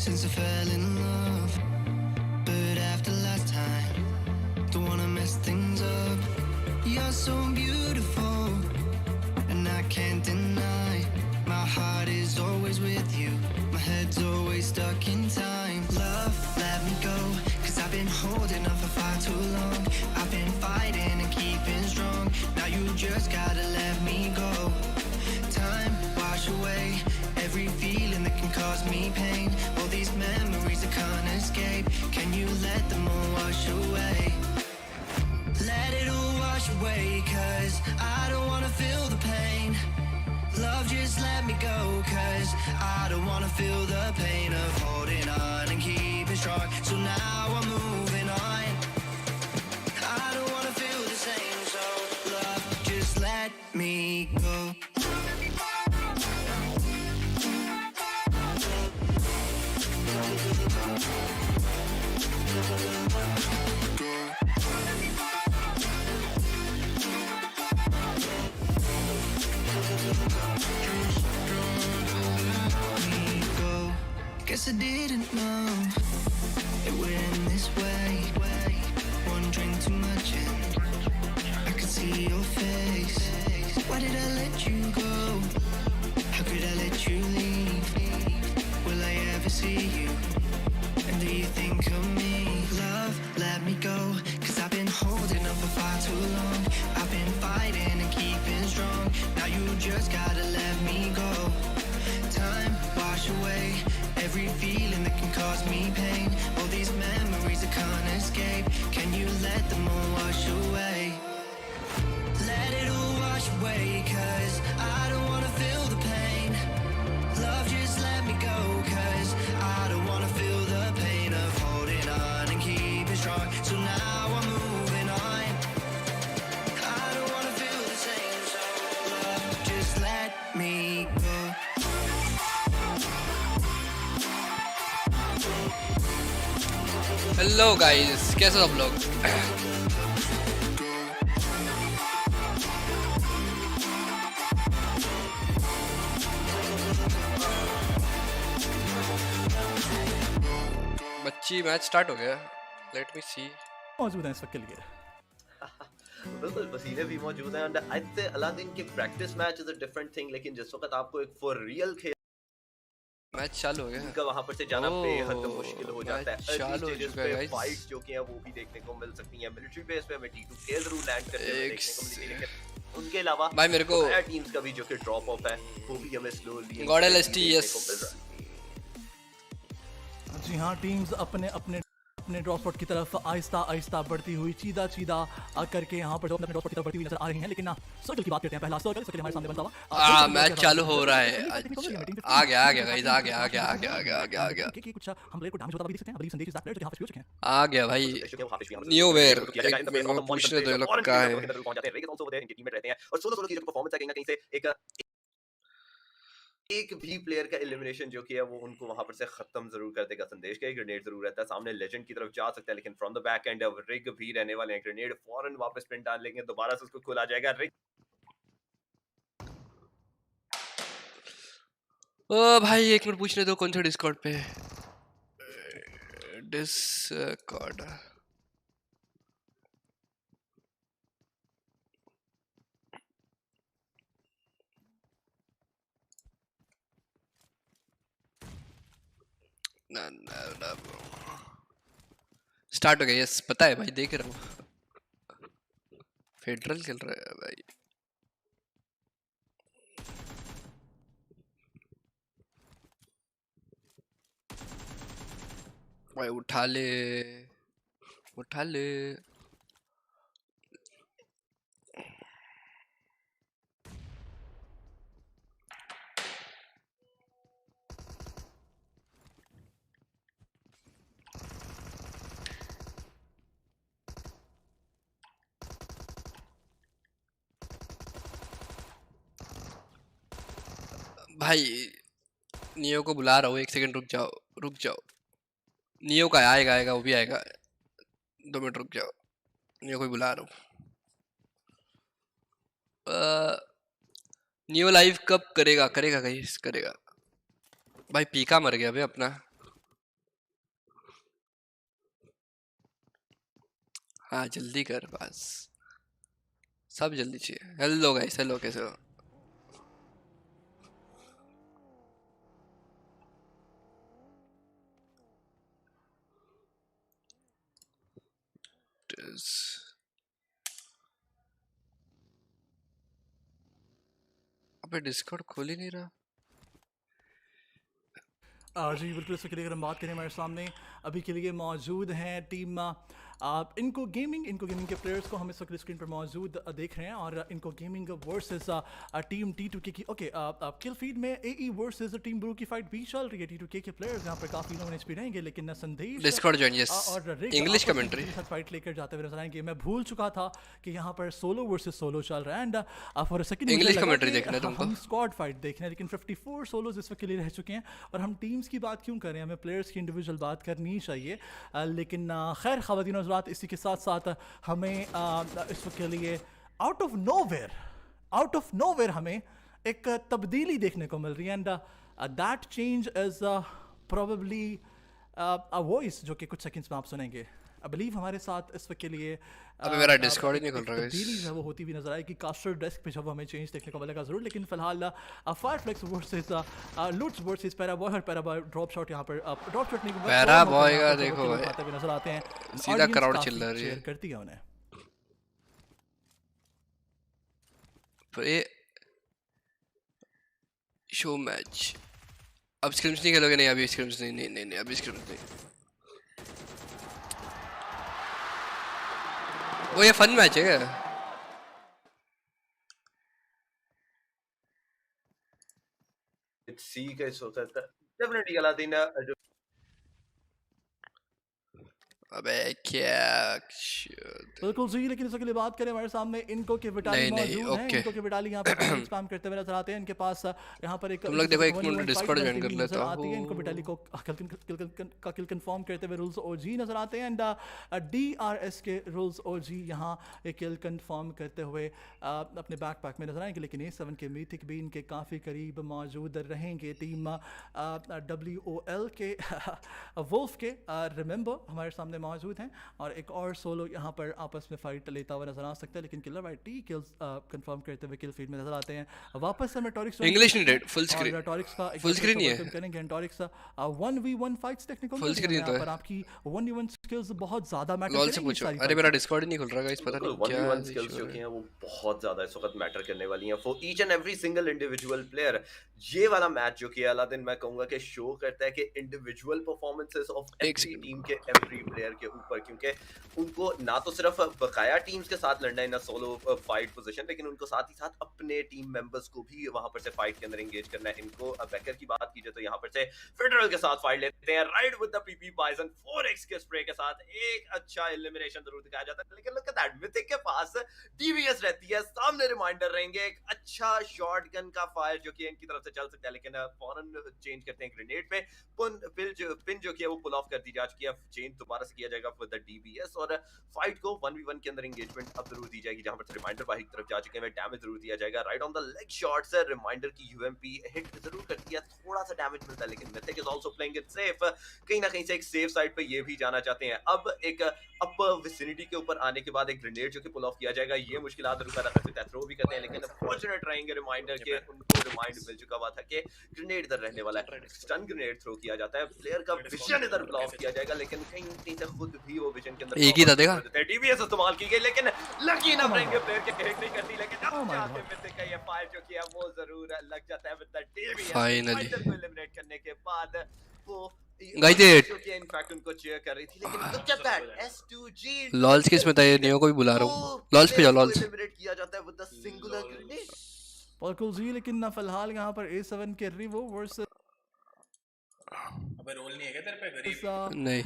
since I fell in love. But after last time, don't wanna mess things up. You're so beautiful, and I can't deny. My heart is always with you, my head's always stuck in time. Love, let me go, 'cause I've been holding on for far too long. I've been fighting and keeping strong. Now you just gotta let me go. Time, wash away every feeling that can cause me pain. All these memories I can't escape. Can you let them all wash away? Let it all wash away, 'cause I don't wanna feel the pain. Love, just let me go, 'cause I don't wanna feel the pain of holding on and keeping strong. So now I'm moving on. I don't wanna feel the same, so love, just let me go. Guess I didn't know it would end this way. One drink too much and I could see your face. Why did I let you go? How could I let you leave? Will I ever see you? And do you think of me? Love, let me go, 'cause I've been holding on for far too long. I've been fighting and keeping strong. Now you just gotta let me go. Time, wash away every feeling that can cause me pain. All these memories I can't escape. Can you let them all wash away? Let it all wash away, 'cause I don't wanna feel the pain. Love, just let me go, 'cause I don't wanna feel the pain of holding on and keeping strong. So now I'm moving on. I don't wanna feel the same, so love, just let me go. Hello guys, कैसे हो आप लोग? बच्ची match start हो गया। Let me सी। मौजूद हैं इस वक्त के लिए। बिल्कुल वसीले भी मौजूद हैं। एंड आई थिंक अलादीन के practice match is a different thing, लेकिन जिस वक्त आपको एक फॉर रियल खेल मैच चालू हो गया का वहां पर से जाना बेहद मुश्किल हो जाता है। चालू हो चुका है गाइस। फाइट्स जो कि हैं वो भी देखने को मिल सकती हैं। मिलिट्री बेस पे हमें T2K जरूर लैंड करते हुए देखने को मिलेगी, लेकिन उनके अलावा भाई मेरे को टीम्स का भी जो कि ड्रॉप ऑफ है वो भी हमें स्लोली गॉड एलएसटी यस। जी हाँ, टीम्स अपने अपने अपने ड्रॉप स्पॉट की तरफ आहिस्ता आहिस्ता बढ़ती हुई चीदा चीदा करके यहाँ पर अपने ड्रॉप स्पॉट की तरफ बढ़ती हुई नजर आ रही हैं। लेकिन ना सर्कल की बात करते हैं। पहला सर्कल हमारे सामने बनता हुआ मैच चालू हो रहा है। आ गया गाइस, आ गया कि कुछ हम प्लेयर को डैमेज होता हुआ देख सकते हैं। अभी संदेश इस प्लेयर जो यहाँ पे हो चुके हैं। आ गया भाई। न्यू वेयर पूछने दो लोग का है। और 16 की जो परफॉर्मेंस है कहीं ना कहीं से एक भी प्लेयर का एलिमिनेशन जो कि है वो उनको वहां पर से खत्म जरूर कर देगा। संदेश का एक ग्रेनेड जरूर रहता है, सामने लेजेंड की तरफ जा सकता है, लेकिन फ्रॉम द बैक एंड अब रिग भी रहने वाले हैं। ग्रेनेड फौरन वापस पिन डाल लेंगे, दोबारा से उसको खुला जाएगा। रिग ओ भाई एक मिनट पूछने दो, कौन सा डिस्कॉर्ड पे? डिस्कॉर्ड ना स्टार्ट हो गया। यस पता है भाई, देख रहा हूँ। फेडरल खेल रहा है भाई। भाई उठा ले उठा ले। भाई नियो को बुला रहा हूँ, एक सेकंड रुक जाओ। नियो का आएगा वो भी आएगा, 2 मिनट रुक जाओ। नियो को बुला रहा हूँ। नियो लाइव कब करेगा गाइस? करेगा भाई। पीका मर गया भाई अपना। हाँ जल्दी कर बस, सब जल्दी चाहिए। हेलो गाइस, हेलो कैसे हो? अबे डिस्कॉर्ड खोल ही नहीं रहा। जी बिल्कुल, इसके लिए अगर हम बात करें, हमारे सामने अभी के लिए मौजूद हैं टीम इनको गेमिंग के प्लेयर्स को हम इस वक्त स्क्रीन पर मौजूद देख रहे हैं, और इनको गेमिंग वर्सेस टीम T2K की ओके किल फीड में AE वर्सेस टीम ब्रू की फाइट भी चल रही है। T2K के प्लेयर्स यहाँ पर काफी लोग एचपी रहेंगे, लेकिन संदेश डिस्कॉर्ड ज्वाइन, यस, और रिक इंग्लिश आपस में कमेंट्री। एक साथ फाइट लेकर जाते हुए नजर आएंगे। मैं भूल चुका था कि यहाँ पर सोलो वर्सेस सोलो चल रहा है, and for a second English commentary देखना है तुमको। हम स्क्वाड फाइट देख रहे हैं, लेकिन 54 सोलोज इस वक्त के लिए रह चुके हैं। और हम टीम्स की बात क्यों कर रहे हैं, हमें प्लेयर्स की इंडिविजुअल बात करनी ही चाहिए। लेकिन खैर ख़वातीन और हज़रात, इसी के साथ साथ हमें इस वक्त के लिए आउट ऑफ नोवेयर हमें एक तब्दीली देखने को मिल रही है, and that change is probably a voice जो कि कुछ सेकंड्स में आप सुनेंगे। आई बिलीव हमारे साथ इस वक्त के लिए अबे मेरा Discord ही नहीं खुल रहा है। तब्दीली जो है वो होती हुई नजर आएगी। कास्टर डेस्क पे जब हमें चेंज देखने को मिलेगा ज़रूर, लेकिन फिलहाल फायरफ्लेक्स वर्सेस लूट्स वर्सेस पैराबॉय, और पैराबॉय ड्रॉप शॉट यहाँ पर ड्रॉप शॉट नहीं, पैराबॉय का देखो भाई, आते हुए नजर आते हैं। सीधा Audience crowd काफी चिल्ला रही है। cheer करती है उन्हें। तो ये शो मैच, अब स्क्रिम्स नहीं खेलोगे? नहीं अभी स्क्रिम्स नहीं, नहीं अभी स्क्रिम्स नहीं। वो ये फन मैच है क्या? सी का इस वक्त डेफिनेटली अलादीन जो अबे क्या बिल्कुल सही, लेकिन इसके लिए बात करें, हमारे सामने इनको के विटाली नहीं, मौजूद हैं। ओके। इनको के विटाली यहाँ पर स्पैम करते हुए नजर आते हैं। इनके पास यहाँ पर एक तुम लोग देखो, एक minute 1v1 Discord fight join करती कर हुई लेता नजर आती है। हूँ। इनको विटाली को किल कंफर्म करते हुए रूल्स ओजी नजर आते हैं, एंड DRS के रूल्स ओजी यहाँ एक किल कंफर्म करते हुए अपने बैकपैक में नजर आएंगे। लेकिन A7 के मीथिक भी इनके काफ़ी करीब मौजूद रहेंगे। टीम WOL के वुल्फ के रिमेंबर हमारे सामने मौजूद हैं, और एक और सोलो यहाँ पर आपस में फाइट लेता हुआ नजर आ सकता है। लेकिन killer by T kills confirm करते हुए किल फीड में नजर आते हैं। वापस से टॉरिक्स इंग्लिश नहीं डेट, फुल स्क्रीन, टॉरिक्स का फुल स्क्रीन नहीं है। करेंगे। टॉरिक्स 1v1 फाइट्स देखने को Full screen तो है। पर आपकी 1v1 स्किल्स बहुत ज्यादा मैटर लॉल से करेंगी। पूछो। सारी अरे fights मेरा में। Discord ही नहीं खुल रहा गाइस, पता नहीं क्या 1v1 स्किल्स issue जो है। कि हैं वो बहुत ज्यादा इस वक्त मैटर करने वाली हैं for each and every single individual player. ये वाला मैच जो कि अलादीन मैं कहूंगा कि शो करता है कि इंडिविजुअल परफॉर्मेंसेस ऑफ एक एवरी second। टीम के एवरी प्लेयर के ऊपर, क्योंकि उनको ना तो सिर्फ बकाया टीम्स के साथ लड़ना है इन सोलो फाइट पोजीशन, लेकिन उनको साथ ही साथ अपने टीम मेंबर्स को भी वहां पर से फाइट के अंदर एंगेज करना है। इनको बैकर की बात कीजिए तो यहाँ पर से फेडरल के साथ फाइट लेते हैं, ride with the PP bison 4x के स्प्रे के साथ एक अच्छा एलिमिनेशन जरूर दिखाया जाता है। लेकिन लुक एट दैट, मिथिक के पास डीवीएस रहती है, सामने रिमाइंडर रहेंगे, एक अच्छा शॉटगन का फायर जो कि इनकी तरफ से चल सकता है, लेकिन फौरन चेंज करते हैं ग्रेनेड पे। पिन जो कि है वो पुल ऑफ कर दी जा चुकी है, चेंज दोबारा से किया जाएगा विद द डीवीएस, और फाइट को 1v1 के अंदर एंगेजमेंट अब जरूर दी जाएगी, जहां पर रिमाइंडर बाहर की तरफ जा चुके हैं, डैमेज जरूर दिया जाएगा। Right on the leg shot से रिमाइंडर की यूएमपी हिट जरूर करती है, थोड़ा सा डैमेज मिलता है, लेकिन mythic is also playing it safe. कहीं ना कहीं से एक सेफ साइड पे ये भी जाना चाहते हैं। अब एक अप विसिनिटी के ऊपर आने के बाद एक ग्रेनेड जो कि पुल ऑफ किया जाएगा, ये मुश्किलात जरूर पैदा कर सकता है, थ्रो भी करते हैं, लेकिन फॉर्चुनेट रहेंगे रिमाइंडर के, उनको रिमाइंड मिल चुका हुआ था कि ग्रेनेड इधर रहने वाला है। स्टन ग्रेनेड थ्रो किया जाता है, प्लेयर का विजन इधर ब्लॉक किया जाएगा, लेकिन कहीं ना कहीं से खुद भी वो विजन के अंदर एक ही था देखा। डीवीएस इस्तेमाल की गई, लेकिन लकी ना रहेंगे प्लेयर के हिट नहीं करती, लेकिन Oh अब my जाके God. मिथिक का ये फायर जो किया वो जरूर लग जाता है with the DVS. Finally. Fighter को एलिमिनेट करने के बाद वो Guys, ये- जो कि इनफैक्ट उनको चीयर कर रही थी, लेकिन look at that S2G lols किस में था ये? नियो को भी बुला रहा हूँ, लॉल्स पे जाओ, लॉल्स। एलिमिनेट किया जाता है विद द सिंगुलर ग्रेनेड। बिल्कुल जी, लेकिन ना फिलहाल यहाँ पर A7 के रिवो वर्सेस अबे रोल नहीं है क्या तेरे पे गरीब? नहीं,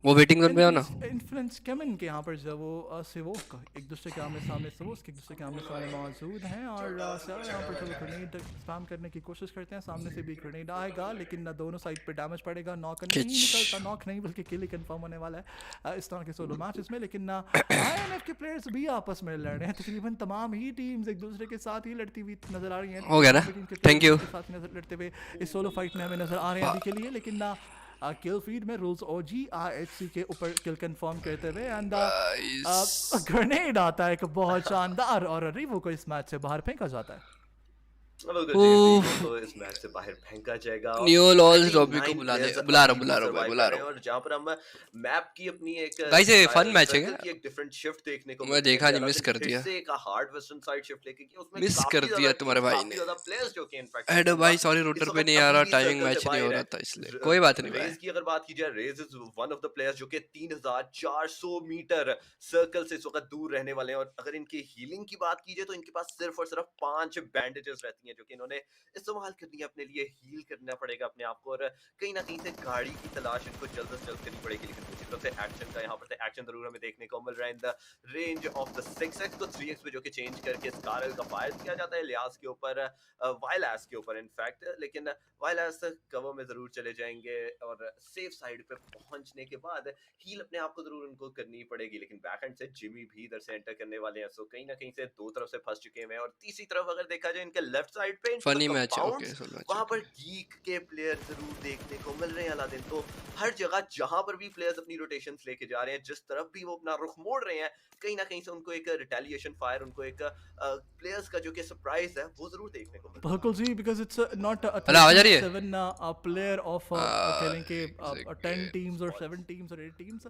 वो वेटिंग जोन पे आओ ना। इन्फ्लुएंस केमन के यहाँ पर जो वो सिवोक एक दूसरे के आमने सामने सिवोक एक दूसरे के आमने सामने मौजूद हैं, और सर यहाँ पर जो ग्रेनेड स्पैम करने की कोशिश करते हैं, सामने से भी ग्रेनेड आएगा, लेकिन ना दोनों साइड पे डैमेज पड़ेगा, नॉक नहीं निकलता, नॉक नहीं बल्कि किल ही कंफर्म होने वाला है इस तरह के सोलो मैचेस में। लेकिन ना INF के प्लेयर्स भी आपस में लड़ रहे हैं, तकरीबन तमाम ही टीम्स एक दूसरे के साथ ही लड़ती हुई नजर आ रही हैं। हो गया ना? टीम के Thank you. के साथ नजर लड़ते हुए इस सोलो फाइट में हमें नजर आ रहे हैं अभी के लिए, लेकिन ना किल फीड में रूल्स ओजी RHC के ऊपर किल कंफर्म करते हुए एंड गाइस ग्रेनेड आता है एक बहुत शानदार और रिवो को इस मैच से बाहर फेंका जाता है। बिल्कुल जी, रीवो को इस मैच से बाहर फेंका जाएगा। नियो लॉस रॉबी को 39 बुलाने प्लेयर्स बुला रहा अभी हूँ भी बुला रहा हूँ मैं सर्वाइव बुला कर रहे रहा हैं हूँ। और जहाँ पर हम मैप की अपनी एक गाइस ये फन मैच है सर्कल क्या? की एक डिफरेंट शिफ्ट देखने को मैं मिलती है देखा कि नहीं, मिस अलादीन कर फिर दिया, से एक हार्ड वेस्टर्न साइड शिफ्ट लेके की उसमें मिस कर काफी ज्यादा दिया तुम्हारे टीम्स, भाई काफी ने। ज्यादा प्लेयर्स जो कि इनफैक्ट हेलो मौजूद भाई था सॉरी, इस रूटर पे वक्त नहीं आ अभी रहा, भी टाइमिंग सर्कल से मैच नहीं हो बाहर रहा है। था इसलिए कोई बात नहीं भाई। रेज की अगर बात की जाए, Rage is one of the players जो कि 3400 मीटर सर्कल से इस वक्त दूर रहने वाले हैं और अगर इनकी हीलिंग की बात की जाए तो इनके पास सिर्फ और सिर्फ 5 बैंडेजेस रहती हैं जो कि इन्होंने इस्तेमाल करनी है, अपने लिए हील करना पड़ेगा अपने आप को और कहीं ना कहीं से गाड़ी की तलाश इनको जल्द से जल्द करनी पड़ेगी। लेकिन दूसरी तरफ से एक्शन का यहाँ पर से एक्शन जरूर हमें देखने को मिल रहा है in the range of the 6x को 3x पे जो कि चेंज करके स्कारल का फायर किया जाता है लियास के ऊपर, वाइलास के ऊपर इनफैक्ट। लेकिन वाइलास कवर में जरूर चले जाएंगे और सेफ साइड पे पहुंचने के बाद हील अपने आप को जरूर उनको करनी पड़ेगी। लेकिन बैक एंड से जिमी भी इधर से एंटर करने वाले हैं, सो कहीं ना कहीं से दो तरफ से फंस चुके हैं। और तीसरी तरफ अगर देखा जाए इनके लेफ्ट साइड पे इनटू द फनी मैच है, ओके कंपाउंड्स, सोल मैच वहां ओके। पर गीक के प्लेयर जरूर देखने को मिल रहे हैं अलादीन। तो हर जगह जहां पर भी प्लेयर्स अपनी रोटेशंस लेके जा रहे हैं, जिस तरफ भी वो अपना रुख मोड़ रहे हैं, कहीं ना कहीं से उनको एक रिटेलिएशन फायर, उनको एक प्लेयर्स का जो कि सरप्राइज है वो जरूर देखने को मिल रहा है। बिल्कुल जी, because it's not a hello आवाज आ रही है? 37 प्लेयर ऑफ कहें कि 10 Exactly. टीम्स और 7 टीम्स और 8 टीम्स।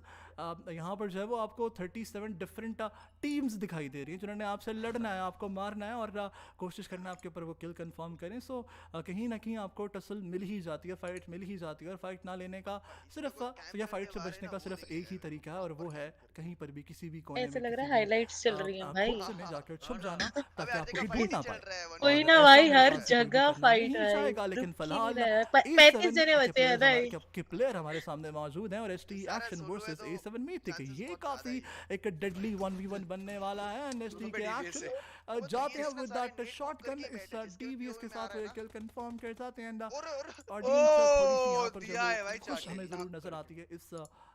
यहाँ पर जो है वो आपको 37 डिफरेंट टीम्स दिखाई दे रही है जिन्होंने आपसे लड़ना है, आपको मारना है और कोशिश करना है आपके ऊपर वो किल कंफर्म करें। सो कहीं ना कहीं आपको टसल मिल ही जाती है, फाइट मिल ही जाती है और फाइट ना लेने का सिर्फ या फाइट से बचने का सिर्फ एक ही तरीका है और वो है कहीं पर भी किसी भी कोने ऐसे में लग रहा किसी है भी हाइलाइट्स चल रही हैं भाई। खोपचे में जाकर छुप जाना अबे ताकि आज आपको का कोई फाइट ढूंढ ही ना चल पाए। रहा है वन कोई और ना वी ऐसा भाई, मेरे हर ख्याल से कोई भी जगह करना फाइट नहीं है, चाहेगा। लेकिन रुक ही फिलहाल नहीं रहा है। A7 पैंतीस जने के बचे हैं प्लेयर्स भाई। के प्लेयर हमारे सामने मौजूद हैं और एसटी सारा एक्शन सोलो है वर्सेस तो A7 मीटिक chances ये बहुत काफी ज्यादा ही। एक डेडली 1v1 बनने वाला है एंड एसटी दोनों पे के DBS एक्शन है। वो तो जाते ये हैं इसका विद सारे दैट नेट शॉटगन करके इस बैठे जिसके डीवीएस के POV में आ साथ रहा है वो ना। किल कंफर्म कर जाते हैं एंड और ऑडियंस थोड़ी सी यहाँ ओ पर जो दिया है भाई वो खुश जाके हमें जरूर नाक नजर पर। आती है इस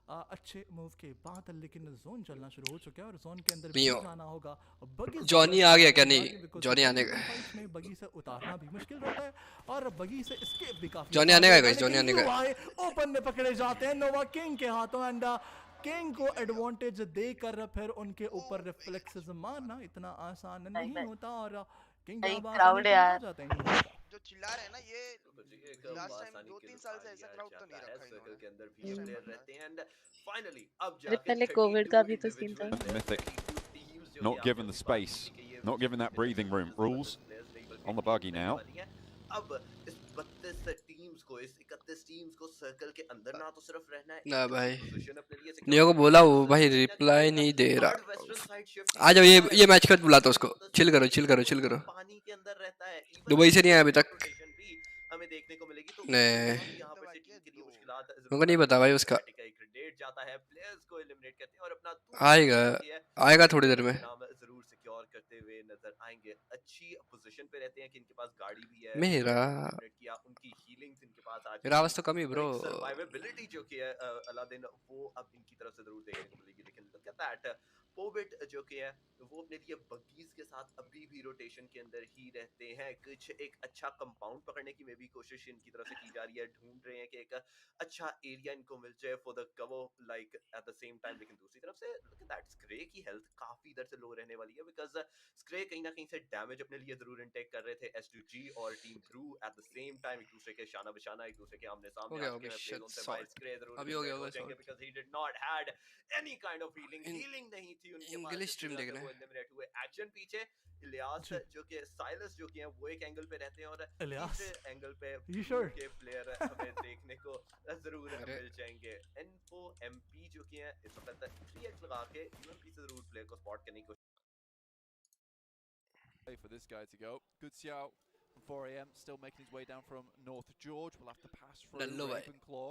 अच्छे मूव के बाद। लेकिन जोन चलना शुरू हो चुका है और जोन के अंदर भी नियो जाना होगा। बगी जॉनी आ गया क्या? नहीं जॉनी आने का फाइट्स में बगी से उतारना भी मुश्किल रहता है और बगी से एस्केप भी काफी जॉनी आसान आने का है रहता है। guys, जॉनी लेकिन आने का है। UI ओपन में पकड़े जाते हैं नोवा किंग के हाथों एंड किंग को एडवांटेज देकर फिर उनके ऊपर रिफ्लेक्सेस मारना इतना आसान नहीं होता और किंग भाई जब क्राउड है यार। जाते हैं। जो चिल्ला रहे हैं ना ये एक लास्ट टाइम आसानी 2-3 के साल से उठा ऐसा लिया क्राउड तो नहीं जाता है। रखा सर्कल इन्होंने। के अंदर भी ये फर्स्ट प्लेयर टाइम रहते हैं एंड फाइनली अब अरे जाके पहले कोविड का भी तो सीन 32 था। individual Mythic. players, 32 teams जो Not कि given आपने the अपनी बात space, की कि ये not given that विभिन्न breathing room. जबरदस्त Rules players नहीं बल्कि on the teams buggy रहने now. वाली हैं। अब इस 32 टीम्स को, इस 31 टीम्स को सर्कल के अंदर ना तो सिर्फ रहना है, ना एक भाई अच्छी पोजीशन अपने लिए नियो को सिक्योर बोला करनी है, वो उससे भाई कहीं ना कहीं रिप्लाई एक नहीं दे हार्ड रहा। वेस्टर्न साइड शिफ्ट आ जाओ, करता है। ये मैच के बाद बुलाता काफी उसको। जबरदस्त चिल करो पोजीशन चिल है, करो वो चिल करो। पानी के अंदर रहता है। Even दुबई से नहीं आया अभी तक। rotation भी हमें देखने को मिलेगी तो ने बहुत यहाँ पर से टीम के लिए मुश्किलात मुझे नहीं पता भाई उसका। का एक ग्रेनेड जाता है, प्लेयर्स को एलिमिनेट करते हैं और अपना आएगा आएगा थोड़ी देर में। नाम जरूर सिक्योर करते हुए नजर आएंगे। अच्छी पोजीशन पे रहते हैं कि इनके पास गाड़ी भी है, मेरा eliminate किया, उनकी हीलिंग्स इनके पास आ मेरा आवाज चुकी तो कम ही है। ब्रो। एक सर्वाइवेबिलिटी जो कि है अलादीन, वो अब इनकी तरफ से जरूर देखने को मिलेगी। लेकिन लुक एट दैट, पोबिट जो कि है वो अपने लिए बगीज के साथ अभी भी रोटेशन के अंदर ही रहते हैं। कुछ एक अच्छा कंपाउंड पकड़ने की में भी कोशिश इनकी तरफ से की जा रही है, ढूंढ रहे हैं कि एक अच्छा एरिया इनको मिल जाए for the cover like eight the same time. लेकिन दूसरी तरफ से लुक एट दैट, स्क्रे की हेल्थ काफी इधर से लो रहने वाली है बिकॉज स्क्रे कहीं ना कहीं से डैमेज अपने लिए जरूर इनटेक कर रहे थे। S2G और team Brew at the same time एक दूसरे के शाना बिशाना, एक दूसरे के आमने हो सामने गया आ हो चुके गया हैं। प्ले शिट जोन से बाहर सॉर्ट स्क्रे जरूर अभी हो गया eliminate होगा जाएंगे sort. Because he did not had any kind of healing, healing नहीं थी उनके पास। इंग्लिश जिसकी स्ट्रीम वजह से देखना वो है। एलिमिनेट हुए। एक्शन पीछे इलियास जी। जो कि साइलस जो कि हैं वो एक एंगल पे रहते हैं और इलियास? तीसरे एंगल पे You ब्लू sure? के प्लेयर हमें देखने को जरूर अरे। मिल जाएंगे। इनको MP जो कि हैं इस वक्त 3x लगा के UMP से जरूर प्लेयर को स्पॉट करने की कोशिश। For this guy to go. Good shout from 4 AM, still making his way down from North George. We'll have to pass through Hello, bhai. Ravenclaw.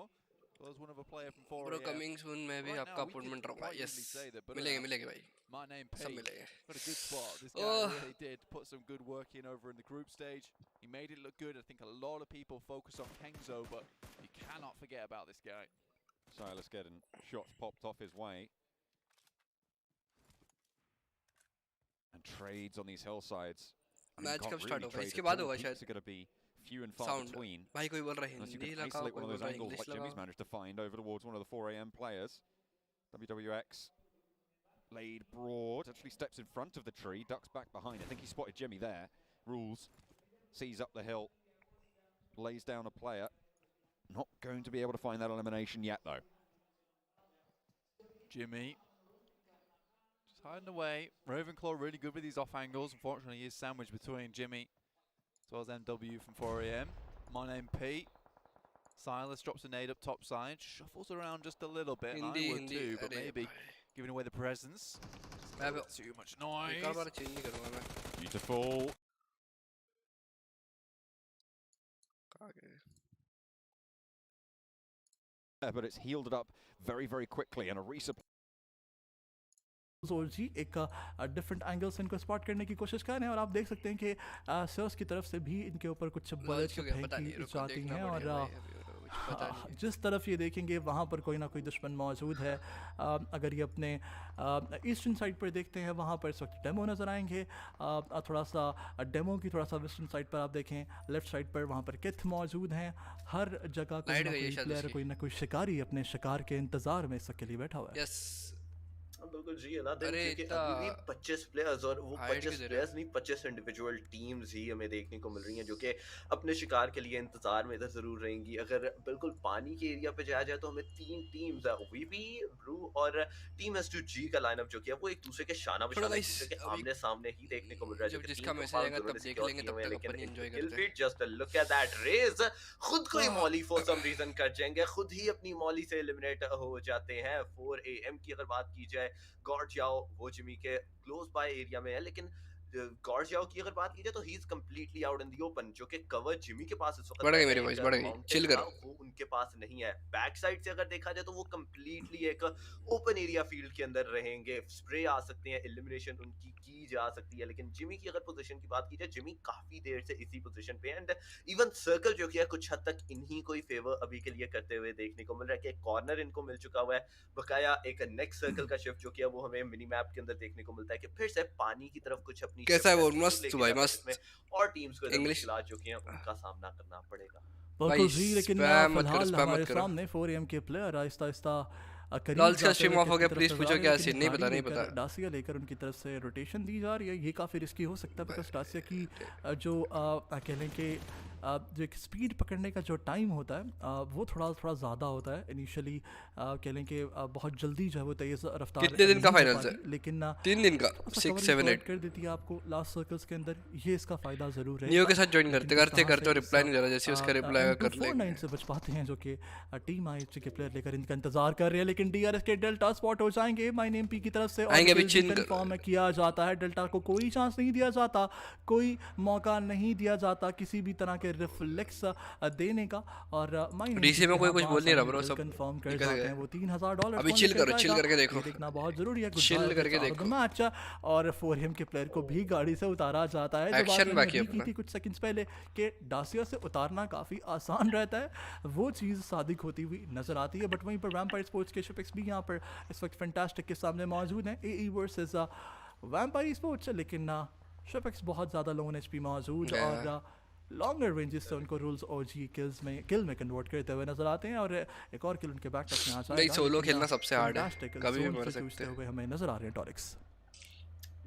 Well, there's one of a player from 4 bro AM. Coming soon मैं भी Right आपका now, we appointment could रहूंगा। quite yes easily say that, but मिलेंगे मिलेंगे भाई, my name सब Pete. मिलेंगे। Got a good spot. This guy Oh. really did put some good work in over in the group stage. He made it look good. I think a lot of people focus on Kengzo, but you cannot forget about this guy. Silas getting shots popped off his way. And trades on these hillsides. I mean, match can't कब start really होगा? trade इसके at बाद all. होगा Peaks शायद। are going to be few and far sound between. भाई कोई बोल रहा है Unless you हिंदी can लगाओ isolate कोई one of बोल those रहा है angles इंग्लिश like Jimmy's लगाओ managed to find over towards one of the 4 a.m. players. WWX laid broad, actually steps in front of the tree, ducks back behind. I think he spotted Jimmy there. Rules, sees up the hill, lays down a player. Not going to be able to find that elimination yet, though. Jimmy just hiding away. Ravenclaw really good with these off angles. Unfortunately, he is sandwiched between Jimmy as well as MW from 4 a.m. My name P. Silas drops a nade up top side, shuffles around just a little bit. And I Hindi would Hindi too, but अरे maybe giving away the presence. मैं अब Too much एक और noise. बार change नहीं करूंगा मैं Beautiful. कहाँ गए But it's healed it up very, very quickly, and a resupply. जोर जी एक डिफरेंट एंगल से इनको स्पॉट करने की कोशिश कर रहे हैं और आप देख सकते हैं कि सर्स की तरफ से भी इनके ऊपर कुछ लॉन्च बुलेट्स क्यों गया पता नहीं फेंकी रुको जाती देखना हैं और पड़ेगा भाई अभी और कुछ पता नहीं है जिस तरफ ये देखेंगे वहाँ पर कोई ना कोई दुश्मन मौजूद है। अगर ये अपने ईस्टर्न साइड पर देखते हैं वहाँ पर इस वक्त डेमो नज़र आएंगे। थोड़ा सा डेमो की थोड़ा सा वेस्टर्न साइड पर आप देखें लेफ्ट साइड पर वहाँ पर किथ मौजूद हैं। हर जगह कोई लाइट ना गई है कोई शायद प्लेयर उसकी कोई ना कोई शिकारी अपने शिकार के इंतज़ार में इस वक्त के लिए बैठा हुआ है। यस बिल्कुल जी अलादीन अरे क्योंकि इतना अभी भी 25 प्लेयर्स और वो हाइड 25 क्यों दे रहे प्लेयर्स नहीं 25 इंडिविजुअल टीम्स ही हमें देखने को मिल रही हैं जो कि अपने शिकार के लिए इंतजार में इधर जरूर रहेंगी। अगर बिल्कुल पानी के एरिया पे जाया जाए तो हमें 3 टीम्स वीपी ब्रू और टीम S2G का लाइनअप जो कि है वो एक दूसरे के शाना थोड़ा बशाना एक गाइस दूसरे के अभी आमने सामने ही देखने को मिल रहा है जो जब कि जिसका 3 मैसेज आएगा कंपाउंड तब दोनों ने देख सिक्योर लेंगे किए तब हुए हैं तक लेकिन अपन एंजॉय किल करते हैं feed just look at that Rage खुद को ही मॉली फॉर सम रीजन कर जाएंगे खुद ही अपनी मॉली से एलिमिनेट हो जाते हैं। 4 AM की अगर बात की जाए गॉड जाओ वो जिमी के क्लोज बाय एरिया में है लेकिन गॉर्जियाओ की अगर बात की जाए तो he is completely out in the open जो कि कवर जिमी के पास इस वक्त बढ़ गई है मेरी एक वॉइस बढ़ गई माउंटेन चिल का करो वो उनके पास नहीं है। बैक साइड से अगर देखा जाए तो वो कंप्लीटली एक ओपन एरिया फील्ड के अंदर रहेंगे स्प्रे आ सकते हैं एलिमिनेशन उनकी की जा सकती है लेकिन जिमी की अगर पोजीशन की बात की जाए जिमी काफी देर से इसी पोजीशन पे एंड इवन सर्कल जो कि है कुछ हद तक इन्हीं को ही फेवर अभी के लिए करते हुए देखने को मिल रहा है कि एक कॉर्नर इनको मिल चुका हुआ है बकाया एक नेक्स्ट सर्कल का शिफ्ट जो कि है वो हमें मिनी मैप के अंदर देखने को मिलता है कि फिर से पानी की तरफ कुछ अपनी कैसा है वो shift मस्त लेके भाई जाता है मस्त जिसमें और टीम्स को इधर इंग्लिश मुश्किलात जो कि हैं उनका सामना करना पड़ेगा। बिल्कुल भाई जी लेकिन स्पैम मत करो फिलहाल स्पैम हमारे मत करो सामने 4 AM के प्लेयर आहिस्ता आहिस्ता करीब लॉल्स का जाते स्ट्रीम हुए ऑफ हो किसी गया तरफ प्लीज नजर पूछो आ रहे क्या हैं सीन लेकिन नहीं गाड़ी पता नहीं लेकर पता डासिया लेकर उनकी तरफ से रोटेशन दी जा रही है। ये काफ़ी रिस्की हो सकता है बिकॉज डासिया की जो कह लें कि जो एक स्पीड पकड़ने का जो टाइम होता है वो थोड़ा ज़्यादा होता है इनिशियली कह लें कि बहुत जल्दी जो है वो तेज़ रफ्तार कितने दिन का नहीं हो फाइनल्स है पाती, लेकिन 3 दिन का थोड़ा सा 6 coverage 7 provide 8 कर देती है आपको लास्ट सर्कल्स के अंदर। ये इसका फ़ायदा ज़रूर है नियो के साथ ज्वाइन करते करते करते रिप्लाई नहीं दे रहा जैसे उसका रिप्लाई आएगा कर लेंगे 249 से बच पाते हैं जो कि टीम IHG के प्लेयर लेकर इनका इंतजार कर रहे हैं लेकिन DRS के डेल्टा स्पॉट हो जाएंगे माइन MP की तरफ से और आएंगे अभी kill भी चिन कंफर्म किया जाता है। डेल्टा को कोई चांस नहीं दिया जाता कोई मौका नहीं दिया जाता किसी भी तरह के रिफ्लेक्स देने का और माइन डीसी में कोई कुछ बोल नहीं रहा ब्रो सब कंफर्म कर निकल जाते गए हैं वो $3000 अभी चिल करो चिल करके देखो देखना बहुत जरूरी है चिल करके देखो मैच और 4 AM के प्लेयर को भी गाड़ी से उतारा जाता है। जो बात एक्शन मैंने बाकी अभी की अपना थी कुछ सेकंड्स पहले कि डासिया से उतारना काफ़ी आसान रहता है वो चीज़ सादिक होती हुई नज़र आती है। बट वहीं पर वैम्पायर स्पोर्ट्स के शिपिक्स भी यहाँ पर इस वक्त फैंटास्टिक के सामने मौजूद हैं AE वर्सेस वैम्पायर स्पोर्ट्स लेकिन शिपिक्स बहुत ज़्यादा लो HP मौजूद और लॉन्गर रेंजेस से उनको रूल्स और जी किल में कन्वर्ट करते हुए नजर आते हैं और एक और किल उनके बैक में आ जाएगा। नहीं सोलो खेलना सबसे हार्ड है कभी भी मर सकते हैं हुए हमें नजर आ रहे हैं टॉरिक्स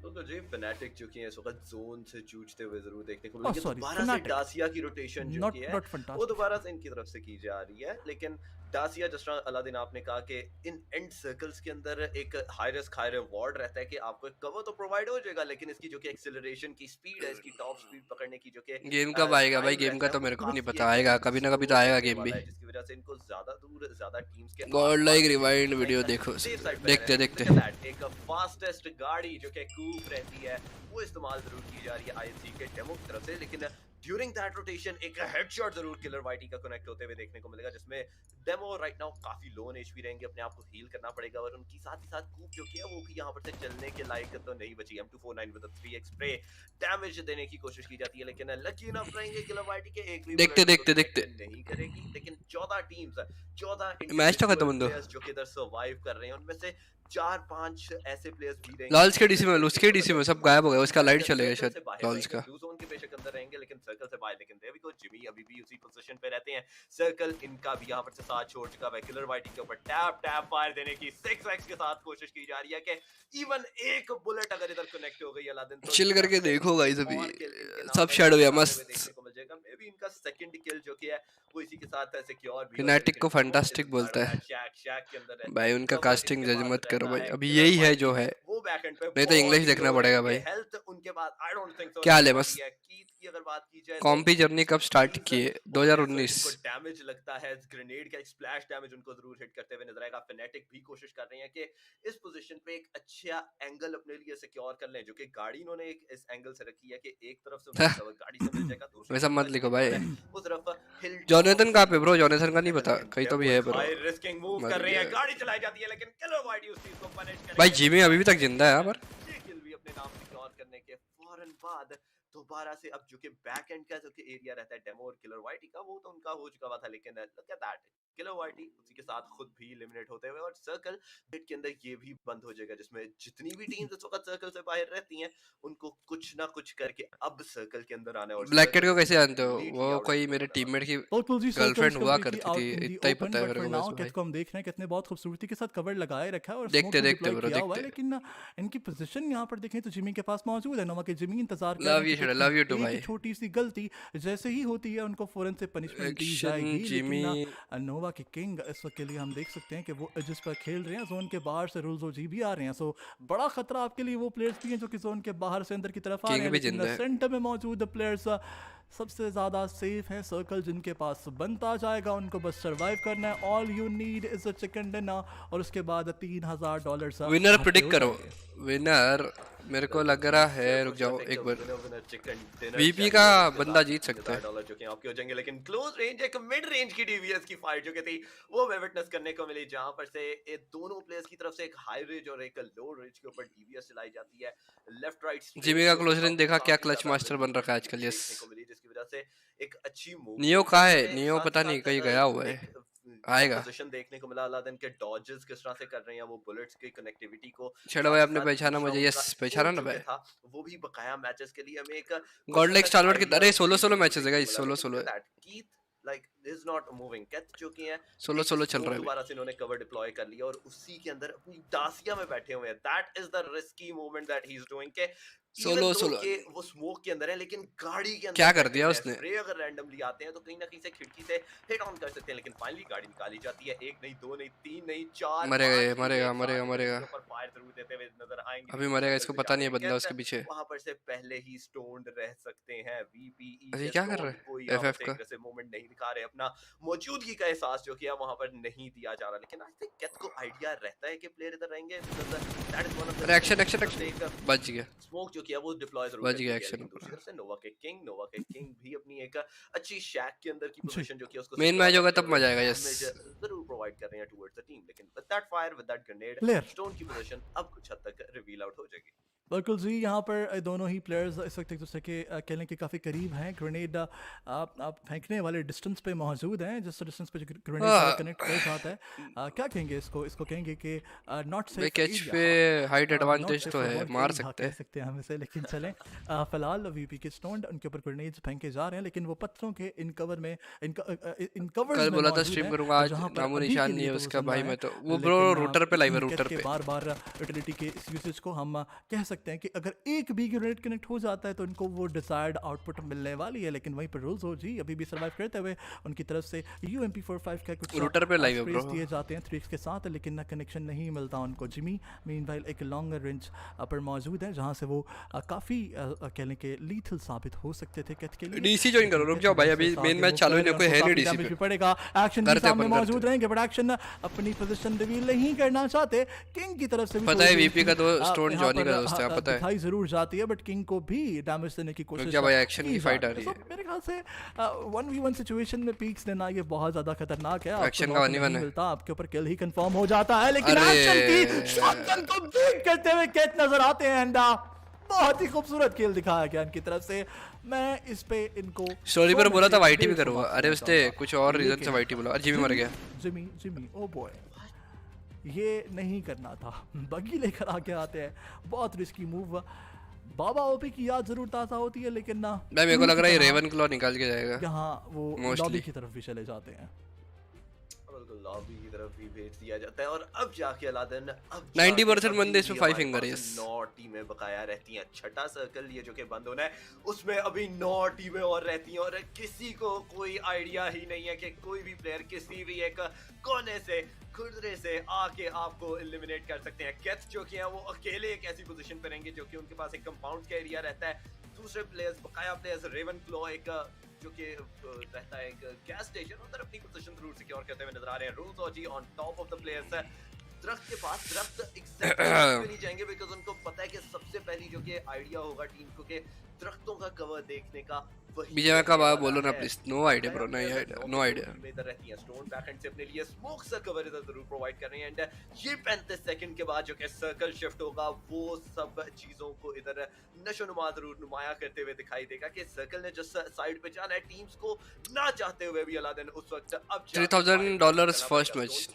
तो जी फनाटिक जो कि है इस वक्त जोन से जूझते हुए जरूर देखने को Oh, मिलेंगे। sorry, दोबारा से Fnatic. डासिया की रोटेशन जो Not- की है not fantastic. वो दोबारा से इनकी तरफ से की जा रही है लेकिन डासिया जिस तरह अलादीन आपने कहा कि इन एंड सर्कल्स के अंदर एक हाई रिस्क हाई रिवॉर्ड रहता है कि आपको एक कवर तो प्रोवाइड हो जाएगा लेकिन इसकी जो कि एक्सेलरेशन की स्पीड है इसकी टॉप स्पीड पकड़ने की जो कि गेम कब आएगा भाई गेम का तो मेरे को भी नहीं पता आएगा कभी ना कभी तो आएगा गेम भी जिसकी वजह से इनको ज्यादा दूर ज्यादा टीम्स के गॉड लाइक रिवाइंड वीडियो देखो देखते देखते एक फास्टेस्ट गाड़ी जो कि कूप रहती है वो इस्तेमाल जरूर की जा रही है IHG के डेमो की तरफ से लेकिन ड्यूरिंग दैट रोटेशन एक हेडशॉट जरूर किलर वाइटी का कनेक्ट होते हुए देखने को मिलेगा जिसमें डेमो राइट नाउ काफी लो HP रहेंगे अपने आप को हील करना पड़ेगा और उनकी साथ ही साथ कूप जो कि है वो भी यहाँ पर से चलने के लायक तो नहीं बची। M249 with 3x spray damage देने की कोशिश की जाती है लेकिन लकी इनफ रहेंगे किलर वाइटी के एक भी देखते देखते देखते नहीं करेगी लेकिन 14 टीम्स 14 मैच तो खत्म हो दो जो कि इधर सर्वाइव कर रहे हैं उनमें से 4-5 ऐसे प्लेयर्स भी रहेंगे लॉल्स के डीसी में लूस के डीसी में सब गायब हो गए उसका लाइट चलेगा शायद लॉल्स का ब्लू जोन के बेशक अंदर रहेंगे लेकिन सर्कल से बाहर, लेकिन देवी को जिमी अभी भी उसी पोजीशन पे रहते हैं। सर्कल इनका भी यहाँ पर से साथ छोड़ चुका है। किलर वाइटी के ऊपर टैप फायर देने की 6x के साथ कोशिश की जा रही है कि इवन एक बुलेट अगर इधर कनेक्ट हो गई अलादीन तो चिल करके देखो गाइस, अभी और kill इनके नाम सब पर शैडो है आते हुए मस्त। देखने को मिल जाएगा। मे बी इनका सेकंड किल जो कि है वो इसी के साथ सिक्योर भी Fnatic को fantastic बोलता है भाई, उनका कास्टिंग जज मत करो भाई, अभी यही है जो है, वो बैकएंड पे नहीं तो इंग्लिश देखना पड़ेगा भाई। हेल्थ उनके बाद आई डोंट थिंक सो क्या हाल है बस? कीथ की अगर बात की जाए कॉम्पी जर्नी कब स्टार्ट किए? 2019। डैमेज लगता है, ग्रेनेड का एक स्प्लैश डैमेज उनको जरूर हिट करते हुए नजर आएगा। फेनेटिक भी कोशिश कर रहे हैं कि इस पोजीशन पे एक अच्छा एंगल अपने लिए सिक्योर कर लें, जो कि गाड़ी इन्होंने एक इस एंगल से रखी है कि एक तरफ से उनको गाड़ी से मिल जाएगा, दूसरी वैसा मत तरफ लिखो भाई। उस तरफ हिल जॉनथन कहाँ पे ब्रो? जॉनथन का नहीं पता, कहीं तो भी है ब्रो। भाई रिस्किंग मूव कर रहे हैं, गाड़ी चलाई जाती है लेकिन किलर वाइटी उस चीज को पनिश करेगा। भाई जिमी अभी भी तक जिंदा है यहाँ पर। ये किल भी अपने नाम सिक्योर करने के फौरन बाद दोबारा से अब जो कि बैक एंड का जो कि एरिया रहता है डेमो और किलर वाइटी का, वो तो उनका हो चुका हुआ था, लेकिन लुक एट दैट किलर वाइटी उसी के साथ खुद भी एलिमिनेट होते हुए, और सर्कल हिट के अंदर ये भी बंद हो जाएगा, जिसमें जितनी भी टीम्स इस वक्त सर्कल से बाहर रहती हैं उनको कुछ ना कुछ करके अब सर्कल के अंदर आना है। और ब्लैक कैट को कैसे जानते हो? वो कोई मेरे टीममेट की गर्लफ्रेंड हुआ करती थी, इतना ही पता है मेरे को बस भाई। को हम देख रहे हैं कितने बहुत खूबसूरती के साथ कवर लगाए रखा है और देखते देखते ब्रो देखते। लेकिन इनकी पोजीशन यहाँ पर देखें तो जिमी के पास मौजूद है। नोवा के जिमी इंतजार कर love you Shadow, love you too भाई। एक छोटी सी गलती जैसे ही होती है उनको फौरन से पनिशमेंट दी जाएगी, लेकिन नोवा के किंग इस वक्त के लिए हम देख सकते हैं कि वो जिस पर खेल रहे हैं जोन के बाहर से रूल्स और जी भी आ रहे हैं, सो बड़ा खतरा आपके लिए वो प्लेयर्स भी हैं जो कि जोन के बाहर से अंदर की तरफ आ रहे हैं, लेकिन सेंटर में मौजूद प्लेयर्स सबसे ज्यादा सेफ है। सर्कल जिनके पास बनता जाएगा उनको बस सरवाइव करना है। All you need is a chicken dinner, और उसके बाद $3000 विनर प्रेडिक्ट करो। विनर मेरे को लग रहा है, रुक जाओ एक बार, वीपी का बंदा जीत सकता है। डॉलर जो कि आपके हो जाएंगे, लेकिन क्लोज रेंज एक मिड रेंज की डीवीएस की फाइट जो कि थी वो मैं विटनेस करने को मिली, जहां पर से ये दोनों प्लेयर्स की तरफ से एक हाई रेंज और एक लो रेंज के ऊपर डीवीएस चलाई जाती है। लेफ्ट राइट जिमी का क्लोज रेंज देखा, क्या क्लच मास्टर बन रखा है आजकल। यस, जिसकी वजह से एक अच्छी मूव। नियो कहाँ है? नियो पता नहीं कहीं गया हुआ है, आएगा। पोजीशन देखने को मिला अलादीन के डॉजेस किस तरह से कर रहे हैं वो बुलेट्स की कनेक्टिविटी को। शेडो भाई आपने पहचाना मुझे? यस पहचाना ना भाई, वो भी बकाया मैचेस के लिए हमें एक गॉड लाइक स्टारवर्ड की तरह सोलो मैचेस है guys, solo like is not moving cat जो कि है सोलो चल रहा है। दोबारा से इन्होंने कवर डिप्लॉय कर लिया और उसी के अंदर अपनी दासिया में बैठे हुए हैं। That is the risky movement that he is doing के सोलो के वो स्मोक के अंदर है, लेकिन गाड़ी के अंदर क्या कर दिया उसने? स्प्रे अगर रैंडमली आते हैं तो कहीं ना कहीं से खिड़की से हिट ऑन कर सकते हैं, लेकिन फाइनली गाड़ी निकाली जाती है। एक नहीं, दो नहीं, तीन नहीं, चार मरेगा ऊपर फायर जरूर देते हुए नजर आएंगे। अभी मरेगा, इसको पता नहीं है बंदा उसके पीछे। वहां पर से पहले ही स्टोन्ड रह सकते हैं। वीपीई अरे क्या कर रहे हैं? कोई एफएफ का ऐसे मूवमेंट नहीं दिखा रहे, अपना मौजूदगी का एहसास जो किया वहां पर नहीं दिया जा रहा, लेकिन आई थिंक कैट को आइडिया रहता है कि प्लेयर इधर रहेंगे। That is one of the action बच गया, स्मोक जो किया वो डिप्लॉय जरूर बच गया एक्शन। दूसरी तरफ से नोवा के किंग भी अपनी एक अच्छी शैक के अंदर की पोजीशन जो कि उसको मेन मैच होगा तब मजा आएगा। यस जरूर प्रोवाइड कर रहे हैं टुवर्ड्स द टीम, लेकिन with that fire with that grenade stone की पोजीशन अब कुछ हद तक रिवील आउट हो जाएगी। बिल्कुल जी, यहाँ पर दोनों ही प्लेयर्स इस वक्त एक दूसरे के खेलने के काफ़ी करीब हैं। ग्रेनेड आप फेंकने वाले डिस्टेंस पे मौजूद हैं, जिस डिस्टेंस पे ग्रेनेड कनेक्ट कर जाता है। क्या कहेंगे इसको कहेंगे कि नॉट सेफ कैच पे हाइट एडवांटेज तो है, मार सकते हैं हम इसे, लेकिन चलें फिलहाल वीपी के स्टोन उनके ऊपर ग्रेनेड्स फेंके जा रहे हैं, लेकिन वो पत्थरों के इन कवर में कल बोला था स्ट्रीम करूंगा, आज नामो निशान नहीं है उसका भाई। मैं तो वो ब्रो रूटर पे लाइव है, रूटर पे बार यूटिलिटी के इस यूसेज को हम कह सकते हैं कि अगर एक भी ग्रेनेड कनेक्ट हो जाता है तो इनको वो डिजायर्ड आउटपुट मिलने वाली है। लेकिन वहीं पर रूल्स हो जी अभी भी सर्वाइव करते हुए उनकी तरफ से UMP45 का कुछ रूटर पे लाइव ब्रो दिए जाते हैं 3x के साथ, लेकिन ना कनेक्शन नहीं मिलता उनको। जिमी मीनवाइल एक लॉन्ग रेंज पर मौजूद है, जहां से वो काफी कहने के लीथल साबित हो सकते थे कैट के लिए। डीसी ज्वाइन करो, रुक जाओ भाई, अभी मेन मैच चालू है, कोई है नहीं डीसी पे पड़ेगा। एक्शन के सामने मौजूद रहेंगे, बट एक्शन अपनी पोजीशन रिवील नहीं करना चाहते। किंग की तरफ से पता है वीपी का तो स्टोन जॉनी का दोस्त है, पता है दिखाई जरूर जाती है, बट किंग को भी डैमेज देने की कोशिश क्या भाई एक्शन की फाइट आ रही है। मेरे ख्याल से 1v1 सिचुएशन में पीक्स देना ये बहुत ज्यादा खतरनाक है। एक्शन का 1v1 है, मिलता आपके ऊपर किल ही कंफर्म हो जाता है, लेकिन एक्शन की शॉटगन को बीट करते हुए कैट नजर आते हैं एंड बहुत ही खूबसूरत खेल दिखाया गया इनकी तरफ से। मैं इस पे इनको स्टोरी पर बोला था वाईटी भी करूंगा, अरे उसने कुछ और रीजन से वाईटी बोला। जिमी मर गया, जिमी ओ बॉय ये नहीं करना था। बगी लेकर आके आते हैं, बहुत रिस्की मूव। बाबा ओपी की याद जरूर ताज़ा होती है, लेकिन ना भाई मेरे को लग रहा है की तरह रेवन क्लॉ निकाल के जाएगा यहाँ वो Mostly. लॉबी की तरफ भी चले जाते हैं। बिल्कुल लॉबी की तरफ भी भेज दिया जाता है और अब जाके अलादीन अब 90% बंदे इसमें 5 फिंगर है। 9 टीमें बकाया रहती हैं। छठा सर्कल ये जो कि बंद होना है उसमें अभी 9 टीमें और रहती हैं और किसी को कोई आइडिया ही नहीं है कि कोई भी प्लेयर किसी भी एक कोने से खुदरे से आके आपको एलिमिनेट कर सकते हैं। केथ जो कि हैं वो अकेले एक ऐसी पोजीशन पे रहेंगे जो कि उनके पास एक कंपाउंड का एरिया रहता है। दूसरे प्लेयर्स बकाया प्लेयर्स रेवन क्लॉ एक जो कि रहता है एक गैस स्टेशन उधर अपनी पोजीशन जरूर सिक्योर करते हुए नजर आ रहे हैं। रूल्स और जी on top of the players दरख्त के पास दरख्त एग्जैक्टली नहीं जाएंगे बिकॉज़ उनको पता है कि सबसे पहली जो कि आइडिया होगा टीम को कि दरख्तों का कवर देखने का बीजे का बात बोलो ना प्लीज। नो आइडिया ब्रो, नहीं आइडिया, नो आइडिया। में इधर रहती हैं स्टोन बैकएंड से अपने लिए स्मोक सा कवर इधर जरूर प्रोवाइड कर रहे हैं एंड ये 35 सेकंड के बाद जो कि सर्कल शिफ्ट होगा वो सब चीजों को इधर नशोनुमा जरूर नुमाया करते हुए दिखाई देगा कि सर्कल ने जिस साइड पे जाना है टीम्स को ना चाहते हुए भी अलादीन उस वक्त अब $3,000 फर्स्ट मैच,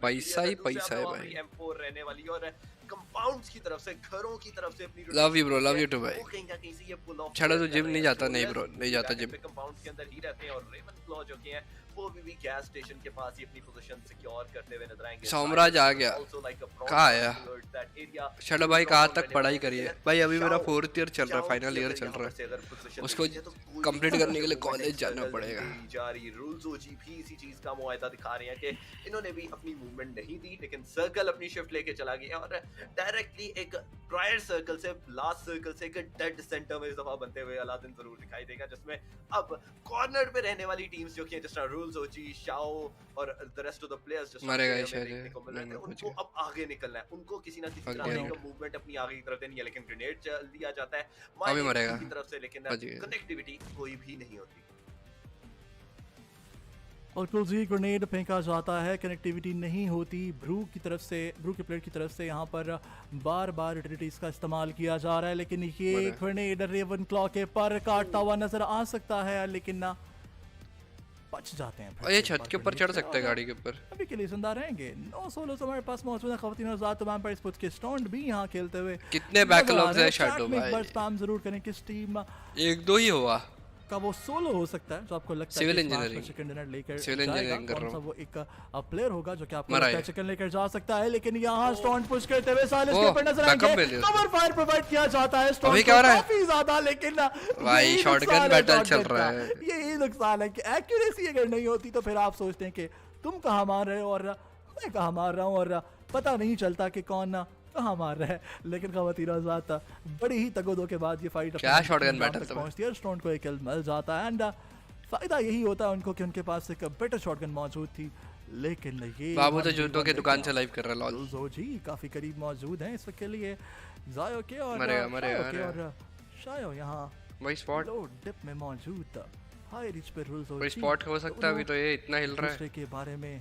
पैसा ही पैसा है भाई। M4 रहने वाली और कंपाउंड्स की तरफ से घरों की तरफ से अपनी love you bro, love you too भाई। वो कहीं ना कहीं से ये पुल ऑफ छड़ा तो जिम नहीं जाता, नहीं ब्रो नहीं जाता जिम। कंपाउंड्स के अंदर ही रहते हैं और रेवन क्लॉ जो कि हैं वो भी गैस स्टेशन के पास ही अपनी पोजीशन सिक्योर करते हुए नजर आएंगे। साम्राज्य आ गया, कहाँ आया चलो भाई, कहाँ तक पढ़ाई करिए भाई। अभी मेरा 4th ईयर चल रहा है, फाइनल ईयर चल रहा है, उसको कंप्लीट करने के लिए कॉलेज जाना पड़ेगा। जारी रूल्स ओजी भी इसी चीज का मुआयदा दिखा रहे हैं कि इन्होंने भी अपनी मूवमेंट नहीं दी लेकिन सर्कल अपनी शिफ्ट लेके चला गया और डायरेक्टली एक प्रायर सर्कल से लास्ट सर्कल से एक डेड सेंटर में इस दफा बनते हुए अलादीन जरूर दिखाई देगा जिसमें अब कॉर्नर पे रहने वाली टीम्स जो कि जिस तरह रूल्स ओजी शाओ और the rest of the players जो मरेगा उनको अब आगे निकलना है, उनको किसी ना किसी तरह का मूवमेंट अपनी आगे की तरफ देनी है लेकिन ग्रेनेड चल दिया जाता है अभी मरेगा की तरफ से लेकिन कनेक्टिविटी कोई भी नहीं होती। और क्लोजी ग्रेनेड फेंका जाता है, कनेक्टिविटी नहीं होती। ब्रू की तरफ से, ब्रू के प्लेयर की तरफ से यहाँ पर बार बार यूटिलिटीज का इस्तेमाल किया जा रहा है लेकिन ये ग्रेनेड रेवन क्लॉ के पर काटता हुआ नजर आ सकता है लेकिन ना बच जाते हैं। और ये छत के ऊपर चढ़ सकते हैं गाड़ी के ऊपर, अभी के लिए जिंदा रहेंगे। 9 सोलोस हमारे पास मौजूद है। खवातीन और ज़ात तमाम पर स्पोर्ट्स के स्टोन भी यहाँ खेलते हुए कितने बैकलॉग्स है शैडो भाई। एक बार स्पैम जरूर करें किस टीम एक दो ही हुआ का वो सोलो हो सकता है जो आपको लगता है सिविल कि इंजीनियरिंग, चिकन डिनर लेकर सिविल इंजीनियरिंग कर कौन रहा सा हूं। वो एक प्लेयर होगा जो कि आपको मरा लगता है है। चिकन लेकर जा सकता है लेकिन यहाँ स्टोन पुश करते हुए सालिस के ओह, ऊपर नजर बैकअप आएंगे। मिल गया कवर फायर प्रोवाइड किया जाता है स्टोन अभी क्या हो रहा है? काफी ज्यादा लेकिन भाई यही शॉटगन नुकसान है बैटल चल shotgun रहा का। है। यही नुकसान है कि एक्यूरेसी अगर नहीं होती तो फिर आप सोचते हैं कि तुम कहाँ मार रहे हो और मैं कहाँ मार रहा हूँ और पता नहीं चलता कि कौन कहाँ मार रहा है। लेकिन खवातीन और ज़ात बड़ी ही तगोदों के बाद ये फाइट क्या shotgun battle था? पहुंचती है। स्टोन को एक किल मिल जाता है एंड फायदा यही होता है उनको कि उनके पास एक बेटर शॉटगन मौजूद थी लेकिन ये बाबू तो जूतों की दुकान से लाइव कर रहा है लॉल। जी काफी करीब मौजूद हैं इस वक्त के लिए जायो के और मरेगा, शायो के मरेगा। और शायो यहाँ भाई स्पॉट, लो डिप में मौजूद हाई रिच पे रूल्स कोई स्पॉट हो सकता है अभी तो ये इतना हिल रहा है। दूसरे के बारे में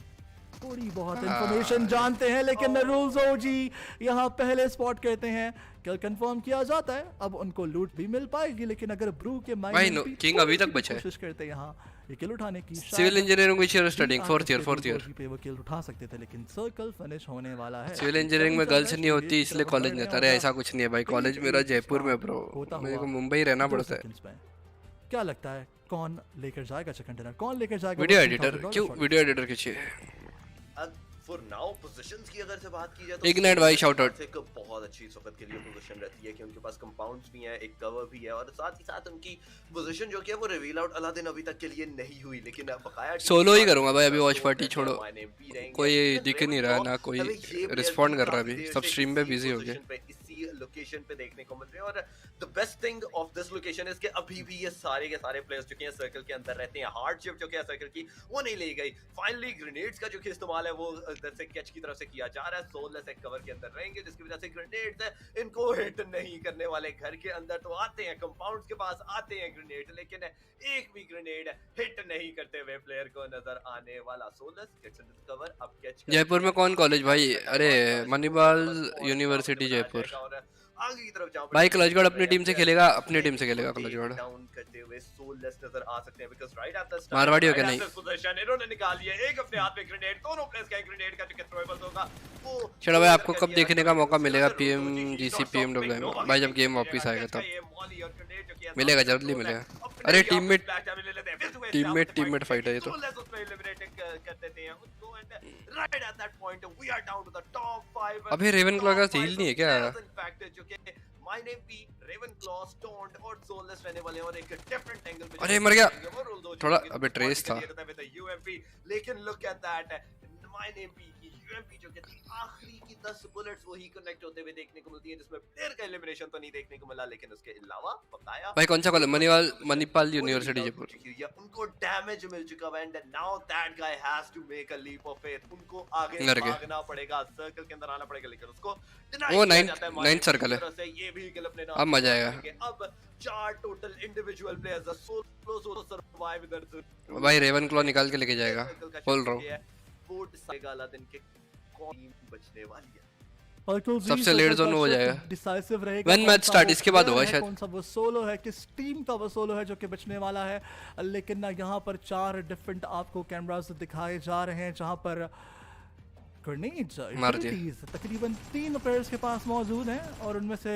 थोड़ी बहुत इंफॉर्मेशन जानते हैं लेकिन रूल्स ओजी यहाँ पहले स्पॉट करते हैं। कल कंफर्म किया जाता है अब उनको लूट भी मिल पाएगी लेकिन अगर ब्रू के माइंड में किंग अभी तक बचा है। कोशिश करते हैं यहाँ ये किल उठाने की। Civil engineering which year studying? 4th year पे वो किल उठा सकते थे लेकिन सर्कल फिनिश होने वाला है। सिविल इंजीनियरिंग में गर्ल्स नहीं होती इसलिए कॉलेज नहीं जाता। अरे ऐसा कुछ नहीं है भाई, कॉलेज मेरा जयपुर में ब्रो, मेरे को मुंबई रहना पड़ता है। क्या लगता है कौन लेकर जाएगा चिकन डिनर, कौन लेकर जाएगा? वीडियो एडिटर क्यों? वीडियो एडिटर खींचिए। फॉर नाउ पोजीशंस की अगर से बात की जाए तो Ignite भाई, shout out। एक बहुत अच्छी इस वक्त के लिए पोजीशन रहती है कि उनके पास कंपाउंड्स भी हैं, एक कवर भी है और साथ ही साथ उनकी पोजीशन जो कि है वो रिवील आउट अलादीन अभी तक के लिए नहीं हुई लेकिन बकाया सोलो ही करूंगा भाई अभी। वॉच पार्टी छोड़ो, कोई दिख नहीं रहा ना कोई रिस्पॉन्ड कर रहा है अभी, सब स्ट्रीम पे बिजी हो गए। इसी लोकेशन पे देखने को मिल रहे हैं और the best thing of this location is कि अभी भी ये सारे के सारे प्लेयर्स जो कि हैं सर्कल के अंदर रहते हैं। हार्डशिप जो कि है सर्कल की वो नहीं ली गई। फाइनली ग्रेनेड्स का जो कि इस्तेमाल है वो इधर से कैच की तरफ से किया जा रहा है। सोललेस एक कवर के अंदर रहेंगे जिसकी वजह से ग्रेनेड्स इनको हिट नहीं करने वाले। घर के अंदर तो आते हैं, कंपाउंड्स के पास आते हैं ग्रेनेड लेकिन एक भी ग्रेनेड हिट नहीं करते हुए प्लेयर को नजर आने वाला। Soulless gets into cover. अब कैच जयपुर में कौन कॉलेज भाई? अरे मणिपाल यूनिवर्सिटी जयपुर। आगे की तरफ जहां भाई क्लच गॉड अपनी टीम से खेलेगा, अपनी टीम से खेलेगा क्लच गॉड। डाउन करते हुए सोललेस नजर आ सकते हैं because right at the start Marwari हो गया नहीं। पोजीशन इन्होंने निकाल लिया एक अपने हाथ में ग्रेनेड, दोनों प्लेयर्स का ग्रेनेड का जो थ्रोएबल होगा वो चलो भाई आपको कब देखने का मौका मिलेगा पीएमजीसी पीएमडब्ल्यू में भाई, जब गेम वापस आएगा तब मिलेगा, जल्दी मिलेगा। अरे टीममेट फाइट है ये तो। अभी रेवन क्लॉ का हील नहीं है क्या? अरे मर गया थोड़ा, अबे ट्रेस था। लेकिन look at that my name P की यूएमपी जो कहती है आखिरी की 10 बुलेट्स वही कनेक्ट होते हुए देखने को मिलती है, जिसमें प्लेयर का एलिमिनेशन तो नहीं देखने को मिला, लेकिन उसके अलावा बताया भाई कौन सा कॉलेज? मणिपाल यूनिवर्सिटी जयपुर। उनको डैमेज मिल चुका है and now that guy has to make a leap of faith. उनको आगे भागना पड़ेगा, सर्कल के अंदर आना पड़ेगा, लेकिन उसको वो 9 सर्कल है। ये भी किल अपने अब मजा आएगा। अब 4 total individual players solo survive इधर। भाई रेवन क्लॉ निकाल के लेके जाएगा, बोल रहा हूं। दिन के कौन बचने वाली है? सबसे लेट जोन हो जाएगा, डिसाइसिव रहेगा। वन मैच स्टार्ट इसके बाद होगा शायद। कौन सा वो सोलो है, किस टीम का वो सोलो है जो कि बचने वाला है। लेकिन ना यहाँ पर 4 डिफरेंट आपको कैमरास दिखाए जा रहे हैं, जहाँ पर ग्रेनेड्स तकरीबन 3 प्लेयर्स के पास मौजूद हैं और उनमें से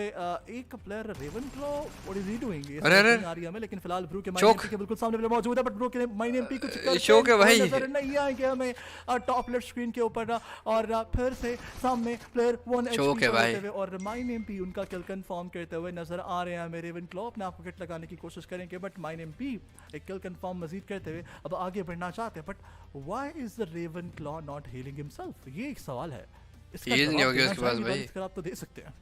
एक player Raven Claw what is he doing area में, लेकिन फिलहाल ब्रू के माइनेमपी के बिल्कुल सामने मौजूद है, बट ब्रू के माइनेमपी कुछ शोक है भाई, नजर नहीं आएंगे हमें टॉप लेफ्ट स्क्रीन के ऊपर। और फिर से सामने प्लेयर 1 एचपी पे और माइनेमपी उनका किल कंफर्म करते हुए नजर आ रहे हैं। रेवन क्लॉ अपने आप को किट लगाने की कोशिश करेंगे, बट माइनेमपी एक किल कंफर्म मजीद करते हुए अब आगे बढ़ना चाहते हैं। But why is the Raven Claw not healing himself? ये एक सवाल है, इसका नहीं हो गया उसके पास भाई। आप तो दे सकते हैं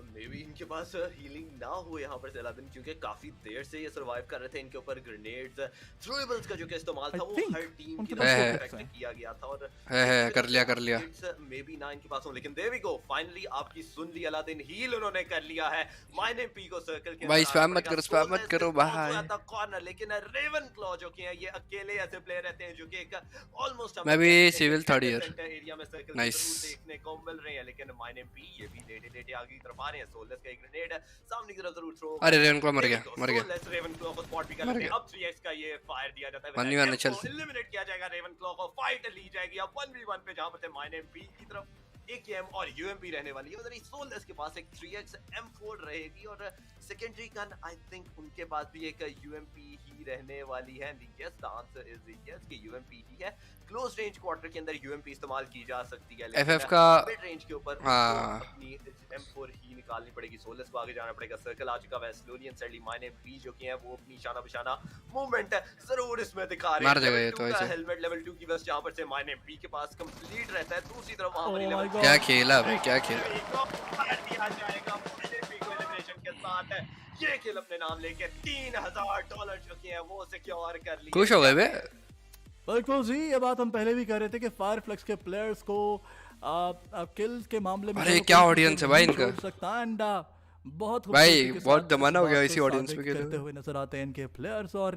मे बी इनके पास हीलिंग ना हो यहाँ पर सलादिन, क्योंकि काफी देर से ये सर्वाइव कर रहे थे। इनके ऊपर ग्रेनेड्स थ्रोएबल्स का जो कि इस्तेमाल था वो हर टीम की तरफ से किया गया था और कर लिया मे बी ना इनके पास हो, लेकिन देयर वी गो फाइनली आपकी सुन ली अलादीन, हील उन्होंने कर लिया है। माइनेमपी को सर्कल के भाई स्पैम मत करो भाई। कॉर्नर, लेकिन रेवन क्लॉ जो कि है ये अकेले ऐसे प्लेयर रहते हैं जो कि एक ऑलमोस्ट मैं भी सिविल 3rd ईयर एरिया में सर्कल देखने को मिल रहे हैं, लेकिन माइनेमपी ये भी लेटे आगे की तरफ आ रहे हैं। सोललेस का एक ग्रेनेड सामने की तरफ जरूर थ्रो। अरे रेवन क्लॉ मर गया सोललेस रेवन क्लॉ को स्पॉट भी कर लेते हैं। अब 3x का ये फायर दिया जाता है, चल एलिमिनेट किया जाएगा। रेवन क्लॉ को फाइट ली जाएगी अब 1v1 पे, जहां पर से माइनेमपी की तरफ AKM और UMP रहने वाली है। उधर ही सोललेस के पास एक 3x M4 रहेगी और सेकेंडरी गन आई थिंक उनके पास भी एक UMP ही रहने वाली है। Yes the answer is yes कि UMP ही है। क्लोज रेंज क्वार्टर के अंदर UMP इस्तेमाल की जा सकती है, लेकिन FF का मिड रेंज के ऊपर अपनी M4 ही निकालनी पड़ेगी। सोललेस को आगे जाना पड़ेगा, सर्कल आ चुका है स्लोली एंड सडनली माइनेमपी जो कि है वो अपनी शाना बशाना मूवमेंट जरूर इसमें दिखा रहे हैं। हेलमेट लेवल 2 की वेस्ट जहां पर से माइनेमपी के पास कंप्लीट रहता है। दूसरी तरफ वहां पर लेवल क्या खेला भाई, क्या खेला। दिया जाएगा माइनेमपी को एलिमिनेशन के साथ ये किल अपने नाम लेके $3000 जो कि है वो सिक्योर कर लिया। खुश हो गए बे। बिल्कुल जी, ये बात हम पहले भी कर रहे थे कि फायरफ्लेक्स के प्लेयर्स को किल के मामले में अरे क्या ऑडियंस है भाई इनका सकता है एंड बहुत भाई बहुत जमाना हो गया इसी ऑडियंस में खेलते हुए नजर आते हैं इनके प्लेयर्स। और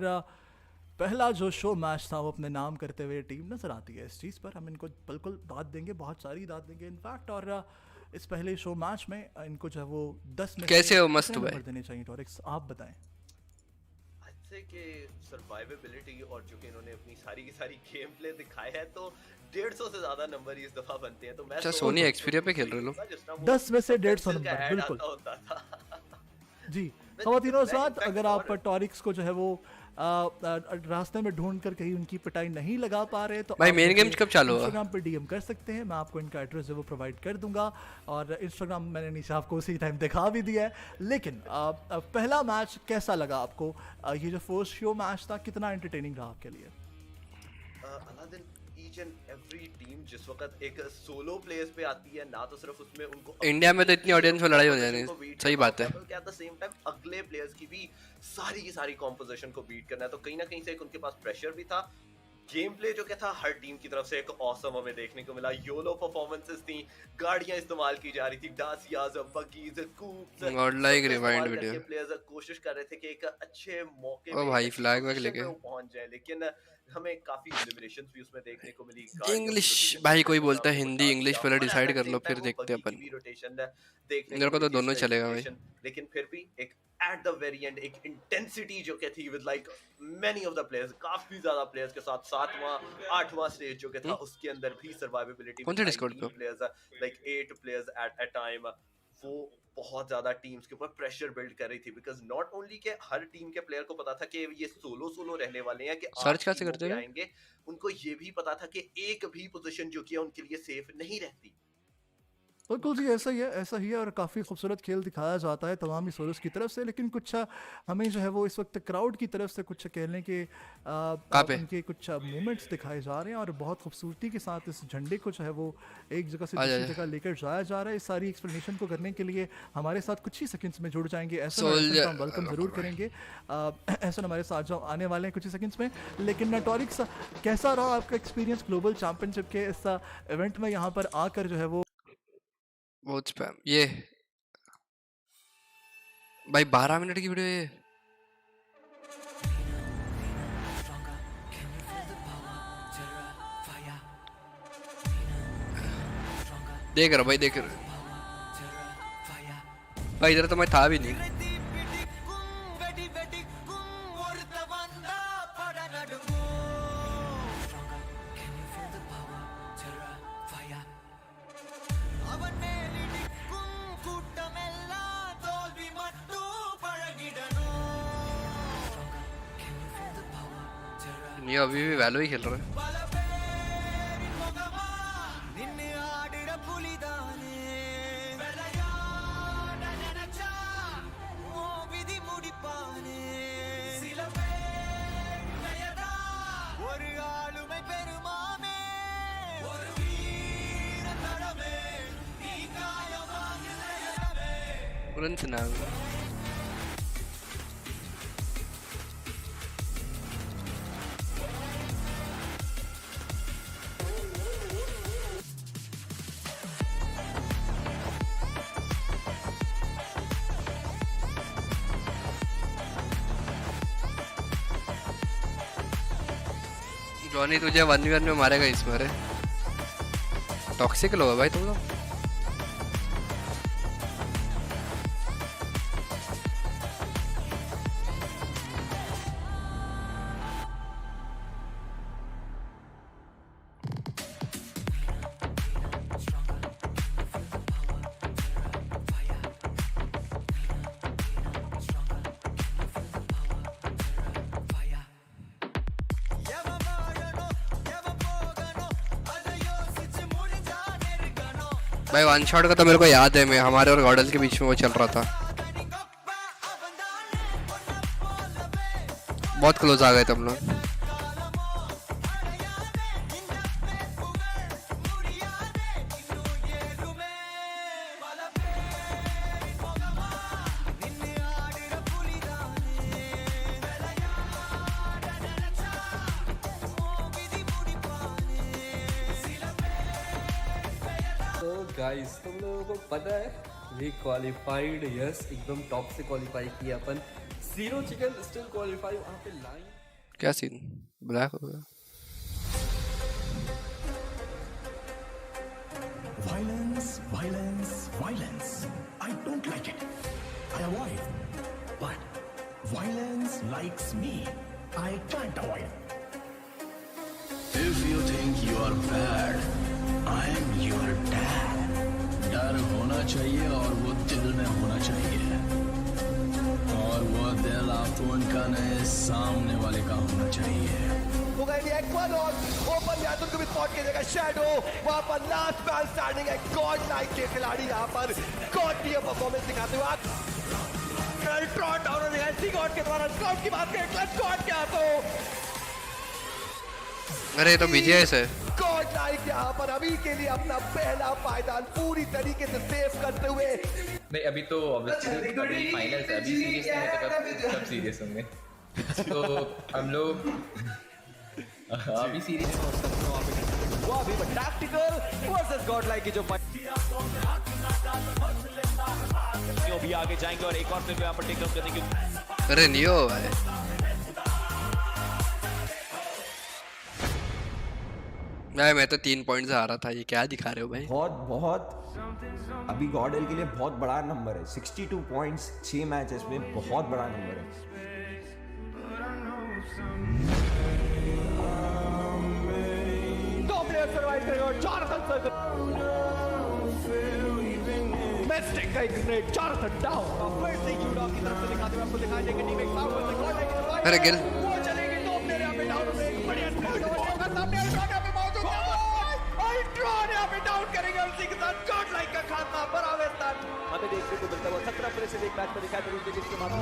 पहला जो शो मैच था वो अपने नाम करते हुए टीम नजर आती है। इस चीज़ पर हम इनको बिल्कुल दाद देंगे, बहुत सारी दाद देंगे इनफैक्ट। और इस पहले शो मैच में इनको जो है वो 10 में कैसे हो मस्त नंबर देने चाहिए। टॉरिक्स आप बताएं। कि सर्वाइवेबिलिटी और जो कि इन्होंने अपनी सारी की सारी गेम प्ले दिखाए है, तो 150 से ज्यादा नंबर इस दफा बनते हैं। तो मैं अच्छा सोनी एक्सपीरिया पे खेल रहे लोग 10 में से 150 नंबर बिल्कुल जी। खवातीनों साथ अगर आप टॉरिक्स को जो है वो रास्ते में ढूंढ कर कहीं उनकी पिटाई नहीं लगा पा रहे तो भाई मेन गेम कब चालू होगा? इंस्टाग्राम पे डीएम कर सकते हैं, मैं आपको इनका एड्रेस है वो प्रोवाइड कर दूंगा। और इंस्टाग्राम मैंने नीचे आपको उसी टाइम दिखा भी दिया है। लेकिन पहला मैच कैसा लगा आपको? ये जो फर्स्ट शो मैच था कितना एंटरटेनिंग रहा आपके लिए? ईच एंड एवरी टीम जिस वक्त एक सोलो प्लेयर्स पे आती है ना, तो सिर्फ उसमें उनको इंडिया में तो इतनी ऑडियंस में लड़ाई हो जाती है, सही बात है। एट द सेम टाइम अगले प्लेयर्स की भी सारी की सारी कॉम्पोजिशन को बीट करना है, तो कहीं ना कहीं से एक उनके पास प्रेशर भी था। गेम प्ले जो क्या था हर टीम की तरफ से एक ऑसम हमें देखने को मिला। योलो परफॉर्मेंसेस थी, गाड़ियां इस्तेमाल की जा रही थी, Dacias, buggies, coupes, GodLike rewind video. Players कोशिश कर रहे थे कि एक अच्छे मौके ओ भाई फ्लैग वैग लेके पहुंच जाए, लेकिन हमें काफी एलिमिनेशंस भी उसमें देखने को मिली। इंग्लिश भाई कोई बोलता है हिंदी इंग्लिश पहले डिसाइड कर लो फिर देखते हैं अपन। रोटेशन देखने मेरे को तो मिली थी दोनों इसमें चलेगा भाई। elimination, लेकिन फिर भी एक एट द वेरी एंड एक इंटेंसिटी जो कि थी with like many of the players, काफी ज्यादा प्लेयर्स के साथ 7वां 8वां स्टेज जो कि था उसके अंदर भी सर्वाइवेबिलिटी कौन थे Discord पे? Players like 8 players at a time, वो बहुत ज्यादा टीम्स के ऊपर प्रेशर बिल्ड कर रही थी बिकॉज नॉट ओनली के हर टीम के प्लेयर को पता था कि ये सोलो रहने वाले हैं कि सर्च कैसे करते हैं? आएंगे, उनको ये भी पता था कि एक भी पोजीशन जो कि है उनके लिए सेफ नहीं रहती। बिल्कुल जी, ऐसा ही है और काफ़ी खूबसूरत खेल दिखाया जाता है तमाम ही सोल्स की तरफ से, लेकिन कुछ हमें जो है वो इस वक्त क्राउड की तरफ से कुछ कहने के पे? उनके कुछ मूवमेंट्स दिखाए जा रहे हैं और बहुत खूबसूरती के साथ इस झंडे को जो है वो एक जगह से आजा, दूसरी जगह लेकर जाया जा रहा है। इस सारी एक्सप्लेनेशन को करने के लिए हमारे साथ कुछ ही सेकंड्स में जुड़ जाएंगे ऐसा Soldier- हम वेलकम ज़रूर करेंगे। ऐसा हमारे साथ जो आने वाले हैं कुछ ही सेकंड्स में। लेकिन नटोरिक्स, कैसा रहा आपका एक्सपीरियंस ग्लोबल चैंपियनशिप के इस इवेंट में यहाँ पर आकर जो है वो? बहुत स्पैम ये भाई 12 मिनट की वीडियो ये। देख रहा भाई, देख रहा भाई, इधर तो मैं था भी नहीं। ये अभी भी वैलो ही खेल रहा है। तुरंत ना जॉनी तुझे 1v1 में मारेगा इसमें। अरे टॉक्सिक लोग भाई तुम लोग। भाई वन शॉट का तो मेरे को याद है, मैं हमारे और गॉडल के बीच में वो चल रहा था, बहुत क्लोज आ गए थे हम लोग। गाइस तुम लोगों को पता है वी क्वालिफाइड, यस एकदम टॉप से क्वालिफाई किया अपन। 0 चिकन स्टिल क्वालिफाई। वहाँ पे लाइन क्या सीन ब्लैक हो गया। Violence, violence, violence. I don't like it. I avoid. But violence likes me. I can't avoid. If you think you are bad, I am your dad. डर होना चाहिए और वो दिल में होना चाहिए, और वो दिल आपको उनका नहीं सामने वाले का होना चाहिए। ओपन यादव को भी स्पॉट कीजिएगा शैडो, वहां पर लास्ट मैन स्टैंडिंग है। गॉड लाइक के खिलाड़ी यहाँ पर गॉड की परफॉर्मेंस दिखाते हुए आप ट्रॉट डाउन गॉड के द्वारा स्कॉट की बात करें, क्लच गॉड के हाथों। अरे तो विजय से गॉड लाइक यहाँ पर अभी के लिए अपना पहला पायदान पूरी तरीके से सेव करते हुए। नहीं अभी तो ऑब्वियसली अभी फाइनल्स है, अभी सीरियस नहीं है, कब सीरियस होंगे। तो हम लोग अभी सीरीज वो अभी टैक्टिकल वर्सेस गॉड लाइक की जो भी आगे जाएंगे और एक और प्लेयर यहाँ पर टेक डाउन करने की। अरे नियो भाई मैं तो 3 पॉइंट से हारा था, ये क्या दिखा रहे हो भाई? बहुत अभी गॉडल के लिए बहुत बड़ा नंबर है। 62 पॉइंट्स 6 मैचेस में बहुत बड़ा नंबर है। सर्वाइव करेगा और मिस्टेक का एक ग्रेट चारथन डाउन। फिर से यूडॉग की तरफ से दिखाते हुए आपको दिखाएंगे कि टीम एक साउथ में गॉड अरे गिल वो चलेगी तो प्लेयर यहां पे डाउन हो गए। बढ़िया स्टार्ट होगा सामने अल्ट्रॉन यहां पे मौजूद है। अल्ट्रॉन यहां पे डाउन करेंगे उसी के साथ गॉड लाइक का खात्मा बराबर स्थान हमें देखने को मिलता है। 17 प्लेयर से एक मैच में दिखाया जरूर जिसके माध्यम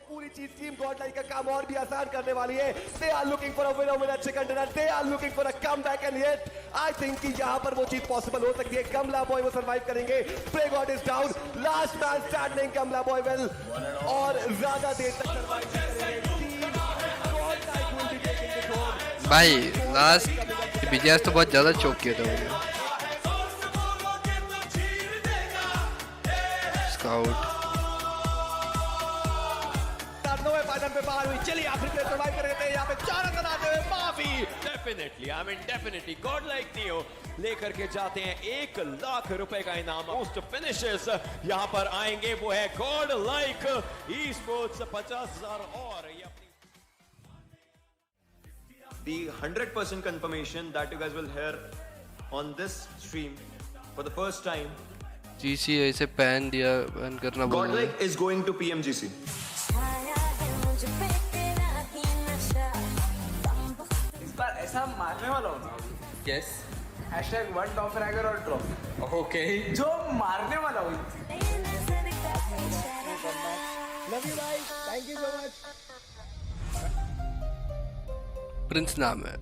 पूरी चीज टीम गॉड लाइक का काम और भी आसान करने वाली है। They are looking for a winner with a chicken dinner. They are looking for a comeback and yet I think कि यहाँ पर वो चीज पॉसिबल हो सकती है। कमला बॉय वो सर्वाइव करेंगे। Play God is down. Last man standing Kamla boy well और ज्यादा देर तक सर्वाइव करेंगे। God like will be taking the throne. भाई लास्ट बीजीएस तो बहुत ज्यादा चोक किया था मुझे। स्काउट पे बाहर हुई। चलिए आखिरी प्लेयर सर्वाइव कर रहे थे। यहाँ पे 4 रन आते हुए माफी डेफिनेटली गॉड लाइक नियो लेकर के जाते हैं 1 लाख रुपए का इनाम। मोस्ट फिनिशेस यहाँ पर आएंगे वो है गॉड लाइक ई स्पोर्ट्स 50,000 और ये अपनी the 100% confirmation that you guys will hear on this stream for the first time. GC ऐसे बैन दिया, बैन करना बोल God like is going to PMGC. इस बार ऐसा मारने वाला हूँ। यस #1 टॉप फ्रैगर और ड्रॉप। ओके जो मारने वाला हूँ। Love you guys, thank you so much. Prince नाम है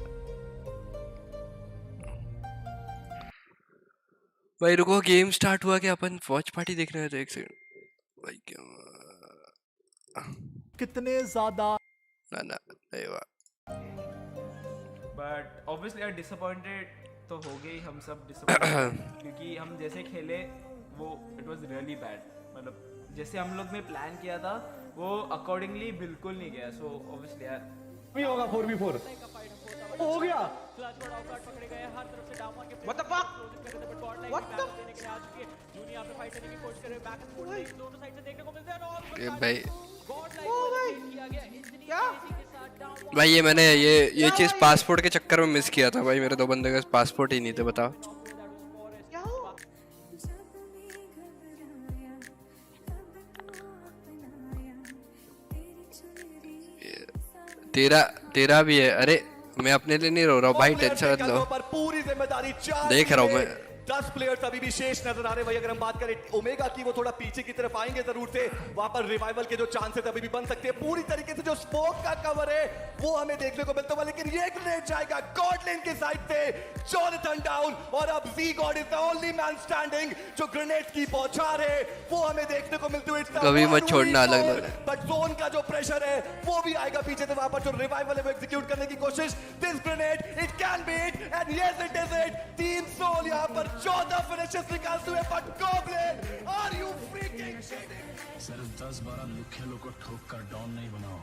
भाई। रुको गेम स्टार्ट हुआ क्या? अपन वॉच पार्टी देखने आए थे। एक सेकंड भाई, क्या कितने ज्यादा ना नहीं हुआ। बट ऑब्वियसली डिसअपॉइंटेड तो हो गए हम सब डिसअपॉइंटेड क्योंकि हम जैसे खेले वो इट वाज रियली बैड। मतलब जैसे हम लोग ने प्लान किया था वो अकॉर्डिंगली बिल्कुल नहीं गया। सो ऑब्वियसली यार भी होगा 4v4 हो गया। What the fuck what the junior यहाँ पे फाइट करने की कोशिश कर रहे हैं। बैक एंड फोर्थ दोनों साइड से देखने को मिलते हैं और भाई किया गया क्या भाई ये मैंने ये चीज पासपोर्ट के चक्कर में मिस किया था भाई। मेरे 2 बंदे के पासपोर्ट ही नहीं थे, बताओ। तेरा भी है। अरे मैं अपने लिए नहीं रो रहा हूँ भाई, टेंशन मत लो। पूरी जिम्मेदारी देख रहा हूँ मैं। 10 प्लेयर्स अभी भी शेष नजर आ रहे हैं भाई। अगर हम बात करें ओमेगा की, वो थोड़ा पीछे की तरफ आएंगे जरूर से। वहां पर रिवाइवल के जो चांसेस अभी भी बन सकते हैं। पूरी तरीके से जो स्मोक का कवर है वो हमें देखने को मिलता है। लेकिन ये ग्रेनेड जाएगा गॉडलैंड के साइड पे। जॉनथन डाउन और अब जी god is the only man standing जो ग्रेनेड की बौछार है वो हमें देखने को मिलती है। कभी मत छोड़ना अलग अलग। बट जोन का जो प्रेशर है वो भी आएगा पीछे से। वहां पर जो रिवाइवल है वो एग्जीक्यूट करने की कोशिश। This grenade it can be it and yes it is it. Team soul यहां पर 14 फिनिशेस निकालते हुए। But goblin are you freaking shitting? सिर्फ 10-12 लुखेलों को ठोक कर डाउन नहीं बनाओ।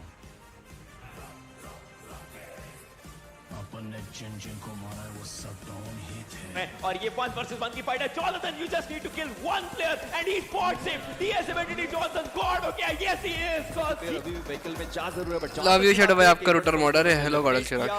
अपन ने जिन को मारा है वो सब डाउन ही थे। और ये 1 वर्सेस 1 की फाइट है। Jonathan you just need to kill 1 player and he spots him. DS-70 Jonathan God हो गया। Yes he is. अभी व्हीकल में जा जरूर है बट लव यू शैडो भाई, आपका रूटर मॉडर है। हेलो गॉडल चिराग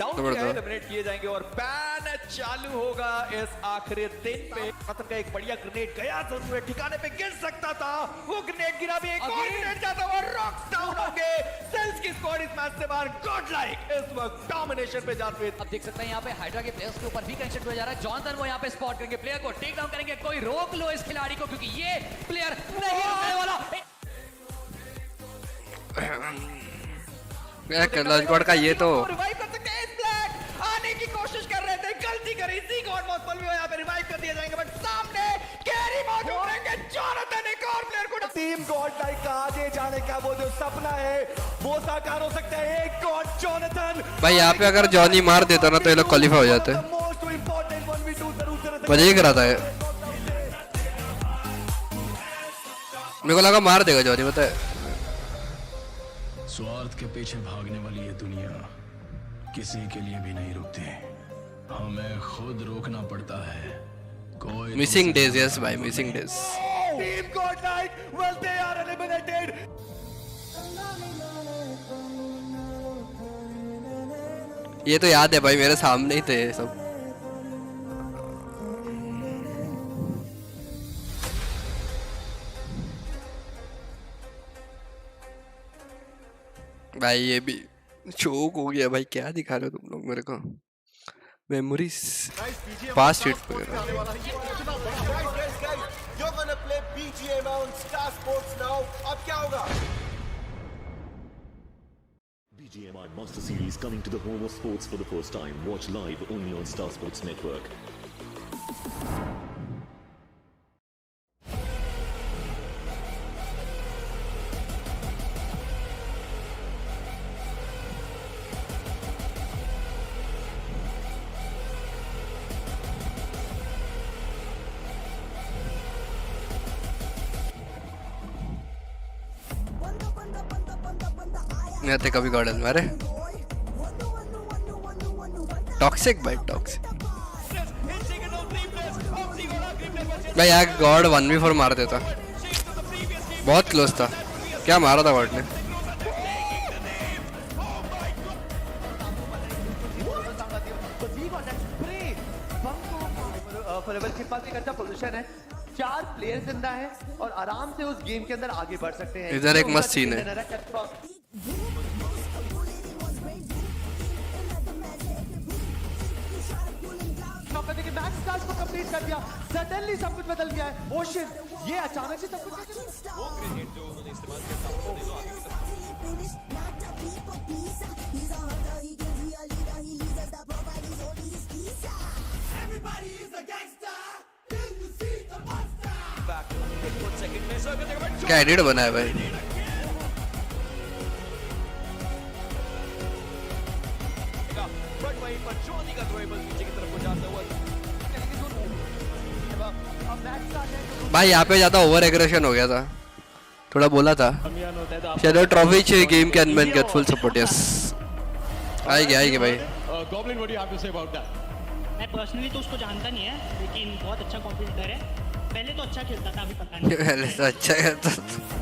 डाउन एलिमिनेट किए जाएंगे और बैन चालू होगा इस आखिरी दिन पे। मतलब का एक बढ़िया ग्रेनेड गया जरूर है, ठिकाने पे गिर सकता था वो ग्रेनेड गिरा भी। एक और ग्रेनेड जाता हुआ रॉक्स डाउन हो गए। सेल्स की स्क्वाड इस मैच से बाहर। गॉड लाइक इस वक्त डोमिनेशन पे जाते हुए। अब देख सकते हैं यहाँ पे हाइड्रा के प्लेयर्स के ऊपर भी कंसेंट हो जा रहा है। जॉनथन वो यहाँ पे स्पॉट करेंगे, प्लेयर को टेक डाउन करेंगे। कोई रोक लो इस खिलाड़ी को क्योंकि ये प्लेयर नहीं आने वाला। गॉड का ये तो रिवाइव कर सकते हैं। ब्लैक आने की कोशिश कर रहे थे, गलती करी। सी गॉड मॉस्पल भी यहाँ पे रिवाइव कर दिए जाएंगे बट सामने कैरी मौजूद रहेंगे। जॉनथन एक और प्लेयर को टीम गॉड लाइक का आगे जाने का वो जो सपना है वो साकार हो सकता है। एक गॉड जॉनथन भाई यहाँ पे अगर जॉनी मार देता ना तो ये लोग क्वालिफाई हो जाते। मोस्ट इंपॉर्टेंट 1v2 जरूर मजे ही कराता है। मेरे को लगा मार देगा जॉनी, पता है। स्वार्थ के पीछे भागने वाली ये दुनिया किसी के लिए भी नहीं रुकती, हमें खुद रोकना पड़ता है। कोई मिसिंग डेज, यस भाई, missing days. Team Godlike, well they are eliminated. ये तो याद है भाई, मेरे सामने ही थे ये सब। भाई ये भी चोक हो गया भाई, क्या दिखा रहे हो तुम लोग मेरे को? मेमोरीज पास्ट हिट वगैरह। You're gonna play BGM on Star Sports now. अब क्या होगा? BGMI Master Series coming to the home of sports for the first time. Watch live only on Star Sports Network. नहीं आते कभी garden में। अरे toxic भाई, टॉक्सिक भाई। यार गॉड 1v4 मार देता, बहुत क्लोज था। क्या मारा था गॉड ने? लेवल के पास एक अच्छा पोजीशन है, 4 प्लेयर जिंदा है और आराम से उस गेम के अंदर आगे बढ़ सकते हैं। इधर एक मस्त सीन है। मैक्स टास्क को कंप्लीट कर दिया, सडनली सब कुछ बदल गया है। ओशन, ये अचानक से सब कुछ क्या एडिट बना है भाई? भाई यहाँ पे ज्यादा ओवर एग्रेशन हो गया था, थोड़ा बोला था। शैडो ट्रॉफी चाहिए game can man get full support. Yes आएगी भाई। Goblin, what do you have to say about that? मैं पर्सनली तो उसको जानता नहीं है, लेकिन बहुत अच्छा कॉम्पिटिटर है। पहले तो अच्छा खेलता था, अभी पता नहीं। पहले तो अच्छा खेलता था।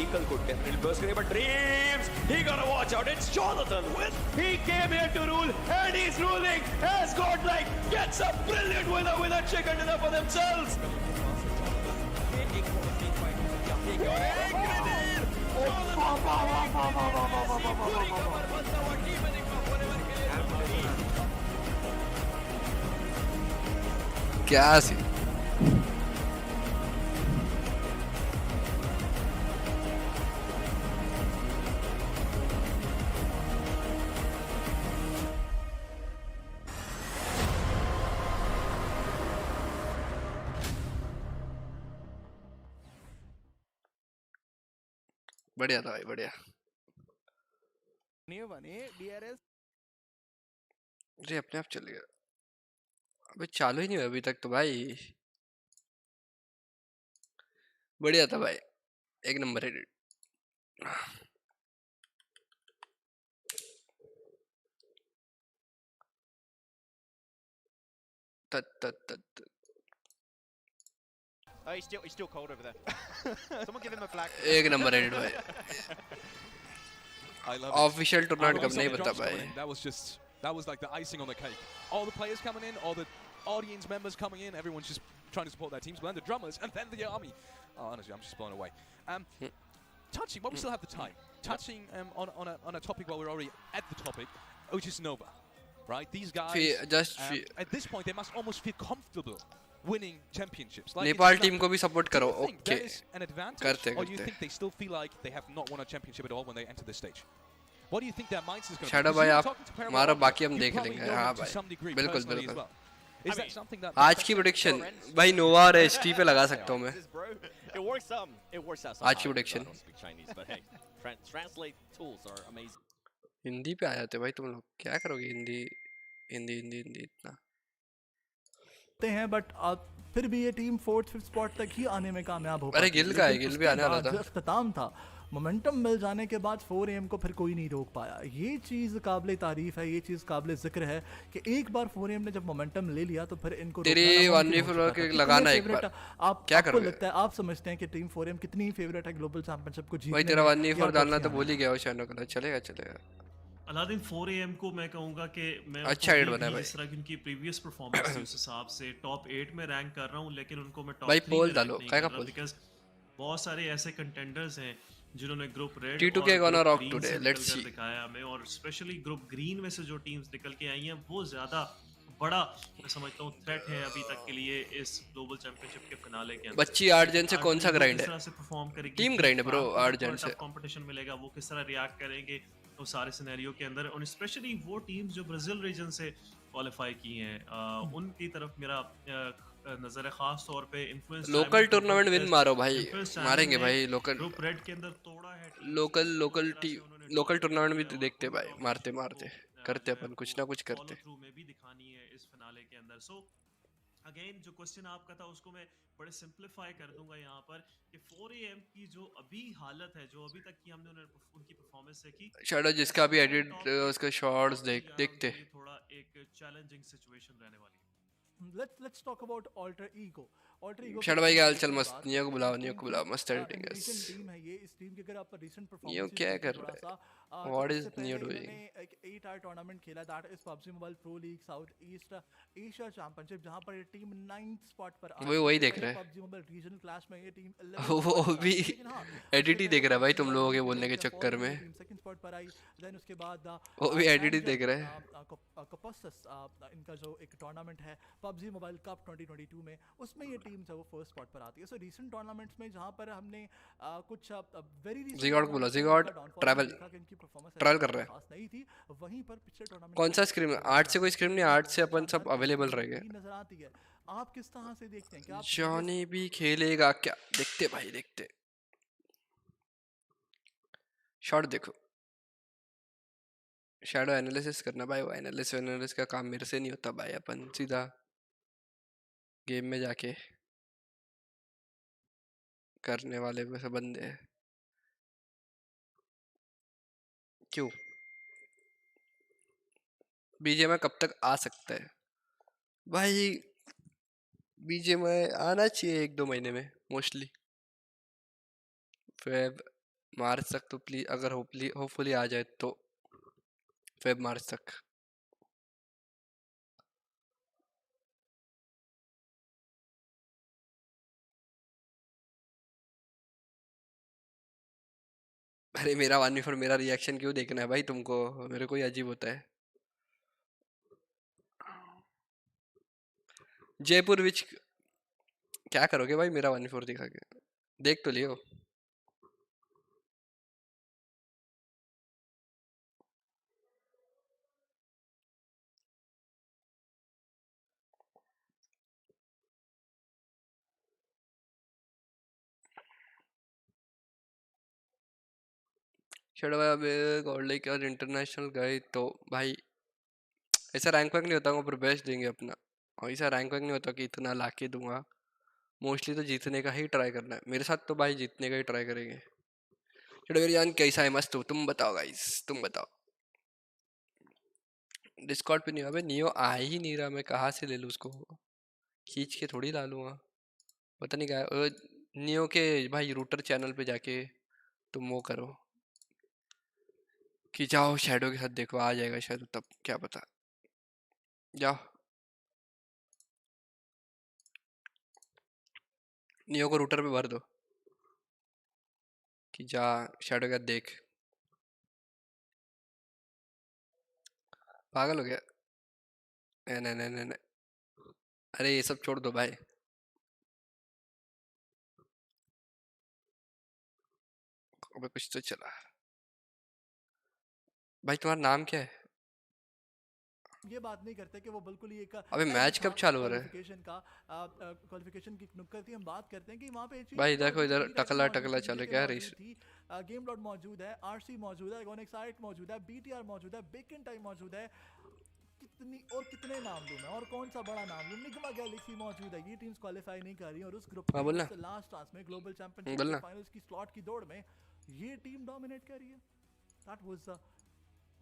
Eagle could definitely burst here, but Dreams, he gotta watch out. It's Jonathan with. He came here to rule, and he's ruling. As Godlike gets a brilliant winner with a chicken dinner for themselves. क्या सी बढ़िया था भाई, बढ़िया। अरे अपने आप चल गया, अबे चालू ही नहीं हुआ अभी तक तो भाई। बढ़िया था भाई, एक number edit. He's still cold over there. Someone give him a flag. एक नंबर एडिट भाई। ऑफिशियल टूर्नामेंट कब नहीं पता भाई। That was like the icing on the cake. All the players coming in, all the audience members coming in, everyone's just trying to support their teams, but then the drummers and then the army. Oh, honestly, I'm just blown away. Touching, but we still have the time. Touching on a topic while we're already at the topic, which is Nova, right? These guys, at this point, they must almost feel comfortable winning championships. Like Nepal team को भी support करो। Okay, करते or do you think they still feel like they have not won a championship at all when they enter this stage? What do you think their mindset is going to be? Shadow भाई आप हमारा बाकी हम देख लेंगे। हाँ भाई, बिल्कुल बिल्कुल। आज की प्रेडिक्शन भाई नोवा और एचटी पे लगा सकता हूँ मैं। आज की प्रेडिक्शन हिंदी पे आ जाते भाई तुम लोग, क्या करोगे हिंदी हिंदी हिंदी हिंदी इतना। हैं, बट फिर भी ये टीम 4th 5th स्पॉट तक ही आने में कामयाब हो अरे पाती गिल का है, गिल भी उसके आने वाला बाद था। जो अख्ताम था, मोमेंटम मिल जाने के बाद 4am को फिर कोई नहीं रोक पाया। ये चीज़ काबिल तारीफ है, ये चीज़ काबिल जिक्र है कि एक बार 4am ने जब मोमेंटम ले लिया तो फिर इनको तेरी रोकना नामुमकिन हो 1v4 चुका था। के कितने लगाना एक फेवरेट बार, आप क्या आपको करोगे? लगता है, आप समझते हैं कि टीम 4am कितनी फेवरेट है ग्लोबल चैंपियनशिप को भाई जीतने तेरा में 1v4 या डालना तो ट्रॉफी भूल आने ही गया हो शायद, कल चलेगा चलेगा। अलादीन 4am को मैं कहूँगा कि मैं अच्छा उनको हिट अभी बना है भी भाई। जिस तरह की उनकी प्रीवियस परफॉर्मेंस थी उस हिसाब से टॉप 8 में रैंक कर रहा हूँ, लेकिन उनको मैं टॉप भाई 3 पोल में डालो, रैंक नहीं काय कर का रहा पोल? बिकॉज बहुत सारे ऐसे कंटेंडर्स हैं जिन्होंने ग्रुप रेड T2K और gonna group rock green today, से let's निकल कर see. दिखाया हमें, और स्पेशली ग्रुप ग्रीन में से जो टीम्स निकल के आई हैं वो ज़्यादा बड़ा मैं समझता हूँ थ्रेट है अभी तक के लिए इस ग्लोबल चैंपियनशिप के फिनाले के अंदर। बच्ची 8 जन से कौन सा वो ग्राइंड किस है? तरह से परफॉर्म करेगी, टीम ग्राइंड है ब्रो, फैब को 8 जब जन थोड़ा से। टफ कंपटीशन मिलेगा वो किस तरह रिएक्ट करेंगे उस सारे सिनेरियो के अंदर, और स्पेशली वो टीम्स जो ब्राजील रीजन से क्वालिफाई की हैं उनकी तरफ मेरा नजर है, खास तौर पे इन्फ्लुएंस लोकल टूर्नामेंट विन मारो भाई, मारेंगे भाई लोकल। ग्रुप रेड के अंदर तोड़ा है लोकल टूर्नामेंट भी तो देखते भाई, मारते मारते करते अपन कुछ ना कुछ करते। थ्रू में भी दिखानी है इस फिनाले के अंदर। सो अगेन जो क्वेश्चन आपका था उसको मैं बड़े सिंपलीफाई कर दूंगा यहाँ पर कि 4am की जो अभी हालत है, जो अभी तक की हमने उनकी परफॉर्मेंस देखी, शैडो जिसका भी एडिट उसके शॉट्स देखते। थोड़ा एक चैलेंजिंग सिचुएशन रहने वाली है। Let's talk about alter ego. Alter ego shadow भाई क्या हाल चाल? मस्त। नियो को बुलाओ, नियो को बुलाओ, मस्त एडिटिंग है। टीम है ये, इस टीम की अगर आप रीसेंट नियो परफॉर्मेंस क्या कर रहा है? What is Neo doing? एक 8 आवर टूर्नामेंट खेला, that is PUBG mobile pro league south east Asia championship, जहां पर ये टीम 9th स्पॉट पर आई। वही देख रहा है। PUBG मोबाइल रीजनल क्लास में ये टीम वो भी एडिट ही देख रहा है भाई, तुम लोगों के बोलने के चक्कर में। टीम सेकंड स्पॉट पर आई। देन उसके बाद वो भी एडिट ही देख रहा है। कपसस इनका जो एक टूर्नामेंट है PUBG मोबाइल कप 2022 में, उसमें ये टीम जो वो फर्स्ट स्पॉट पर आती है। सो रीसेंट टूर्नामेंट्स में जहां पर हमने कुछ वेरी जिगॉड बोला, जिगॉड ट्रैवल कर रहा है। खास नहीं थी, वहीं पर पिछले टूर्नामेंट कौन सा स्क्रीम? 8 से कोई स्क्रीम नहीं, 8 से अपन सब अवेलेबल रहेंगे। नजर आती है। आप किस तरह से देखते हैं? क्या जॉनी भी खेलेगा क्या? देखते भाई देखते। शॉट देखो, शैडो एनालिसिस करना भाई, वो एनालिसिस का काम मेरे से नहीं होता भाई, अपन सीधा गेम में जाके करने वाले वैसे बंदे हैं। क्यों बीजे में कब तक आ सकता है भाई? बीजे में आना चाहिए 1-2 महीने में मोस्टली, फेब मार्च तक तो प्लीज, अगर होपफुली आ जाए तो फेब मार्च तक। अरे मेरा 1v4 मेरा रिएक्शन क्यों देखना है भाई तुमको? मेरे को ही अजीब होता है। जयपुर विच क्या करोगे भाई मेरा 1v4 दिखा के? देख तो लियो। चलो भाई, अब गोल्ड लेक और इंटरनेशनल गए तो भाई ऐसा रैंक वैंक नहीं होता, वो पर बेस्ट देंगे अपना, और ऐसा रैंक वैंक नहीं होता कि इतना लाके दूंगा। मोस्टली तो जीतने का ही ट्राई करना है मेरे साथ, तो भाई जीतने का ही ट्राई करेंगे। चलो मेरी जान कैसा है? मस्त हो। तुम बताओ गाइस, तुम बताओ। डिस्कॉर्ड पे नहीं, अबे नियो आ ही नहीं रहा, मैं कहाँ से ले लूँ उसको? खींच के थोड़ी ला लूँगा, पता नहीं क्या। नियो के भाई रूटर चैनल पे जाके तुम वो करो कि जाओ शैडो के साथ देखो, आ जाएगा शायद, तब क्या पता। जाओ नियो को रूटर पे भर दो कि जा शैडो का देख। पागल हो गया? नहीं नहीं नहीं नहीं, अरे ये सब छोड़ दो भाई। अबे कुछ तो चला। भाई तुम्हारा नाम क्या है? ये बात नहीं करते कि वो बिल्कुल ही एक अबे मैच कब चालू हो रहा है? क्वालिफिकेशन की नुक्कड़ थी। हम बात करते हैं कि वहाँ पे भाई देखो इधर टकला टकला चले क्या रेस। गेम लॉर्ड मौजूद है, आरसी मौजूद है, गोनिक साइट मौजूद है, बीटीआर मौजूद है, बेकन टाइम मौजूद है। कितने नाम लूं मैं और कौन सा बड़ा नाम लूं? निगमा गैलेक्सी मौजूद है, ये टीम्स क्वालिफाई नहीं कर रही और उस ग्रुप हाँ में बोलना सबसे लास्ट टास्क में ग्लोबल चैंपियनशिप बोलना के फाइनल्स की स्लॉट की दौड़ में ये टीम डोमिनेट कर रही है. That was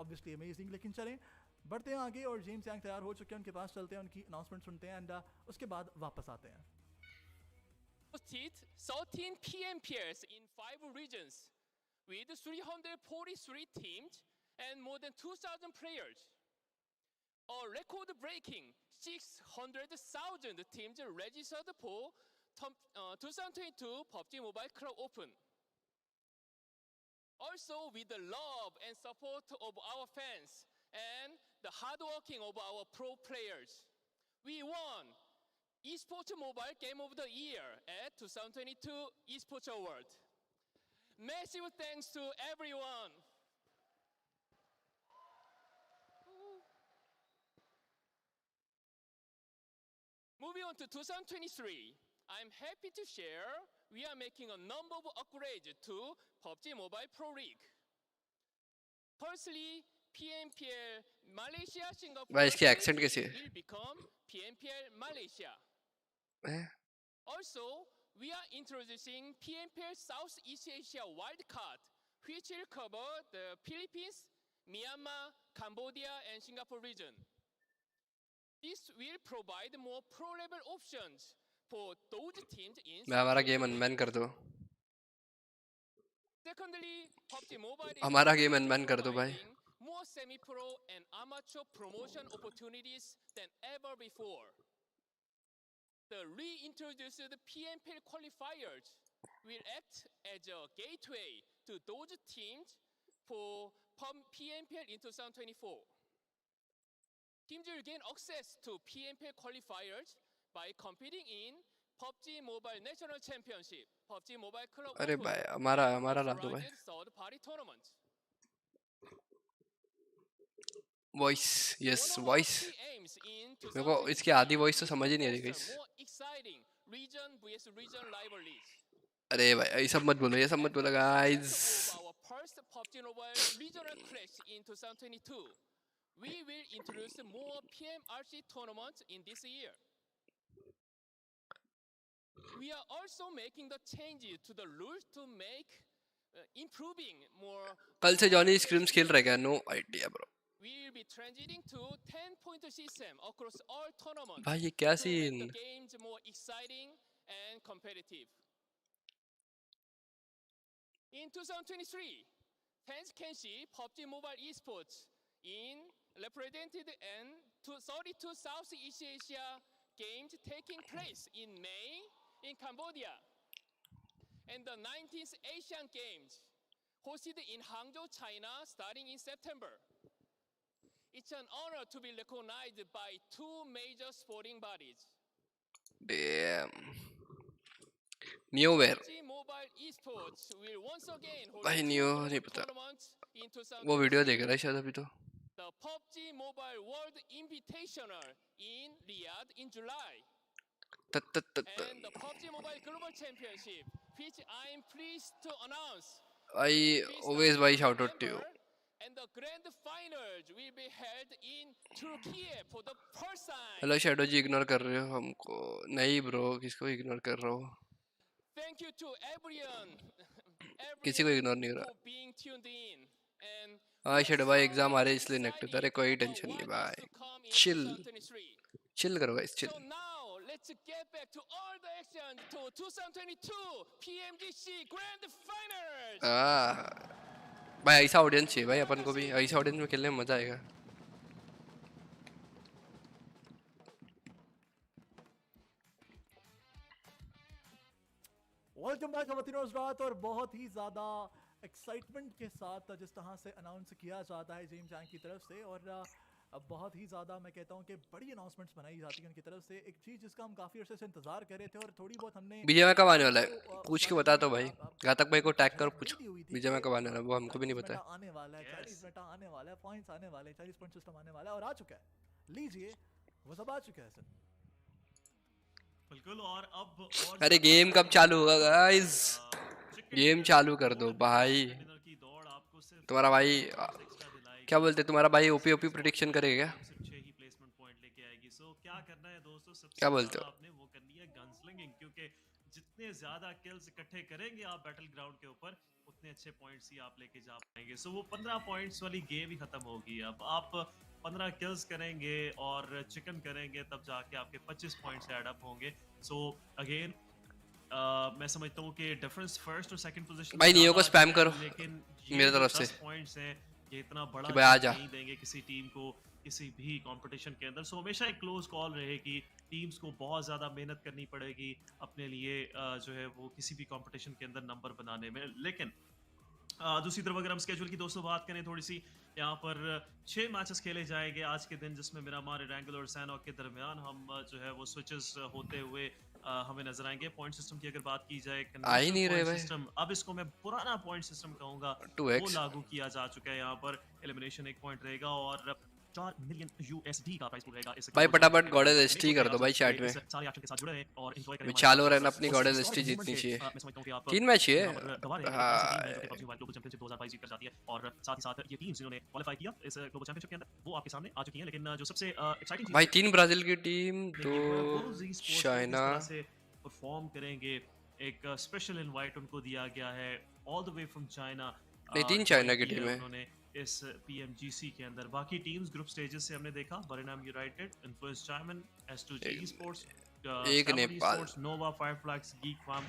obviously amazing. लेकिन चलें बढ़ते हैं आगे और जेम्स यांग तैयार हो चुके हैं, उनके पास चलते हैं, उनकी अनाउंसमेंट सुनते हैं एंड उसके बाद वापस आते हैं. hosted 13 PMPs in 5 regions with 343 teams and more than 2,000 players. A record-breaking 600,000 teams registered for 2022 PUBG Mobile Club Open. Also, with the love and support of our fans and the hard working of our pro players, we won Esports Mobile Game of the Year at 2022 Esports Award. Massive thanks to everyone. Moving on to 2023, I'm happy to share we are making a number of upgrades to PUBG Mobile Pro League. Firstly, PMPL Malaysia Singapore भाई इसकी accent कैसी है? will become PMPL Malaysia. Also, we are introducing PMPL Southeast Asia Wildcard, which will cover the Philippines, Myanmar, Cambodia, and Singapore region. This will provide more pro-level options for those teams in मैं हमारा game unban कर दो. Secondly, PUBG Mobile is हमारा game unban कर दो भाई. providing more semi-pro and amateur promotion opportunities than ever before. The reintroduced PMPL qualifiers will act as a gateway to those teams for PMPL in 2024. Teams will gain access to PMPL qualifiers by competing in PUBG Mobile National Championship, PUBG Mobile Club अरे Open, भाई हमारा and ला दो भाई. authorized third-party tournaments. Voice yes voice Aims in मेरे को इसकी आधी voice तो समझ ही नहीं आ रही guys. more exciting region vs region rivalries. अरे भाई ये सब मत बोलो, ये सब मत बोलो guys. Our first PUBG Mobile regional clash in 2022. We will introduce more PMRC tournaments in this year. We are also making the changes to the rules to make improving more. कल से जॉनी स्क्रिम्स खेल रहा है क्या? No idea bro. We will be transiting to 10-point system across all tournaments. भाई ये क्या to make scene? the games more exciting and competitive. In 2023, fans can see PUBG Mobile Esports in represented and 32 Southeast Asia games taking place in May in Cambodia, and the 19th Asian Games hosted in Hangzhou, China starting in September. It's an honor to be recognized by two major sporting bodies. Damn. Newware. PUBG Mobile Esports will once again hold भाई two new global नहीं पता. tournaments in 2023. वो video देख रहा है शायद अभी तो. The PUBG Mobile World Invitational in Riyadh in July. And the PUBG Mobile Global Championship, which I am pleased to announce. I always buy shout out to you. And the grand finals will be held in Turkey for the first time. Hello Shadow ji, ignore कर रहे हो हमको? नहीं bro, किसको ignore कर रहा हो? Thank you to everyone. किसी को इग्नोर नहीं हो रहा. being tuned in. And हाँ शैडो भाई एग्जाम आ रहे इसलिए नेक्स्ट होता है. कोई टेंशन नहीं भाई. चिल करो guys, chill. So now let's get back to all the action to 2022 Pmgc Grand Finals. भाई ऐसा ऑडियंस चाहिए भाई अपन को भी. ऐसा ऑडियंस में खेलने में मजा आएगा. वेलकम बैक खवातीन और हज़रात. और बहुत ही ज़्यादा एक्साइटमेंट के साथ जिस तरह से अनाउंस किया जाता है जेम्स यांग की तरफ से, और बहुत ही ज़्यादा मैं कहता हूँ कि बड़ी अनाउंसमेंट्स बनाई जाती हैं उनकी तरफ से. एक चीज़ जिसका हम काफ़ी अर्से से इंतजार कर रहे थे और थोड़ी बहुत हमने बीजेएमआई कब आने वाला है? पूछ के बता दो भाई. घातक भाई को टैग कर पूछ. बीजेएमआई कब आने वाला है वो हमको भी नहीं पता है. आने वाला है 40 मिनट आने वाला है, पॉइंट्स आने वाले हैं, 40 पॉइंट सिस्टम आने वाला है और आ चुका है. लीजिए वो सब आ चुका है सर. बिल्कुल. और अब अरे गेम कब चालू होगा गाइस? गेम चालू कर दो भाई. तुम्हारा भाई क्या बोलते, तुम्हारा भाई ओपी प्रेडिक्शन करेगा क्या? क्या करना है दोस्तों, सबसे क्या बोलते ज्यादा हो? आपने वो करनी है गनस्लिंगिंग, क्योंकि जितने ज्यादा किल्स इकट्ठे करेंगे आप बैटल ग्राउंड के ऊपर, उतने अच्छे पॉइंट्स ही आप लेके जा पाएंगे। सो वो 15 पॉइंट्स वाली गेम ही खत्म होगी। अब आप 15 किल्स करेंगे और चिकन करेंगे, तब जाके आपके 25 पॉइंट्स ऐड अप होंगे। सो अगेन मैं समझता हूँ कि डिफरेंस फर्स्ट और सेकंड पोजीशन भाई नियो को ज्यादा आ स्पैम चुका है, करो लेकिन मेरे ये जो तरफ से 10 पॉइंट्स हैं ये इतना बड़ा कि भाई आ जंप जा। नहीं देंगे किसी टीम को किसी भी कंपटीशन के अंदर। सो हमेशा एक क्लोज कॉल रहेगी, टीम्स को बहुत ज़्यादा मेहनत करनी पड़ेगी अपने लिए जो है वो किसी भी कंपटीशन के अंदर नंबर बनाने में। लेकिन दूसरी तरफ अगर हम स्केड्यूल की दोस्तों बात करें थोड़ी सी, यहाँ पर 6 मैचेस खेले जाएंगे आज के दिन, जिसमें मिरामार, एरांगल और सैनॉक के दरमियान हम जो है वो स्विचेस होते हुए हमें नजर आएंगे। पॉइंट सिस्टम की अगर बात की जाए, आ ही नहीं रहे पॉइंट भाई। सिस्टम, अब इसको मैं पुराना पॉइंट सिस्टम कहूंगा, 2x वो लागू किया जा चुका है। यहाँ पर एलिमिनेशन 1 पॉइंट रहेगा और 4 मिलियन USD का प्राइस पूल रहेगा। इस भाई फटाफट गॉडेस एसटी कर दो भाई चैट में। सारे एक्शन के साथ जुड़े हैं और एंजॉय करें। विचाल हो रहा है ना, अपनी गॉडेस एसटी जीतनी चाहिए। 3 मैच है। चैंपियनशिप 2022 जीत कर जाती है और साथ ही साथ ये टीम्स जिन्होंने क्वालीफाई किया इस ग्लोबल चैंपियनशिप के अंदर वो आपके सामने आ चुकी हैं। लेकिन जो सबसे एक्साइटिंग भाई 3 ब्राजील की टीम, 2 चाइना। परफॉर्म करेंगे, एक स्पेशल इनवाइट उनको दिया गया है all the way from China. नहीं 3 चाइना की टीम है उन्होंने इस PMGC के अंदर। बाकी टीम्स ग्रुप स्टेजेस से हमने देखा, बरेनाम United, influence Chemin, S2G sports, एक Nepal, nova, Fireflux, Geek Fam,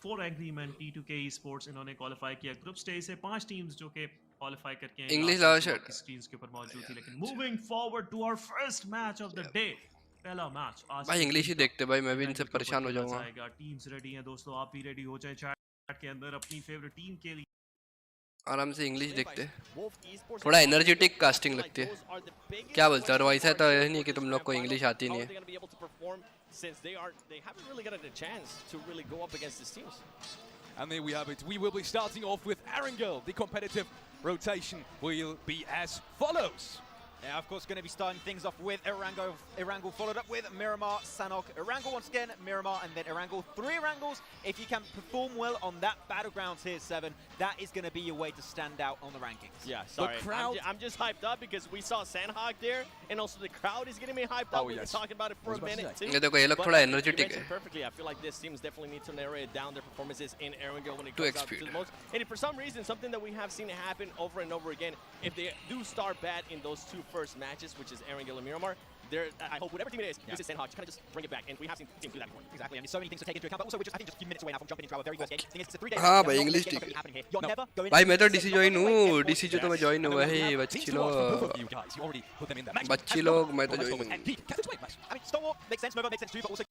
4 angry man, T2K sports इन्होंने क्वालीफाई किया ग्रुप स्टेज से। 5 टीम्स जो कि क्वालीफाई करके हैं इंग्लिश लाओ शर्ट इस टीम्स के ऊपर मौजूद थी। लेकिन moving forward to our first match of the day, पहला मैच आज भाई इंग्लिश ही देखते भाई, मैं भी इनसे परेशान हो जाऊंगा। टीम्स रेडी हैं दोस्तों, आप भी रेडी हो जाएं चैट के अंदर अपनी फेवरेट टीम के लिए। आराम से इंग्लिश देखते, थोड़ा एनर्जेटिक कास्टिंग लगती है। क्या बोलते हो? और वैसा तो है नहीं कि तुम लोग को इंग्लिश आती नहीं है। Since they haven't really gotten a chance to really go up against these teams. And there we have it. We will be starting off with Erangel. The competitive rotation will be as follows. Yeah, of course, going to be starting things off with Erangel. Erangel followed up with Miramar, Sanok. Erangel once again, Miramar, and then Erangel. 3 Erangels. If you can perform well on that battlegrounds here, 7, that is going to be your way to stand out on the rankings. Yeah, sorry. The crowd. I'm just hyped up because we saw Sandhog there, and also the crowd is getting me hyped up. We've been talking about it for a minute too. ये देखो ये लोग थोड़ा energetic है। Perfectly, I feel like this teams definitely need to narrow down their performances in Erangel when it To comes out to the most. And if for some reason, something that we have seen happen over and over again, if they do start bad in those 2 first matches, which is Erangel and Miramar, I hope whatever team it is, this is Sandhog, just kind of just bring it back, and we have seen teams do that before. Exactly, and there's so many things to take into account, but also we're just, I think, just a few minutes away now from jumping into our very first game. Thing is, it's a 3-day हाँ भाई English ठीक है। भाई मैं तो DC join हूँ, DC जो तो मैं ज्वाइन हुआ है। बच्ची लोग मैं तो ज्वाइन हूँ। I mean, Stonewall makes sense, Nova makes sense too, but also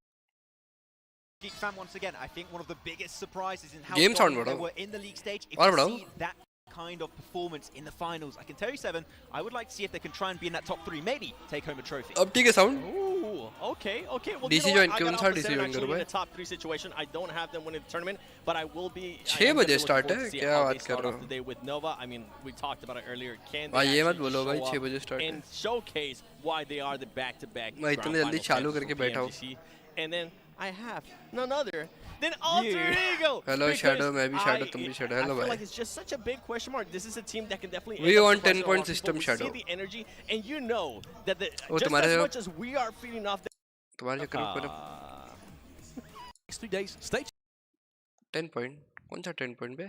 Geek Fam once again, I think one of the biggest surprises in how Game sound they बढ़ाओ। were in the league stage. If और you बढ़ाओ। see that kind of performance in the finals, I can tell you, 7, I would like to see if they can try and be in that top 3, maybe take home a trophy. अब ठीक है sound. Ooh, okay. Well, DC you know join, what? I कौन got सा opposite DC join actually करूँ in भाई? a top 3 situation. I don't have them winning the tournament, but I will be. 6 बजे start है, क्या बात कर रहे हो? Today with Nova, I mean, we talked about it earlier. Can भाई they ये मत actually बोलो भाई, show 6 up बजे स्टार्ट है। and showcase why they are the back-to-back मैं grand इतने जल्दी final चालू champs करके for बैठा हूँ। PMGC. And then I have none other than Alter Ego. Hello because Shadow, मैं भी Shadow, तुम भी Shadow। I Hello feel भाई। like it's just such a big question mark. This is a team that can definitely. We end up want surprising 10 a lot point of people. system, We Shadow। see the energy, and you know that वो just तुम्हारे as much as we are feeding off. तुम्हारे चक्कर में पूरा Next 3 days, stage 10 point, कौन सा 10 point बे?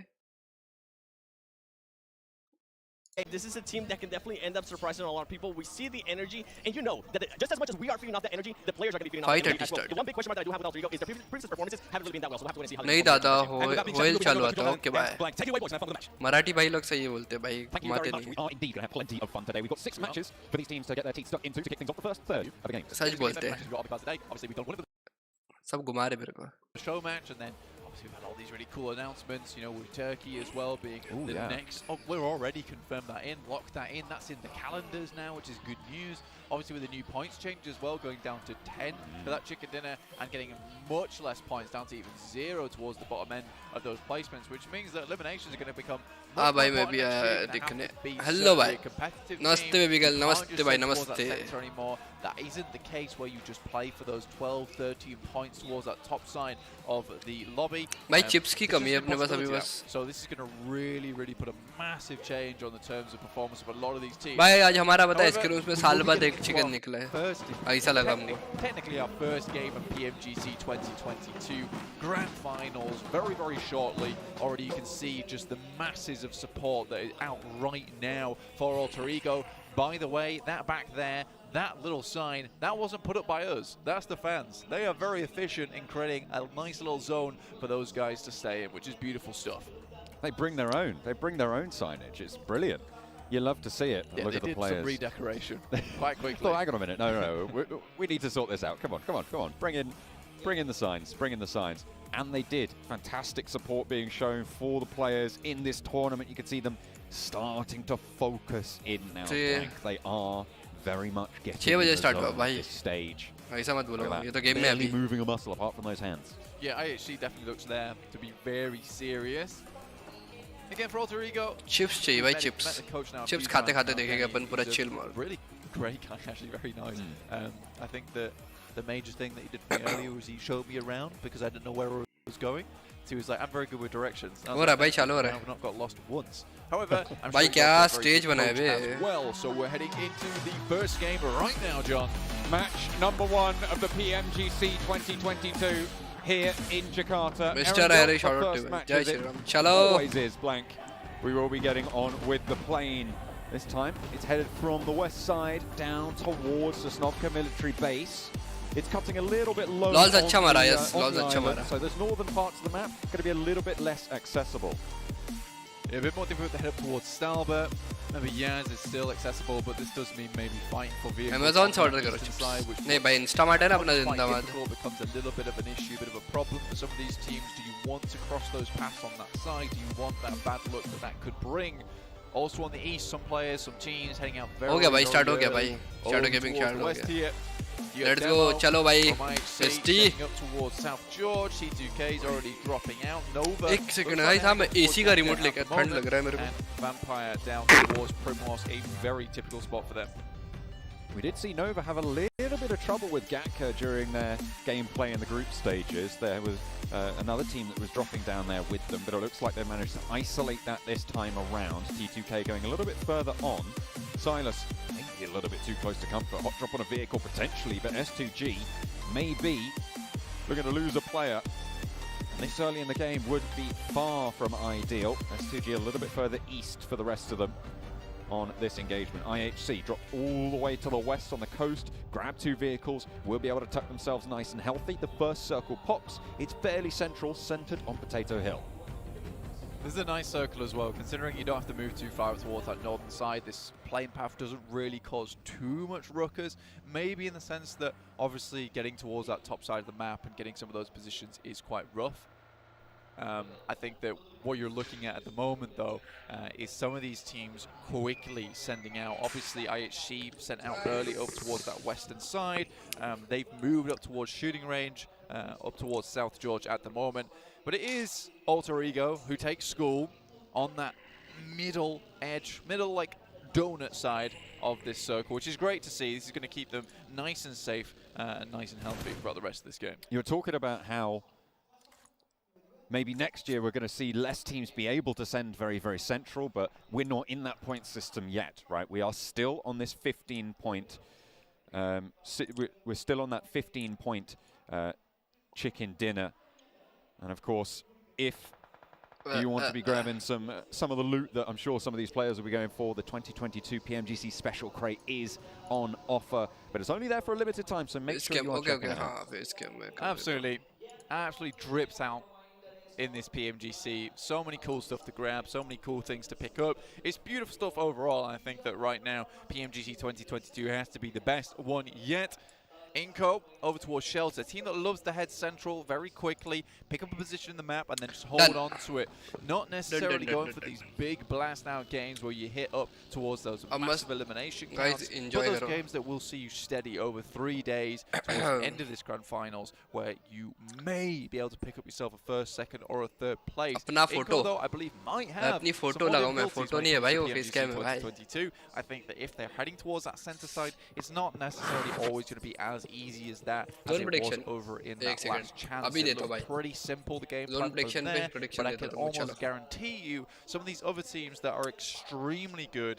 This is a team that can definitely end up surprising a lot of people. We see the energy, and you know that just as much as we are feeding off that energy, the players are going to be feeding off Fight the at energy as well. start. The one big question mark that I do have with Alter Ego is their previous performances haven't really been that well, so we'll have to wait and see how they नहीं perform. दादा And होइल चालू आता Blank, okay bye. Take it away, boys, and have fun with the match. Marathi भाई लोग सही बोलते हैं भाई, Thank you घुमाते very much. नहीं। We are indeed going to have plenty of fun today. We've got 6 matches for these teams to get their teeth stuck into to kick things off the first third of the game. सच बोलते हैं। We've got because today, obviously, we've done one of the सब घुमा रहे मेरे को। show match, and then obviously we've had all these really cool announcements, you know, with Turkey as well being the yeah. next. Oh, we're already confirmed that in, locked that in. That's in the calendars now, which is good news. Obviously with the new points change as well, going down to 10 for that chicken dinner and getting much less points, down to even 0 towards the bottom end of those placements, which means that eliminations are going to become हाँ भाई मैं भी आया देखने। Hello भाई, नमस्ते baby girl, नमस्ते भाई, नमस्ते। Anymore. That isn't the case where you just play for those 12, 13 points towards that top side of the lobby. quickly. भाई chips की It's कमी है just an अपने पास अभी impossibility बस. now. So this is going to really put a massive change on the terms of performance of a lot of these teams. भाई आज हमारा पता है However, इसके उसमें we साल will be बाद getting एक to चिकन our निकला है. first- ऐसा लगा हमको. Technically our first game of PMGC 2022 Grand Finals very shortly. Already you can see just the masses of support that is out right now for Alter Ego. By the way, that back there, that little sign, that wasn't put up by us. That's the fans. They are very efficient in creating a nice little zone for those guys to stay in, which is beautiful stuff. They bring their own. They bring their own signage. It's brilliant. You love to see it. Yeah, Look they at the did players. some redecoration quite quickly. Oh, hang on a minute. No. we need to sort this out. Come on. Bring in the signs. Bring in the signs. And they did. Fantastic support being shown for the players in this tournament. You can see them starting to focus in now. They are very much getting in the zone at this stage. ऐसा मत बोलो. ये तो game में barely अभी. moving a muscle apart from those hands. Yeah, IHC definitely looks there to be very serious. Again, for Alter Ego. Chips चाहिए भाई chips. Chips खाते देखेंगे अपन पूरा chill mode. Really great guy, actually very nice. I think that the major thing that he did for me earlier was he showed me around because I didn't know where I was going. So he was like, I'm very good with directions. हो रहा है भाई, चालू हो रहा है. I've not got lost once. However, I'm भाई sure क्या he's got very stage good बनाया coach bay. as well, so we're heading into the first game right now, John. Match number 1 of the PMGC 2022 here in Jakarta. Mr. Irish, shout out to you. Jai Shri Ram. Chalo. Always is blank. We will be getting on with the plane. This time, it's headed from the west side down towards the Snovka military base. It's cutting a little bit low Lol's on अच्छा मारा, the, yes, on Lol's the अच्छा island, मारा. so there's northern parts of the map going to be a little bit less accessible. Yeah, a bit more difficult to head up towards Stalbert. Maybe Yaz is still accessible, but this does mean maybe fighting for vehicles. Amazon से order करो chips. नहीं भाई Instamart है ना अपना जिंदाबाद. Becomes a little bit of an issue, a bit of a problem for some of these teams. Do you want to cross those paths on that side? Do you want that bad luck that could bring? Also on the east, some players, some teams heading out very. हो गया भाई, start हो early. गया भाई. Shadow gaming start हो West गया. here. Let's go, चलो भाई. ST. Up towards South George, T2K is already dropping out. Nova. एक सेकंड भाई साहब मैं AC का रिमोट लेकर ठंड लग रहा है मेरे को. And Vampire down towards Primos, a very typical spot for them. We did see Nova have a little bit of trouble with Gatka during their gameplay in the group stages. There was another team that was dropping down there with them, but it looks like they managed to isolate that this time around. T2K going a little bit further on. Silas maybe a little bit too close to comfort. Hot drop on a vehicle potentially, but S2G may be looking to lose a player. And this early in the game would be far from ideal. S2G a little bit further east for the rest of them on this engagement. IHC dropped all the way to the west on the coast, grab 2 vehicles, will be able to tuck themselves nice and healthy. The first circle pops. It's fairly central, centered on Potato Hill. This is a nice circle as well, considering you don't have to move too far towards that northern side. This plane path doesn't really cause too much ruckus, maybe in the sense that obviously getting towards that top side of the map and getting some of those positions is quite rough. I think that what you're looking at the moment, though, is some of these teams quickly sending out. Obviously, IHC sent out early up towards that western side. They've moved up towards shooting range, up towards South George at the moment. But it is Alter Ego who takes school on that middle edge, like donut side of this circle, which is great to see. This is going to keep them nice and safe and nice and healthy throughout the rest of this game. You're talking about how maybe next year we're going to see less teams be able to send very, very central, but we're not in that point system yet, right? We are still on this 15-point, we're still on that 15-point chicken dinner. And of course, if you want to be grabbing some of the loot that I'm sure some of these players will be going for, the 2022 PMGC Special Crate is on offer, but it's only there for a limited time, so make sure you are checking it out. Absolutely drips out in this PMGC. So many cool stuff to grab, so many cool things to pick up. It's beautiful stuff overall. I think that right now, PMGC 2022 has to be the best one yet. Inco over towards Shelter, a team that loves to head central very quickly, pick up a position in the map and then just hold on to it. Not necessarily going for these big blast out games where you hit up towards those massive elimination counts, but those games that will see you steady over 3 days towards the end of this grand finals, where you may be able to pick up yourself a first, second or a third place. Inco, though, I believe might have some more difficulties when it comes to PMGC 2022. I think that if they're heading towards that center side, it's not necessarily always going to be as as easy as that as Zone it prediction. was over in एक that second. last chance. अभी It देता हूँ looked भाई. pretty simple, the game Zone plan prediction from पे there, prediction but I देता can हूँ, चलो. almost guarantee you some of these other teams that are extremely good,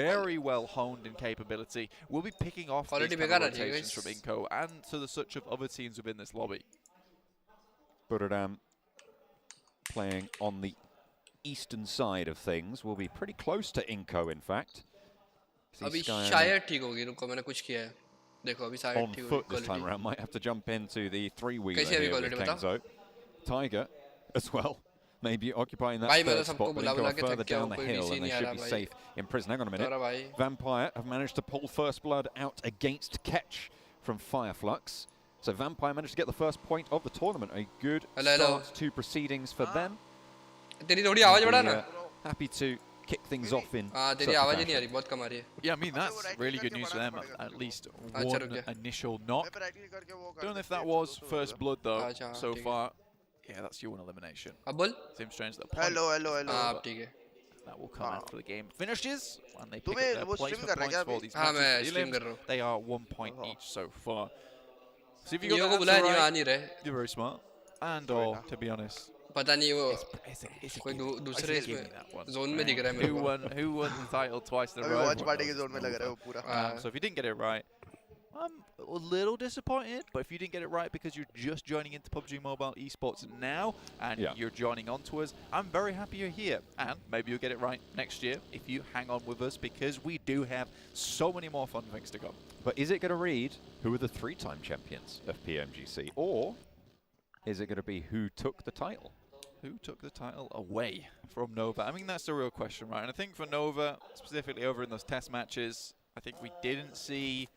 very well honed in capability, will be picking off Quality these kind बेकार of आ रही है rotations from guys. Inco and to the such of other teams within this lobby. Buradam playing on the eastern side of things will be pretty close to Inco, in fact. अभी शायद ठीक होगी, रुको मैंने कुछ किया है. देखो अभी शायद On ठीक होगी foot this time quality. around, might have to jump into the three-wheeler कैसी है अभी here with quality बताओ? Kengzo. Tiger as well, maybe occupying that भाई मैं तो third सबको spot, but बुला Inco बुला are के further थक गया down हूँ, the कोई hill DC and they नहीं आ should रहा be भाई. safe in prison. Hang on a minute. तोरा भाई. Vampire have managed to pull First Blood out against Ketch from Fireflux. So Vampire managed to get the first point of the tournament. A good start to proceedings for them. तेरी थोड़ी आवाज बढ़ा ना. Happy to kick things off in हाँ तेरी such a आवाज ही नहीं आ fashion. रही, बहुत कम आ रही है. Yeah, I mean, that's really good news for them. At least one initial knock. Don't know if that was First Blood, though, so far. Yeah, that's your one elimination. अब बोल. Seems strange that Hello, hello, hello. हाँ अब ठीक है. That will come after the game finishes, and they pick तुम्हें up their वो stream placement कर रहा है points क्या for अभी? these हाँ मैं matches. stream कर रहा हूँ. They are 1 point each so far. So if you neo got को the बुलाया, answer नियो आ right, नहीं रहे. you're very smart. And or, to be honest, पता नहीं वो it's कोई दूसरे give me इसमें that one. जोन में दिख रहा है मेरे को. Who won the title twice in a अभी row? watch party के zone में लग रहा है वो पूरा. So if you didn't get it right, I'm a little disappointed, but if you didn't get it right because you're just joining into PUBG Mobile Esports now and you're joining on to us, I'm very happy you're here. And maybe you'll get it right next year if you hang on with us, because we do have so many more fun things to come. But is it going to read who are the three-time champions of PMGC, or is it going to be who took the title? Who took the title away from Nova? I mean, that's the real question, right? And I think for Nova, specifically over in those test matches, I think we didn't see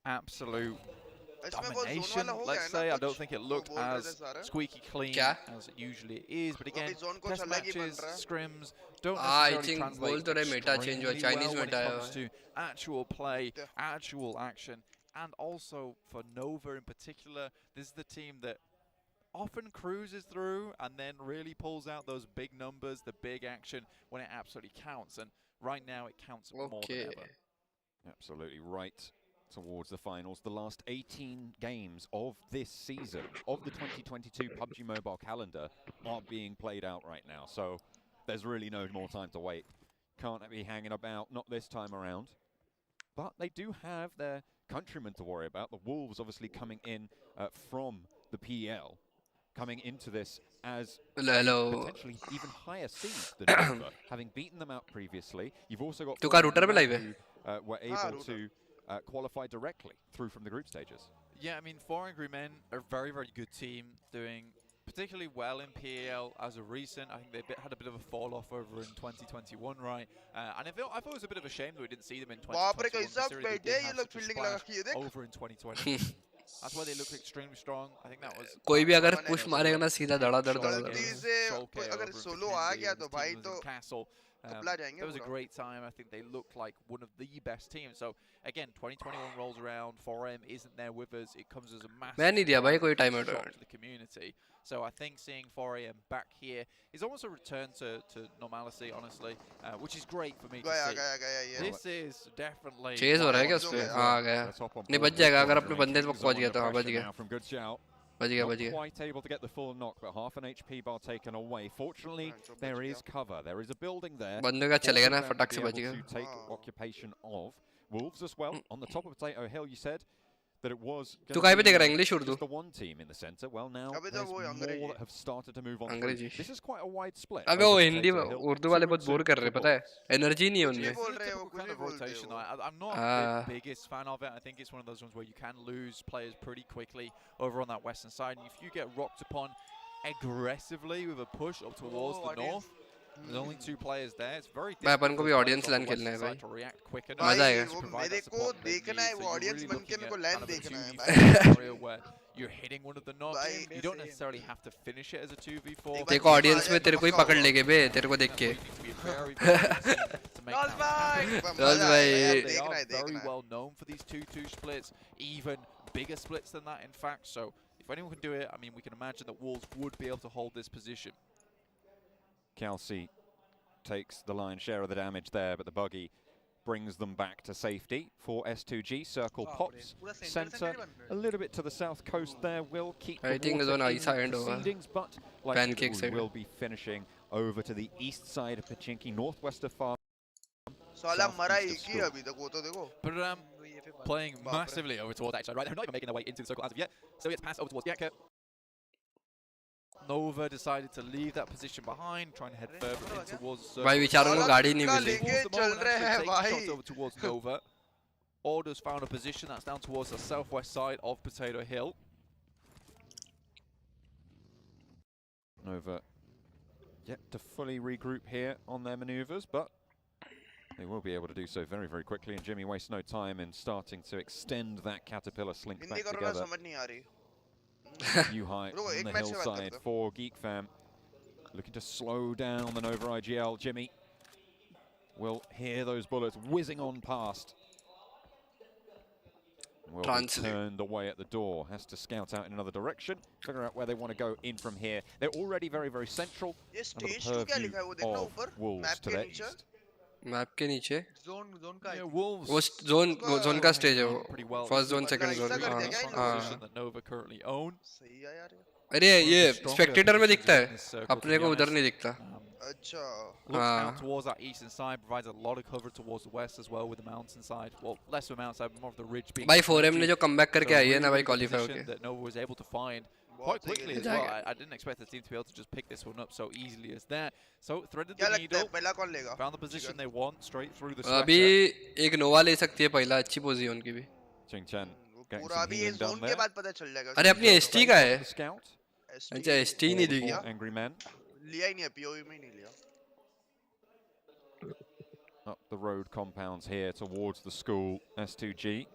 absolute domination, let's say. I don't think it looked as squeaky clean as it usually is. But again, test matches, scrims, don't necessarily translate extremely well when it comes to actual play, actual action. And also for Nova in particular, this is the team that often cruises through and then really pulls out those big numbers, the big action when it absolutely counts. And right now it counts more than ever. Absolutely right towards the finals. The last 18 games of this season of the 2022 PUBG Mobile calendar are being played out right now. So there's really no more time to wait. Can't be hanging about, not this time around. But they do have their countrymen to worry about. The Wolves obviously coming in from the PL, coming into this as potentially even higher seed than Nova, having beaten them out previously. You've also got who were able to qualify directly through from the group stages. Yeah, I mean, 4 Angry Men are a very, very good team, doing particularly well in PL as of recent. I think they had a bit of a fall off over in 2021, right? And I thought it was a bit of a shame that we didn't see them in 2021. Over in 2020. That's why they look extremely strong. I think that was. कोई भी अगर push मारेगा ना सीधा धड़ाधड़ अगर solo आ गया तो भाई तो Castle. That was a great time. I think they looked like one of the best teams. So again, 2021 rolls around. 4M isn't there with us. It comes as a massive shock to the community. So I think seeing 4AM back here is almost a return to normalcy, honestly, which is great for me to see. This is definitely. Chase हो रहा है क्या उसपे? हाँ आ गया. नहीं बच जाएगा अगर अपने बंदे तक पहुंच गया तो हाँ बच गया. Not quite able to get the full knock, but half an HP bar taken away. Fortunately, there is cover. There is a building there. बंदे का चलेगा ना फटाक से to बच गया. take occupation of Wolves as well on the top of Potato Hill. You said that it was तू कहाँ पे देख रहा है English Urdu? the one team in the center. Well, now there's more that have started to move on. This is quite a wide split. अबे वो हिंदी उर्दू वाले बहुत बोर कर रहे हैं, पता है? एनर्जी नहीं है उनमें. I'm not the biggest fan of it. I think it's one of those ones where you can lose players pretty quickly over on that western side. And if you get rocked upon aggressively with a push up towards the north, there's only 2 players there. It's very भाई अपन को भी audience line खेलना है भाई. मजा आएगा. मेरे को देखना है वो ऑडियंस बन के मेरे को लाइन देखना है भाई. You're hitting one of the knocks. You don't necessarily have to finish it as a 2v4. देखो ऑडियंस में तेरे को ही पकड़ लेंगे बे, तेरे को देख के. Rolls भाई. They are very well known for these 2-2 splits, even bigger splits than that, in fact. So if anyone can do it, I mean, we can imagine that Wolves would be able to hold this position. Kelsey takes the lion's share of the damage there, but the buggy brings them back to safety for S2G. Circle pops, center, a little bit to the south coast there, will keep I the think water on in ice side over. proceedings, but Pancake we side. will be finishing over to the east side of Pmgc, northwest of farm. साला मरा एक ही अभी तक वो तो देखो. But playing massively over towards that side, right? They're not even making their way into the circle as of yet. So it's passed over towards Yeka. Nova decided to leave that position behind, trying to head further in towards the circle. भाई बेचारों को गाड़ी नहीं मिली. चल रहे हैं भाई. Shots over towards Nova. Order's found a position that's down towards the southwest side of Potato Hill. Nova yet to fully regroup here on their maneuvers, but they will be able to do so very, very quickly, and Jimmy wastes no time in starting to extend that caterpillar slink back together. You high on the hillside for Geek Fam, looking to slow down the Nova IGL. Jimmy will hear those bullets whizzing on past. Will be turned away at the door, has to scout out in another direction, figure out where they want to go in from here. They're already very, very central under the purview of Wolves to their east. Map के नीचे zone का Wolves वो zone का stage है वो first zone second zone that Nova currently own. अरे ये Spectator में दिखता है अपने को उधर नहीं दिखता. Looks out towards that eastern side, provides a lot of cover towards the west as well with the mountainside. Well, less of a mountainside, more of the ridge being. भाई 4M ने जो कमबैक करके आई है ना भाई qualify होके. That Nova was able to find quite quickly as well. I didn't expect the team to be able to just pick this one up so easily as that. So threaded the needle, found the position they want straight through the stretcher. अभी एक नोवा ले सकती है पहला अच्छी position की भी. Chingchen पूरा अभी ये जोन के बाद पता चल जाएगा. अरे अपनी एसटी का है. अच्छा एसटी नहीं दी क्या? Angry Man. लिया ही नहीं है पीओवी में ही नहीं लिया. Up the road compounds here towards the school. S2G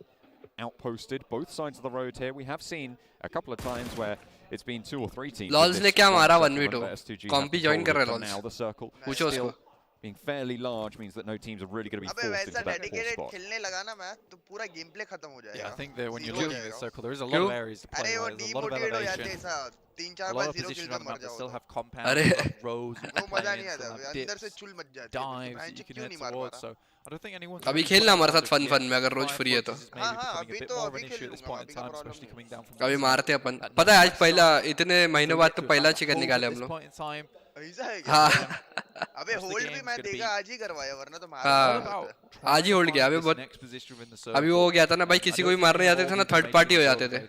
outposted both sides of the road here. We have seen a couple of times where it's been 2 or 3 teams. Lols ने क्या मारा 1v2 कॉम्पी join कर रहा है now the circle पूछो उसको. Being fairly large means that no teams are really going to be forced into that fourth spot. खेलने लगा ना मैं तो पूरा गेमप्ले खत्म हो जाएगा. Yeah, I think that when you're looking at the circle, there is a lot of areas to play. There's a lot of elevation. A lot of positions around the map that still have compounds, roads, dips, dives that you can head towards. So I don't think anyone's अभी खेलना हमारे साथ fun में अगर रोज free है तो. अभी मारते अपन. पता है आज पहला इतने महीनों बाद तो पहला चिकन निकाले हम लोग. हाँ अबे होल्ड भी मैं देखा आज ही करवाया वरना तो हाँ आज ही होल्ड किया. अभी बहुत अभी वो हो गया था ना भाई किसी को भी मारने जाते थे ना थर्ड पार्टी हो जाते थे.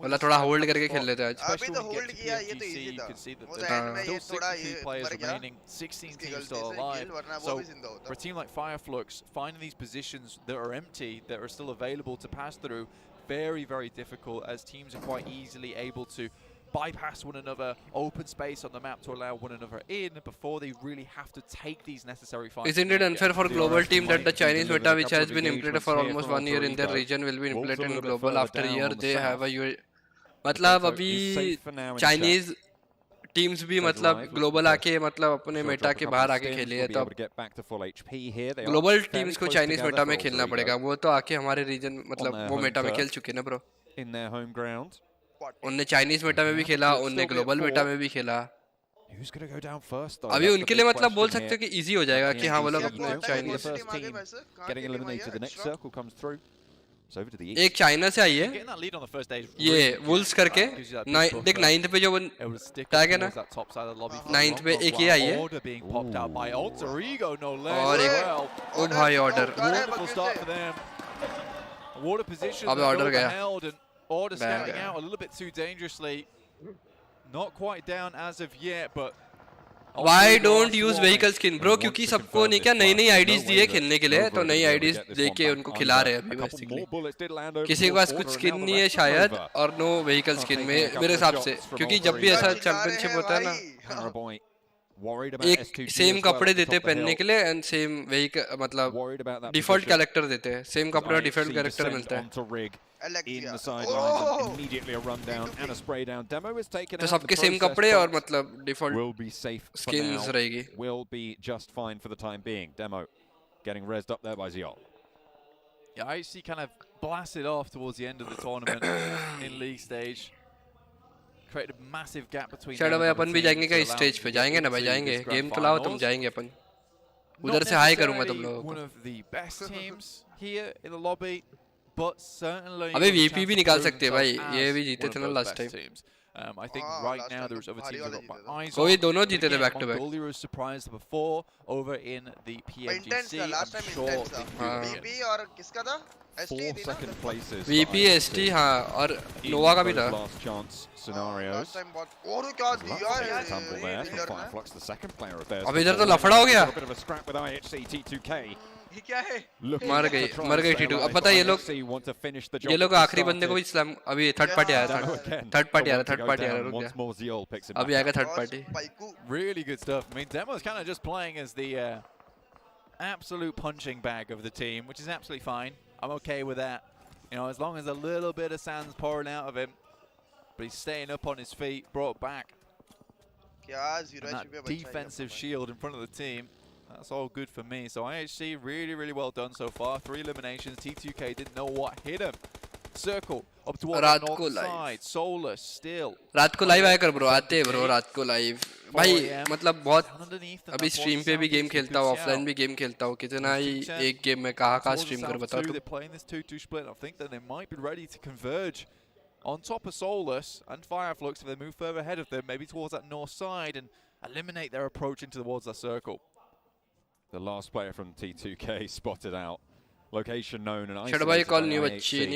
मतलब थोड़ा होल्ड करके खेल लेते आज. अभी तो होल्ड किया ये तो इजी था. वो तो एंड में ये थोड़ा ये मर गया. 16 teams still alive. So for a team like Fireflux, finding these positions that are empty, that are still available to pass through, very, very difficult as teams are quite easily able to bypass one another, open space on the map to allow one another in before they really have to take these necessary fights. Isn't it unfair for global team that the Chinese meta which has been implemented for almost 1 year in their region will be implemented in global after a year they have a मतलब अभी Chinese teams भी मतलब global आके मतलब अपने Meta के बाहर आके खेले हैं तो ग्लोबल टीम्स को चाइनीज मेटा में खेलना पड़ेगा. वो तो आके हमारे रीजन मतलब वो मेटा में खेल चुके ना ब्रो. उनने चाइनीज मेटा में भी खेला, उनने ग्लोबल मेटा में भी खेला. अभी उनके लिए मतलब बोल सकते हो कि इजी हो जाएगा कि हाँ वो लोग अपने चाइनीज. एक चाइना से आई है ये वुल्स करके. देख 9th पे जो टैग है ना 9th पे एक ये आई है और एक ओ भाई ऑर्डर. अब ऑर्डर गया. Order scouting out a little bit too dangerously. Not quite down as of yet, but Why don't use vehicle skin bro? क्योंकि सबको नहीं क्या नई आईडीज दिए खेलने के लिए तो नई आईडीज देके उनको खिला रहे हैं अभी बेसिकली. किसी के पास कुछ स्किन नहीं है शायद और नो व्हीकल स्किन में मेरे हिसाब से. क्योंकि जब भी ऐसा चैंपियनशिप होता है ना एक सेम कपड़े देते हैं पहनने के लिए एंड सेम व्हीकल मतलब डिफॉल्ट कैरेक्टर देते हैं. सेम कपड़े और डिफॉल्ट कैरेक्टर मिलता है. तो सबके सेम कपड़े और मतलब डिफॉल्ट skins रहेगी. Will be just fine for the time being. Demo getting rezzed up there by Ziol. Yeah, I see kind of blasted off towards the end of the tournament in league stage. Created a massive gap between. Shadowog अपन भी जाएंगे क्या इस stage पे? जाएंगे ना भाई जाएंगे. Game तो लाओ तुम जाएंगे अपन. उधर से हाई करूंगा तुम लोगों one को. of the best teams here in the lobby, but certainly अबे got a VP chance भी to निकाल prove सकते हैं भाई. themselves ये as भी जीते one थे of ना those last best time. teams. I think right now there's other teams I've got my eyes कोई on. दोनों But जीते थे again, back to back. Mongolia was surprised before over in the PMGC. last I'm time sure intense they था. can do it again. VP और किसका था? ST 4 थी ना? second places. VP ST हाँ और नोवा का भी था. Last chance scenarios. Last time बहुत और क्या दिया है Tumble there from Miller ने? Fireflux, the second player of theirs. अब इधर तो before. लफड़ा हो गया. A bit of a scrap with IHC T2K. ये क्या है? मर गई T2. अब पता है ये लोग आखिरी बंदे को भी स्लैम अभी थर्ड पार्टी आया था. थर्ड पार्टी आ रहा रुक गया. अभी आएगा third party. Really good stuff. I mean, Demo's kind of just playing as the absolute punching bag of the team, which is absolutely fine. I'm okay with that. You know, as long as a little bit of sand's pouring out of him, but he's staying up on his feet, brought back. क्या And that defensive shield in front of the team, that's all good for me. So IHC really, really well done so far. 3 eliminations. T2K didn't know what hit him. Circle up towards the north side. Solar still. रात को live आया कर bro. आते हैं bro रात को live. भाई मतलब बहुत अभी स्ट्रीम पे भी गेम खेलता हूँ, ऑफलाइन भी गेम खेलता हूँ. कितना ही एक गेम में कहाँ स्ट्रीम कर बताओ तुम. They're playing this 2-2 split. I think that they might be ready to converge on top of Solus and Fireflux if they move further ahead of them, maybe towards that north side and eliminate their approach into towards that circle. The last player from T2K spotted out. Location known and Shadow भाई call नहीं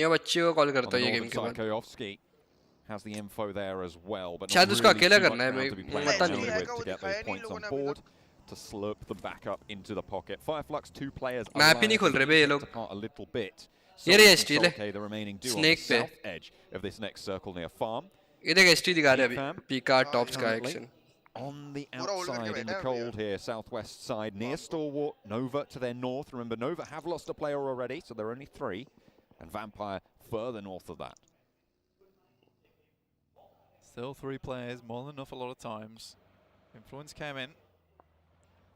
बच्ची को call करता है ये game के बाद. Psychoyovsky has the info there as well, but शायद उसको अकेला करना है. मैं पता नहीं. to get those points on board to slurp them back up into the pocket. Fireflux 2 players. Map ही नहीं खोल रहे बे ये लोग. A little bit. ये रही ST ले. The remaining duo Snake on the पे. south edge of this next circle near farm. ये देख ST दिखा रहे हैं अभी. पीका टॉप्स का action. On the outside in the cold here, southwest side, near Stalwart, Nova to their north. Remember, Nova have lost a player already, so there are only 3. And Vampire further north of that. Still 3 players, more than enough a lot of times. Influence came in,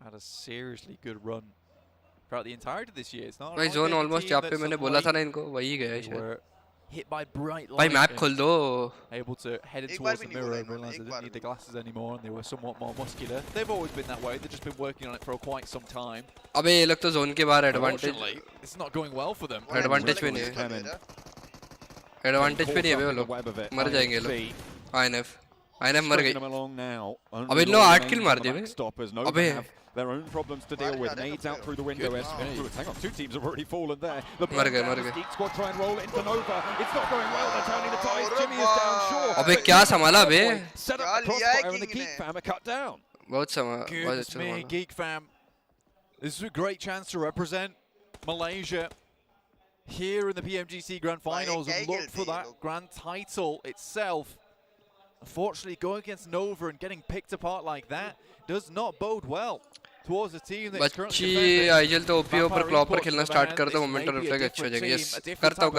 had a seriously good run throughout the entirety of this year. It's not भाई zone almost जहाँ पे मैंने बोला था ना इनको वही गया है शायद. Hit by bright light. भाई मैप खोल दो. Able to head in towards the mirror and realize they didn't need the glasses anymore and they were somewhat more muscular. They've always been that way. They've just been working on it for quite some time. अबे ये लोग तो zone के बाहर advantage. It's not going well for them. Advantage पे नहीं है. Advantage पे नहीं है वे लोग. मर जाएंगे लोग. INF मर गई. अबे इन लोग 8 किल मार दिए बे. अबे their own problems to deal with. Nades out through the window. Hang on, 2 teams have already fallen there. The Geek squad try and roll it into Nova. It's not going well. They're turning the tides. Jimmy is down short. अबे क्या संभाला बे? Set up the crossfire and the Geek fam are cut down. बहुत संभाला. Goodness me, Geek fam. This is a great chance to represent Malaysia here in the PMGC Grand Finals and look for that grand title itself. Unfortunately, going against Nova and getting picked apart like that does not bode well towards a team that's currently बच्ची आईजल तो OP ऊपर Klopp पर खेलना start कर दो. Momentum reflect अच्छे हो जाएंगे. यस करता हूँ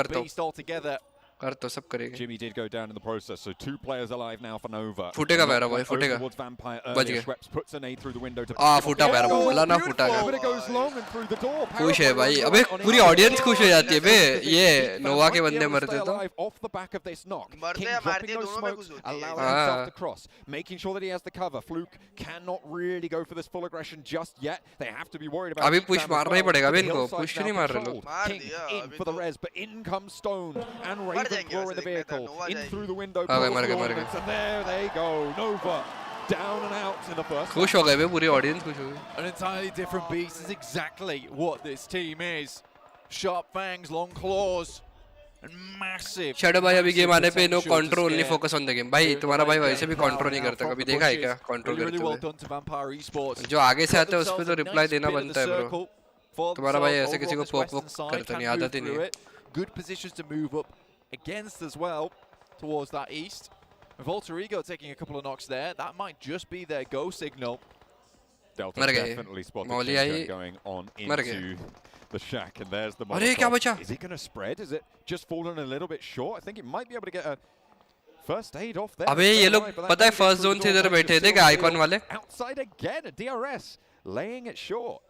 कर तो सब करेंगे. Jimmy did go down in the process, so 2 players alive now for Nova. फूटेगा पैरा भाई फूटेगा. बच गए. फूटा पैरा बोला ना फूटा का. खुश है भाई. अबे पूरी ऑडियंस खुश हो जाती है बे. ये नोवा के बंदे मरते तो. Off the back of this knock, King dropping those smokes, allowing himself to cross, making sure that he has the cover. Fluke cannot really go for this full aggression just yet. They have to be worried about. अभी push मारना ही पड़ेगा बे इनको. Push नहीं मार रहे लोग. King in for the res, but in comes Stone and Raven. In the vehicle, in through the window. मर गए. And there they go, Nova down and out in the first. खुश हो गए बे पूरी ऑडियंस खुश हो गई. An entirely different beast is exactly what this team is. Sharp fangs, long claws, and massive. Shadow भाई अभी गेम आने पे नो कंट्रोल नहीं फोकस ऑन द गेम. भाई तुम्हारा भाई वैसे भी कंट्रोल नहीं करता. कभी देखा है क्या कंट्रोल करते हुए? जो आगे से आते हैं उस पे तो रिप्लाई देना बनता है ब्रो. तुम्हारा भाई ऐसे किसी को पोक करता नहीं. आदत ही नहीं है. Good positions to move up against as well towards that east. Volterigo taking a couple of knocks there. That might just be their go signal. Delta definitely spotted Chinko going on into the shack, and there's the Molotov. Is he going to spread? Is it just fallen a little bit short? I think it might be able to get a first aid off there. अबे ये लोग पता है first zone से इधर बैठे थे क्या आइकॉन वाले? Outside again, a DRS laying it short.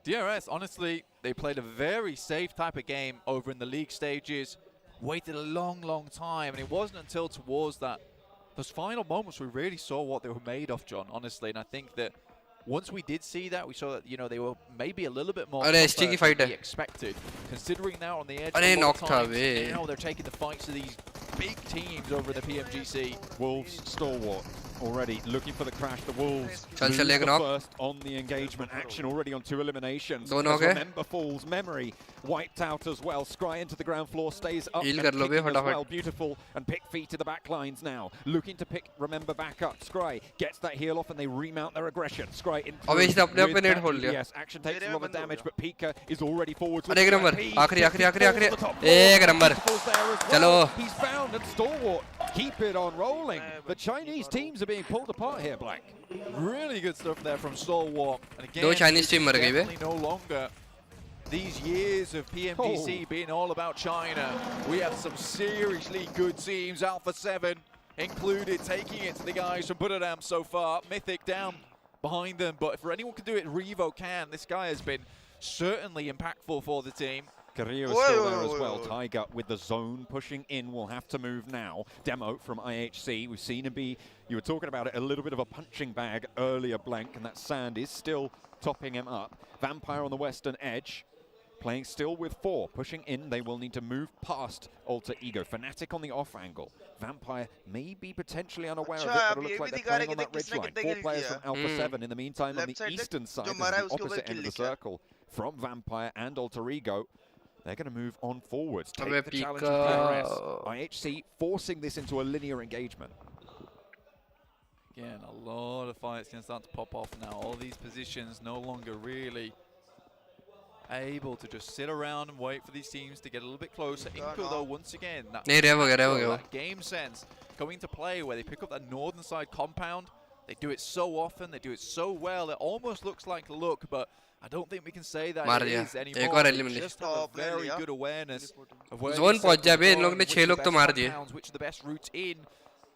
DRS, honestly, they played a very safe type of game over in the league stages. Waited a long time, and it wasn't until towards those final moments we really saw what they were made of, John, honestly. And I think that once we did see that, we saw that, you know, they were maybe a little bit more अरे ST की fight than है. we expected. Considering now on the edge, अरे a lot knock of था times, bay. now they're taking the fights to these big teams over the Pmgc. Wolves stalwart already looking for the crash. The Wolves चल lose एक the knock. first on the engagement. Action already on 2 eliminations. दो knock है. Remember falls, memory wiped out as well. Scry into the ground floor, stays up Heal and कर लो बे kicking as फटाफट. well. Beautiful, and pick feet to the back lines now. Looking to pick Remember back up. Scry gets that heal off and they remount their aggression. Scry in अबे इसने अपने आप पे with net that खोल लिया. DPS. Action takes a lot of damage, but Pika is already forwards. अरे एक number आखिरी एक नंबर चलो. He's found and stalwart. Keep it on rolling. The Chinese teams are being pulled apart here, Black. Really good stuff there from Stalwart. And again, दो Chinese team मर गई बे. definitely no longer these years of PMGC being all about China. We have some seriously good teams. Alpha 7 included, taking it to the guys from Buddhadam so far. Mythic down behind them, but if anyone can do it, Revo can. This guy has been certainly impactful for the team. Carrillo is still there as well. Tiger with the zone pushing in will have to move now. Demo from IHC. We've seen him be, you were talking about it, a little bit of a punching bag earlier, Blank, and that sand is still topping him up. Vampire on the western edge. Playing still with 4, pushing in. They will need to move past Alter Ego. Fnatic on the off angle. Vampire may be potentially unaware of it, but it looks like they're playing on that ridge line. 4 players from Alpha 7 in the meantime on the eastern side, of the opposite end of the circle, from Vampire and Alter Ego. They're going to move on forwards. Take the challenge of PRS. IHC forcing this into a linear engagement. Again, a lot of fights going to start to pop off now. All these positions no longer really able to just sit around and wait for these teams to get a little bit closer. Inco, though, once again, that game sense going to play where they pick up that northern side compound. They do it so often, they do it so well. It almost looks like a look, but I don't think we can say that it is anymore. They just have a very good awareness of where Zone पहुंच जा बे इन लोग ने 6 लोग तो मार दिए. which are the best routes in.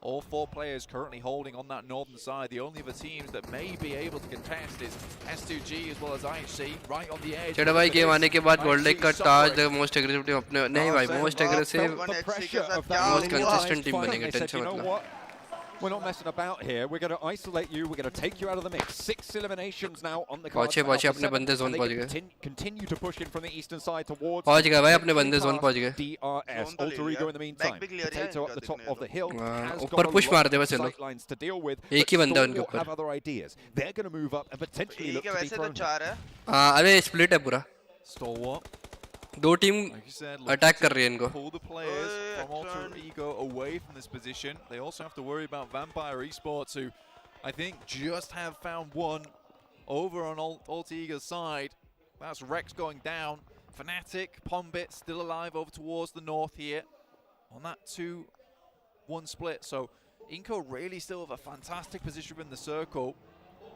All 4 players currently holding on that northern side. The only other teams that may be able to contest is S2G as well as IHC right on the edge. चलो भाई game आने के बाद gold leg का ताज most aggressive team अपने नहीं भाई most aggressive most consistent team बनेंगे टेंशन मत लो. We're not messing about here. We're going to isolate you. We're going to take you out of the mix. 6 eliminations now on the card. पहुंचे अपने बंदे zone पहुंच गए. Continue to push in from the eastern side towards. पहुंच गए भाई अपने बंदे जोन पहुंच गए. DRS. Alter Ego in the meantime. Potato at the top of the hill. ऊपर पुश मार दे बस ये लोग. Lines to deal with. एक ही बंदा उनके ऊपर. Have other ideas. They're going to move up and potentially look to be thrown. हाँ अबे स्प्लिट है पूरा. Stalwart. 2 टीम अटैक कर रही है इनको. Pull the players from Alter Ego away from this position. They also have to worry about Vampire Esports, who I think just have found one over on Alter Ego's side. That's Rex going down. Fnatic, Pombit still alive over towards the north here on that 2-1 split. So Inco really still have a fantastic position in the circle.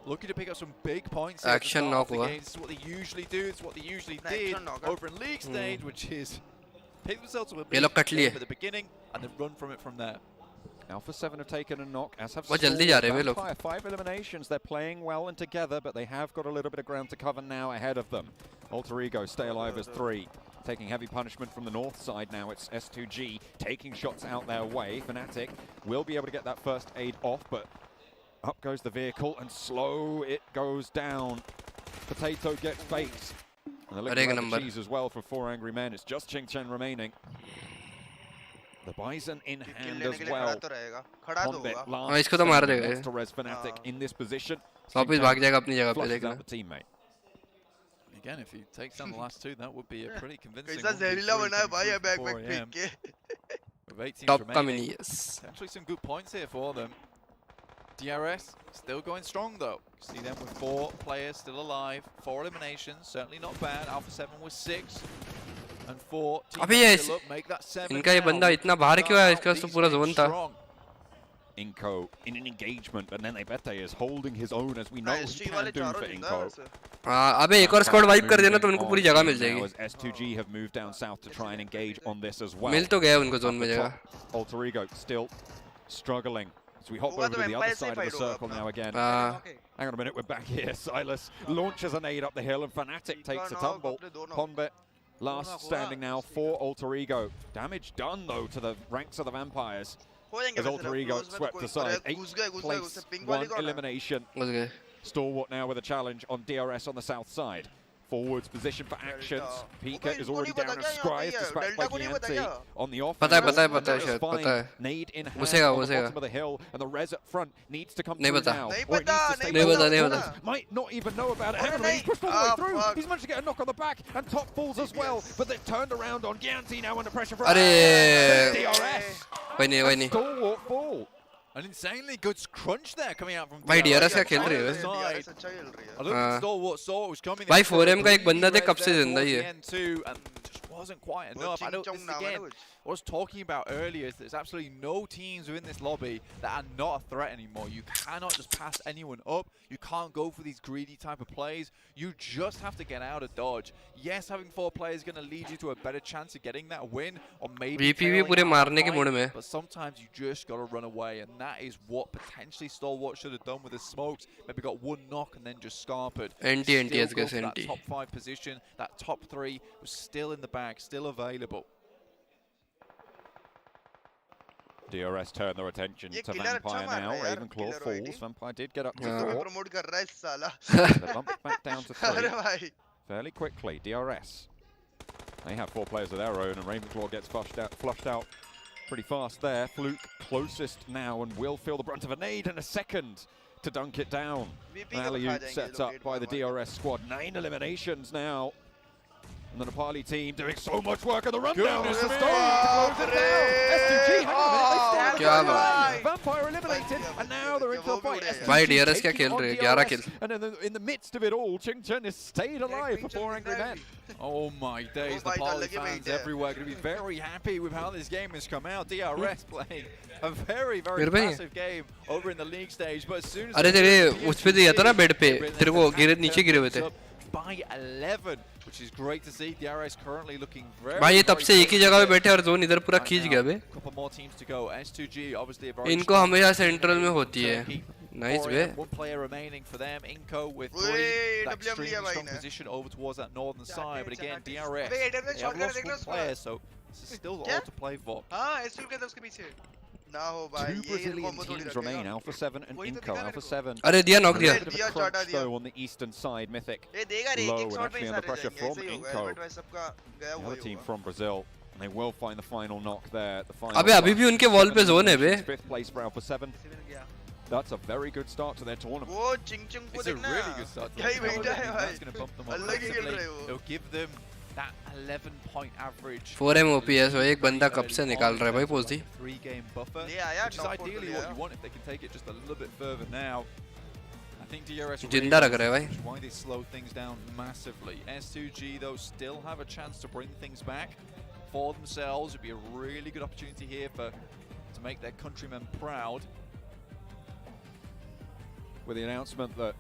Looking to pick up some big points here. Action knock हुआ. This is what they usually do. It's what they usually did over in league stage, which is pick themselves up a big at the beginning and then run from it from there. Alpha 7 have taken a knock, as have बहुत जल्दी जा रहे हैं वे लोग. Vampire. 5 eliminations. They're playing well and together, but they have got a little bit of ground to cover now ahead of them. Alter Ego stay alive as 3. Taking heavy punishment from the north side now. It's S2G taking shots out their way. Fnatic will be able to get that first aid off, but up goes the vehicle and slow it goes down. Potato gets baked. And they're looking at the cheese as well for 4 angry men. It's just Ching Chen remaining. The Bison in hand as well. Pombit last to res Fnatic in this position. वापस भाग जाएगा अपनी जगह पे Flushes देखना. out the teammate. Again, if he takes down the last 2, that would be a pretty convincing. कैसा जहरीला बना है भाई ये बैक फेंक के. With 8 teams Top remaining. yes. Actually some good points here for them. DRS still going strong though. See them with 4 players still alive, 4 eliminations, certainly not bad. Alpha 7 with 6 and 4. अबे ये इनका ये बंदा इतना बाहर क्यों है? इसका तो पूरा जोन था. Inco in an engagement, but then Bete is holding his own, as we know he can do for Inco. अबे एक और स्क्वाड वाइप कर देना तो उनको पूरी जगह मिल जाएगी. As S2G have moved down south to try and engage on this as well. मिल तो गया उनको जोन में जगह. Alter Ego still struggling. So we hop over to the other side of the circle now again. Hang on a minute, we're back here. Silas launches an aid up the hill and Fnatic takes a tumble. Pombit last standing now for Alter Ego. Damage done though to the ranks of the Vampires. As Alter Ego swept aside. 8th place, 1 elimination. Stalwart now with a challenge on DRS on the south side. Forwards position for actions. Pika is already down as Scribe, dispatched by Gianti on the offense. पता है शायद पता है Nade in hand घुसेगा on the घुसेगा bottom of the hill, and the res up front needs to come नहीं through पता now. नहीं पता Might not even know about it. Heavenly, he's pushed all the way through. He's managed to get a knock on the back, and top falls as well. But they've turned around on Gianti now under pressure from DRS. कोई नहीं Stalwart fall. An insanely good crunch there coming out from भाई DRS क्या खेल रही है I don't think Stalwart saw what was coming. भाई 4M का एक बंदा थे कब से जिंदा ही है Just wasn't quite enough. I don't. This is again what I was talking about earlier. Is there's absolutely no teams within this lobby that are not a threat anymore. You cannot just pass anyone up. You can't go for these greedy type of plays. You just have to get out of dodge. Yes, having 4 players is going to lead you to a better chance of getting that win, or maybe VP पूरे मारने के mood में. But sometimes you just got to run away, and that is what potentially Stalwart should have done with the smokes. Maybe got one knock and then just scarpered. NT Still go for that top 5 position. That top 3 was still in the bag, still available. DRS turned their attention to Vampire now. Ravenclaw falls. Vampire did get up to 4. They bumped back down to 3 fairly quickly. DRS. They have 4 players of their own, and Ravenclaw gets flushed out pretty fast there. Fluke closest now and will feel the brunt of a nade in a second to dunk it down. Alley-oop set up by the DRS squad. 9 eliminations now. And the Nepali team doing so much work on the rundown. It's the Stone to close it down. S2G, hang on a minute, they stand Vampire eliminated, and now they're into a fight. भाई DRS क्या खेल रहे हैं 11 किल. And in the midst of it all, Ching Chen has stayed alive for 4 angry men. Oh my days, the Nepali fans everywhere going to be very happy with how this game has come out. DRS playing a very massive game over in the league stage, but as soon as अरे तेरे उस पे दिया था ना bed पे तेरे को नीचे गिरे हुए थे. By 11, which is great to see. DRS currently looking very. भाई ये तब से एक ही जगह पे बैठे और जोन इधर पूरा खींच गया बे. Couple more teams to go. S2G obviously a very. इनको हमेशा सेंट्रल में होती है. Nice way. One player remaining for them. Inco with 3. That extremely strong position over towards that northern side. But again, DRS. They have lost 1 player, so this is still all to play for. हाँ, S2 के उसके पीछे. ना हो भाई. 2 Brazilian teams remain. Alpha 7 and Inco. Alpha 7. अरे दिया knock दिया. Though on the eastern side, Mythic low and actually under pressure from Inco. The other team from Brazil. And they will find the final knock there. The final. अबे अभी भी उनके wall पे zone है बे. 5th place for Alpha 7. That's a very good start to their tournament. वो चिंग को देखना. It's a really good start. यही बेटा है भाई. That's going to bump them up. अलग ही खेल रहे हो. It'll give them that 11-point average. 4M OPS हो एक बंदा कब से निकाल रहा है भाई post the. 3-game buffer, which is ideally what you want if they can take it just a little bit further now. I think DRS जिंदा रख रहा है भाई. Why they slow things down massively. S2G though still have a chance to bring things back for themselves. It'd be a really good opportunity here to make their countrymen proud. With the announcement that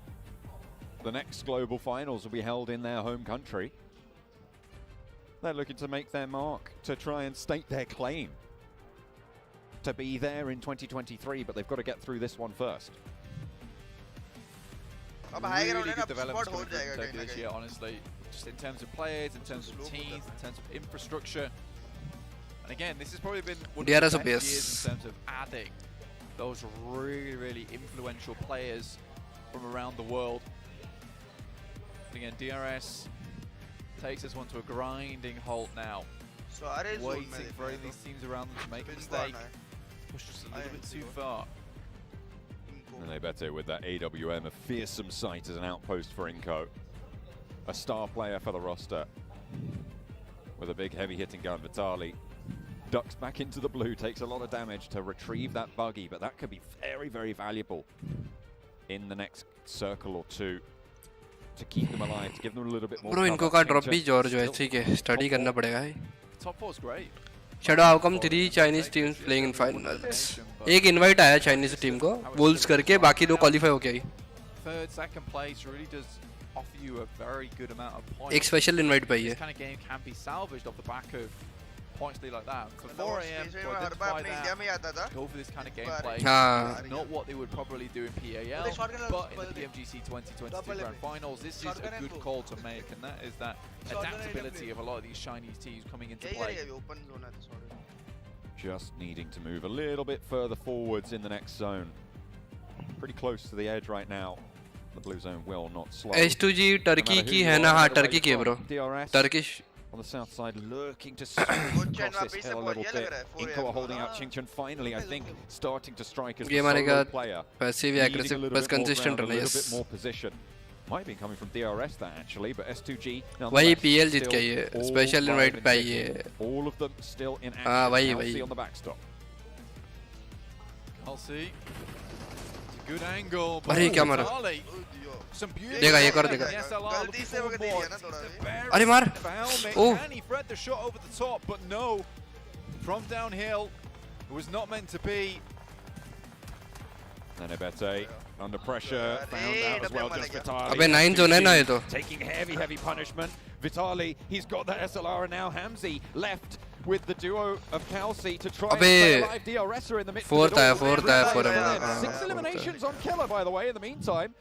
the next global finals will be held in their home country, they're looking to make their mark, to try and state their claim to be there in 2023, but they've got to get through this one first. Really good developments coming from this year, honestly. Just in terms of players, in terms of teams, in terms of infrastructure. And again, this has probably been one of the best years in terms of adding those really influential players from around the world. But again, DRS takes this one to a grinding halt now. Waiting for any of these teams around them to make a mistake. Push just a little bit too far. And they better with that AWM, a fearsome sight as an outpost for Inco. A star player for the roster. With a big heavy hitting gun, Vitali ducks back into the blue, takes a lot of damage to retrieve that buggy, but that could be very valuable in the next circle or 2 to keep them alive, to give them a little bit more. Bro, इनको का drop भी George है, ठीक है, study करना पड़ेगा है. Top 4 is great. Shadow, how come 3 Chinese teams playing in finals? एक invite आया Chinese team को, Wolves करके, बाकी 2 qualify हो गए. 3rd, 2nd place really does offer you a very good amount of points. एक special invite पाई है. This kind of game can be salvaged off the back of points like that. For 4 AM, go for this kind of gameplay. Not what they would probably do in PAL, but in the Pmgc 2022 Grand Finals, this is a good call to make, and that is that adaptability of a lot of these Chinese teams coming into play. Just needing to move a little bit further forwards in the next zone. Pretty close to the edge right now. The blue zone will not slow. S2G Turkey की है ना? हाँ Turkey की है bro. Turkish. On the south side, looking to cross this hill a little bit. Inco are holding out Chingchun finally, I think, starting to strike as the solo player. Passive aggressive, but consistent a little bit more position. Might be coming from DRS that actually, but S2G. वही PL जीत गई है, special invite पे आई है. All of them still in action. हाँ वही Kelsey on the backstop. Kelsey, good angle. अरे क्या मारा? देखा ये कर देखा. गलती से वो दे दिया ना थोड़ा भी. अरे मार. Oh. Can he thread the shot over the top? But no, from downhill, it was not meant to be. Nenebete under pressure, found out as well, just Vitali. अबे 9 zone है ना ये तो. Taking heavy punishment. Vitali, he's got the SLR and now Hamzy left with the duo of Kelsey to try and stay alive. DRS are in the midst of it all. Fourth है. 6 eliminations on Killer, by the way, in the meantime.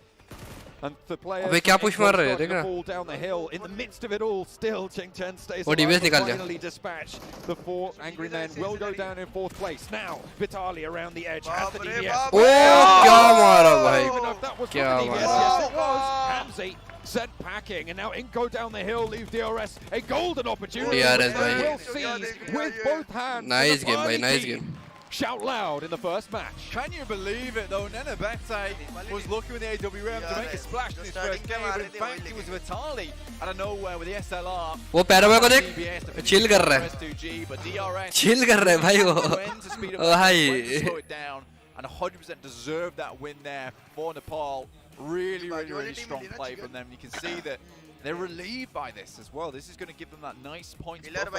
And the players अबे क्या push मार रहे हैं देखा? fall down the hill in the midst of it all. Still, Chingchen stays वो DBS निकाल दिया. finally dispatch. The 4 angry men will go down in 4th place. Now, Vitali around the edge has the DBS. Oh, क्या मारा भाई? Even if that was क्या from the DBS, मारा? yes it was. Hamzy sent packing, and now Inco down the hill leaves DRS a golden opportunity. DRS They भाई. will seize with both hands. Nice The game भाई, Barney nice team game. Shout loud in the first match. Can you believe it though? Nenebete was looking with the AWM to make a splash in his first game, but in fact it was Vitali out of nowhere with the SLR. वो पैरावे को देख, chill कर रहा है. Chill कर रहा है भाई वो. भाई. Slow it down and 100% deserved that win there for Nepal. Really strong play from them. You can see that they're relieved by this as well. This is going to give them that nice points buffer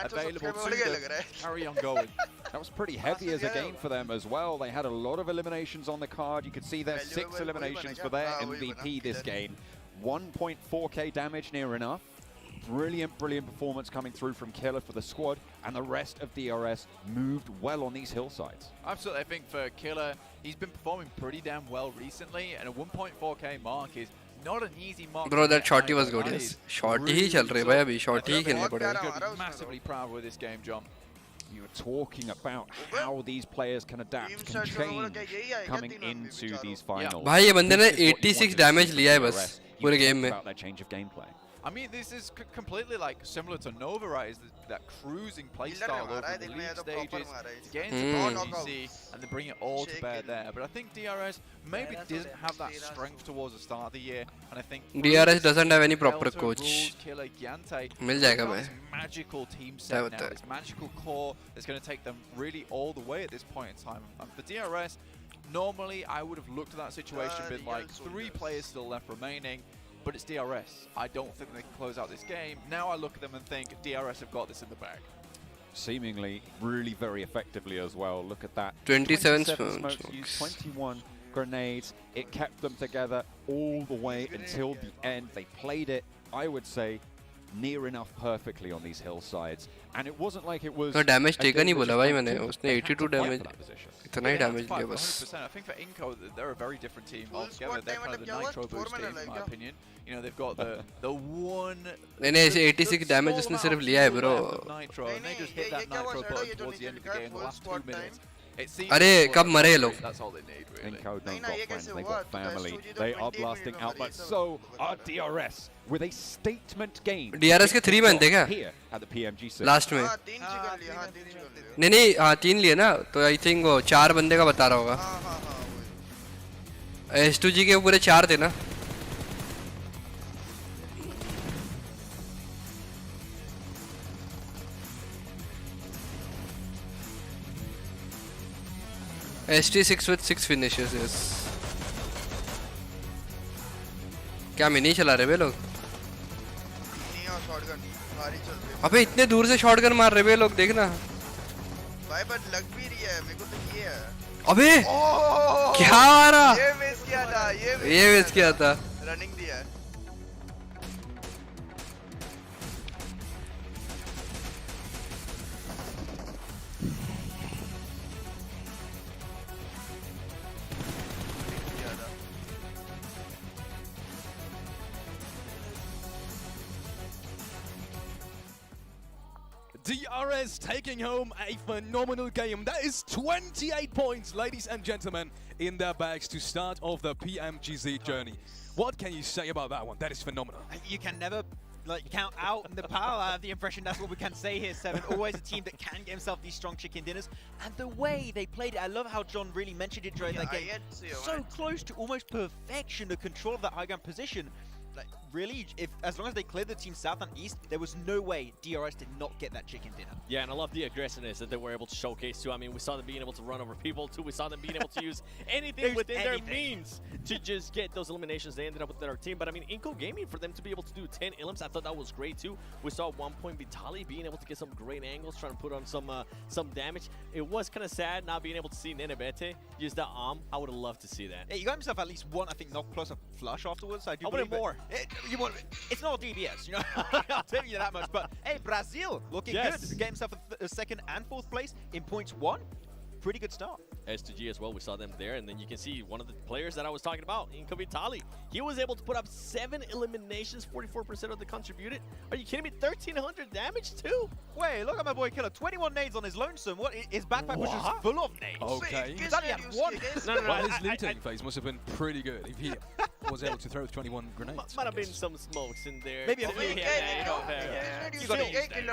available to them. Carry on going. That was pretty heavy as a game for them as well. They had a lot of eliminations on the card. You could see there 6 eliminations for their MVP this game. 1.4k damage near enough. Brilliant performance coming through from Killer for the squad, and the rest of DRS moved well on these hillsides. Absolutely, I think for Killer, he's been performing pretty damn well recently, and a 1.4k mark is not an easy mark. Bro, that shorty was good. Yes, shorty ही चल रही है भाई अभी. Shorty ही खेलना पड़ेगा. Massively proud with this game, John. You were talking about how these players can adapt, can change coming into these finals. भाई ये बंदे ने 86 damage लिया है बस पूरे game में. About that change of gameplay. I mean, this is completely like similar to Nova, right? Is that cruising playstyle over the league stages, get into Pmgc, and then bring it all to bear there. But I think DRS maybe didn't have that strength towards the start of the year, and I think DRS doesn't have any proper coach. Killer, Gyante, मिल जाएगा भाई. this magical team set now, this magical core that's going to take them really all the way at this point in time. And for DRS, normally I would have looked at that situation, been like 3 players still left remaining. But it's DRS. I don't think they can close out this game. Now I look at them and think DRS have got this in the bag. Seemingly really very effectively as well. Look at that. 27 smokes used, 21 grenades. It kept them together all the way until the end. They played it, I would say, near enough perfectly on these hillsides. And it wasn't like it was... तो damage taken नहीं बोला भाई मैंने. उसने 82 damage. इतना ही damage लिया बस. 100%. I think for Inco, they're a very different team altogether. They're kind of the Nitro Boost team, in my opinion. You know, they've got the one... नहीं 86 damage उसने सिर्फ लिया है bro. Nitro, and they just hit that Nitro button towards the end of the game, the last 2 minutes. अरे कब मरे ये लोग? That's all they need, really. Inco don't got friends, they got family. They are blasting out, but so are DRS with a statement game. DRS के 3 man थे क्या? Here at the Pmgc. Last में. नहीं हाँ 3 लिए ना तो I think वो 4 बंदे का बता रहा होगा. S2G के पूरे 4 थे ना. ST6 with 6 finishes, yes. क्या मिनी चला रहे वे लोग? अबे इतने दूर से शॉटगन मार रहे वे लोग देखना. भाई बट लग भी रही है मेरे को तो ये है. अबे क्या आ रहा? ये मिस किया था. ये मिस किया था. रनिंग दिया है. DRS taking home a phenomenal game. That is 28 points, ladies and gentlemen. in their bags to start off the PMGC journey. What can you say about that one? That is phenomenal. You can never count out the power. I have the impression that's what we can say here, Seven. Always a team that can get himself these strong chicken dinners. And the way they played it, I love how John really mentioned it during that game. So close to almost perfection, the control of that high ground position. Like, really, as long as they cleared the team south and east, there was no way DRS did not get that chicken dinner. Yeah, and I love the aggressiveness that they were able to showcase too. I mean, we saw them being able to run over people too. We saw them being able to use anything within their means to just get those eliminations. They ended up with their team. But I mean, Inco Gaming, for them to be able to do 10 elims, I thought that was great too. We saw at one point Vitali being able to get some great angles, trying to put on some damage. It was kind of sad not being able to see Nenebete use that arm. I would have loved to see that. Yeah, you got himself at least one, I think, knock plus a flush afterwards. I wanted more. It's not DBS, you know. I'll tell you that much. But hey, Brazil looking good to get himself a second and fourth place in points one. Pretty good start. S2G as well, we saw them there, and then you can see one of the players that I was talking about, Inco Vitali. He was able to put up 7 eliminations, 44% of the contributed. Are you kidding me? 1,300 damage too? Wait, look at my boy Killer. 21 nades on his lonesome. What? His backpack was just full of nades. Okay. He's only had one. Well, his looting phase must have been pretty good if he was able to throw 21 grenades. Might have been some smokes in there. Maybe a few.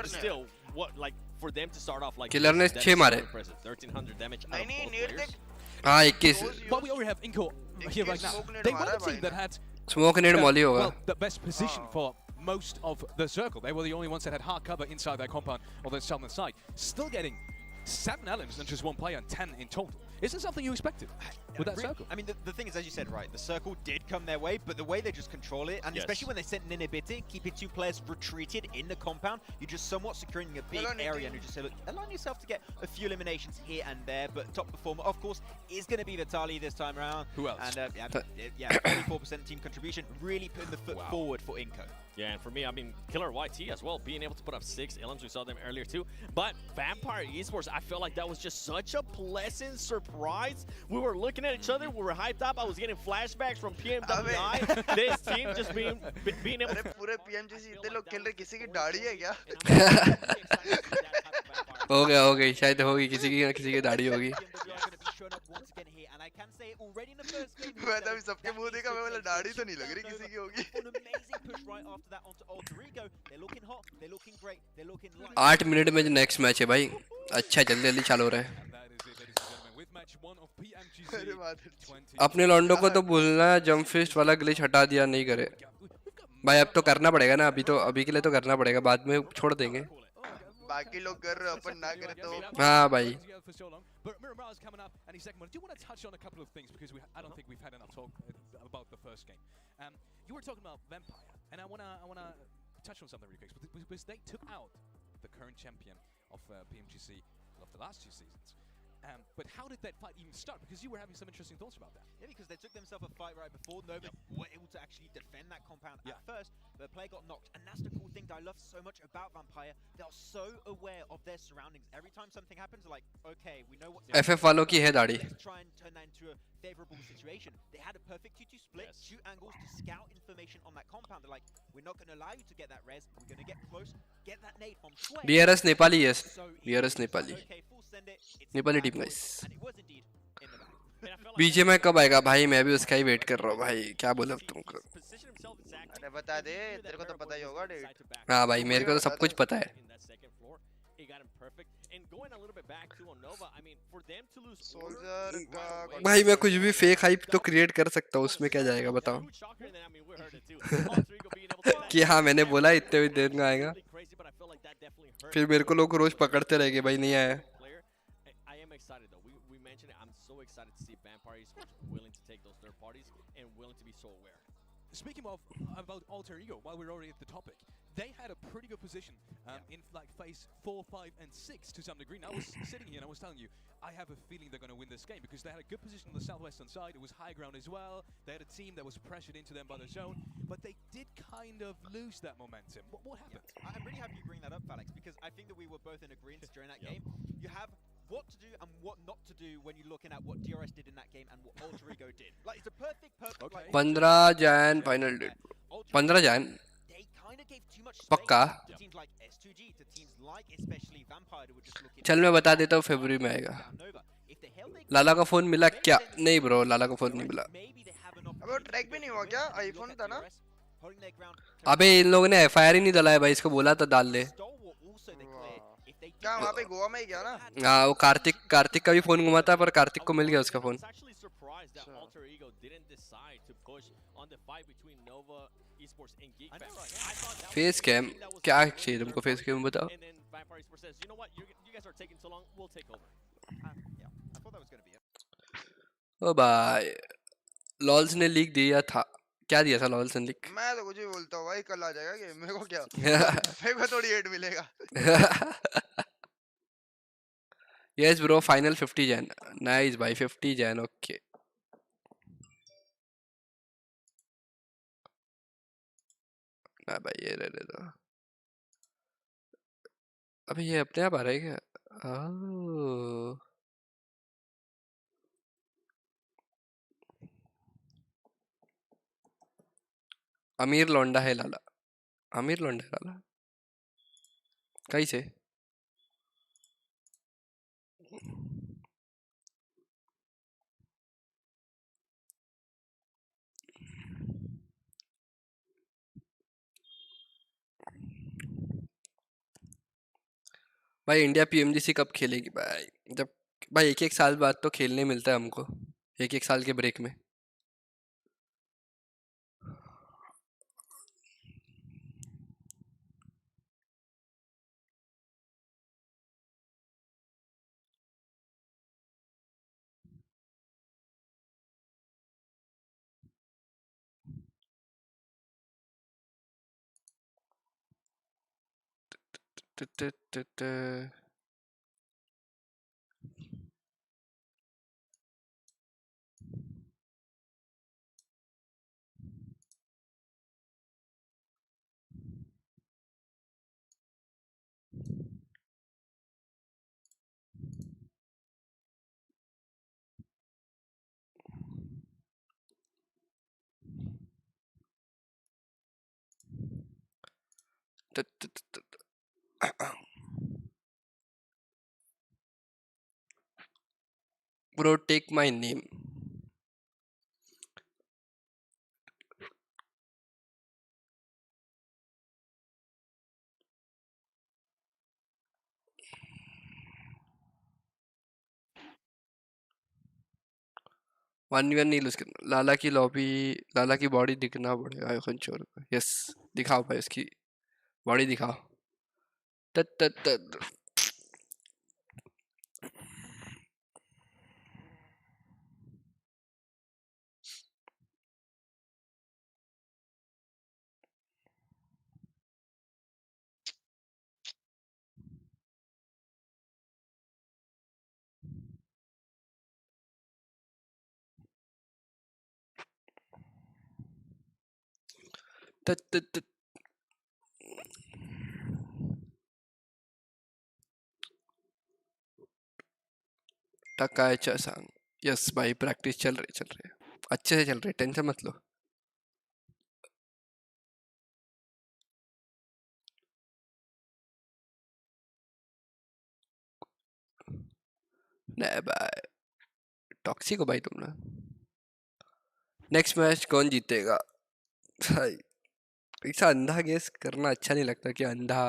Still, what, like, for them to start off like Killer ने 6 मारे. 1,300 damage out of both players. हाँ 21. But we already have Inco here right now. They were the team that had Smoke need molly होगा. the best position for most of the circle. They were the only ones that had hard cover inside their compound on the southern side. Still getting 7 elements and just one player and 10 in total. Is this something you expected with that circle? I mean, the thing is, as you said, right, the circle did come their way, but the way they just control it, and especially when they sent Nenebete, keeping 2 players retreated in the compound, you're just somewhat securing a big area, and you just say, look, allowing yourself to get a few eliminations here and there, but top performer, of course, is going to be Vitali this time around. Who else? And yeah, 44% team contribution, really putting the foot forward for Inco. Yeah, and for me, I mean, Killer YT as well, being able to put up 6 elims. We saw them earlier too. But Vampire Esports, I felt like that was just such a pleasant surprise. We were looking at each other, we were hyped up. I was getting flashbacks from PMWI. This team just being able to... पूरे PMGC इतने लोग खेल रहे, किसी की दाढ़ी है क्या? हो गया शायद होगी किसी की दाढ़ी होगी. मैं तो अभी सबके मुंह देखा, मैं बोला दाढ़ी तो नहीं लग रही किसी की होगी. 8 मिनट में जो नेक्स्ट मैच है भाई, अच्छा जल्दी चालू हो रहा है. अपने लॉन्डो को तो भूलना, जंप फिस्ट वाला ग्लिच हटा दिया, नहीं करे भाई. अब तो करना पड़ेगा ना, अभी के लिए तो करना पड़ेगा, बाद में छोड़ देंगे. बाकी लोग कर रहे, अपन ना करे तो. हाँ भाई. But Miramar is coming up, and he's second one. I do want to touch on a couple of things because I don't think we've had enough talk about the first game. You were talking about Vampire, and I wanna touch on something really quick because they took out the current champion of PMGC of the last 2 seasons. But how did that fight even start? Because you were having some interesting thoughts about that. Yeah, because they took themselves a fight right before. Nova were able to actually defend that compound at first, but the player got knocked. And that's the cool thing that I love so much about Vampire. They are so aware of their surroundings. Every time something happens, they're like, okay, we know what's FF वालों की है दाढ़ी. Let's try and turn that into a favorable situation. They had a perfect 2-2 split, shoot angles to scout information on that compound. They're like, we're not going to allow you to get that res. We're going to get close, get that nade from Sway. DRS Nepali, yes. DRS Nepali. Nepali team guys. BGMI कब आएगा भाई? मैं भी उसका ही wait कर रहा हूँ भाई. क्या बोला तुमको? अरे बता दे, तेरे को तो पता ही होगा डेट. हाँ भाई, मेरे को तो सब कुछ पता है. भाई मैं कुछ भी फेक हाइप तो क्रिएट कर सकता हूँ, उसमें क्या जाएगा बताओ. कि हाँ मैंने बोला इतने देर में आएगा, फिर मेरे को लोग रोज पकड़ते रहेंगे भाई नहीं आया. Speaking of about Alter Ego, while we're already at the topic, they had a pretty good position in like phase 4, 5, and 6 to some degree. And I was sitting here and I was telling you, I have a feeling they're going to win this game because they had a good position on the southwestern side. It was high ground as well. They had a team that was pressured into them by the zone, but they did kind of lose that momentum. What happened? I'm really happy you bring that up, Alex, because I think that we were both in agreement during that game. You have what to do and what not to do when you're looking at what DRS did in that game and what Alter Ego did. Like, it's a perfect like, 15 Jan final date. 15 Jan. They kind of gave too much पक्का. to teams like S2G, to teams like especially Vampire who were just looking. चल मैं बता देता हूँ, फरवरी में आएगा. लाला का phone मिला क्या? नहीं ब्रो, लाला का फोन नहीं मिला। अबे वो ट्रैक भी नहीं हुआ क्या? आईफोन था ना? अबे इन लोगों ने एफआईआर ही नहीं डलाया भाई, इसको बोला था डाल ले। क्या वहाँ पे गोवा में ही क्या ना? हाँ वो कार्तिक का भी फोन घुमा था, पर कार्तिक को मिल गया उसका फोन। फेस कैम क्या चाहिए तुमको? फेस कैम बताओ। ओ भाई लॉल्स ने लीक दिया था। क्या दिया था लॉल्स ने लीक? मैं तो कुछ भी बोलता हूँ भाई, कल आ जाएगा गेम, मेरे को क्या? मेरे को थोड़ी हेट मिलेगा। Yes bro, final 50 Jain. Nice भाई, 50 जैन ओके। ना भाई ये रहने दो। अबे ये अपने आप आ रहा है क्या? ओह अमीर लौंडा है लाला। अमीर लौंडा है लाला कहीं से? भाई इंडिया पीएमजीसी कब खेलेगी भाई? जब भाई एक एक साल बाद तो खेलने मिलता है हमको, एक एक साल के ब्रेक में। Bro, take my name. One one नहीं लूज करना। लाला की लॉबी, लाला की बॉडी दिखना पड़ेगा आईफोन चोर को। यस दिखाओ भाई उसकी बॉडी दिखाओ। तत तत तत तत तत तत टकाएचा सांग। यस भाई प्रैक्टिस चल रही है अच्छे से चल रही है, टेंशन मत लो। नहीं भाई टॉक्सी को भाई तुम ना। नेक्स्ट मैच कौन जीतेगा भाई? ऐसा अंधा गेस करना अच्छा नहीं लगता कि अंधा।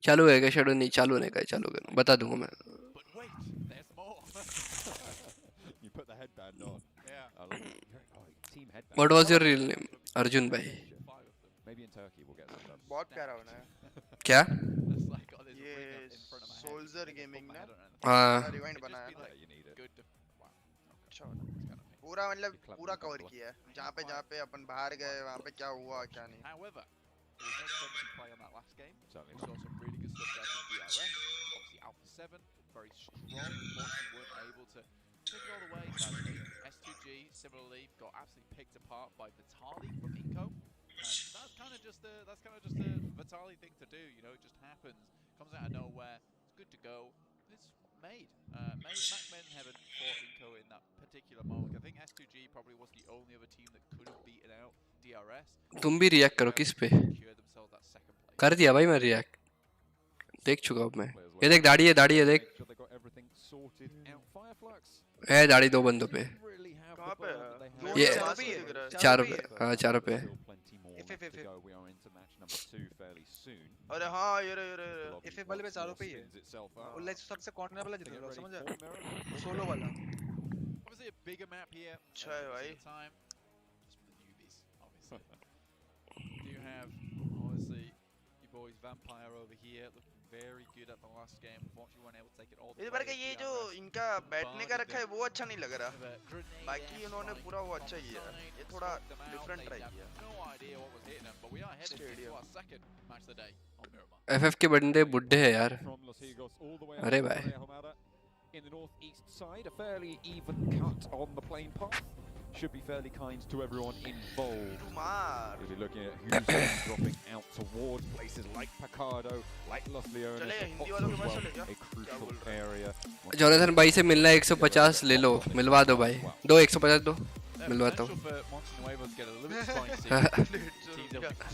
चालू है क्या शेडो? नहीं चालू होने का है, चालू करना बता दूंगा मैं। You put the headband on. Yeah. I love it. Oh, team headband. What was your real name? Arjun भाई। Maybe in Turkey we'll get some done. बहुत प्यारा बना है। क्या? ये सोल्जर गेमिंग ने हाँ। रिवाइंड बनाया है ना। अच्छा पूरा मतलब पूरा कवर किया है, जहाँ पे अपन बाहर गए वहाँ पे क्या हुआ क्या नहीं। However, there was no defensive play on that last game. We saw some really good stuff there from DRS. Obviously, Alpha 7, very strong. Unfortunately, weren't able to take it all the way. Sadly, S2G similarly got absolutely picked apart by Vitali from Inco. That's kind of just a Vitali thing to do. You know, it just happens. Comes out of nowhere. It's good to go. It's made. Match made in heaven for Inco in that particular moment. I think S2G probably was the only other team that could have beaten out DRS. तुम भी react करो किस पे? कर दिया भाई मैं react, देख चुका हूँ मैं। ये देख दाढ़ी है देख। है दाढ़ी दो बंदों पे। कहाँ पे है? ये चारों पे, हाँ चारों पे। अरे हाँ ये रे एफ वाले पे चारों पे ही है। उल्लेख सबसे कॉर्नर वाला जितना लोग समझ रहे? सोलो वाला। Obviously a bigger map here. अच्छा है भाई। Just for the newbies, obviously. You have obviously your boys Vampire over here, looking very good at the last game. Unfortunately, weren't able to take it all. इस बार का ये जो इनका बैठने का रखा है वो अच्छा नहीं लग रहा। बाकी उन्होंने पूरा वो अच्छा किया है। ये थोड़ा डिफरेंट ट्राई किया। FF के बंदे बुड्ढे हैं यार। अरे भाई। In the northeast side, a fairly even cut on the plane path. Should be fairly kind to everyone involved. We'll be looking at who's dropping out towards places like Picardo, like Los Leones, a crucial area. Jonathan भाई से मिलना है 150 ले लो, मिलवा दो भाई। दो 150 दो, मिलवाता हूँ।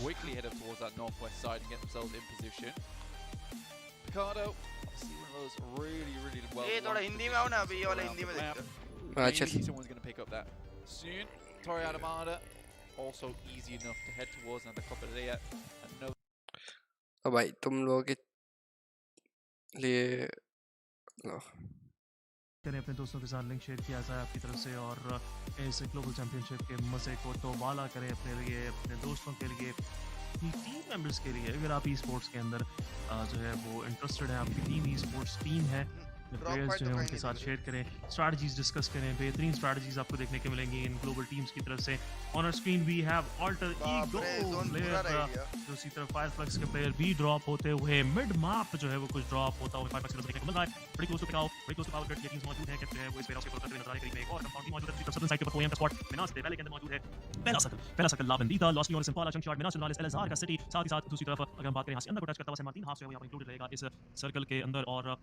Quickly head up towards that northwest side to get themselves in position. Picardo. Really well. ये थोड़ा हिंदी में आओ ना अभी ये वाला हिंदी में देखते हैं। अच्छा। Someone's going to pick up that soon. Tori Adamada also easy enough to head towards another Copperia. अब भाई तुम लोगों के लिए करें अपने दोस्तों के साथ लिंक शेयर किया जाए आपकी तरफ से और इस ग्लोबल चैंपियनशिप के मजे को तो वाला करें अपने लिए, अपने दोस्तों के लिए, टीम मेंबर्स के लिए। अगर आप ई स्पोर्ट्स के अंदर जो है वो इंटरेस्टेड है, आपकी टीम ई स्पोर्ट्स टीम है, प्लेयर्स जो है उनके साथ शेयर करें, स्ट्रैटेजीज डिस्कस करें। बेहतरीन स्ट्रैटेजीज आपको देखने को मिलेंगी इन ग्लोबल टीम्स की तरफ से। On our screen we have Alter Ego player, दूसरी तरफ फायरफ्लक्स के प्लेयर भी ड्रॉप होते हुए, मिड मैप जो है वो कुछ ड्रॉप होता हुआ फायरफ्लक्स देखने को मिल रहा है। बड़ी क्लोज टू पिकाओ, बड़ी क्लोज टू पावर कट, ये टीम्स मौजूद हैं कि जो है वो इस वेयर ऑफ से नजर आ रही है। एक और कंपाउंड मौजूद है सदर्न साइड के ऊपर फोएम का स्क्वाड मिनास दे पहले के अंदर मौजूद है। पहला सर्कल लाबंदीता, लॉस्ट लियोन सिंपल चंक शॉट मिनास वाले एलएसआर का सिटी, साथ ही साथ दूसरी तरफ अगर हम बात करें यहां से अंदर को टच करता हुआ सैन मार्टिन हाफ से वो यहां पर इंक्लूडेड रहेगा इस सर्कल के अंदर। और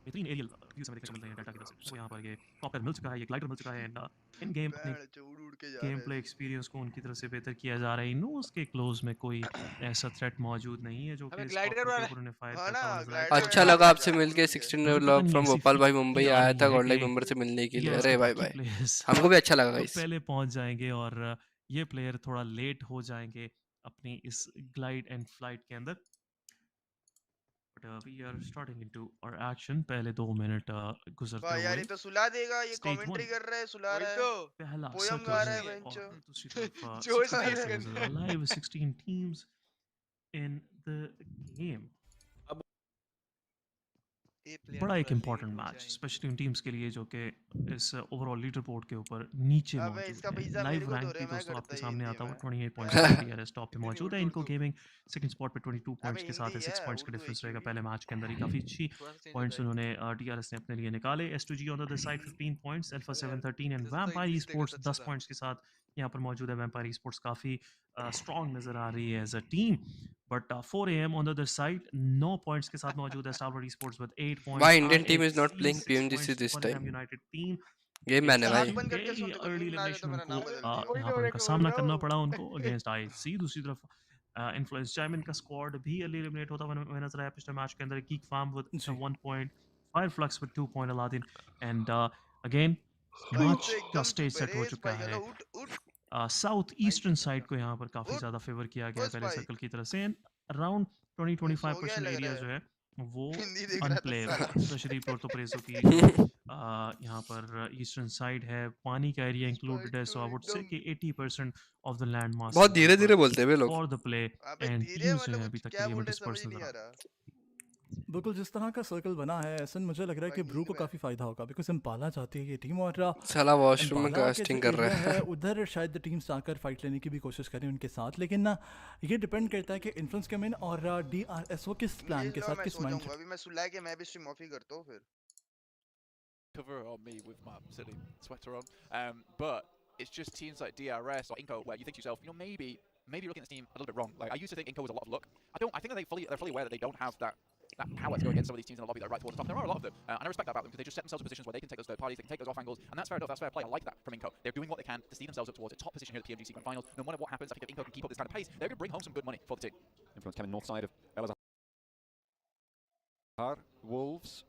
बेहतरीन एरियल व्यूज हमें देखने को मिल रहे हैं डेल्टा की तरफ से। वो यहाँ पर ये कॉप्टर मिल चुका है, ये ग्लाइडर मिल चुका है and in game game play experience को उनकी तरफ से बेहतर किया जा रहा है। नोस के क्लोज में कोई ऐसा थ्रेट मौजूद नहीं है जो कि उन्होंने फायर करता है। अच्छा लगा आपसे मिलके। 16 लव फ्रॉम भोपाल भाई, मुंबई आया था गॉडलाइक मेंबर से मिलने के लिए। अरे भाई भाई हमको भी अच्छा लगा गाइस। पहले पहुंच जाएंगे और ये प्लेयर थोड़ा लेट हो जाएंगे अपनी इस ग्लाइड एंड फ्लाइट के अंदर। We are starting into our action. पहले 2 मिनट गुजरते हुए यार ये तो सुला देगा, ये कमेंट्री कर रहा है, सुला रहा है, पहला पोयम गा रहा है बेंचो। जोश आ रहा है। Live 16 teams in the game. बड़ा एक इम्पोर्टेंट मैच स्पेशली उन टीम्स के लिए जो कि इस ओवरऑल लीडर बोर्ड के ऊपर नीचे मौजूद है। लाइव रैंक भी दोस्तों आपके सामने आता हुआ 28 पॉइंट्स टीआरएस टॉप पे मौजूद है। इनको गेमिंग सेकंड स्पॉट पे 22 पॉइंट्स के साथ है, 6 पॉइंट्स का डिफरेंस रहेगा। पहले मैच के अंदर ही काफी अच्छी पॉइंट्स उन्होंने टीआरएस ने अपने लिए निकाले। S2G on the other side 15 points, alpha 7 13 and vampire esports 10 points के साथ यहाँ पर मौजूद है। वैम्पायर ई-स्पोर्ट्स काफी स्ट्रॉन्ग नजर आ रही है as a team. But 4am on the other side, 9 points के साथ मौजूद है Starboard Esports with 8 points. Why Indian team is not playing PMGC this time? United team. Game मैंने भाई। Early elimination उनको यहाँ पर उनका सामना करना पड़ा उनको against IC। दूसरी तरफ Influence Diamond का squad भी early eliminate होता हुआ नजर आया पिछले मैच के अंदर। Geek Farm with 1 point, Fireflux with 2 point, Aladdin and again match का stage set हो चुका है। साउथ ईस्टर्न साइड को यहाँ पर काफी ज्यादा फेवर किया गया है पहले सर्कल की तरफ से। अराउंड 20-25% एरिया जो है वो अनप्लेएबल, स्पेशली पोर्टो प्रेसो की यहाँ पर ईस्टर्न साइड है, पानी का एरिया इंक्लूडेड है। सो आई वुड से कि 80% ऑफ द लैंड मास बहुत धीरे-धीरे बोलते हैं वे लोग for the play and teams जो है अभी तक के लिए डिस्पर्स नजर आ रहा है। बिल्कुल जिस तरह का सर्कल बना है ऐसा मुझे लग रहा है कि ब्रू को काफ़ी फ़ायदा होगा बिकॉज इम्पाला चाहती है ये टीम और साला वॉशरूम में कास्टिंग कर रहा है उधर शायद टीम्स जाकर फाइट लेने की भी कोशिश करें उनके साथ, लेकिन ना ये डिपेंड करता है कि इन्फ्लुएंस कमिन और DRSO किस प्लान के साथ किस माइंड। अभी मैं सुला के मैं भी स्ट्रीम ऑफ ही करता हूं फिर cover on me with my silly sweater on but it's just teams like DRS or Inco where you think to yourself, you know, maybe you're looking at this team a little bit wrong. Like I used to think Inco was a lot of luck. I think they're fully aware that they don't have that that power to go against some of these teams in the lobby that are right towards the top. There are a lot of them, and I respect that about them because they just set themselves in positions where they can take those third parties, they can take those off angles, and that's fair enough, that's fair play. I like that from Inco. They're doing what they can to see themselves up towards a top position here at the Pmgc Grand Finals. No matter what happens, I think if Inco can keep up this kind of pace, they're going to bring home some good money for the team. Influence coming north side of Elazar. Wolves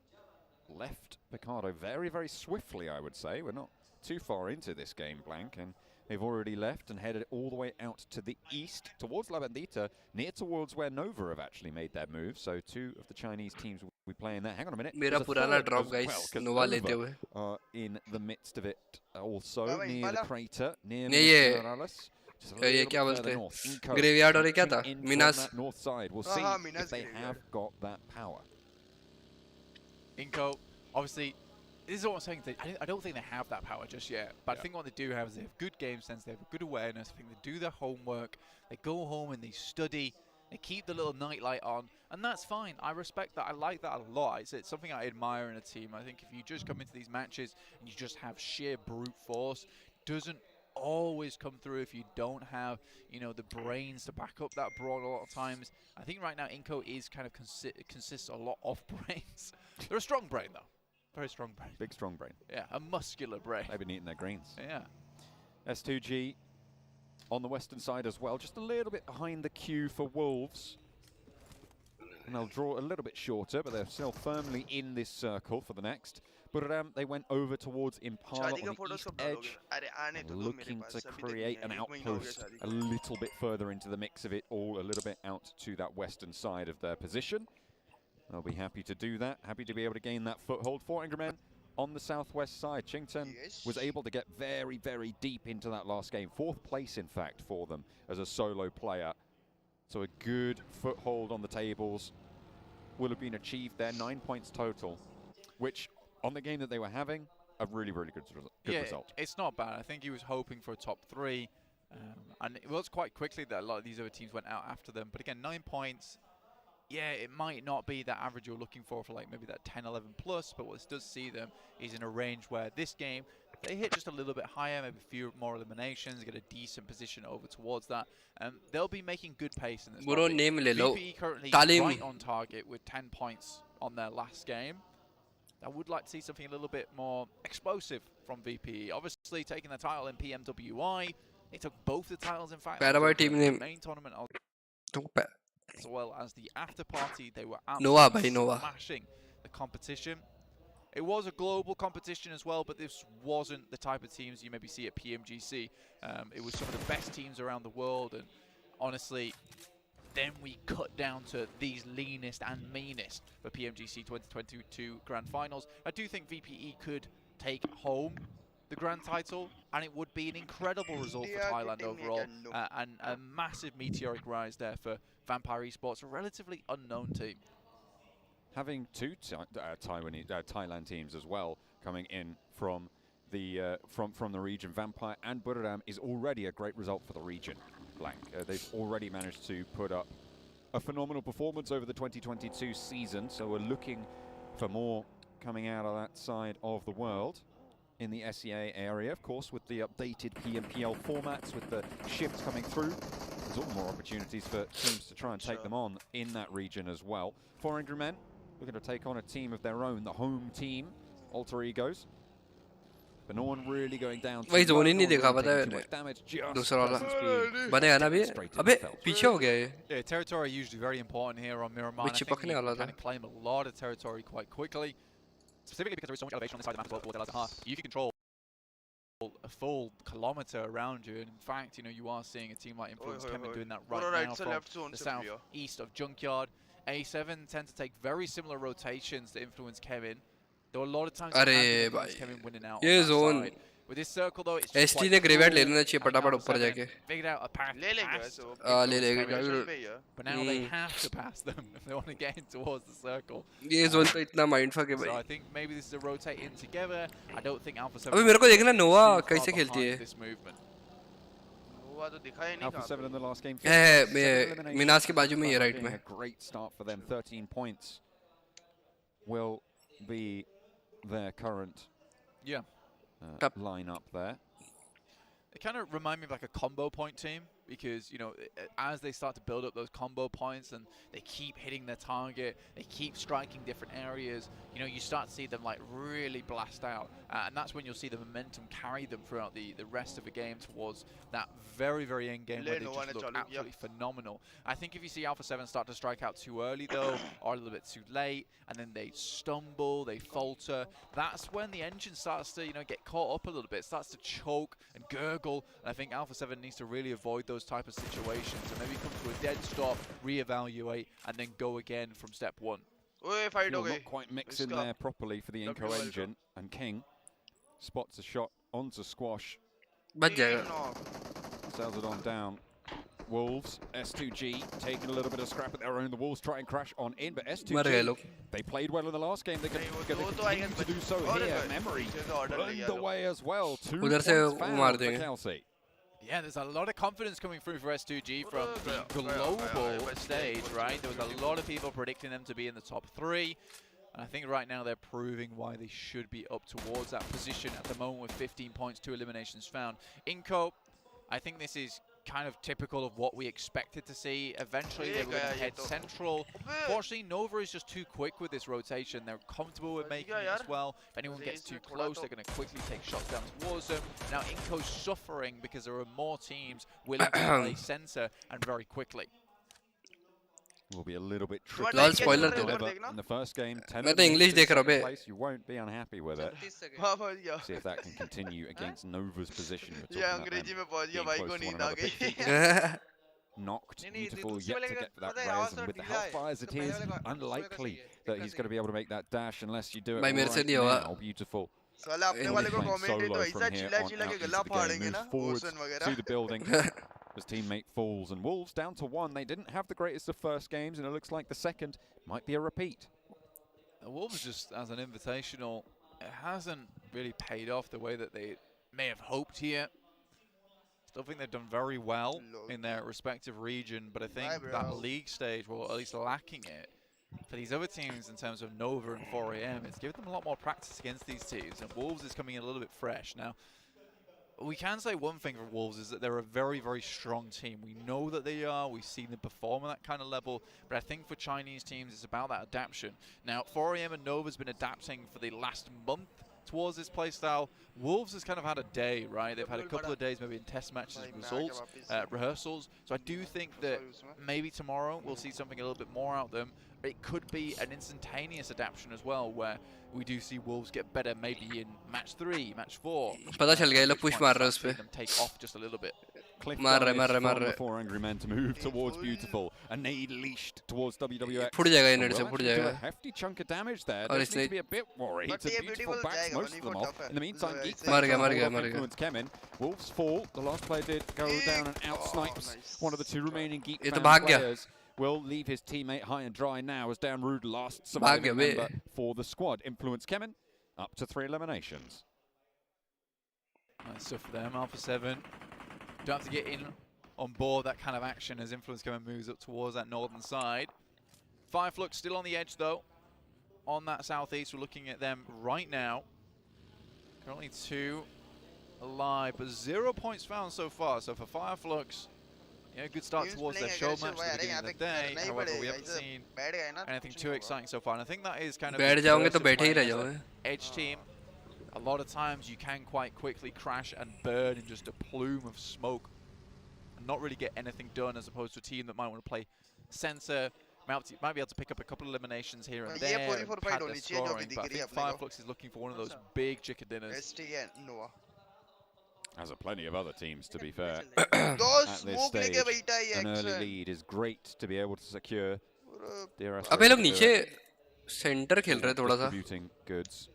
left Picardo very, very swiftly, I would say. We're not too far into this game, Blank, and they've already left and headed all the way out to the east, towards La Bendita, near towards where Nova have actually made their move. So two of the Chinese teams will be playing there. Hang on a minute. Mera purana drop, guys. Nova lete hue. Are in the midst of it also, near the crater, near Morales. ये क्या बोलते हैं? Graveyard और ये क्या था? Minas. North side. We'll see if they have got that power. Inco, obviously, this is what I'm saying. I don't think they have that power just yet. But I think what they do have is they have good game sense, they have good awareness. I think they do their homework. They go home and they study. They keep the little nightlight on, and that's fine. I respect that. I like that a lot. It's something I admire in a team. I think if you just come into these matches and you just have sheer brute force, doesn't always come through if you don't have, you know, the brains to back up that brawn a lot of times. I think right now Inco is kind of consists a lot of brains. They're a strong brain though. Very strong brain. Big strong brain. Yeah, a muscular brain. They've been eating their greens. Yeah. S2G on the western side as well, just a little bit behind the queue for Wolves. And they'll draw a little bit shorter, but they're still firmly in this circle for the next. But they went over towards Impala on the east edge, looking to create an outpost a little bit further into the mix of it all, a little bit out to that western side of their position. They'll be happy to do that, happy to be able to gain that foothold. 4 Angry Men on the southwest side. Chington was able to get very, very deep into that last game. 4th place, in fact, for them as a solo player. So a good foothold on the tables will have been achieved there. 9 points total, which on the game that they were having, a really, really good result. It's not bad. I think he was hoping for a top 3. And it was quite quickly that a lot of these other teams went out after them. But again, 9 points. Yeah, it might not be that average you're looking for like maybe that 10, 11 plus, but what this does see them is in a range where this game, they hit just a little bit higher, maybe a few more eliminations, get a decent position over towards that. They'll be making good pace in this. VPE currently right on target with 10 points on their last game. I would like to see something a little bit more explosive from VPE. Obviously, taking the title in PMWI, they took both the titles, in fact. The main tournament as well as the after party. They were absolutely smashing the competition. It was a global competition as well, but this wasn't the type of teams you maybe see at PMGC. It was some of the best teams around the world, and honestly, then we cut down to these leanest and meanest for PMGC 2022 Grand Finals. I do think VPE could take home the grand title, and it would be an incredible result for Thailand overall, and a massive meteoric rise there for Vampire Esports, a relatively unknown team. Having 2 Thailand teams as well coming in from the region, Vampire and Buriram, is already a great result for the region. Blank. They've already managed to put up a phenomenal performance over the 2022 season, so we're looking for more coming out of that side of the world. In the SEA area, of course, with the updated PMPL formats, with the shifts coming through, there's all more opportunities for teams to try and take them on in that region as well. 4 Angry Men looking to take on a team of their own, the home team, Alter Egos. But no one really going down. वही zone ही नहीं देखा पता है दूसरा वाला बनेगा ना अभी अबे पीछे हो गया ये. Yeah, territory usually very important here on Miramar. I think you can claim a lot of territory quite quickly. Specifically because there is so much elevation on this side of the map as well. You can control a full kilometer around you, and in fact, you know, you are seeing a team like Influence Kemen doing that right now from the southeast of Junkyard. A7 tend to take very similar rotations to Influence Kemen. There were a lot of times Influence Kemen winning out on that side. With this circle though, it's just ST ने graveyard ले लेना चाहिए फटाफट ऊपर जाके. Figured out a path. ले लेंगे. But now they have to pass them if they want to get in towards the circle. ये zone तो इतना mindfuck है भाई. So I think maybe this is a rotate in together. I don't think Alpha 7. अबे मेरे को देखना नोवा कैसे खेलती है. This movement. Alpha 7 in the last game. मैं मिनास के बाजू में ही राइट में. A great start for them. 13 points will be their current line up there. It kind of remind me of like a combo point team, because, you know, as they start to build up those combo points and they keep hitting their target, they keep striking different areas, you know, you start to see them like really blast out. And that's when you'll see the momentum carry them throughout the rest of the game towards that very, very end game where they just look absolutely phenomenal. I think if you see Alpha 7 start to strike out too early though, or a little bit too late, and then they stumble, they falter, that's when the engine starts to, you know, get caught up a little bit, starts to choke and gurgle. And I think Alpha 7 needs to really avoid those type of situations and maybe come to a dead stop, reevaluate, and then go again from step one. Not quite mixing there properly for the Inco engine, and King spots a shot onto Squash. Sells it on down. Wolves, S2G taking a little bit of scrap at their own. The Wolves try and crash on in, but S2G, they played well in the last game. They're going to continue to do so here. Memory burned away as well. 2 points found for Kelsey. Yeah, there's a lot of confidence coming through for S2G from the global stage, right? There was a lot of people predicting them to be in the top 3. And I think right now they're proving why they should be up towards that position at the moment with 15 points, 2 eliminations found. Inco, I think this is kind of typical of what we expected to see. Eventually they were going to head central. Fortunately, Nova is just too quick with this rotation. They're comfortable with making it as well. If anyone gets too close, they're going to quickly take shots down towards them. Now Inco's suffering because there are more teams willing to play center and very quickly. Will be a little bit tricky Lol, to spoiler deliver in the first game. 10 मैं तो English देख रहा हूँ बे. place, you won't be unhappy with it. See if that can continue against Nova's position. Knocked, beautiful, yet to get for that res, and with the Hellfires it is unlikely that he's going to be able to make that dash unless you do it right now. Beautiful. Solo from here on out into the game, moves forwards to the building. His teammate falls, and Wolves down to 1. They didn't have the greatest of first games, and it looks like the second might be a repeat. The Wolves just as an invitational, it hasn't really paid off the way that they may have hoped here. Still think they've done very well in their respective region, but I think that league stage, well, at least lacking it. For these other teams in terms of Nova and 4AM, it's given them a lot more practice against these teams, and Wolves is coming in a little bit fresh. Now, we can say one thing for Wolves is that they're a very, very strong team. We know that they are. We've seen them perform at that kind of level. But I think for Chinese teams, it's about that adaptation. Now, 4AM and Nova's been adapting for the last month towards this playstyle. Wolves has kind of had a day, right? They've had a couple of days maybe in test matches, results, rehearsals. So I do think that maybe tomorrow we'll see something a little bit more out of them. It could be an instantaneous adaptation as well, where we do see Wolves get better maybe in match 3, match 4. पता चल गया ये लोग push मार रहे हैं उस पे. Take off just a little bit. मार रहे. 4 angry men to move towards Beautiful. A nade leashed towards WWX. Foot जाएगा इनर से फुट जाएगा. A hefty chunk of damage there. Doesn't need to be a bit worried. So Beautiful backs most of them off. In the meantime, Geek मार गया. influence Kemin. Wolves fall. The last player did go down and out snipes one of the 2 remaining Geek players. Will leave his teammate high and dry now as Dan Rude last surviving member for the squad. Influence Kemin up to 3 eliminations. Nice stuff for them. Alpha 7 don't have to get in on board that kind of action as Influence Kemin moves up towards that northern side. Fireflux still on the edge though. On that southeast, we're looking at them right now. Currently 2 alive, but 0 points found so far. So for Fireflux, yeah, good start towards their show match at the beginning of the day. However, we haven't seen anything too exciting so far. And I think that is kind of the edge team. A lot of times you can quite quickly crash and burn in just a plume of smoke and not really get anything done, as opposed to a team that might want to play center, might be able to pick up a couple of eliminations here and there, and pad their scoring. But I think Fireflux is looking for one of those big chicken dinners. As are plenty of other teams, to be fair. At this stage, an early lead is great to be able to secure. अब ये लोग नीचे centre खेल रहे हैं थोड़ा सा. Distributing goods,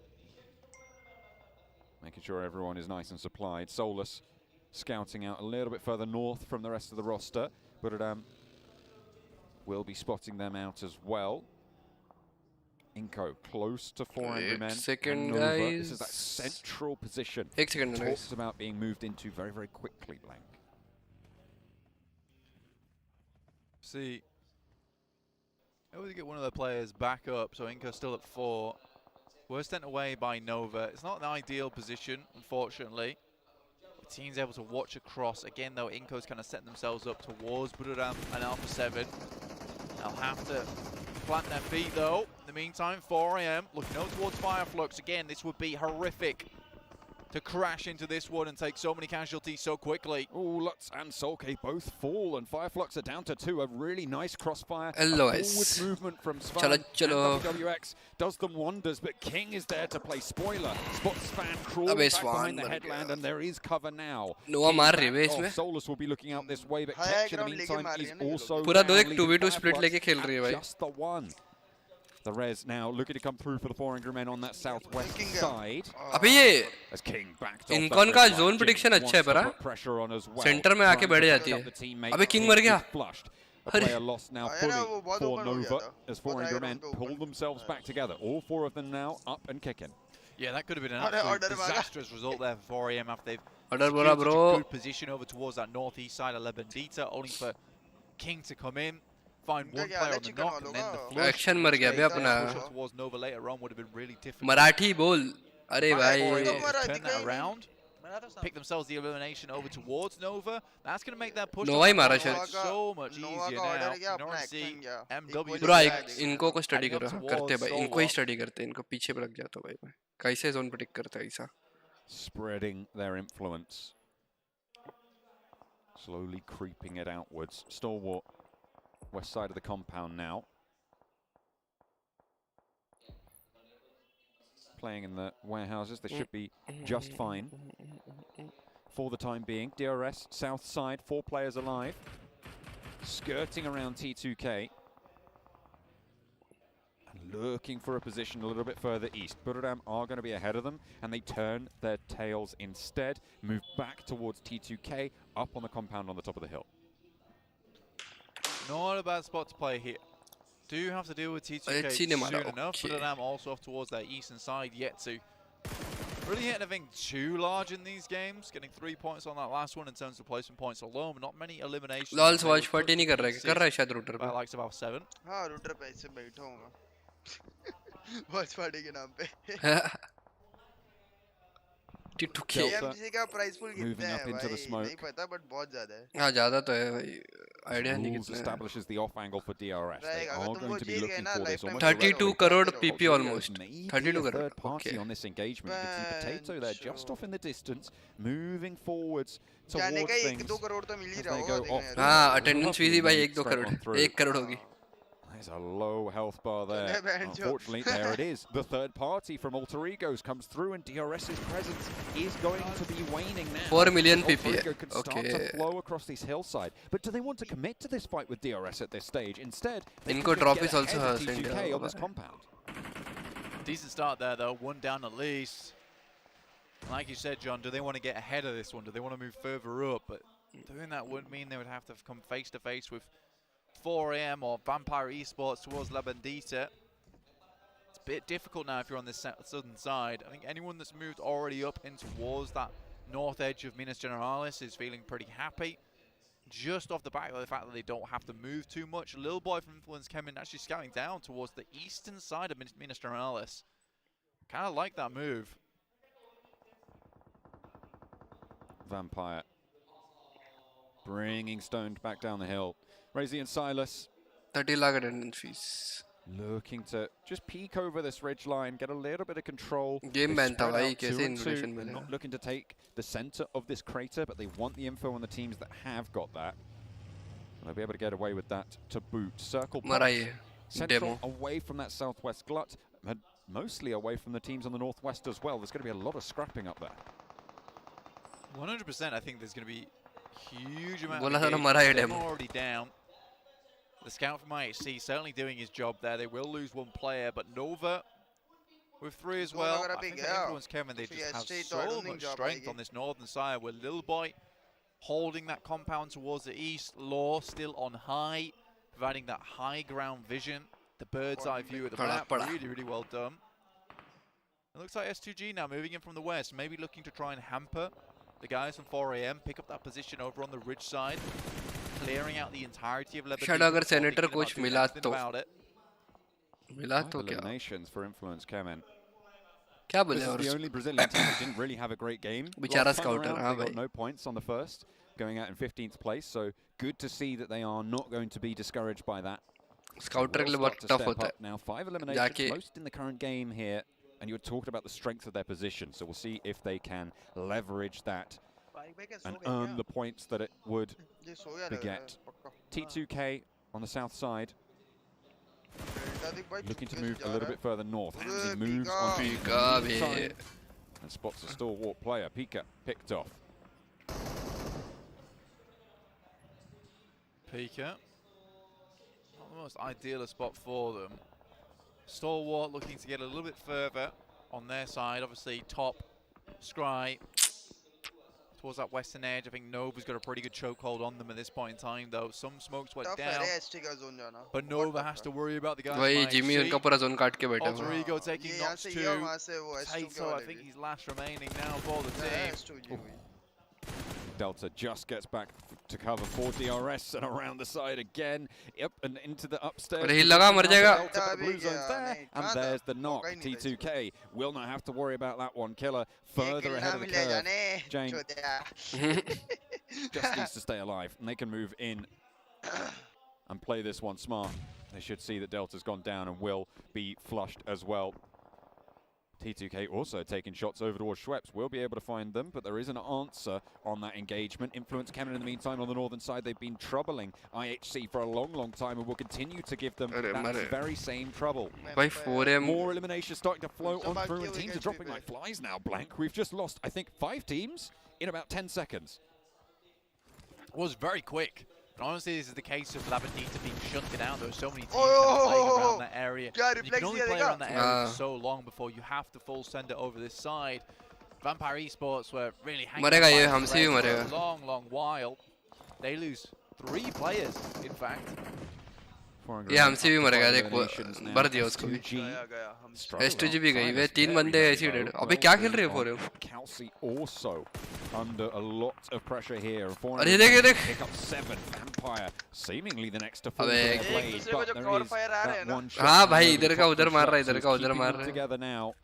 making sure everyone is nice and supplied. Solus scouting out a little bit further north from the rest of the roster, but will be spotting them out as well. Inco close to 4 angry men. Second, Nova. guys. This is that central position. Second, talks about being moved into very, very quickly, Blank. See, able to get one of the players back up, so Inco's still at 4. We're sent away by Nova. It's not an ideal position, unfortunately. Team's able to watch across. Again, though, Inco's kind of setting themselves up towards Buduram and Alpha 7. They'll have to plant their feet, though. In the meantime, 4 AM looking over towards Fireflux. Again, this would be horrific to crash into this one and take so many casualties so quickly. Oh, Lutz and Solke both fall, and Fireflux are down to 2. A really nice crossfire. Hello, Forward movement from Svan. Chalo. And WWX does them wonders, but King is there to play spoiler. Spots Svan crawling back behind the headland, and there is cover now. Noah मार रही है इसमें. Solus will be looking out this way, but Ketch in the meantime is also पूरा 2-1 2v2 split लेके खेल रही है भाई. Just the one. The Rez now looking to come through for the 4 Angry Men on that southwest side. अबे ये As King backed off इनकॉन का zone prediction अच्छा है परा. सेंटर में आके बैठ जाती है. अबे किंग मर गया. A player lost now fully for Nova as 4 Angry Men pull themselves back together. All 4 of them now up and kicking. Yeah, that could have been an absolute disastrous result there for 4 AM after they've Order secured such a bro. good position over towards that northeast side of La Bandita, only for King to come in, find one player on the knock, and then the flush. Action मर गया बे अपना. Push towards Nova later on would have been really difficult. Marathi बोल. अरे भाई. Turn that around. Pick themselves the elimination over towards Nova. That's going to make that push Nova ही मारा शायद. so much easier now. You don't see MW. पूरा इनको को study करो करते भाई. इनको ही स्टडी करते. इनको पीछे पे लग जाता भाई. कैसे जोन प्रेडिक्ट करता है ऐसा. Spreading their influence. Slowly creeping it outwards. Stalwart, west side of the compound now. Playing in the warehouses, they should be just fine for the time being. DRS, south side, 4 players alive. Skirting around T2K. And looking for a position a little bit further east. Buduram are going to be ahead of them, and they turn their tails instead. Move back towards T2K, up on the compound on the top of the hill. Not a bad spot to play here. Do have to deal with T2K soon enough, but I'm also off towards their eastern side yet to really hit anything too large in these games. Getting 3 points on that last one in terms of placement points alone, but not many eliminations. Lol's watch party नहीं कर रहा है शायद router पे. Likes of Alpha 7. हाँ router पे ऐसे बैठा हूँ. Watch party के नाम पे. Pmgc का price pool कितना है भाई? नहीं पता, but बहुत ज़्यादा है. हाँ ज़्यादा तो है भाई. Idea नहीं कितना. Establishes the off angle for DRS. They are going to be looking for this. 32 crore PP almost. 32 crore. Third party on this engagement. You can see Potato there just off in the distance, moving forwards towards things. They go off. हाँ attendance fee भाई 1-2 crore. 1 crore होगी. There's a low health bar there. Unfortunately, there it is. The third party from Alter Egos comes through, and DRS's presence is going to be waning now. 4 million PP. Alter Ego can start to flow across this hillside. But do they want to commit to this fight with DRS at this stage? Instead, they Inco can drop get is also ahead of her T2K on this compound. Decent start there, though. 1 down at least. Like you said, John, do they want to get ahead of this one? Do they want to move further up? But doing that would mean they would have to come face to face with 4 AM or Vampire Esports towards La Bandita. It's a bit difficult now if you're on this southern side. I think anyone that's moved already up in towards that north edge of Minas Generalis is feeling pretty happy. Just off the back of the fact that they don't have to move too much. Little boy from Influence came in actually scouting down towards the eastern side of Minas Generalis. Kind of like that move. Vampire bringing Stoned back down the hill. Razy and Silas 30 lakh attendance fees. Looking to just peek over this ridge line, get a little bit of control. Game ban था भाई कैसे invasion They're मिला. not looking to take the center of this crater, but they want the info on the teams that have got that. And they'll be able to get away with that to boot. Circle back, central away from that southwest glut, and mostly away from the teams on the northwest as well. There's going to be a lot of scrapping up there. 100%. I think there's going to be huge amount बोला of था ना मरा है engagement. demo. They're already down. The scout from IHC certainly doing his job there. They will lose 1 player, but Nova with 3 as well. I think the Influence Kevin, they just have so much strength on this northern side with Little Boy holding that compound towards the east. Law still on high, providing that high ground vision. The bird's eye view of the map, really, really well done. It looks like S2G now moving in from the west, maybe looking to try and hamper the guys from 4 AM, pick up that position over on the ridge side, clearing out the entirety of Lebanon. शायद अगर senator coach मिला तो Eliminations for Influence Kemen. क्या This बोले is और the only Brazilian team that didn't really have a great game. बेचारा Last time scouter, around, हाँ they got भाई. no points on the first, going out in 15th place. So good to see that they are not going to be discouraged by that. Scouter के लिए बहुत tough होता है. Now 5 eliminations, most in the current game here, and you were talking about the strength of their position. So we'll see if they can leverage that and earn the points that it would beget. T2K on the south side, looking to move a little bit further north. Hamzy moves on time and spots a stalwart player. Pika picked off. Pika. Not the most ideal a spot for them. Stalwart looking to get a little bit further on their side. Obviously, top, Scry towards that western edge. I think Nova's got a pretty good chokehold on them at this point in time, though. Some smokes went down, but Nova has to worry about the guys. वही Jimmy उनका पूरा zone काट के बैठा Alter Ego taking Nox 2. Taito, I think he's last remaining now for the team. Delta just gets back to cover for DRS and around the side again. Yep, and into the upstairs. अरे हिल लगा मर जाएगा. Delta, the blue zone's there, and there's the knock. T2K will not have to worry about that one. Killer further ahead of the curve. Jane just needs to stay alive, and they can move in and play this one smart. They should see that Delta's gone down and will be flushed as well. T2K also taking shots over towards Schweppes. We'll be able to find them, but there is an answer on that engagement. Influence Kemen in the meantime on the northern side. They've been troubling IHC for a long, long time and will continue to give them that very same trouble. More eliminations starting to flow on through, and teams are dropping like flies now, Blank. We've just lost, I think, 5 teams in about 10 seconds. It was very quick. And honestly, this is the case of Labadita being shunted out. There were so many teams playing around that area. You can only play around that area for so long before you have to full send it over this side. Vampire Esports were really hanging on for a long, long while. They lose 3 players, in fact. ये हमसे भी मरेगा देख भर दिया उसको भी S2G भी गई वे 3 बंदे ऐसे डेड अबे क्या खेल रहे हो four Kelsey also under a lot of pressure here. अरे देख देख pick up 7 Vampire seemingly the next to fall blade, but there is that one shot. हाँ भाई इधर का उधर मार रहा है इधर का उधर मार रहा है together now.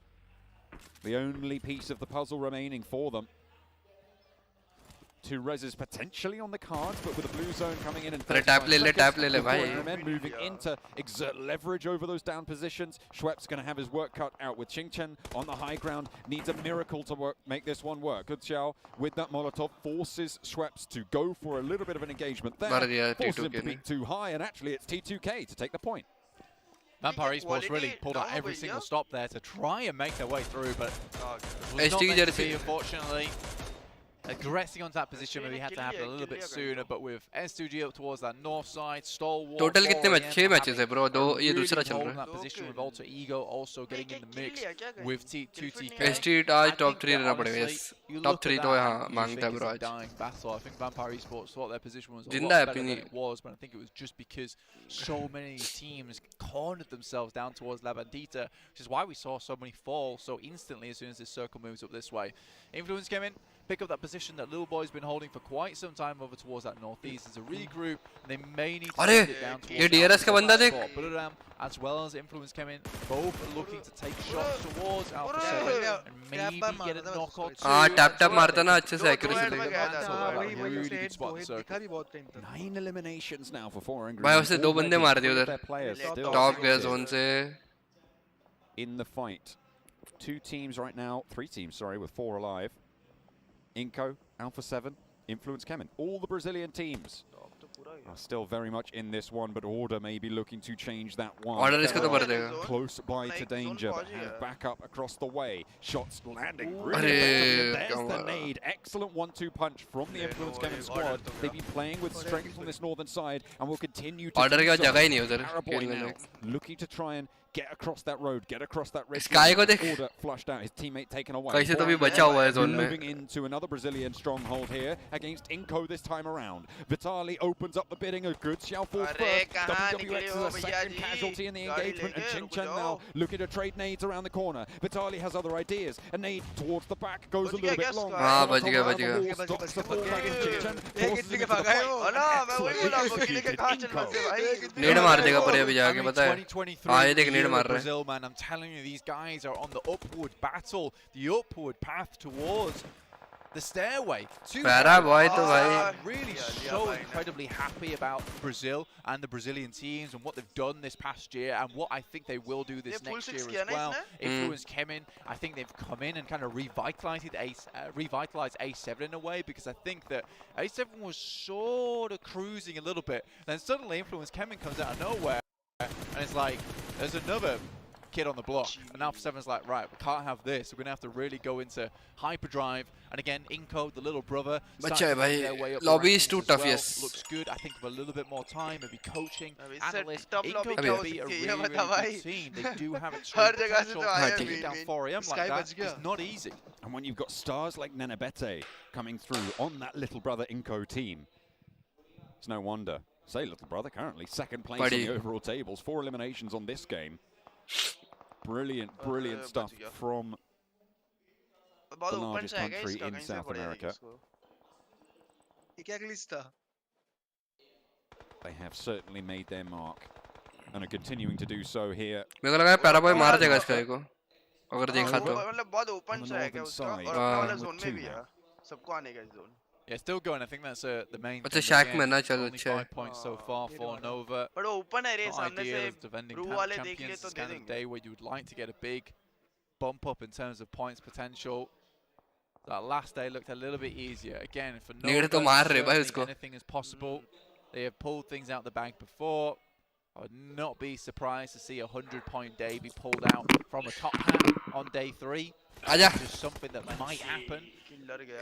The only piece of the puzzle remaining for them. 2 reses potentially on the cards, but with the blue zone coming in and tap le bhai. Men moving in to exert leverage over those down positions. Schweppes going to have his work cut out with Qingchen on the high ground. Needs a miracle to make this one work. Good Xiao with that Molotov forces Schweppes to go for a little bit of an engagement there. Forces him to be too high, and actually it's T2K to take the point. Vampire Esports really pulled out every single stop there to try and make their way through, but it was not meant to be, unfortunately. Aggressing onto that position, maybe had to happen a little bit sooner, but with S2G up towards that north side, Stalwart. Total कितने match 6 matches है bro दो ये दूसरा चल रहा है. That position with Alter Ego also getting in the mix with T2TK. S2 आज top 3 रहना पड़ेगा yes. Top 3 तो यहाँ मांगता है ब्रो आज. Dying battle. I think Vampire Esports thought their position was a जिंदा lot है better than अपनी. it was, but I think it was just because so many teams cornered themselves down towards La Bandita, which is why we saw so many fall so instantly as soon as this circle moves up this way. Influence came in. Pick up that position that Little Boy's been holding for quite some time over towards that northeast. As a regroup, and they may need to get down towards ये DRS का बंदा देख. Buradam, as well as Influence came in, both are looking to take shots towards Alpha 7 and maybe get a knock or 2. हाँ tap मारता ना अच्छे से accuracy really good spot in the circle. 9 eliminations now for 4 angry. भाई उसने 2 बंदे मार दिए उधर. Top गया zone से. In the fight, 2 teams right now, 3 teams, sorry, with 4 alive. Inco, Alpha 7, Influence Kemen. All the Brazilian teams are still very much in this one, but Order may be looking to change that one. Order इसको तो भर देगा. Close by to danger, but have back up across the way. Shots landing really अरे There's the nade. Excellent 1-2 punch from the Influence Kemen squad. They've been playing with strength on this northern side and will continue to Order का जगह ही नहीं उधर. Paraboy now looking to try and get across that road, get across that red. Sky को देख. Order flushed out, his teammate taken away. कैसे तो भी बचा हुआ है zone में. Moving into another Brazilian stronghold here against Inco this time around. Vitali opens up the bidding. A good Xiao falls first. WWX is a second casualty in the engagement, and Qingchen now looking to trade nades around the corner. Vitali has other ideas. A nade towards the back goes a little bit long. हाँ बच गया. Stops the ball back in Qingchen, forces him into the fight. Excellently executed. Inco. नेड मार देगा पर अभी जाके पता है. हाँ ये देख Nade मार रहा है. Brazil, man. I'm telling you, these guys are on the upward battle, the upward path towards the stairway to Para boy to bhai. I'm really so incredibly happy about Brazil and the Brazilian teams and what they've done this past year and what I think they will do this next year as well. Influence Kemin, I think they've come in and kind of revitalized A7 in a way, because I think that A7 was sort of cruising a little bit. Then suddenly Influence Kemin comes out of nowhere and it's like, there's another kid on the block, and now Alpha7's like, right, we can't have this. We're gonna have to really go into hyperdrive. And again, Inco, the little brother, lobby is too tough. Yes, looks good. I think with a little bit more time, maybe coaching, analysts. Tough Inco lobby can be a really, really good team. They do have extreme potential. Taking down 4AM like that is not easy. And when you've got stars like Nenebete coming through on that little brother Inco team, it's no wonder. Say little brother, currently second place on the overall tables, 4 eliminations on this game. Brilliant stuff from the largest country in South America. They have certainly made their mark and are continuing to do so here. मेरे को लगा पैराबॉय मार देगा इस गाय को अगर देखा तो. मतलब बहुत ओपन सा है क्या उसका और अपना वाला जोन में भी है सबको आने का zone. Yeah, still going. I think that's the main. अच्छा शैक में ना चलो अच्छा. 5 points so far for Nova. But open है रे सामने से defending रू वाले देख ले champions. तो It's kind दे of देंगे. day where you would like to get a big bump up in terms of points potential. That last day looked a little bit easier. Again, for Nova, तो मार रहे भाई उसको. anything is possible. They have pulled things out the bag before. I would not be surprised to see a 100-point day be pulled out from a top hat on day 3. आजा. Just something that might happen.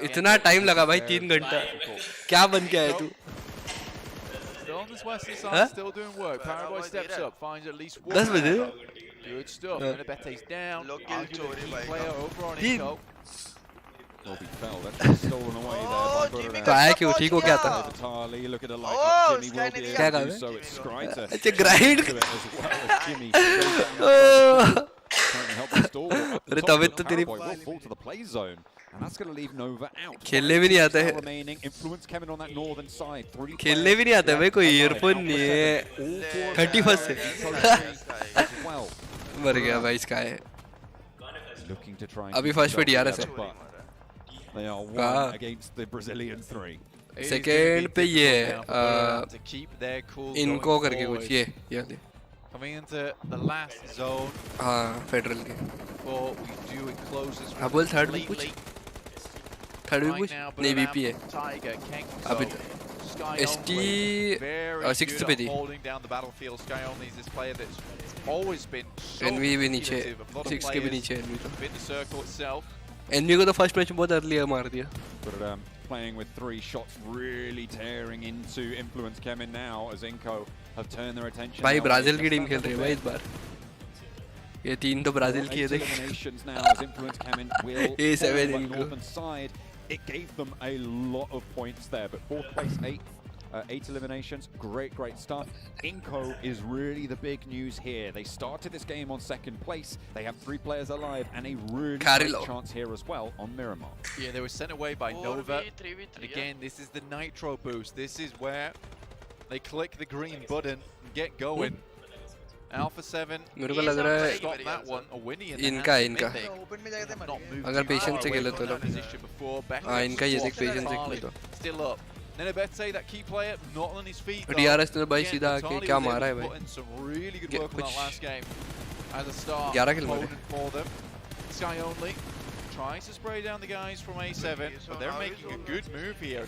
इतना time लगा भाई 3 घंटा. क्या बन के आया तू? Still on this western side, still doing work. Paraboy steps up, finds at least one. 10 बजे. Good stuff. Benebete's down. Arguably key player over on Inco. Lobby fell. That's stolen away there. तो आया क्यों? ठीक हो क्या था? Tali, look at a light. Jimmy will be able to do so. It's Skrider. It's a grind. Jimmy. अरे तबियत तो तेरी. Will fall to the play zone. And that's going to leave Nova out. खेलने भी नहीं आता है. Remaining influence coming on that northern side. खेलने भी नहीं आता है भाई कोई ईयरफोन नहीं है. 31st से. मर गया भाई इसका है. Looking to try. अभी फर्स्ट पे DRS है. They are one against the Brazilian 3. Second पे ये to keep their cool. इनको करके कुछ ये दे. Coming into the last zone. हाँ फेडरल के. Before we do it closes. हाँ बोल थर्ड भी कुछ. थर्ड भी कुछ नहीं VP है. अभी ST 6th पे थी. Holding down the battlefield. Sky Only is this player that's always been so NV भी नीचे. 6 के भी नीचे NV तो. In the circle itself. NV को तो फर्स्ट मैच बहुत अर्ली मार दिया. But playing with 3 shots, really tearing into Influence Kemin now as Inco have turned their attention. भाई ब्राजील की टीम खेल रही है भाई इस बार. ये 3 तो ब्राजील की है देख. Now as Influence Kemin will A7 on the northern side. It gave them a lot of points there, but 4th place, 8 eliminations, great stuff. Inco is really the big news here. They started this game on 2nd place. They have 3 players alive and a really great chance here as well on Miramar. Yeah, they were sent away by Nova. And again, this is the Nitro boost. This is where they click the green button and get going. Alpha 7 मेरे को लग रहा है इनका अगर patience से खेले तो लोग. हाँ इनका ये देख पेशेंस से खेले तो. Still up. Nenebete, that key player, not on his feet. DRS ने भाई सीधा आके क्या मारा है भाई. Put in some really good work on that last game. As a start, 11 kill for them. Sky Only tries to spray down the guys from A7, but they're making a good move here.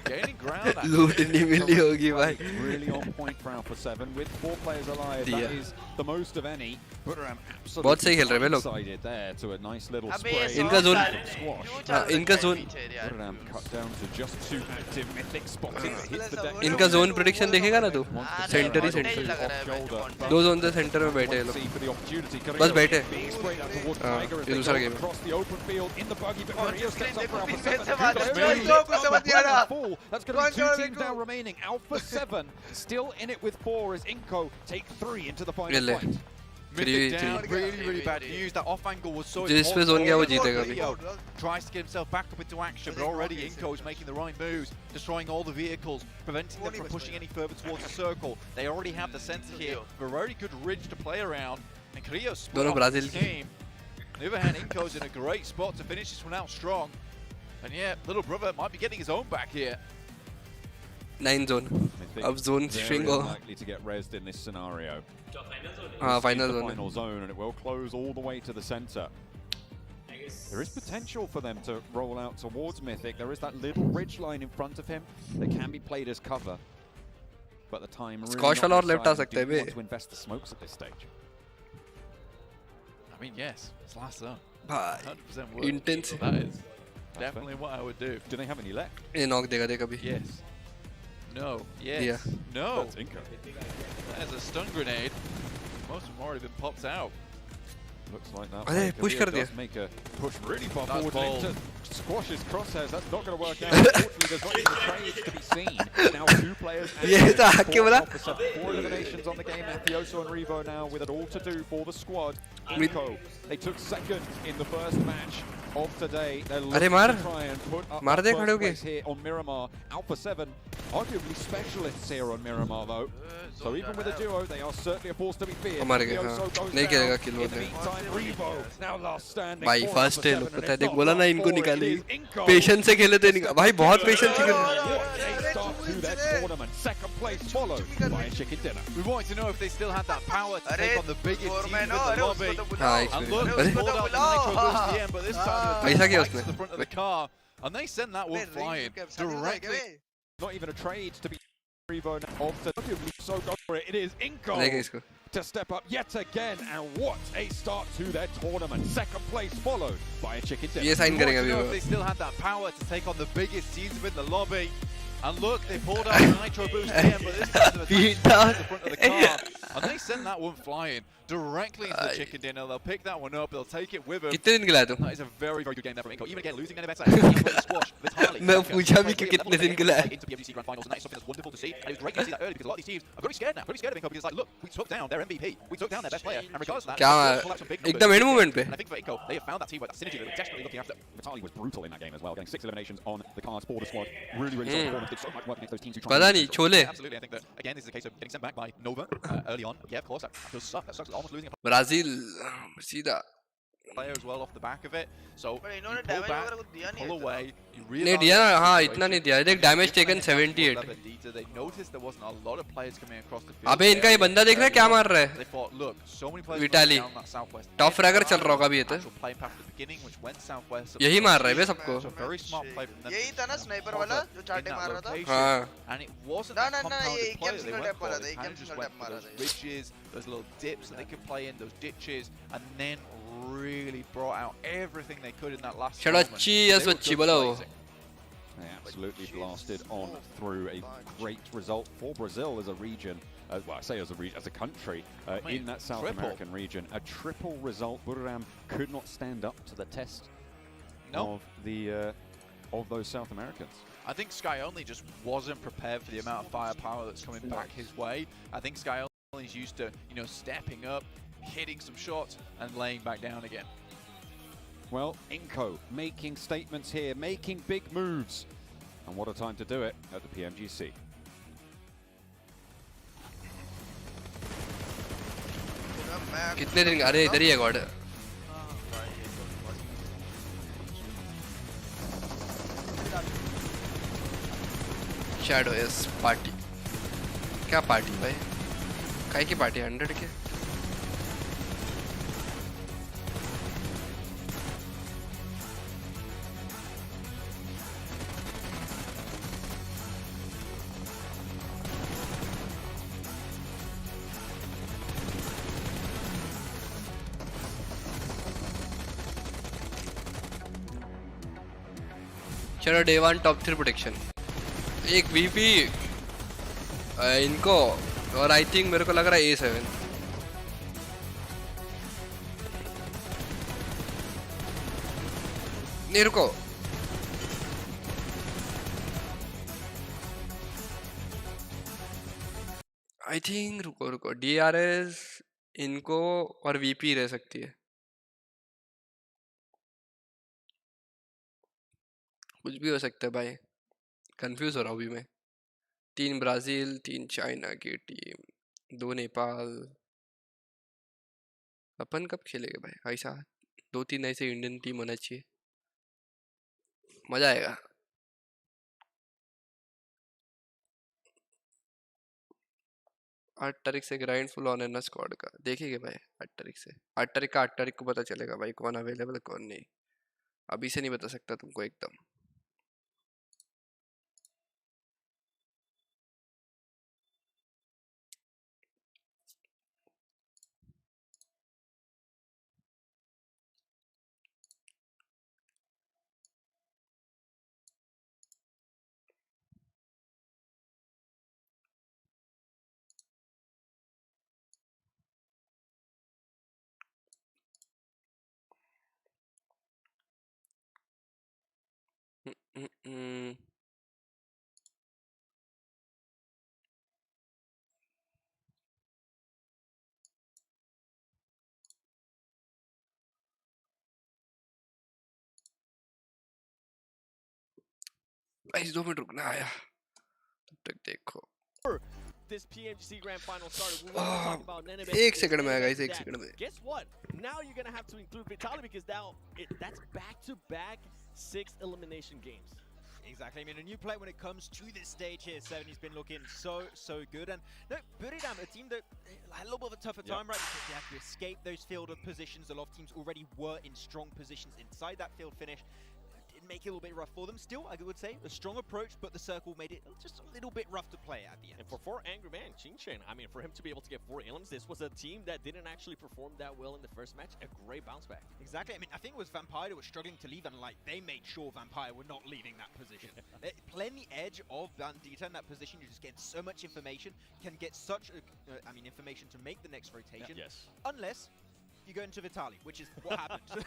Gaining ground. Loot नहीं मिली होगी भाई. Really on point for Alpha 7 with 4 players alive. That is the most of any. But absolutely बहुत सही खेल रहे हैं लोग. There to a nice little spray. इनका जोन. हाँ इनका zone. Cut down to just 2 active mythic spotting. इनका जोन प्रेडिक्शन देखेगा ना तू. सेंटर ही सेंटर. 2 जोन से सेंटर में बैठे हैं लोग. बस बैठे. हाँ ये दूसरा गेम है. In the buggy, but Maria steps up for Alpha 7. That's going to be 2 teams now remaining. Alpha 7 still in it with 4 as Inco take 3 into the final fight. Mythic down, really bad news. That off angle was so जिस पे zone गया वो जीतेगा भी. Tries to get himself back up into action, but already Inco is making the right moves, destroying all the vehicles, preventing them from pushing any further towards the circle. They already have the center here, a very good ridge to play around. And Carrillo split दोनों off Brazil his की team. On the other hand, Inco's in a great spot to finish this one out strong. And yeah, little brother might be getting his own back here. 9 zone अब zone Very string हो unlikely to get rezzed in this scenario. हाँ This is final the zone final zone, and it will close all the way to the center. There is potential for them to roll out towards Mythic. There is that little ridge line in front of him that can be played as cover. But the time really Squash not वाला और on his left uh side. सकता है Do you bay want to invest the smokes at this stage? I mean, yes, it's last zone. भाई 100% would. intense That is definitely what I would do. Do they have any left? ये knock देगा दे कभी Yes. No. Yeah. Yes. No. That's Inco. That is a stun grenade. Most of them already been popped out. Looks like that. अरे push कर दिया Does make a push really far That's forward bold. to squash his crosshairs. That's not going to work out. Unfortunately, there's not even a trade to be seen. Now 2 players. ये तो आके बोला 4 eliminations on the game. Mafioso and Revo now with it all to do for the squad. Inco, they took second in the first match of today. They're looking मार to try and put up मार दे first खड़े होके place here on Miramar. Alpha 7, arguably specialists here on Miramar though. So even with a duo, they are certainly a force to be feared. मर गए हाँ नहीं करेगा kill वो नहीं भाई first है लोग पता है देख बोला ना इनको निकाले patience से खेले थे इनका भाई बहुत patience से खेले Second place followed by a chicken dinner. We wanted to know if they still had that power to take on the biggest team in the lobby. हाँ And look, they pulled out the Nitro Boost at the end, but this time ऐसा they किया went right to the front of the car, and they sent that one flying directly. Not even a trade to be Revo off to so go for it. It is लेगा Inco इसको to step up yet again, and what a start to their tournament. Second place followed by a chicken dinner. ये sign We करेंगे wanted to अभी know वो if they still had that power to take on the biggest teams in the lobby. And look, they pulled out the Nitro Boost again, but this time they attacked the front of the car. And they sent that one flying directly into the chicken dinner. They'll pick that one up, they'll take it with them. कितने दिन खिलाया तुम That is a very, very good game there from Inco. Even again, losing NFS, squash, Vitaly. मैं पूछा भी कि कितने दिन खिलाया Into PMGC Grand Finals, and that is something that's wonderful to see. And it was great to see that early because a lot of these teams are very scared now, very scared of Inco because it's like, look, we took down their MVP, we took down their best player, and regardless of that, क्या they pulled out some big numbers. एकदम end moment पे And I think for Inco, they have found that teamwork, that synergy that they're desperately looking after. Vitaly was brutal in that game as well, getting 6 eliminations on the cards for the squad. Really, really solid performance. Did so much work against those teams who tried पता to नहीं chole Absolutely, I think that again this is a case of getting sent back by Nova early on. Yeah, of course, that feels suck. That sucks. Almost losing a Brazil सीधा player as well off the back of it. So you इन्होंने pull damage back, वगैरह कुछ दिया नहीं pull है away. You नहीं realize दिया ना the हाँ situation. इतना नहीं दिया देख damage taken 78 They noticed there wasn't a lot of players coming across the field. अबे इनका ये बंदा देख रहा है क्या मार रहा They है thought, look, so many players Vitaly down that southwest. Top fragger चल रहा होगा अभी ये तो Actual play path at the beginning, which went southwest. यही मार रहा है बे सबको So very smart play from them. यही था ना स्नाइपर वाला जो चाटे मार रहा था हाँ And it wasn't ना a ना ना ये compounded play Ekam that they single went tap for. वाला था They kind Ekam of just single went tap for मारा those था ridges, those little dips that they could play in, those ditches, and then really brought out everything they could in that last चलो moment. अच्छी They yes were अच्छी just बोलो blazing. They absolutely blasted on through a great result for Brazil as a region. Well, I say as a region, as a country in that South American region. A triple result. Buriram could not stand up to the test of the of those South Americans. I think Sky Only just wasn't prepared for the amount of firepower that's coming back his way. I think Sky Only is used to, you know, stepping up, hitting some shots, and laying back down again. Well, Inco making statements here, making big moves. And what a time to do it at the Pmgc. कितने दिन अरे इधर ही है God shadow yes party क्या party भाई काय की party 100 के चलो डे 1 टॉप 3 प्रोटेक्शन एक वीपी इनको और आई थिंक मेरे को लग रहा है A7 नहीं रुको आई थिंक रुको रुको DRS इनको और वीपी रह सकती है कुछ भी हो सकता है भाई कंफ्यूज हो रहा हूँ अभी मैं 3 ब्राज़ील 3 चाइना की टीम 2 नेपाल अपन कब खेलेंगे भाई? ऐसा 2-3 ऐसे इंडियन टीम होना चाहिए, मजा आएगा। आठ तारीख से ग्राइंड फुल ऑन है ना स्क्वाड का, देखेंगे भाई 8 तारीख से। 8 तारीख को पता चलेगा भाई कौन अवेलेबल है कौन नहीं, अभी से नहीं बता सकता तुमको एकदम। भाई 2 मिनट रुकना, आया तब तक देखो। This PMGC Grand Final started. We were talking about Nenebe. 1 second में आएगा इसे, 1 सेकंड में। Guess what? Now you're gonna have to include Vitaly because now that's back-to-back 6 elimination games. Exactly. I mean, a new player when it comes to this stage here, Seven, he's been looking so good. And no, Buridam, a team that had a little bit of a tougher time, right? Because they have to escape those field of positions. A lot of teams already were in strong positions inside that field finish. Did make it a little bit rough for them. Still, I would say, a strong approach, but the circle made it just a little bit rough to play at the end. And for 4 Angry Man, Qingchen, I mean, for him to be able to get 4 elims, this was a team that didn't actually perform that well in the first match. A great bounce back. Exactly. I mean, I think it was Vampire that was struggling to leave, and like they made sure Vampire were not leaving that position. Playing the edge of Bandita in that position, you just get so much information, can get such, information to make the next rotation. Yes. Unless you go into Vitaly, which is what happened.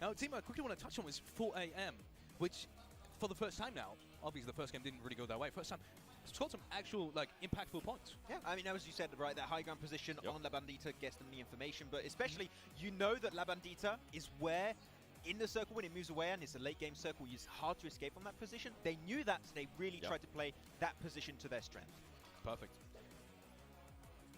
Now, the team I quickly want to touch on was 4 AM, which for the first time now, obviously the first game didn't really go that way. First time, scored some actual impactful points. Yeah, I mean, as you said, right, that high ground position on La Bandita gets them the information, but especially you know that La Bandita is where in the circle when it moves away and it's a late game circle, it's hard to escape from that position. They knew that, so they really tried to play that position to their strength. Perfect.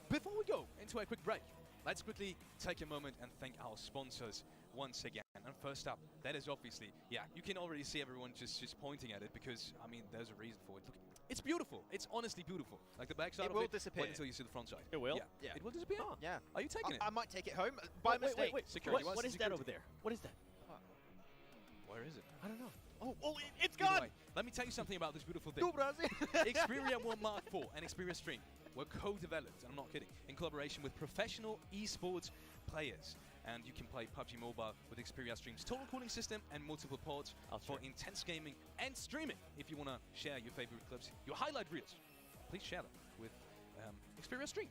Before we go into a quick break, let's quickly take a moment and thank our sponsors once again. And first up, that is obviously, you can already see everyone just pointing at it because, I mean, there's a reason for it. Look, it's beautiful. It's honestly beautiful. Like the back side of it, will disappear. wait until you see the front side. It will? Yeah. It will disappear? Oh. Yeah. Are you taking it? I might take it home by mistake. Wait. Security. What is that over there? What is that? Where is it? I don't know. Oh, it's gone! Anyway, let me tell you something about this beautiful thing. Xperia 1 Mark IV and Xperia Stream were co-developed, and I'm not kidding, in collaboration with professional esports players. And you can play PUBG Mobile with Xperia Stream's total cooling system and multiple ports for intense gaming and streaming. If you want to share your favorite clips, your highlight reels, please share them with Xperia Stream.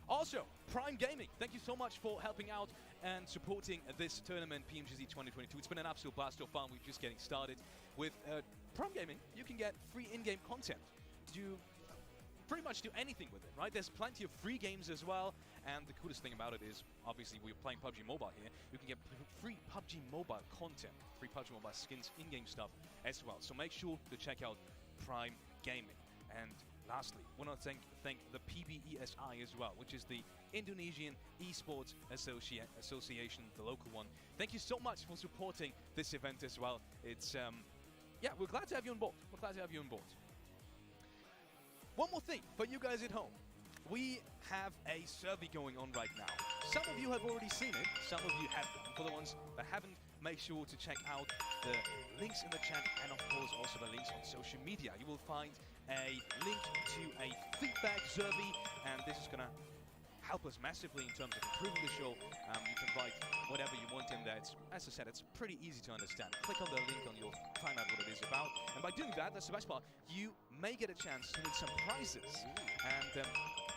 Also, Prime Gaming, thank you so much for helping out and supporting this tournament, Pmgc 2022. It's been an absolute blast of fun. We're just getting started. With Prime Gaming, you can get free in-game content. Pretty much do anything with it, right? There's plenty of free games as well, and the coolest thing about it is, obviously, we're playing PUBG Mobile here. You can get free PUBG Mobile content, free PUBG Mobile skins, in-game stuff as well. So make sure to check out Prime Gaming. And lastly, we want to thank the PBESI as well, which is the Indonesian Esports Association, the local one. Thank you so much for supporting this event as well. It's, we're glad to have you on board. We're glad to have you on board. One more thing for you guys at home. We have a survey going on right now. Some of you have already seen it, some of you haven't. For the ones that haven't, make sure to check out the links in the chat and of course also the links on social media. You will find a link to a feedback survey, and this is gonna help us massively in terms of improving the show. You can write whatever you want in there. As I said, it's pretty easy to understand. Click on the link and you'll find out what it is about. And by doing that, that's the best part, you may get a chance to win some prizes. And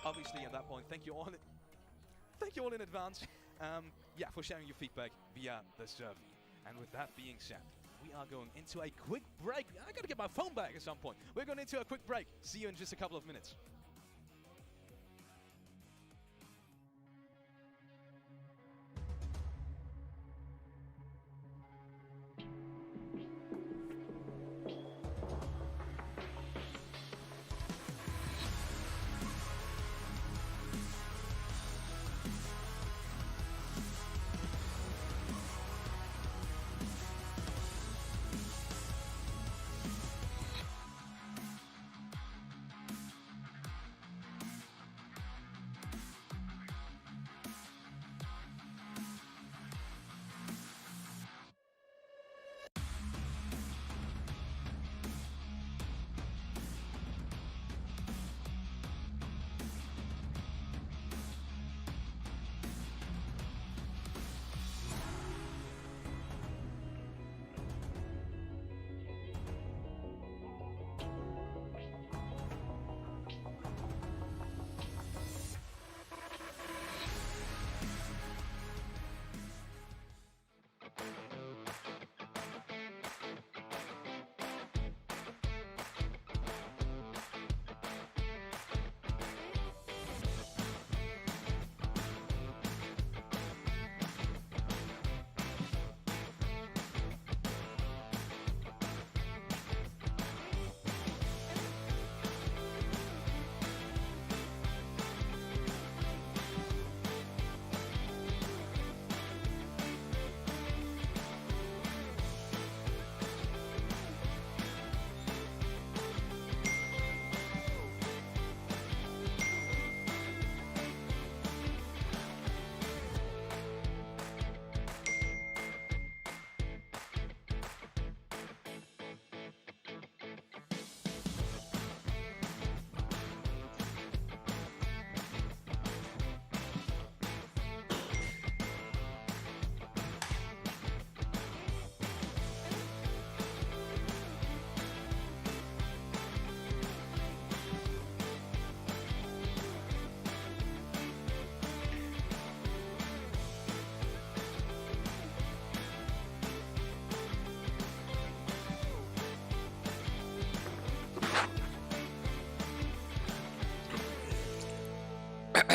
obviously at that point, thank you all in advance for sharing your feedback via the survey. And with that being said, we are going into a quick break. I gotta get my phone back at some point. We're going into a quick break. See you in just a couple of minutes.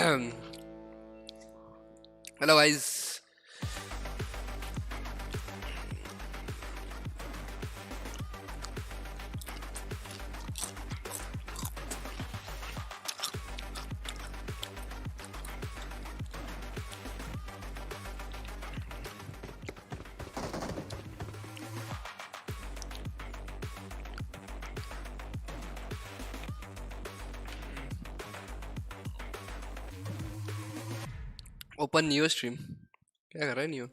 Hello guys. Open neo stream क्या कर रहा है neo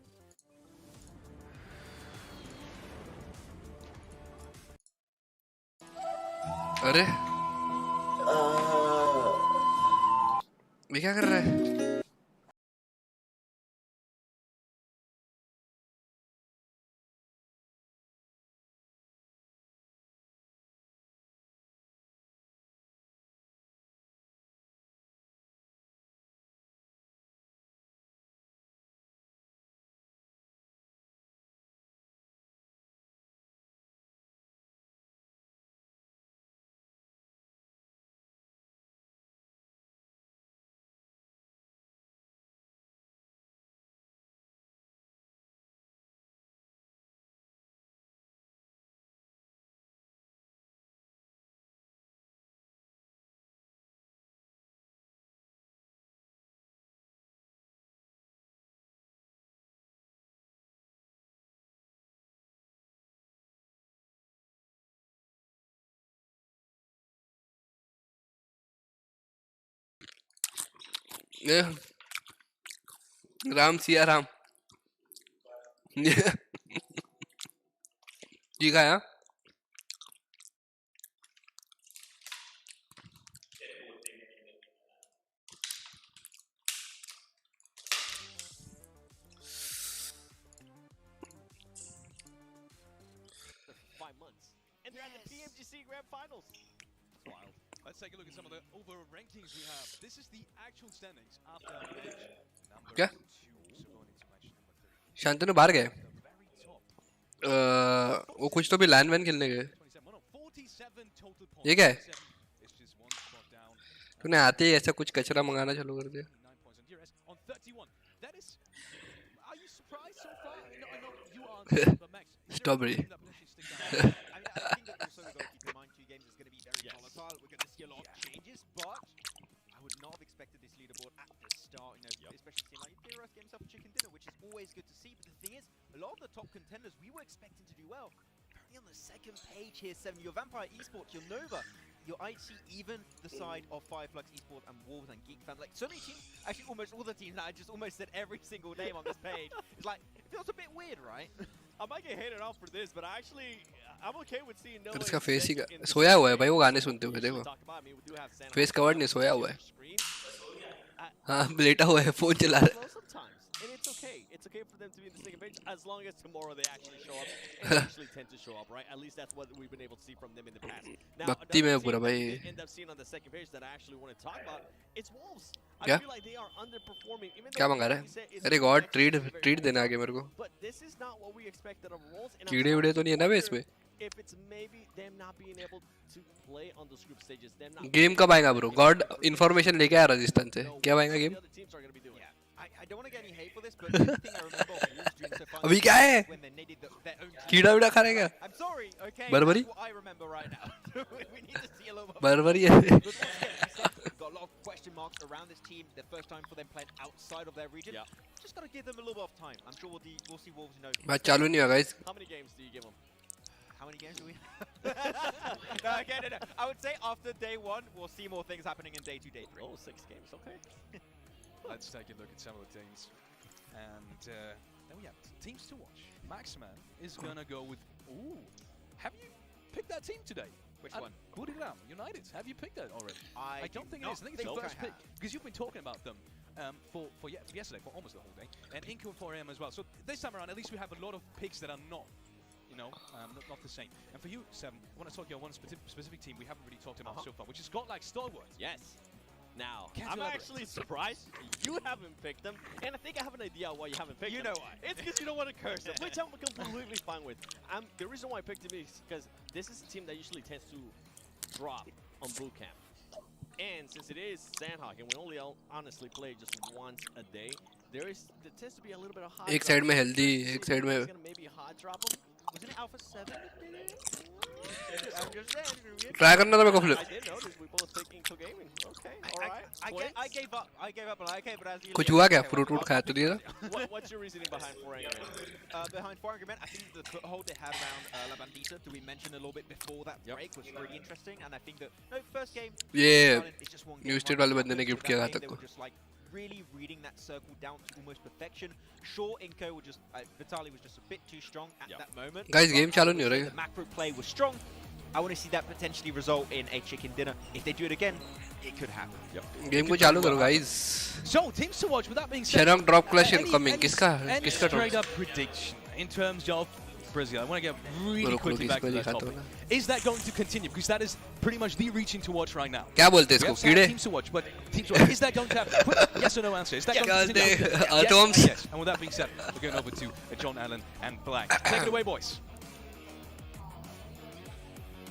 अरे ये क्या कर रहा है राम सिया राम जी खाया And they're at the Pmgc Grand Finals. Wild. Let's take a look at some of the overall rankings we have. This is the actual standings after match number क्या 2. So going into match number 3. Shantanu बाहर गए वो कुछ तो भी land van खेलने गए ये क्या है तूने आते ही ऐसा कुछ कचरा मंगाना चालू कर दिया strawberry Not have expected this leaderboard at the start, especially seeing like Deros getting himself a chicken dinner, which is always good to see. But the thing is, a lot of the top contenders we were expecting to do well. Apparently on the second page here, 7, your Vampire Esports, your Nova, your IC, even the side of Fireflux Esports and Wolves and Geek Fam. Like so many teams, actually almost all the teams. I just almost said every single name on this page. It's like it feels a bit weird, right? I might get hated off for this, but I'm okay with seeing Noah. इसका face ही सोया हुआ है भाई वो गाने सुनते हुए देखो face covered नहीं सोया हुआ है हाँ लेटा हुआ है फोन चला रहा है And it's okay for them to be in the second page as long as tomorrow they actually show up and they actually tend to show up, right? At least that's what we've been able to see from them in the past. Now, भक्ति में पूरा भाई end up seeing on the second page that I actually want to talk about, it's Wolves. I क्या feel like they are underperforming. Even क्या मंगा रहा है अरे गॉड ट्रीट देना आगे मेरे को But this is not what we expected of Wolves. And कीड़े वीड़े तो नहीं है ना बे इसमें if it's maybe them not being able to play on those group stages, them not game कब आएगा ब्रो गॉड इंफॉर्मेशन लेके आ राजस्थान से क्या आएगा game I don't want to get any hate for this, but the only thing I remember of Wolves during the अभी क्या है when they needed their own कीड़ा वीड़ा खा रहेगा I'm sorry, okay? Barbari That's what I remember right now. We need to see a little bit. Barbari है Got a lot of question marks around this team. The first time for them playing outside of their region. Just got to give them a little bit of time. I'm sure we'll see Wolves, match चालू नहीं होगा इस How many games do you give them? How many games do we have? No. I would say after day 1, we'll see more things happening in day 2, day 3. Oh, 6 games, okay. Let's take a look at some of the teams. And then we have teams to watch. Maxman is going to go with... Ooh. Have you picked that team today? Which one? Buriram United. Have you picked that already? I don't think it is. I think it's your first pick. Because you've been talking about them for yesterday, for almost the whole day. And Inco and 4am as well. So this time around, at least we have a lot of picks that are not, not the same. And for you, Seven, I want to talk about one specific team we haven't really talked about so far, which is got like stalwarts. Yes. Now, Can't I'm elaborate. actually surprised you haven't picked them, and I think I have an idea why you haven't picked them. You know why. It's because you don't want to curse them, which I'm completely fine with. The reason why I picked them is because this is a team that usually tends to drop on boot camp. And since it is Sandhawk and we only honestly play just once a day, there tends to be a little bit of hot. एक side में healthy, एक side में maybe hot drop him. Was it Alpha 7? Try करना था मेरे को flip. I did notice we both picked Inco Gaming. Okay, all right. I gave up. I gave up on IK, but as you कुछ हुआ क्या? Fruit खाया तो दिया था? What's your reasoning behind 4 Angry Men? Behind 4 Angry Men, I think the foothold they had around La Bandita, that we mentioned a little bit before that break, was really interesting, and I think that first game. ये new state वाले बंदे ने gift किया था तक को. Really reading that circle down to almost perfection. Sure, Inco was just Vitali was just a bit too strong at that moment. Guys, game चालू नहीं हो रहा है. The macro play was strong. I want to see that potentially result in a chicken dinner. If they do it again, it could happen. Game को चालू करो guys. So teams to watch. With that being said, Shadowog drop clash incoming. किसका straight up prediction in terms of Brazil? I want to get really quickly back to that topic. Is that going to continue? Because that is pretty much the region to watch right now. क्या बोलते हैं इसको? कीड़े? Teams to watch, but teams to watch. Is that going to happen? Quick yes or no answer. Is that going to continue? Atoms. Yes. And with that being said, we're going over to John Allen and Black. Take it away, boys.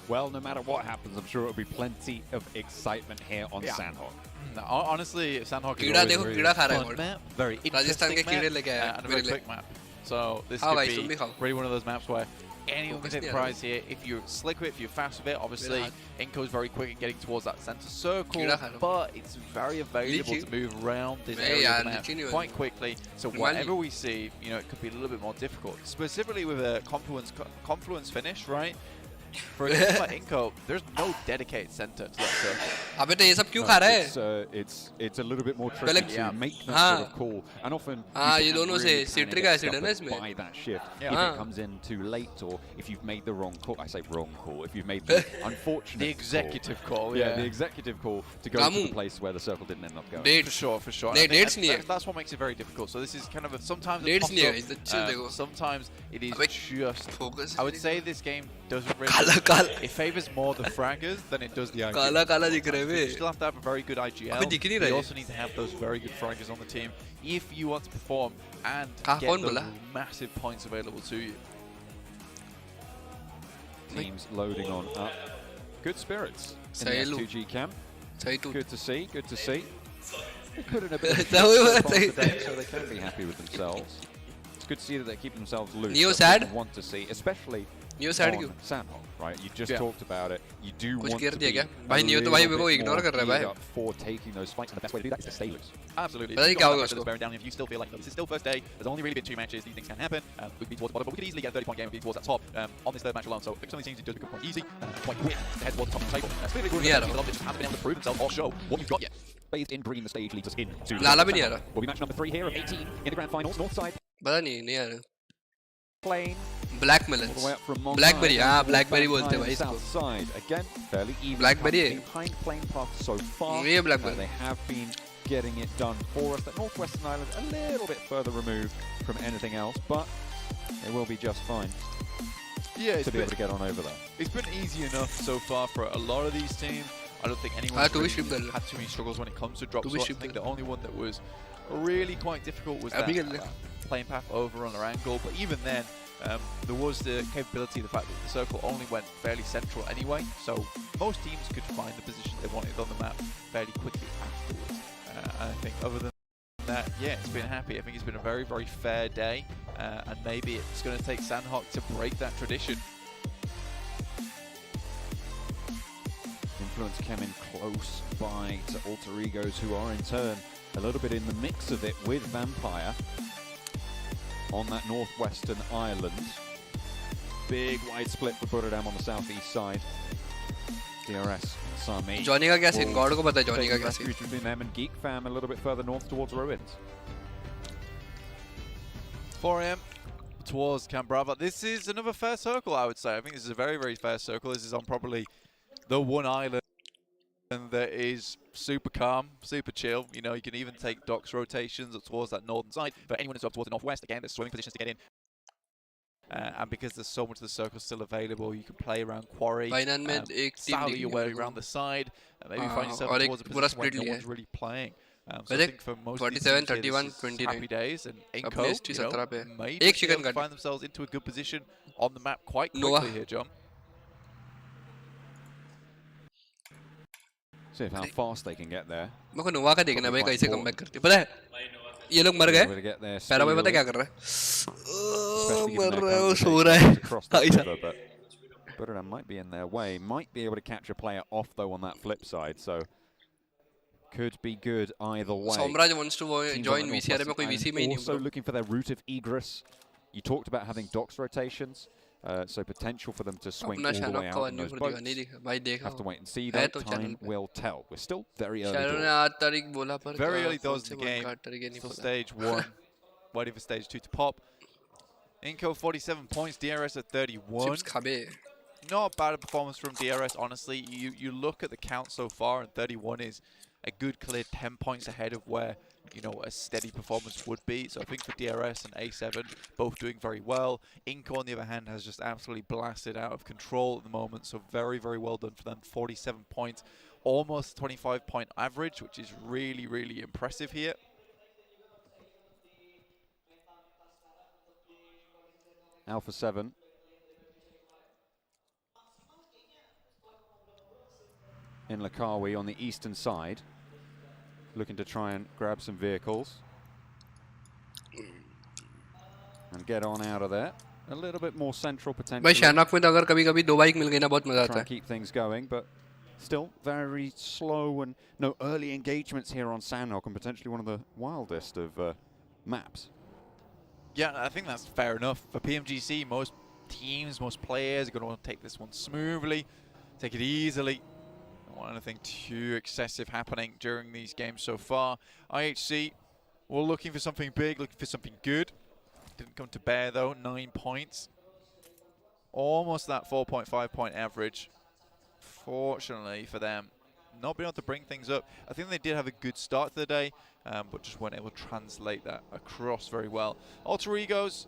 Well, no matter what happens, I'm sure it'll be plenty of excitement here on Sandhawk. No, honestly, Sandhawk is कीड़ा देखो कीड़ा खा रहा है fun बहुत. map, very Rajasthan के interesting कीड़े map, लेके आया and a very quick map. So this हाँ could भाई, तुम भी be खाओ. really one of those maps where anyone can take the prize here. If you're slick with it, if you're fast with it, obviously Inco's very quick at getting towards that center circle, but it's very available to move around this area of the map quite quickly. So whatever we see, you know, it could be a little bit more difficult. Specifically with a confluence finish, right? For a team like Inco, there's no dedicated center to that circle. अबे तो ये सब क्यों खा रहा है? It's a little bit more tricky to make that sort of call, and often ये दोनों से citric acid है ना इसमें. By that shift, if it comes in too late, or if you've made the wrong call. I say wrong call. If you've made the unfortunate, the executive call, the executive call to go to the place where the circle didn't end up going. For sure. Dates नहीं है. That's what makes it very difficult. So this is kind of sometimes dates नहीं है. इधर chill देखो. Sometimes it is just focus. I would say this game doesn't really. It favors more the fraggers than it does the IGL. काला दिख रहे हैं. You still have to have a very good IGL. You also need to have those very good fraggers on the team if you want to perform and get those massive points available to you. Teams loading on up. Good spirits in the S2G camp. Good to see. Good to see. They put in a bit of today, so they can be happy with themselves. It's good to see that they keep themselves loose. Neo sad? Want to see, especially Neo sad on Sandhawk, right? You just talked about it. You do कुछ want गिर to दिया be क्या? भाई Neo तो भाई मेरे को ignore कर रहा है भाई. For taking those fights, and the best way to do that is to stay loose. Absolutely. पता नहीं क्या होगा उसको. Down if you still feel like this is still first day, there's only really been 2 matches. These things can happen. We could be towards the bottom, but we could easily get a 30-point game and be towards that top on this third match alone. So some of these teams it does become quite easy, quite quick to head towards the top of the table. Clearly, we're just haven't been able to prove themselves or show what you've got yet. Bathed in green, the stage leads us in to लाला भी नहीं आ रहा. Will be match number 3 here of 18 in the grand finals. North side. पता नहीं आ रहा. Plain. Black melons. Blackberry, हाँ blackberry बोलते हैं भाई इसको. South side again, fairly even. Blackberry. Behind plain path so far. ये blackberry. They have been getting it done for us. The northwestern island a little bit further removed from anything else, but they will be just fine. Yeah, to be able to get on over there. It's been easy enough so far for a lot of these teams. I don't think anyone had too many struggles when it comes to drop slots. I think the only one that was really quite difficult was that playing path over on their angle, but even then there was the capability, the fact that the circle only went fairly central anyway, so most teams could find the position they wanted on the map fairly quickly afterwards. And I think other than that, yeah, it's been happy. I think it's been a very, very fair day, and maybe it's going to take Sandhawk to break that tradition. Influence came in close by to Alter Egos, who are in turn a little bit in the mix of it with Vampire on that northwestern island. Big wide split for Buradam on the southeast side. DRS, Sami. Johnny का क्या scene? God को पता है Johnny का क्या scene? Between them and Geek Fam a little bit further north towards Ruins. 4am towards Camp Brava. This is another fair circle, I would say. I think this is a very, very fair circle. This is on probably the one island that is super calm, super chill. You know, you can even take docks rotations up towards that northern side. For anyone who's up towards the northwest, again, there's swimming positions to get in. And because there's so much of the circle still available, you can play around Quarry, sally your way around the side, and maybe find yourself towards a position where no one's really playing. So I think for most 47, of these 31, 29. happy days, and Inco, you know, may just be able to find themselves into a good position on the map quite quickly here, John. See how fast they can get there. मेरे को नोवा का देखना है भाई कैसे comeback करती है पता है ये लोग मर गए पैरा भाई पता क्या कर रहा है मर रहा है वो सो रहा है Buddha might be in their way, might be able to catch a player off though on that flip side, so could be good either way. Somraj wants to join VCR में कोई VC में ही नहीं also looking for their route of egress. You talked about having docks rotations, so potential for them to swing all the way out on those boats. Have to wait and see though, time will tell. We're still very early doors. Very early doors in the game, still stage 1, waiting for stage 2 to pop. Inco 47 points, DRS at 31. Not a bad performance from DRS, honestly. You look at the count so far, and 31 is a good clear 10 points ahead of where, you know, a steady performance would be. So I think for DRS and A7, both doing very well. Inco, on the other hand, has just absolutely blasted out of control at the moment. So very, very well done for them. 47 points, almost 25-point average, which is really, really impressive here. Alpha 7. In Lakawi on the eastern side, looking to try and grab some vehicles and get on out of there. A little bit more central potential. भाई शैनॉक में तो अगर कभी-कभी 2 bike मिल गई ना बहुत मजा आता है. Keep things going, but still very slow and no early engagements here on Sanhok, and potentially one of the wildest of maps. Yeah, I think that's fair enough. For Pmgc, most teams, most players are going to want to take this one smoothly, take it easily. Don't want anything too excessive happening during these games so far. IHC, we're looking for something big, looking for something good. Didn't come to bear though, 9 points. Almost that 4.5 point average. Fortunately for them, not being able to bring things up. I think they did have a good start to the day, but just weren't able to translate that across very well. Alter Egos,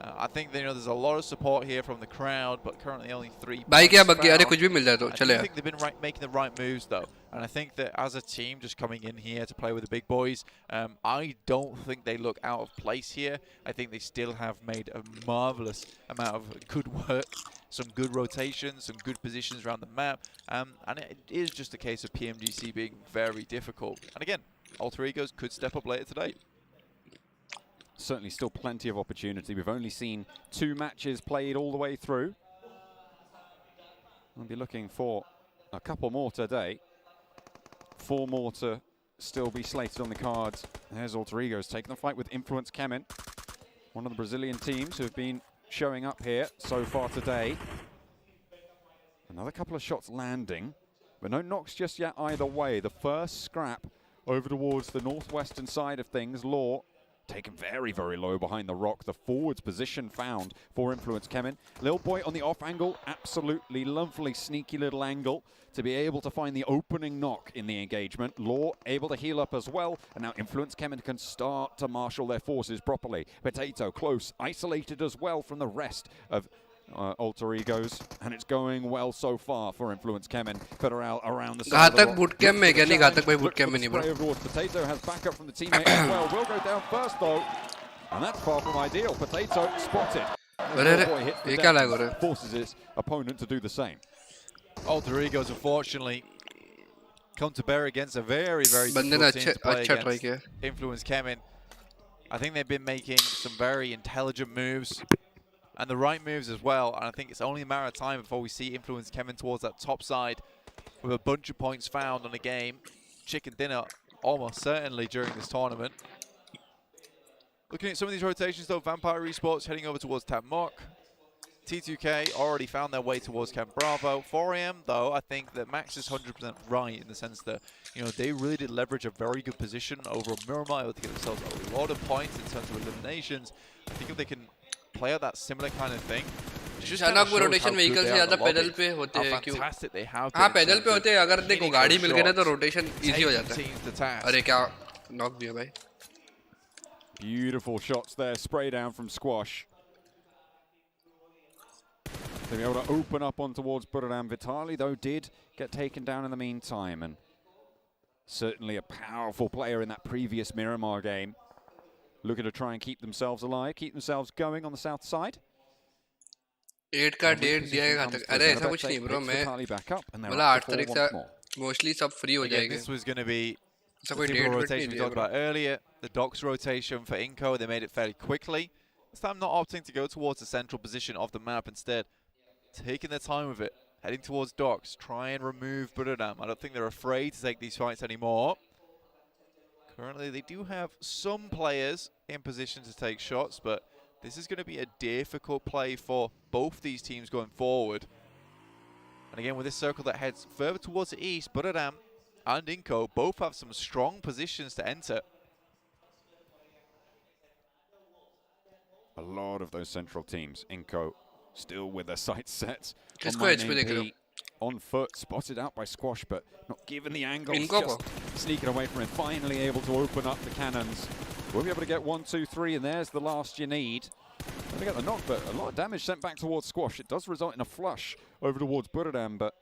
I think there's a lot of support here from the crowd, but currently only 3 भाई क्या points बाकी अरे found. कुछ भी मिल जाए तो चले I think they've been making the right moves though, and I think that as a team just coming in here to play with the big boys, I don't think they look out of place here. I think they still have made a marvelous amount of good work, some good rotations, some good positions around the map, and it is just a case of Pmgc being very difficult. And again, Alter Egos could step up later today. Certainly still plenty of opportunity. We've only seen 2 matches played all the way through. We'll be looking for a couple more today. 4 more to still be slated on the cards. There's Alter Egos taking the fight with Influence Kemin, one of the Brazilian teams who have been showing up here so far today. Another couple of shots landing, but no knocks just yet either way. The first scrap over towards the northwestern side of things. Law taken very, very low behind the rock. The forwards position found for Influence Kemin. Lil Boy on the off angle, absolutely lovely, sneaky little angle to be able to find the opening knock in the engagement. Law able to heal up as well, and now Influence Kemin can start to marshal their forces properly. Potato close, isolated as well from the rest of Alter Egos, and it's going well so far for Influence Kemin. Federal around the side. घातक bootcamp में क्या नहीं घातक भाई bootcamp में नहीं bro. Potato has backup from the teammate as well. Will go down first though, and that's far from ideal. Potato spotted. ये क्या लग रहा है? Forces his opponent to do the same. Alter Egos, unfortunately, come to bear against a very, very difficult team to play against. Influence Kemin. I think they've been making some very intelligent moves, and the right moves as well, and I think it's only a matter of time before we see Influence Kemin towards that top side with a bunch of points found on the game. Chicken dinner almost certainly during this tournament. Looking at some of these rotations though, Vampire Esports heading over towards Tab Mock. T2K already found their way towards Camp Bravo. 4am though, I think that Max is 100% right in the sense that, they really did leverage a very good position over Miramar, able to get themselves a lot of points in terms of eliminations. I think if they can play out that similar kind of thing, शैनॉक में rotation vehicle से ज्यादा पैदल पे होते हैं क्यों? हाँ पैदल पे होते हैं, अगर देखो गाड़ी मिल गई ना तो रोटेशन इजी हो जाता है. अरे क्या नॉक दिया भाई. Beautiful shots there, spray down from Squash. To be able to open up on towards Buradam. Vitali though did get taken down in the meantime, and certainly a powerful player in that previous Miramar game. Looking to try and keep themselves alive, keep themselves going on the south side. 8 का date दिया है घातक. अरे ऐसा कुछ नहीं bro, मैं बोला 8 तारीख से Mostly सब free हो Again, जाएंगे. this was going to be ऐसा the कोई typical date वेट rotation नहीं we दिया talked bro. about earlier. The docks rotation for Inco, they made it fairly quickly. This time not opting to go towards the central position of the map, instead taking their time with it, heading towards docks, try and remove Buradam. I don't think they're afraid to take these fights anymore. Currently, they do have some players in position to take shots, but this is going to be a difficult play for both these teams going forward. And again, with this circle that heads further towards the east, Buradam and Inco both have some strong positions to enter. A lot of those central teams, Inco still with their sights set on किसको my edge पे name देख रहे हो? P, on foot, spotted out by Squash, but not given the angle. Inco Just sneaking away from him, finally able to open up the cannons. We'll be able to get 1, 2, 3, and there's the last you need. Going to get the knock, but a lot of damage sent back towards Squash. It does result in a flush over towards Buradam, but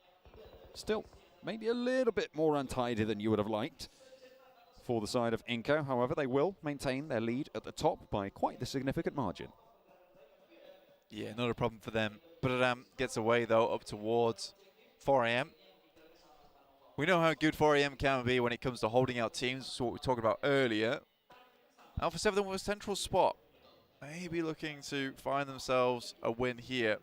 still maybe a little bit more untidy than you would have liked for the side of Inco. However, they will maintain their lead at the top by quite the significant margin. Yeah, not a problem for them. Buradam gets away, though, up towards 4am. We know how good 4am can be when it comes to holding out teams. That's what we talked about earlier. Alpha 7 with a central spot. Maybe looking to find themselves a win here.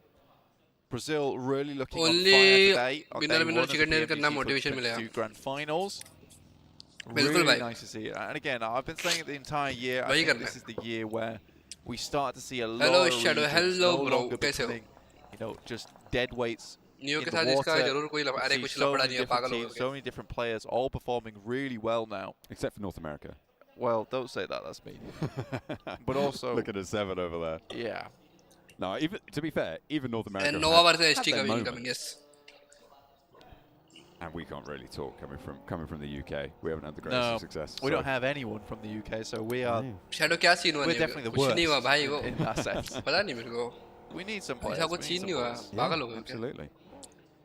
Brazil really looking on fire today. On day one of the PMGC 2022 Grand Finals. Really nice to see it. And again, I've been saying it the entire year. I think this is the year where we start to see a lot of Shadow. Hello, bro. कैसे हो? You know, just dead weights Neo in के the साथ इसका water. जरूर कोई अरे See कुछ so लपड़ा many नहीं है different पागल हो teams, गए. so many different players, all performing really well now. Except for North America. Well, don't say that. That's mean. But also, look at a 7 over there. Yeah. No, even to be fair, even North America. And Nova had versus ST their coming, moments. yes. And we can't really talk coming from the UK. We haven't had the greatest No, success. we don't have anyone from the UK, so we are. Shadow क्या scene हुआ We're नहीं definitely the कुछ worst नहीं हुआ भाई वो in that sense. पता नहीं मेरे को We need some players. ऐसा कुछ we scene need नहीं some हुआ players. पागल हो गए क्या? Absolutely.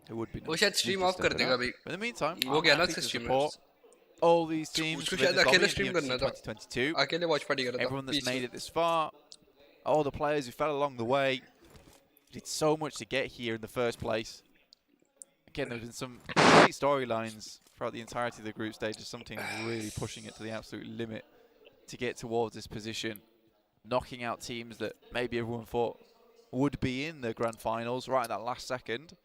It would be. वो शायद stream off कर देगा भाई. But in the meantime, वो I'm क्या अलग happy से to stream support all these teams. उसको within शायद this अकेले lobby in stream PMGC करना था 2022. अकेले watch party कर रहा था Everyone that's बीच made में. it this far, all the players who fell along the way, did so much to get here in the first place. Again, there's been some great storylines throughout the entirety of the group stage. Just some teams really pushing it to the absolute limit to get towards this position, knocking out teams that maybe everyone thought would be in the grand finals right at that last second.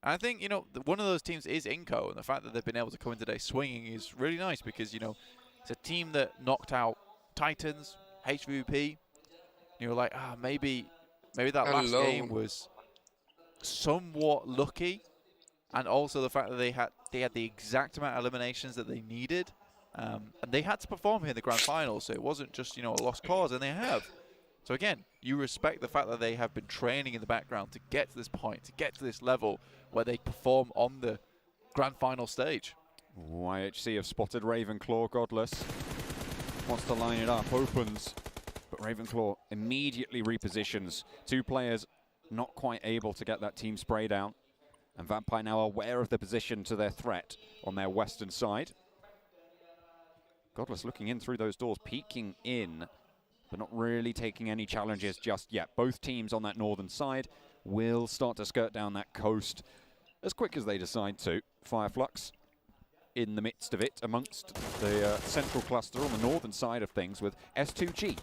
And I think, you know, one of those teams is Inco, and the fact that they've been able to come in today swinging is really nice because, you know, it's a team that knocked out Titans, HVP. You were like, maybe that last game was somewhat lucky. And also the fact that they had the exact amount of eliminations that they needed. And they had to perform here in the grand final, so it wasn't just, you know, a lost cause, and they have. So again, you respect the fact that they have been training in the background to get to this point, to get to this level where they perform on the grand final stage. YHC have spotted Ravenclaw, Godless. Wants to line it up, opens, but Ravenclaw immediately repositions. Two players not quite able to get that team spray down. And Vampire now aware of the position to their threat on their western side. Godless looking in through those doors, peeking in, but not really taking any challenges just yet. Both teams on that northern side will start to skirt down that coast as quick as they decide to. Fireflux in the midst of it, amongst the central cluster on the northern side of things, with S2G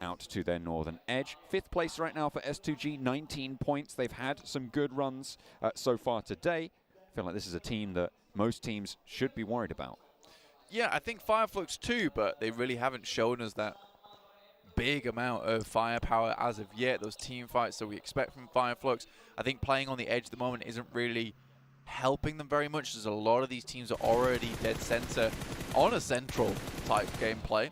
out to their northern edge. 5th place right now for S2G, 19 points. They've had some good runs so far today. I feel like this is a team that most teams should be worried about. Yeah, I think Fireflux too, but they really haven't shown us that big amount of firepower as of yet. Those team fights that we expect from Fireflux, I think playing on the edge at the moment isn't really helping them very much. There's a lot of these teams are already dead center on a central type gameplay.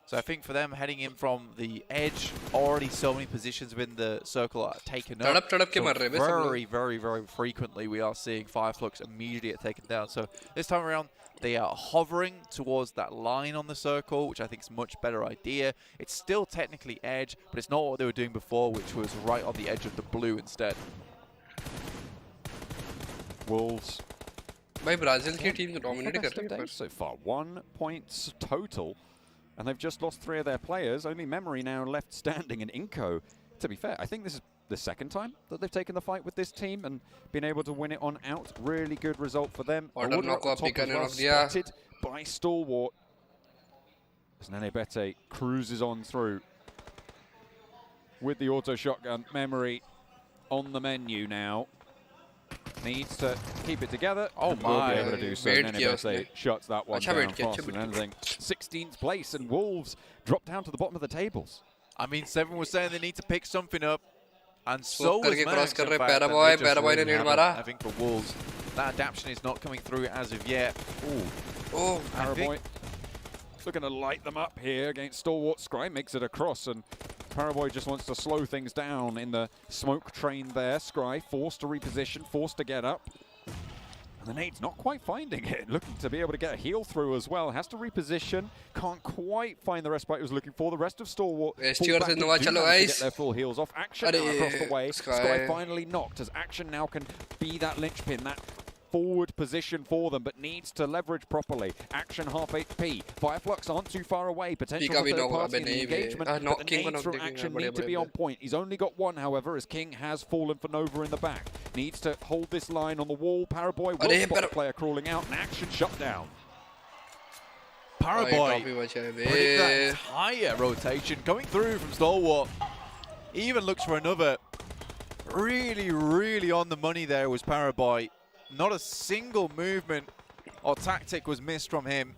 So I think for them heading in from the edge, already so many positions within the circle are taken up. So very frequently we are seeing Fireflux immediately get taken down. So this time around, they are hovering towards that line on the circle, which I think is a much better idea. It's still technically edge, but it's not what they were doing before, which was right on the edge of the blue instead. Wolves. भाई Brazil की team dominate कर रही है so far. 1 point total. And they've just lost 3 of their players. Only Memory now left standing, and Inco, to be fair, I think this is the second time that they've taken the fight with this team and been able to win it on out. Really good result for them. Order Order no up the copy top as करने well, रख दिया. spotted by Stalwart. As Nenebete cruises on through with the auto shotgun. Memory on the menu now. Needs to keep it together. Oh and will my. be able to do so. Wait किया Nenebete उसने. shuts that one अच्छा down wait किया, faster अच्छा than wait anything. 16th place, and Wolves drop down to the bottom of the tables. I mean, Seven was saying they need to pick something up, and so Smoke was करके Max, cross कर in रहे fact, and Paraboy, they just Paraboy ने really need haven't. मारा. I think for Wolves, that adaptation is not coming through as of yet. Oh, Paraboy looking to light them up here against Stalwart. Scry makes it across, and Paraboy just wants to slow things down in the smoke train there. Scry forced to reposition, forced to get up. And the nade's not quite finding it. Looking to be able to get a heal through as well. Has to reposition. Can't quite find the respite he was looking for. The rest of Stalwart STR से नवा चलो to guys. get their full heals off. Action now across the way. Scry finally knocked as Action now can be that linchpin, that forward position for them, but needs to leverage properly. Action half HP. Fireflux aren't too far away. Potential for third party in the engagement. But the nades from Action need to be on point. He's only got one, however, as King has fallen for Nova in the back. Needs to hold this line on the wall. Paraboy will spot the player crawling out, and Action shut down. Paraboy putting that entire rotation coming through from Stalwart. Even looks for another. Really, really on the money there was Paraboy. Not a single movement or tactic was missed from him.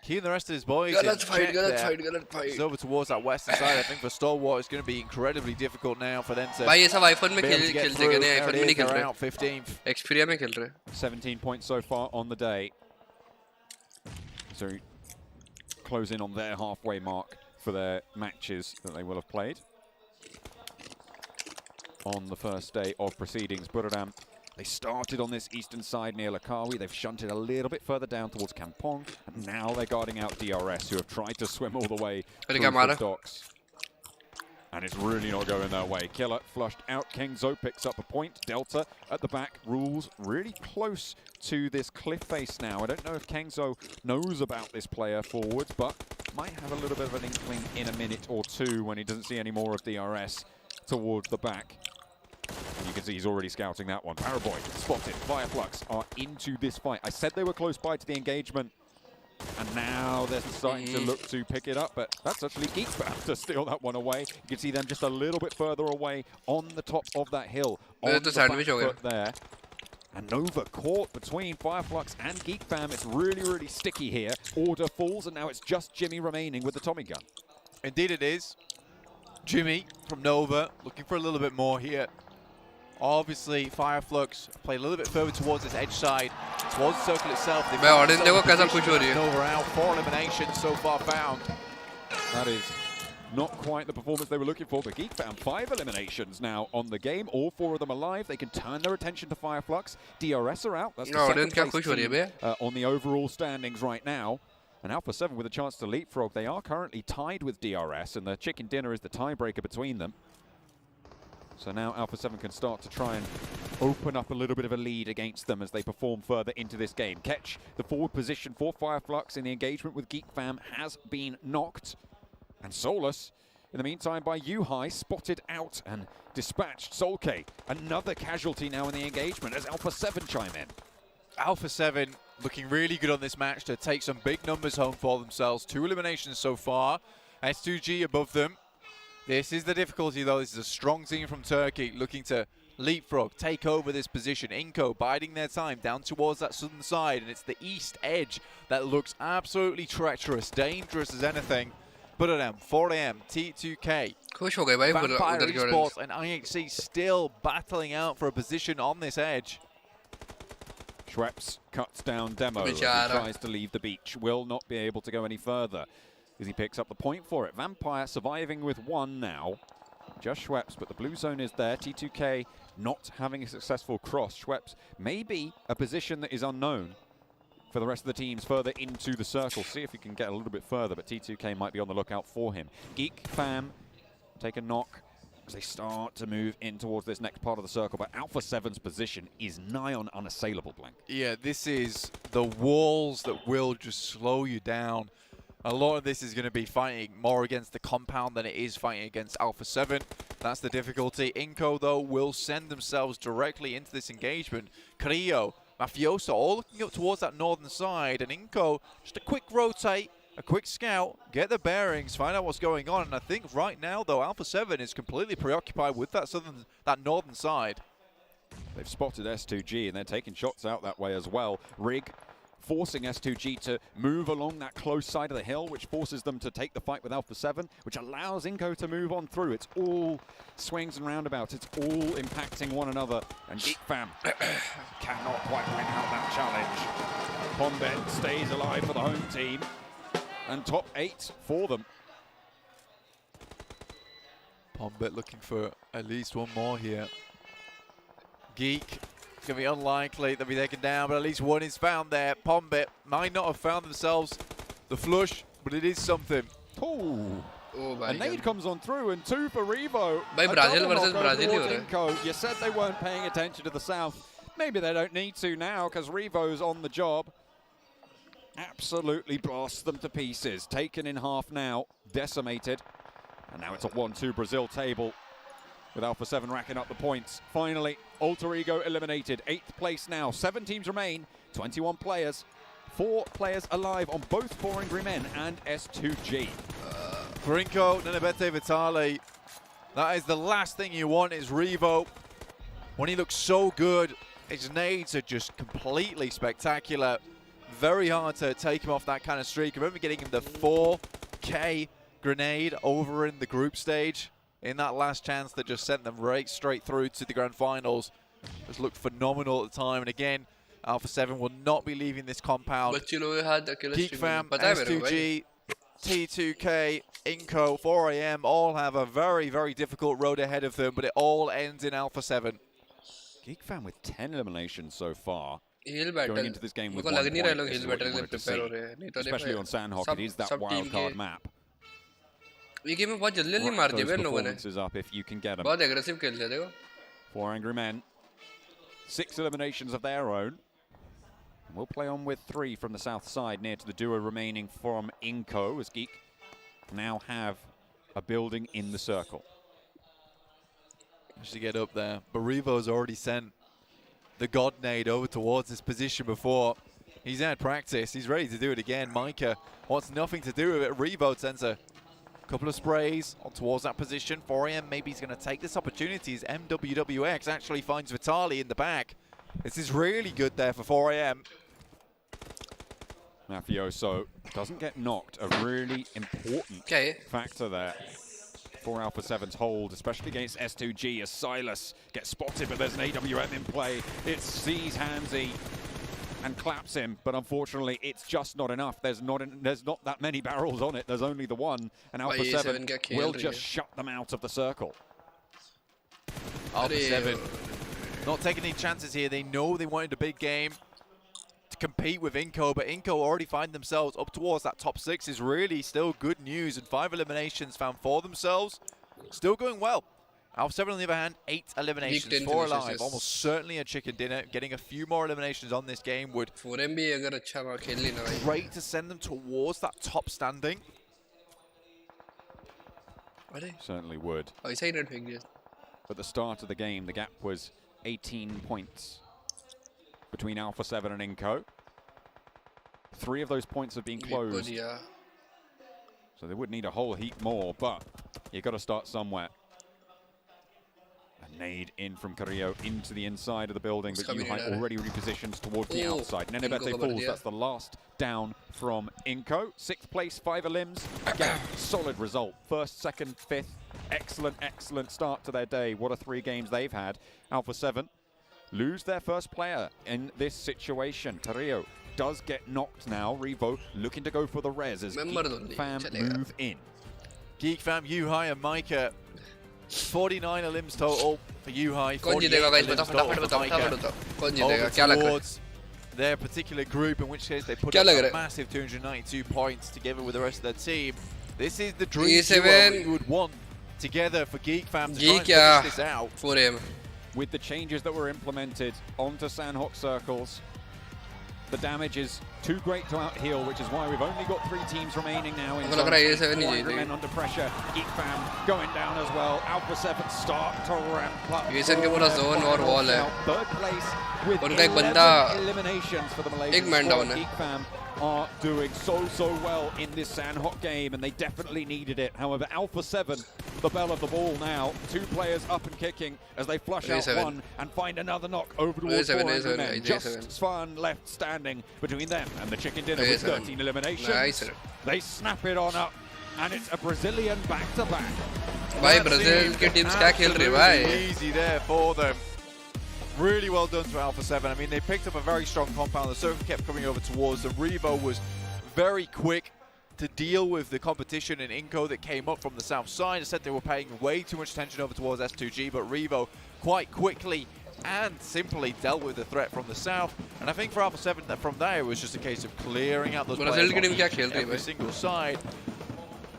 Keeping the rest of his boys in check there. It's over towards that western side. I think for Stalwart it's going to be incredibly difficult now for them to भाई ये सब iPhone में be able to get खेलते through. हैं, There iPhone it में नहीं is, खेल they're रहे. out 15th. Xperia में खेल रहे. 17 points so far on the day. So close in on their halfway mark for their matches that they will have played on the first day of proceedings. Buradam, they started on this eastern side near Lakawi. They've shunted a little bit further down towards Kampong, and now they're guarding out DRS, who have tried to swim all the way through the docks. And it's really not going their way. Killer flushed out. Kengzo picks up a point. Delta at the back. Rules really close to this cliff face now. I don't know if Kengzo knows about this player forwards, but might have a little bit of an inkling in a minute or two when he doesn't see any more of DRS towards the back. And you can see he's already scouting that one. Paraboy spotted. Fireflux are into this fight. I said they were close by to the engagement, and now they're starting to look to pick it up, but that's actually Geekfam to steal that one away. You can see them just a little bit further away on the top of that hill. On the back foot there. And Nova caught between Fireflux and Geekfam. It's really, really sticky here. Order falls, and now it's just Jimmy remaining with the Tommy gun. Indeed it is. Jimmy from Nova looking for a little bit more here. Obviously, Fireflux play a little bit further towards this edge side, towards the circle itself. Nova out, 4 eliminations so far found. That is not quite the performance they were looking for, but Geek found 5 eliminations now on the game. All 4 of them alive. They can turn their attention to Fireflux. DRS are out. That's the second place team, on the overall standings right now. And Alpha 7 with a chance to leapfrog. They are currently tied with DRS, and the chicken dinner is the tiebreaker between them. So now Alpha 7 can start to try and open up a little bit of a lead against them as they perform further into this game. Ketch, the forward position for Fireflux in the engagement with Geekfam, has been knocked. And Solus, in the meantime, by Yuhai, spotted out and dispatched. Solke, another casualty now in the engagement as Alpha 7 chime in. Alpha 7 looking really good on this match to take some big numbers home for themselves. 2 eliminations so far. S2G above them. This is the difficulty, though. This is a strong team from Turkey looking to leapfrog, take over this position. Inco biding their time down towards that southern side, and it's the east edge that looks absolutely treacherous, dangerous as anything. Buradam, 4am, T2K, Vampire Esports and IHC still battling out for a position on this edge. Schweppes cuts down Demo as he tries to leave the beach. Will not be able to go any further as he picks up the point for it. Vampire surviving with 1 now. Just Schweppes, but the blue zone is there. T2K not having a successful cross. Schweppes may be a position that is unknown for the rest of the teams further into the circle. See if he can get a little bit further, but T2K might be on the lookout for him. Geek Fam take a knock as they start to move in towards this next part of the circle, but Alpha 7's position is nigh on unassailable, Blank. Yeah, this is the walls that will just slow you down. A lot of this is going to be fighting more against the compound than it is fighting against Alpha 7. That's the difficulty. Inco, though, will send themselves directly into this engagement. Carrillo, Mafioso, all looking up towards that northern side. And Inco, just a quick rotate, a quick scout, get the bearings, find out what's going on. And I think right now, though, Alpha 7 is completely preoccupied with that northern side. They've spotted S2G and they're taking shots out that way as well. Rig forcing S2G to move along that close side of the hill, which forces them to take the fight with Alpha 7, which allows Inco to move on through. It's all swings and roundabouts. It's all impacting one another. And Geek Fam cannot quite win out that challenge. Pombet stays alive for the home team. And top 8 for them. Pombet looking for at least one more here. Geek, it's going to be unlikely they'll be taken down, but at least one is found there. Pombet might not have found themselves the flush, but it is something. Oh, a nade comes on through, and 2 for Revo. Bhai, Brazil versus Brazil Inco. You said they weren't paying attention to the south. Maybe they don't need to now, because Revo's on the job. Absolutely blasts them to pieces. Taken in half now, decimated. And now it's a 1-2 Brazil table, with Alpha 7 racking up the points. Finally, Alter Ego eliminated. 8th place now. 7 teams remain. 21 players. 4 players alive on both 4 Angry Men and S2G. Grinko, Nenebete Vitale. That is the last thing you want is Revo. When he looks so good, his nades are just completely spectacular. Very hard to take him off that kind of streak. I remember getting him the 4K grenade over in the group stage in that last chance that just sent them right straight through to the grand finals. Just looked phenomenal at the time. And again, Alpha 7 will not be leaving this compound. Geek Fam, S2G, T2K, Inco, 4AM all have a very, very difficult road ahead of them, but it all ends in Alpha 7. Geek Fam with 10 eliminations so far. Heal battle. Going into this game with 1 लग नहीं रहा लोग point heal battle के लिए prepare हो रहे हैं नहीं तो especially on Sandhawk, it is that wild card map. ये गेम में बहुत जल्दी मार दिए इन लोगों ने up if you can get them. बहुत aggressive खेल रहे देखो 4 Angry Men, 6 eliminations of their own. We'll play on with 3 from the south side, near to the duo remaining from Inco, as Geek now have a building in the circle. Just to get up there, but Revo's already sent the God Nade over towards this position before. He's had practice, he's ready to do it again. Micah wants nothing to do with it. Revo sends a couple of sprays on towards that position. 4AM maybe he's going to take this opportunity as MWWX actually finds Vitali in the back. This is really good there for 4AM. Mafioso doesn't get knocked, a really important factor there for Alpha 7's hold, especially against S2G as Silas gets spotted, but there's an AWM in play. It sees Hamzy and claps him, but unfortunately it's just not enough. There's not that many barrels on it, there's only the one, and Alpha 7 will just shut them out of the circle. Alpha 7 not taking any chances here. They know they wanted a big game to compete with Inco, but Inco already find themselves up towards that top 6 is really still good news, and 5 eliminations found for themselves. Still going well. Alpha 7 on the other hand, 8 eliminations, 4 alive. Almost certainly a chicken dinner. Getting a few more eliminations on this game would great to send them towards that top standing. Certainly would. At the start of the game, the gap was 18 points between Alpha 7 and Inco. 3 of those points have been closed. So they would need a whole heap more, but you've got to start somewhere. A nade in from Carrillo into the inside of the building, but Yuhai already repositions towards the outside. Nenebete falls, that's the last down from Inco. 6th place, 5 elims. Again, solid result. 1st, 2nd, 5th. Excellent, excellent start to their day. What a 3 games they've had. Alpha 7 lose their first player in this situation. Carrillo does get knocked now. Revo looking to go for the res as Geek Fam move in. Geek Fam, Yuhai and Micah. 49 elims total for Yuhai. कौन जीतेगा guys बताओ towards their particular group, in which case they put up a massive 292 points together with the rest of their team. This is the dream duo you would want together for Geek Fam to try and finish this out. 4M. With the changes that were implemented onto Sandhawk circles, The damage is too great to out-heal, which is why we've only got 3 teams remaining now. In लग रहा है ये 7 ही Four men under pressure. Geek Fam going down as well. Alpha 7 start to ramp up. ये के पूरा zone और wall है. Third place with उनका एक बंदा eliminations for the Malaysian एक man down है. Geek Fam are doing so well in this Sandhawk game, and they definitely needed it. However, Alpha 7, the bell of the ball now. 2 players up and kicking as they flush out one and find another knock over towards 400 men. Just Svan left standing between them and the chicken dinner with 13 eliminations. Nice. They snap it on up, and it's a Brazilian back-to-back. भाई Brazil की teams क्या खेल रही है भाई? Easy there for them. Really well done to Alpha 7. I mean, they picked up a very strong compound. The circle kept coming over towards them. Revo was very quick to deal with the competition in Inco that came up from the south side. Instead, they were paying way too much attention over towards S2G, but Revo quite quickly and simply dealt with the threat from the south. And I think for Alpha 7, from there, it was just a case of clearing out those players on every single side.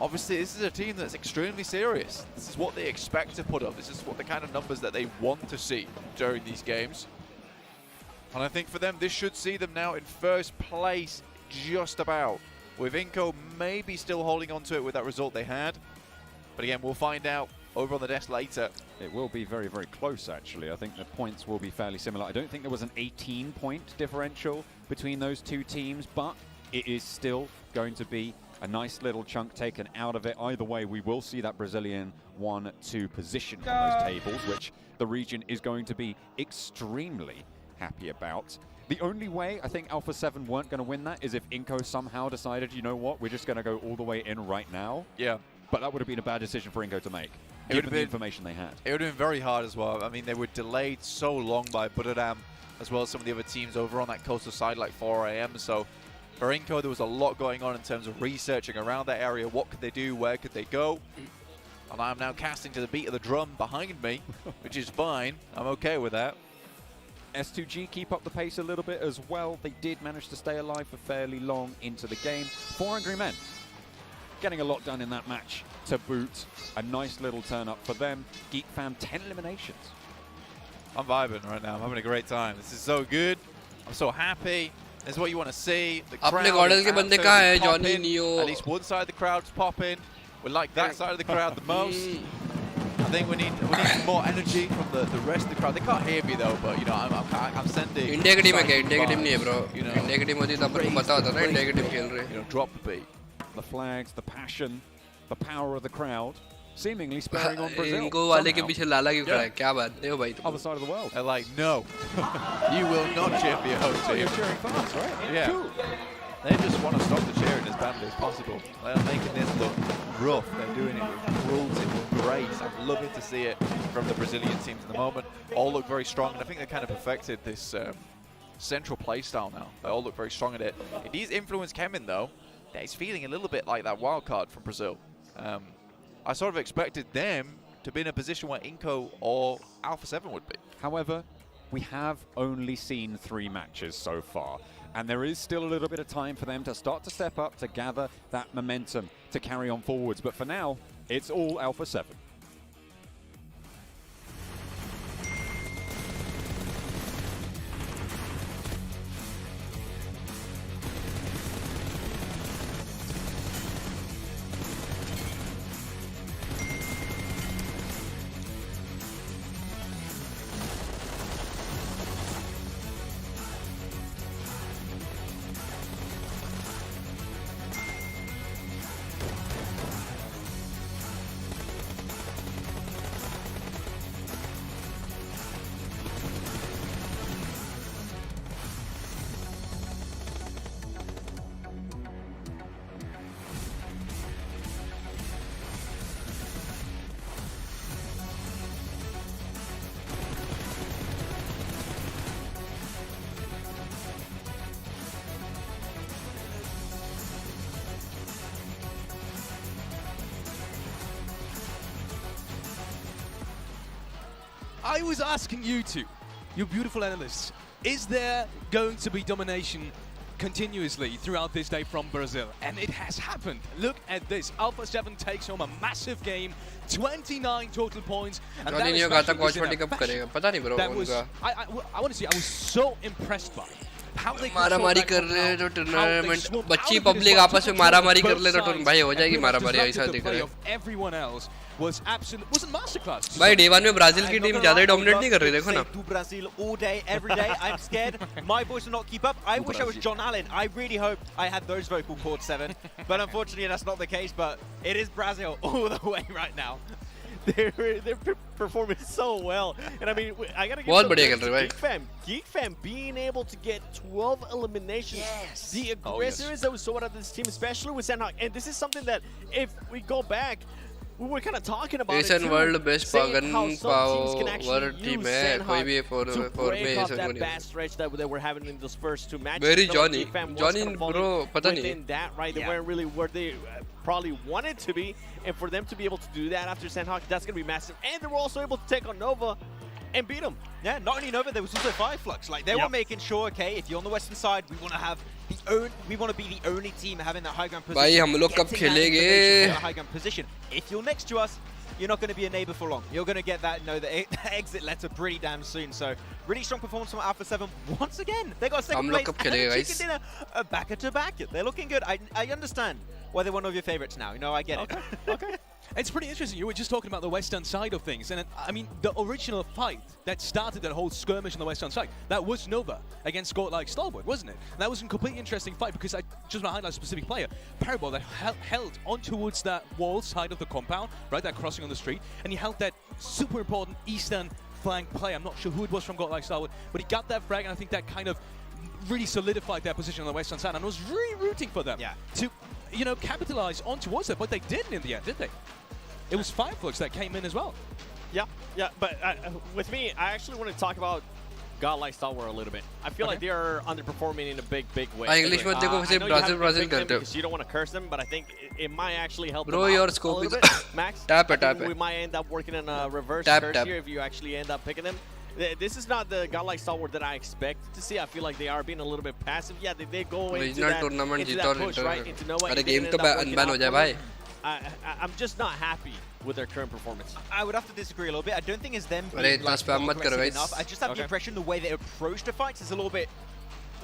Obviously, this is a team that's extremely serious. This is what they expect to put up. This is what the kind of numbers that they want to see during these games. And I think for them, this should see them now in first place, just about. With Inco maybe still holding on to it with that result they had. But again, we'll find out over on the desk later. It will be very, very close, actually. I think the points will be fairly similar. I don't think there was an 18-point differential between those 2 teams, but it is still going to be a nice little chunk taken out of it. Either way, we will see that Brazilian 1-2 position on those tables, which the region is going to be extremely happy about. The only way I think Alpha 7 weren't going to win that is if Inco somehow decided, you know what, we're just going to go all the way in right now. Yeah. But that would have been a bad decision for Inco to make, given the information they had. It would have been very hard as well. I mean, they were delayed so long by Buddadam, as well as some of the other teams over on that coastal side like 4AM. So for Inco, there was a lot going on in terms of researching around that area. What could they do? Where could they go? And I'm now casting to the beat of the drum behind me, which is fine. I'm okay with that. S2G keep up the pace a little bit as well. They did manage to stay alive for fairly long into the game. 4 Angry Men getting a lot done in that match to boot. A nice little turn up for them. Geek Fam, 10 eliminations. I'm vibing right now. I'm having a great time. This is so good. I'm so happy. This is what you want to see. The crowd is absolutely popping. At least one side of the crowd's popping. We like that side of the crowd the most. I think we need more energy from the rest of the crowd. They can't hear me though, but you know I'm sending. India की team है क्या? India की team नहीं है bro. India की team होती तो अपन को पता होता ना इंडिया की टीम खेल रही है. You know, drop the beat. The flags, the passion, the power of the crowd, seemingly spurring on Brazil. इनको वाले के पीछे लाला क्यों खड़ा है? क्या बात है भाई? Other side of the world. They're like, no, you will not cheer for your home team. You're cheering fast, right? Yeah. Cool. They just want to stop the cheering as badly as possible. They're making this look rough. They're doing it with cruelty, with grace. I'm loving to see it from the Brazilian teams at the moment. All look very strong, and I think they kind of perfected this central play style now. They all look very strong at it. It is influenced Kemin, though. He's feeling a little bit like that wild card from Brazil. I sort of expected them to be in a position where Inco or Alpha 7 would be. However, we have only seen 3 matches so far, and there is still a little bit of time for them to start to step up, to gather that momentum, to carry on forwards. But for now, it's all Alpha 7. I was asking you two, you beautiful analysts, is there going to be domination continuously throughout this day from Brazil? And it has happened. Look at this. Alpha 7 takes home a massive game, 29 total points. And that is I want to say I was so impressed by how they मारामारी कर रहे हैं तो tournament बच्ची public आपस में मारामारी कर ले तो टूर्नामेंट भाई हो जाएगी मारामारी ऐसा दिख रहा है everyone else was absolute wasn't masterclass. भाई डे 1 में ब्राजील की टीम ज्यादा ही डोमिनेट नहीं कर रही देखो ना Do Brazil all day every day. I'm scared my voice will not keep up. I wish I was John Allen. I really hoped I had those vocal cords, Seven, but unfortunately that's not the case. But it is Brazil all the way right now. They're performing so well, and I mean, I gotta give बहुत बढ़िया खेल रहे हैं भाई Geek Fam being able to get 12 eliminations. Yes. The aggressiveness that we saw out of this team, especially with Sandhawk, and this is something that if we go back, we were kind of talking about Asian it too, world best saying how some पाओ teams can actually world team use है कोई भी Sandhawk to four break में off ऐसा that नहीं bad stretch that they were having in those first two matches. Very Some of Johnny Geek Fam was Johnny kind of falling bro पता नहीं within that, right? They weren't really where they probably wanted to be, and for them to be able to do that after Sandhawk, that's going to be massive. And they were also able to take on Nova and beat them. Yeah, not only Nova, there was also Fireflux. Like they were making sure, okay, if you're on the western side, we want to have we want to be the only team having that high ground position. भाई हम लोग कब खेलेंगे? High ground position. If you're next to us, you're not going to be a neighbor for long. You're going to get that, the exit letter pretty damn soon. So really strong performance from Alpha 7 once again. They got second place and then Chicken Dinner back to back. They're looking good. I understand why they're one of your favorites now. I get it. Okay. It's pretty interesting. You were just talking about the western side of things, and I mean the original fight that started that whole skirmish on the western side, that was Nova against Like Starwood, wasn't it? And that was a completely interesting fight because I just want to highlight a specific player, Parabol, that held on towards that wall side of the compound, right, that crossing on the street, and he held that super important eastern flank play. I'm not sure who it was from Like Starwood, but he got that frag, and I think that kind of really solidified their position on the western side, and I was really rooting for them to, capitalize on towards it, but they didn't in the end, did they? It was Fireflux that came in as well. Yeah, but with me, I actually want to talk about Godlike Star Wars a little bit. I feel like they're underperforming in a big way. English में देखो वैसे Brazil करते हो. You don't want to curse them, but I think it might actually help Bro, them your out scope a little is bit. Max, tap it. We might end up working in a reverse curse here if you actually end up picking them. This is not the Godlike Star Wars that I expected to see. I feel like they are being a little bit passive. Yeah, they go into that push, right? Into Nova. अरे game तो unban हो जाए भाई. I'm just not happy with their current performance. I would have to disagree a little bit. I don't think it's them being aggressive enough. I just have the impression the way they approach the fights is a little bit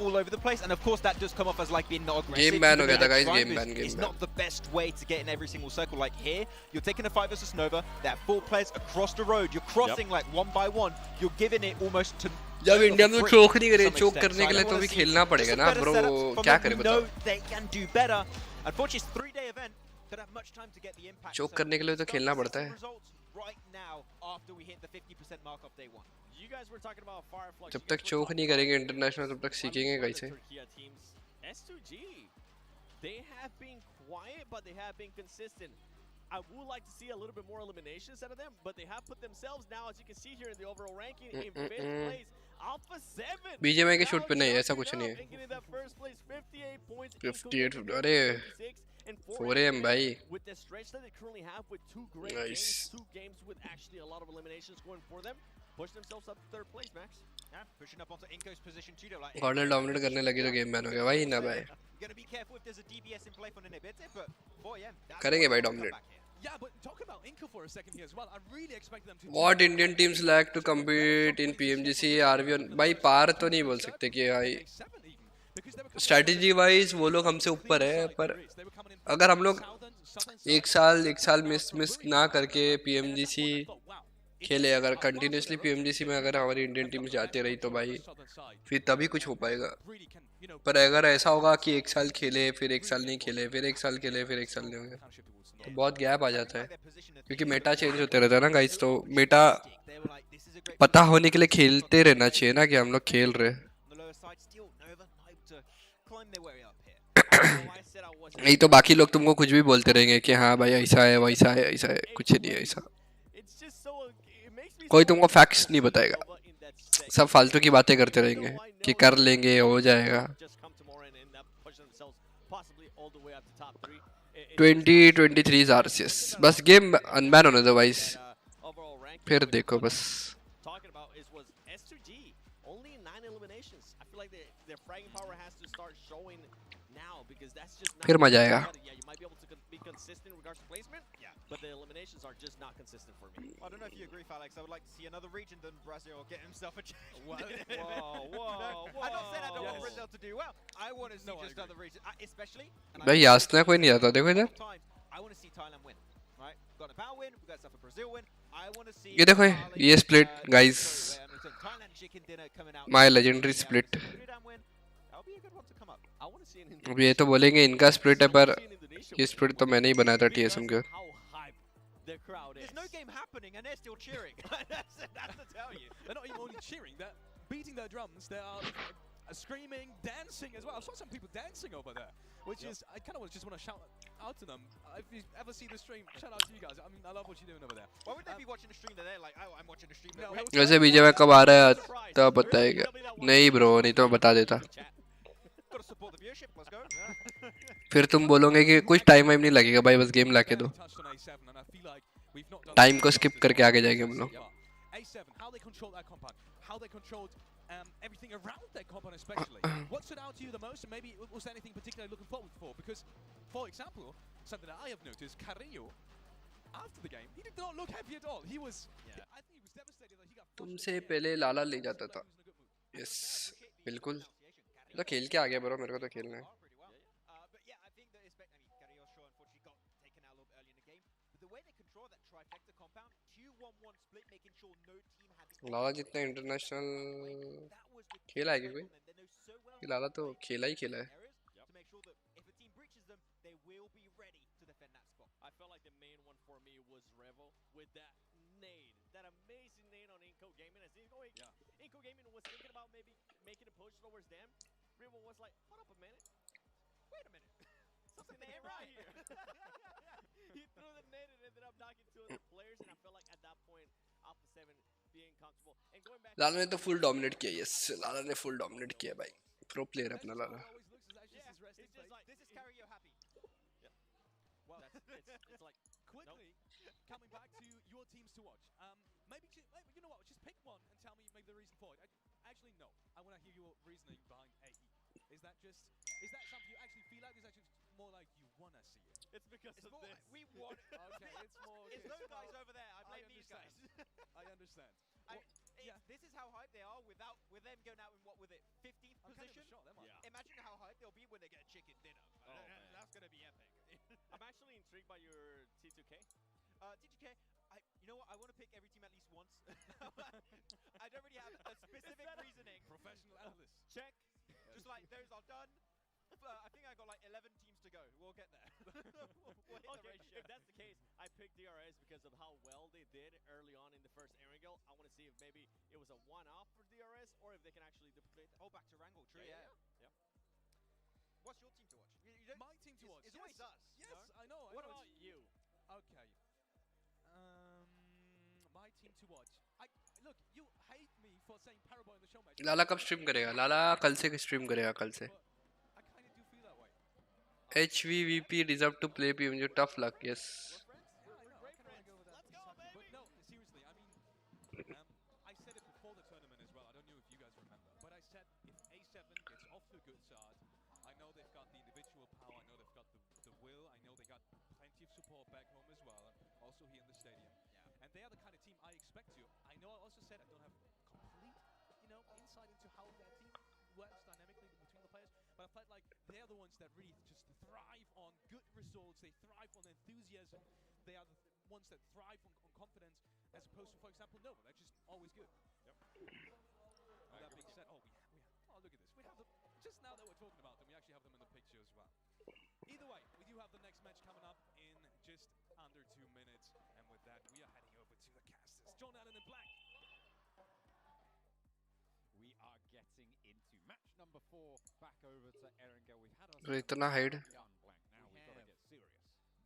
all over the place, and of course that does come off as like being not aggressive. Game ban हो गया था guys, game ban. It's not the best way to get in every single circle. Like here, you're taking a fight versus Nova. There are 4 players across the road. You're crossing like one by one. You're giving it almost to. जब India में चोक नहीं करे, चोक करने के लिए तो भी खेलना पड़ेगा ना, bro. क्या करे बताओ? They can do better. Unfortunately, it's a 3-day event. Don't have much time to get the impact. चोक करने के लिए तो खेलना पड़ता है. Right now, after we hit the 50% mark of day 1. You guys were talking about Fireflux. जब तक चोक नहीं करेंगे इंटरनेशनल तब तक सीखेंगे कैसे? S2G, they have been quiet, but they have been consistent. I would like to see a little bit more eliminations out of them, but they have put themselves now, as you can see here in the overall ranking, in 5th place. Alpha 7. BGMI के shoot पे नहीं, ऐसा कुछ नहीं है. 58 अरे 4am भाई. With the stretch that they currently have with 2 great games, 2 games with actually a lot of eliminations going for them, push themselves up to 3rd place, Max. Yeah, pushing up onto Inco's position too. Like corner dominate करने लगे तो game ban हो गया भाई ना भाई. Gonna be careful if there's a DBS in play for Ninebete, but 4am. करेंगे भाई dominate. Yeah, but talk about Inco for a second here as well. I really expect them to. What Indian teams lack to compete in PMGC? RV भाई पार तो नहीं बोल सकते कि भाई strategy wise वो लोग हमसे ऊपर है, पर अगर हम लोग एक साल मिस ना करके PMGC खेले, अगर कंटिन्यूसली PMGC में अगर हमारी इंडियन टीम जाते रही तो भाई फिर तभी कुछ हो पाएगा. पर अगर ऐसा होगा कि 1 साल खेले फिर 1 साल नहीं खेले फिर 1 साल खेले फिर 1 साल नहीं होगा तो बहुत गैप आ जाता है, क्योंकि मेटा चेंज होते रहता है ना गाइस. तो मेटा पता होने के लिए खेलते रहना चाहिए ना कि हम लोग खेल रहे. नहीं तो बाकी लोग तुमको कुछ भी बोलते रहेंगे कि हाँ भाई ऐसा है वैसा है ऐसा है, कुछ नहीं है ऐसा. कोई तुमको फैक्ट्स नहीं बताएगा, सब फालतू की बातें करते रहेंगे कि कर लेंगे हो जाएगा. 2023 RCS बस गेम अनबैन होने दो भाई, फिर देखो बस. now because that's just not फिर मजा आएगा. yeah, you might be able to be consistent in regards to placement, but the eliminations are just not consistent for me. I don't know if you agree, Alex. I would like to see another region than Brazil get himself a chance. Whoa, I'm not saying I don't want Brazil to do well. I want to see just other regions, especially. भाई यासना कोई नहीं आता देखो इधर. I want to see Thailand win. Right? We got a Nepal win. We got stuff a Brazil win. I want to see. ये देखो ये split guys. Thailand chicken dinner coming out. My legendary split. That'll be a good one to come up. I want to see an. अब ये तो बोलेंगे इनका split है पर ये split तो मैंने ही बनाया था TSM के. The crowd is. There's no game happening and they're still cheering. that's to tell you. They're not even only cheering, they're beating their drums, they are screaming, dancing as well. I saw some people dancing over there, which is, I kind of just want to shout out to them. If you ever see the stream, shout out to you guys. I mean, I love what you're doing over there. Why would they be watching the stream that they're like, oh, I'm watching the stream. वैसे बीजे में कब आ रहा है तब बताएगा. नहीं bro नहीं तो मैं बता देता. फिर तुम बोलोगे कि कुछ टाइम नहीं लगेगा भाई बस गेम लाके दो. टाइम को स्किप करके आगे जाएंगे हम लोग. Everything around their compound especially. What stood out to you the most, and maybe was there anything particularly looking forward for? Because, for example, something that I have noticed, Carrillo, after the game, he did not look happy at all. He was, I think he was devastated that he got. तुमसे पहले लाला ले जाता था. Yes, बिल्कुल. तो खेल के आ गया ब्रो, मेरे को तो खेलना है. लाला जितना इंटरनेशनल खेला है क्या कोई? लाला तो खेला ही खेला है. I felt like the main one for me was Revo with that nade, that amazing nade on Inco Gaming. As Inco Gaming was thinking about maybe making a push towards them, Revo was like, hold up a minute, wait a minute, something ain't right here. He threw the nade and ended up knocking two of the players, and I felt like at that point, Alpha 7 being comfortable and going back. लाला ने तो full dominate किया. Yes लाला ने full dominate किया भाई. Pro player अपना लाला. It's like quickly coming back to your teams to watch. Maybe you know what? Just pick one and tell me maybe the reason for it. Actually, no. I want to hear your reasoning behind AE. Is that something you actually feel like? Is actually more like you wanna see it? It's because of this. We want. Okay, it's more. It's those guys over there. I blame these guys. I understand. This is how hyped they are with them going out in what with it 15th position. Imagine how hyped they'll be when they get a chicken dinner. That's gonna be epic. I'm actually intrigued by your T2K. T2K, you know what? I want to pick every team at least once. I don't really have a specific reasoning. Professional analyst. Check. Just like those are done. I think I got like 11 teams to go. We'll get there. We'll okay, if that's the case, I picked DRS because of how well they did early on in the first Erangel. I want to see if maybe it was a one-off for DRS or if they can actually duplicate that. Oh, back to Wrangle, true, yeah. What's your team to watch? My team to watch. It's always us. Yes, I know. What about you? Okay. My team to watch. Look, you hate me for saying Paraboy in the show match. लाला कब stream करेगा? लाला कल से stream करेगा कल से. HVVP deserve to play PMG. Tough luck, yes. I said it before the tournament as well. I don't know if you guys remember, but I said if A7 gets off to a good start, I know they've got the individual power, I know they've got the will, I know they got plenty of support back home as well, also here in the stadium. And they are the kind of team I expect to. I know I also said I don't have complete, insight into how that team works dynamically between the players, but I felt like they're the ones that really just thrive on good results, they thrive on enthusiasm, they are the ones that thrive on confidence, as opposed to, for example, Nova, they're just always good. Yep. That being said, look at this. We have them, just now that we're talking about them, we actually have them in the picture as well. Either way, we do have the next match coming up in just under 2 minutes, and with that, we are heading over to the casters. John Allen in black. We are getting into match number 4, back over to Erangel. We've had our इतना hide. now we've got to get serious.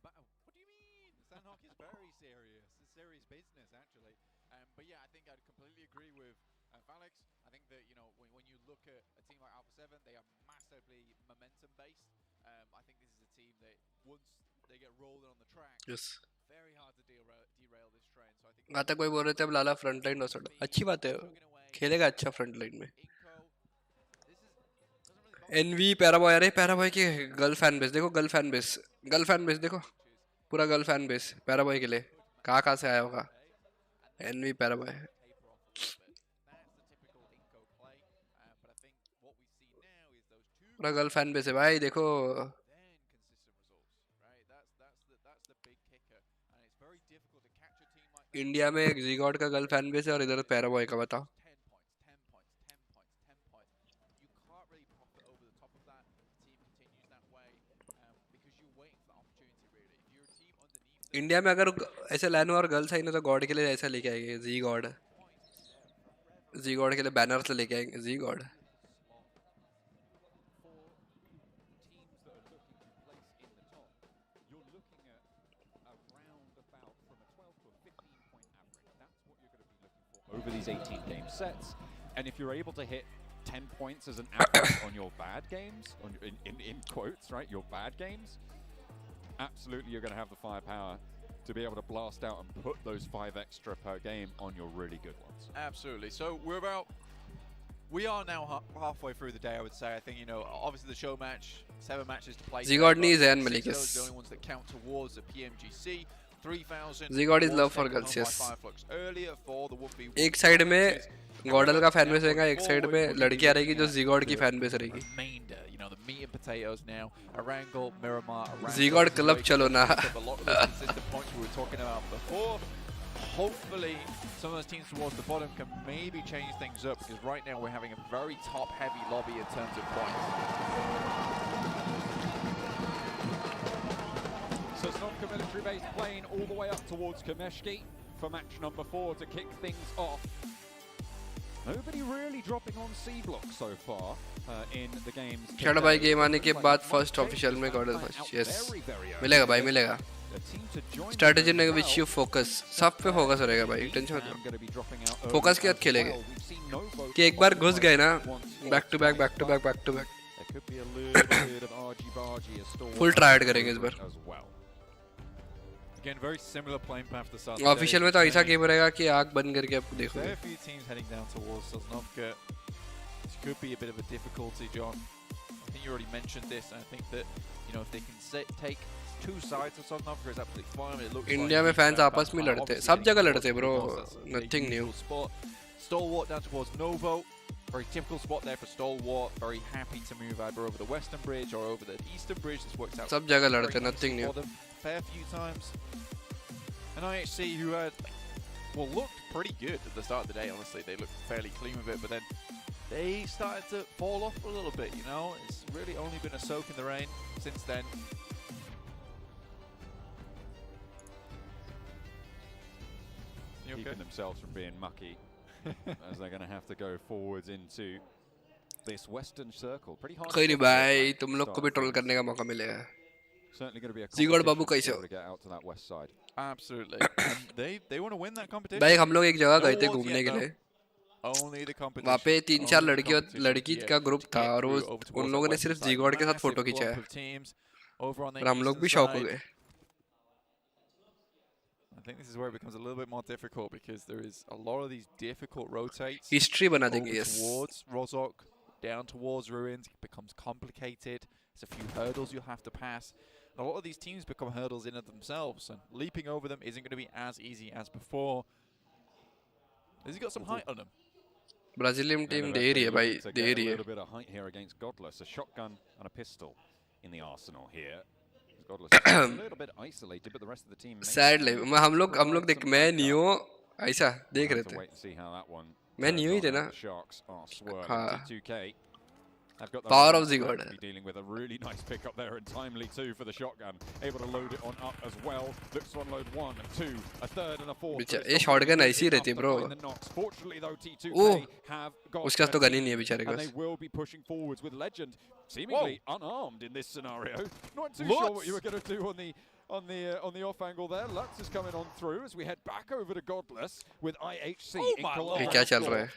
But what do you mean? Sandhawk is very serious. It's serious business, actually. But yeah, I think I'd completely agree with Alex. I think that, when you look at a team like Alpha 7, they are massively momentum-based. I think this is a team that once they get rolling on the track, Yes. very hard to derail this train. So I think आता कोई बोल रहे थे अब लाला front line हो सकता. अच्छी बात है. खेलेगा अच्छा फ्रंट लाइन में. एनवी पैराबॉय, अरे पैराबॉय की गर्ल फैन बेस देखो, गर्ल फैन बेस देखो, पूरा गर्ल फैन बेस पैराबॉय के लिए। कहाँ से आया होगा एनवी पैराबॉय। पूरा गर्ल फैन बेस है भाई देखो। इंडिया में एक जीगॉड का गर्ल फैन बेस है और इधर पैराबॉय का, बताओ। इंडिया में अगर ऐसे लाइन और गर्ल्स आई ना तो गॉड के लिए ऐसा लेके आएंगे, जी गॉड के लिए बैनर्स लेके आएंगे, जी God. Over these 18 game sets, and if you're able to hit 10 points as an average on your bad games, in quotes, right, your bad games, absolutely you're going to have the firepower to be able to blast out and put those 5 extra per game on your really good ones. Absolutely. So we are now halfway through the day, I would say. I think, you know, obviously the show match, 7 matches to play. Zigod needs and Malikis. Malikis. Those are the only ones that count towards the Pmgc. 3,000. Zigod is love for girls, yes. Earlier for the 1v1. एक side में गॉडल का fan base रहेगा, एक side में लड़कियां रहेगी जो जीगॉड की फैन बेस रहेगी। You know, the meat and potatoes now. Erangel, Miramar, Zigod club चलो ना। A lot of the consistent points we were talking about before. Hopefully, some of those teams towards the bottom can maybe change things up, because right now we're having a very top-heavy lobby in terms of points. So it's not a military-based plane all the way up towards Kameshki for match number 4 to kick things off. Nobody really dropping on C block so far in the games. Shadow भाई game आने के बाद first official में गॉडल first, yes मिलेगा भाई मिलेगा। Strategy ने which you focus, सब पे फोकस रहेगा भाई, टेंशन मत लो। फोकस के साथ खेलेंगे कि एक बार घुस गए ना, back to back full tried करेंगे इस बार। Again, very similar playing path to start. Official में तो ऐसा गेम रहेगा कि आग बंद करके आप देखोगे। There are a few teams heading down towards Sosnovka. This could be a bit of a difficulty, John. I think you already mentioned this, and I think that, you know, if they can take 2 sides of Sosnovka is absolutely fine. It looks India में fans आपस में लड़ते हैं, सब जगह लड़ते हैं bro, nothing new. Stalwart down towards Novo. Very typical spot there for Stalwart. Very happy to move either over the western bridge or over the eastern bridge. This works out. सब जगह लड़ते हैं, nothing new. Fair few times. And IHC, who had, well, looked pretty good at the start of the day. Honestly, they looked fairly clean with it, but then they started to fall off a little bit. You know, it's really only been a soak in the rain since then. Keeping themselves from being mucky as they're going to have to go forwards into this western circle. Pretty hard. कोई नहीं भाई, तुम लोग को भी troll करने का मौका मिलेगा। Certainly going to be a जीगोड बाबू कैसे हो? to get out to that west side. Absolutely. And they want to win that competition. भाई हम लोग एक जगह गए थे घूमने के लिए, Only the competition. वहाँ पे 3-4 लड़की का ग्रुप था और वो उन लोगों ने सिर्फ जीगोड के साथ फोटो खींचा है और हम लोग भी शौक हो गए। I think this is where it becomes a little bit more difficult, because there is a lot of these difficult rotates. History बना देंगे, yes. Towards Rozhok, down towards Ruins, it becomes complicated. There's a few hurdles you'll have to pass. A lot of these teams become hurdles in of themselves, and leaping over them isn't going to be as easy as before. Has he got some height on him? Brazilian team दे रही है भाई, दे रही A है। little bit of height here against Godless. A shotgun and a pistol in the arsenal here. Godless is a little bit isolated, but the rest of the team. Sadly, हम लोग देख, मैं neo ऐसा देख रहे थे। मैं नियो ही थे ना। हाँ। Power of Zigod. Dealing with a really nice pickup there and timely too for the shotgun. Able to load it on up as well. Looks to unload 1 and 2, a third and a fourth. ये shotgun ऐसी रहती है bro। Fortunately though, T2K oh, have got उसके पास तो gun ही नहीं है बेचारे के and they pass. will be pushing forwards with Legend seemingly unarmed in this scenario. Not too sure what you were going to do on the off angle there. Lutz is coming on through as we head back over to Godless with IHC in ये क्या चल रहा है?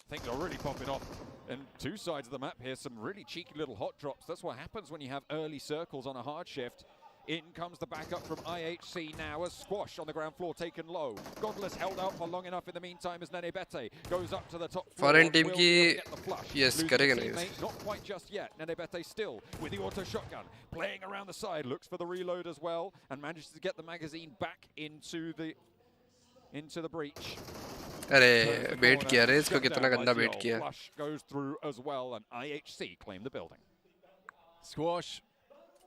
Things are really popping off. And 2 sides of the map here, some really cheeky little hot drops. That's what happens when you have early circles on a hard shift. In comes the backup from IHC now as Squash on the ground floor taken low. Godless held out for long enough in the meantime as Nenebete goes up to the top floor. Foreign team Will की be able to get the flush. yes Losing करेगा a नहीं teammate, not quite just yet. Nenebete still with the auto shotgun, playing around the side, looks for the reload as well, and manages to get the magazine back into the breach. अरे बेट किया रे इसको कितना गंदा बेट किया. Flush goes through as well, and IHC claim the building. Squash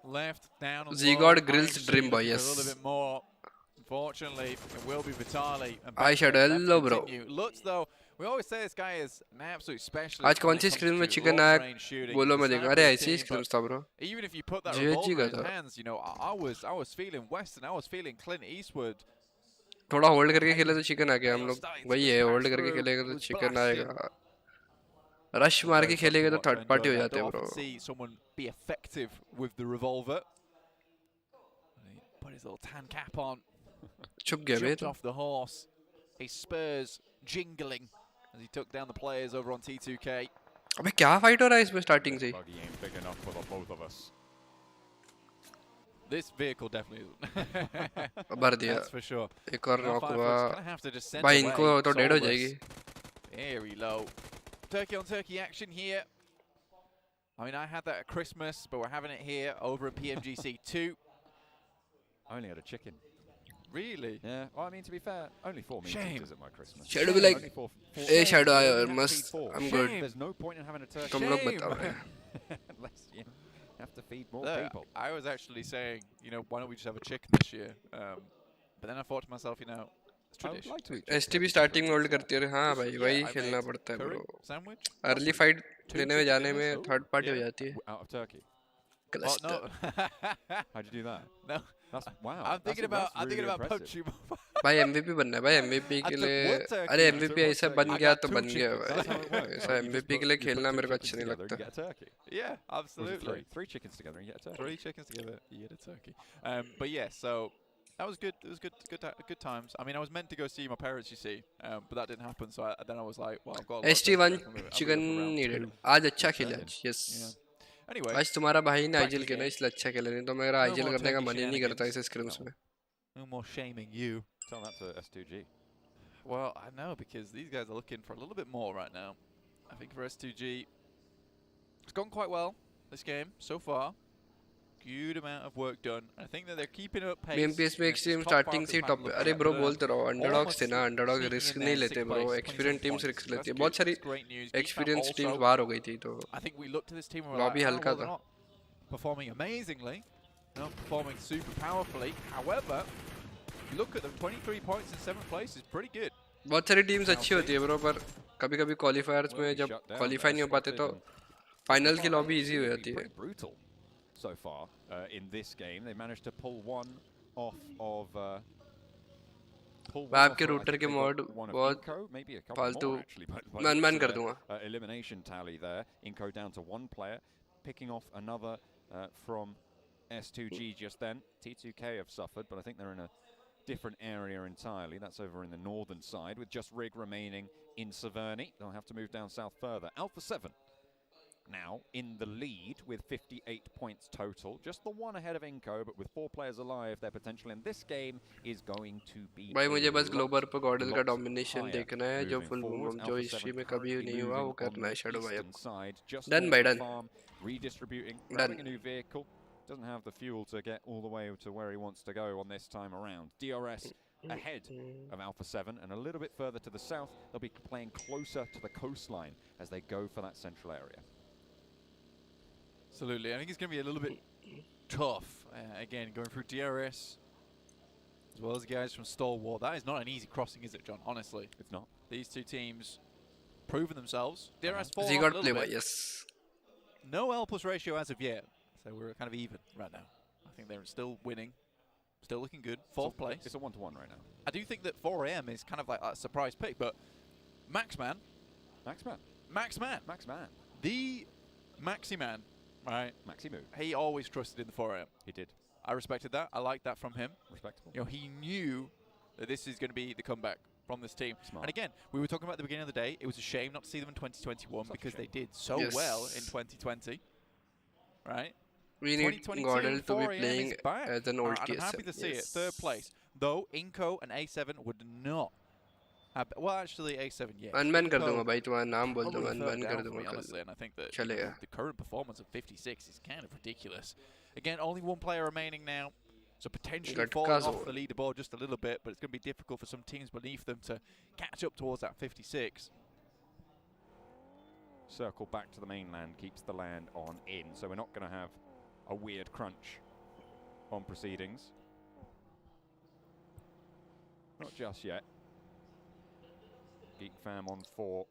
left down. Zigord grills dream boy, yes. A little bit more. Unfortunately, it will be Vitali. I Shadow, hello bro. Lutz though, we always say this guy is an absolute specialist. आज कौन सी screen में chicken आया बोलो मैं देखूं. अरे ऐसी screen था bro. Even if you put that revolver in his hands, you know, I was feeling Western, I was feeling Clint Eastwood. थोड़ा होल्ड करके खेले तो चिकन आ गया. हम लोग वही है, होल्ड करके खेलेंगे तो चिकन आएगा. रश मार के खेलेंगे तो थर्ड पार्टी हो जाते हैं bro. See someone be effective with the revolver. Put his little tan cap on. छुप गया बे. Jumped off the horse. His spurs jingling as he took down the players over on T2K. अबे क्या fight हो रहा है इसमें starting से? Buggy ain't big enough for the both of us. This vehicle definitely isn't. भर दिया. That's for sure. एक और नॉक हुआ. Have to just send भाई away. इनको तो डेड हो जाएगी. Very low. Turkey on turkey action here. I mean, I had that at Christmas, but we're having it here over at Pmgc 2. I only had a chicken. Really? Yeah. Well, I mean, to be fair, only 4 meat at my Christmas. Shadow be like, hey Shadow, I must. I'm good. There's no point in having a turkey. तुम लोग बताओ. Unless you have to feed more people. I was actually saying, you know, why don't we just have a chicken this year? But then I thought to myself, you know, it's tradition. STB starting में hold करती है. हाँ भाई वही खेलना पड़ता है bro. Early fight लेने में जाने में third party हो जाती है. Out of turkey. Cluster. How'd you do that? No. That's wow. I'm thinking about punching. भाई MVP बनना है भाई. MVP के लिए अरे MVP ऐसा बन गया तो बन गया भाई. ऐसा MVP के लिए खेलना मेरे को अच्छा नहीं लगता. Yeah, absolutely. Three chickens together and you get a turkey. 3 chickens together, you get a turkey. But yeah, so that was good. It was good times. I mean, I was meant to go see my parents, you see, but that didn't happen. So then I was like, well, I've got. ST1 chicken needed. आज अच्छा खेला. Yes. Anyway, आज तुम्हारा भाई ने IGL खेला इसलिए अच्छा खेला. नहीं तो मेरा आईजीएल करने का मन ही नहीं करता इस स्क्रीम्स में. No more shaming you. Tell that to S2G. Well, I know because these guys are looking for a little bit more right now. I think for S2G, it's gone quite well this game so far. Good amount of work done. I think that they're keeping up pace. BMPS में extreme starting से top पे. अरे bro बोलते रहो underdogs थे ना. Underdog risk नहीं लेते ब्रो. एक्सपीरियंस टीम्स रिस्क लेती है. बहुत सारी एक्सपीरियंस टीम्स बाहर हो गई थी तो I think we looked at this team and lobby हल्का था. Performing amazingly, not performing super powerfully. However, look at them, 23 points in 7th place is pretty good. बहुत सारी टीम्स अच्छी होती है ब्रो, पर कभी-कभी क्वालीफायर्स में जब क्वालीफाई नहीं हो पाते तो फाइनल की लॉबी इजी हो जाती है. Brutal so far in this game. They managed to pull one off of आपके रूटर के मॉड बहुत फालतू मन कर दूंगा. Elimination tally there. Inco down to 1 player, picking off another from S2G just then. T2K have suffered, but I think they're in a different area entirely. That's over in the northern side, with just Rig remaining in Severny. They'll have to move down south further. Alpha 7 now in the lead with 58 points total. Just the one ahead of Inco, but with 4 players alive, their potential in this game is going to be. भाई मुझे बस global पर गॉडल का domination देखना है जो full boom जो history में कभी नहीं हुआ वो करना है शैडो भाई को. डन भाई done. Redistributing, grabbing a new vehicle. Doesn't have the fuel to get all the way to where he wants to go on this time around. DRS ahead of Alpha 7 and a little bit further to the south. They'll be playing closer to the coastline as they go for that central area. Absolutely. I think it's going to be a little bit tough. Again, going through DRS as well as the guys from Stalwart. That is not an easy crossing, is it, John? Honestly. It's not. These two teams proven themselves. DRS fall he off got a little play bit. yes. No L plus ratio as of yet. So we're kind of even right now. I think they're still winning. Still looking good. 4th place. It's a 1-to-1 right now. I do think that 4AM is kind of like a surprise pick, but Maxman. The Maxi Man. Right. Maxi move. He always trusted in the 4AM. He did. I respected that. I liked that from him. Respectable. You know, he knew that this is going to be the comeback from this team. Smart. And again, we were talking about at the beginning of the day, it was a shame not to see them in 2021 because they did so well in 2020. Right? We need 2022 Gordel to be 4am playing is back. as an old And I'm happy KSM. to see it. Third place. Though Inco and A7 would not have. Well, actually, A7, yes. Unban कर Inco दूंगा भाई, तुम्हारा नाम बोल probably दूंगा, further unban कर down for me, दूंगा honestly, कल. and I think that चलेगा. the current performance of 56 is kind of ridiculous. Again, only one player remaining now, so potentially Got falling off Kazo. the leaderboard just a little bit, but it's going to be difficult for some teams beneath them to catch up towards that 56. Circle back to the mainland, keeps the land on in, so we're not going to have a weird crunch on proceedings. Not just yet. Geek Fam on 4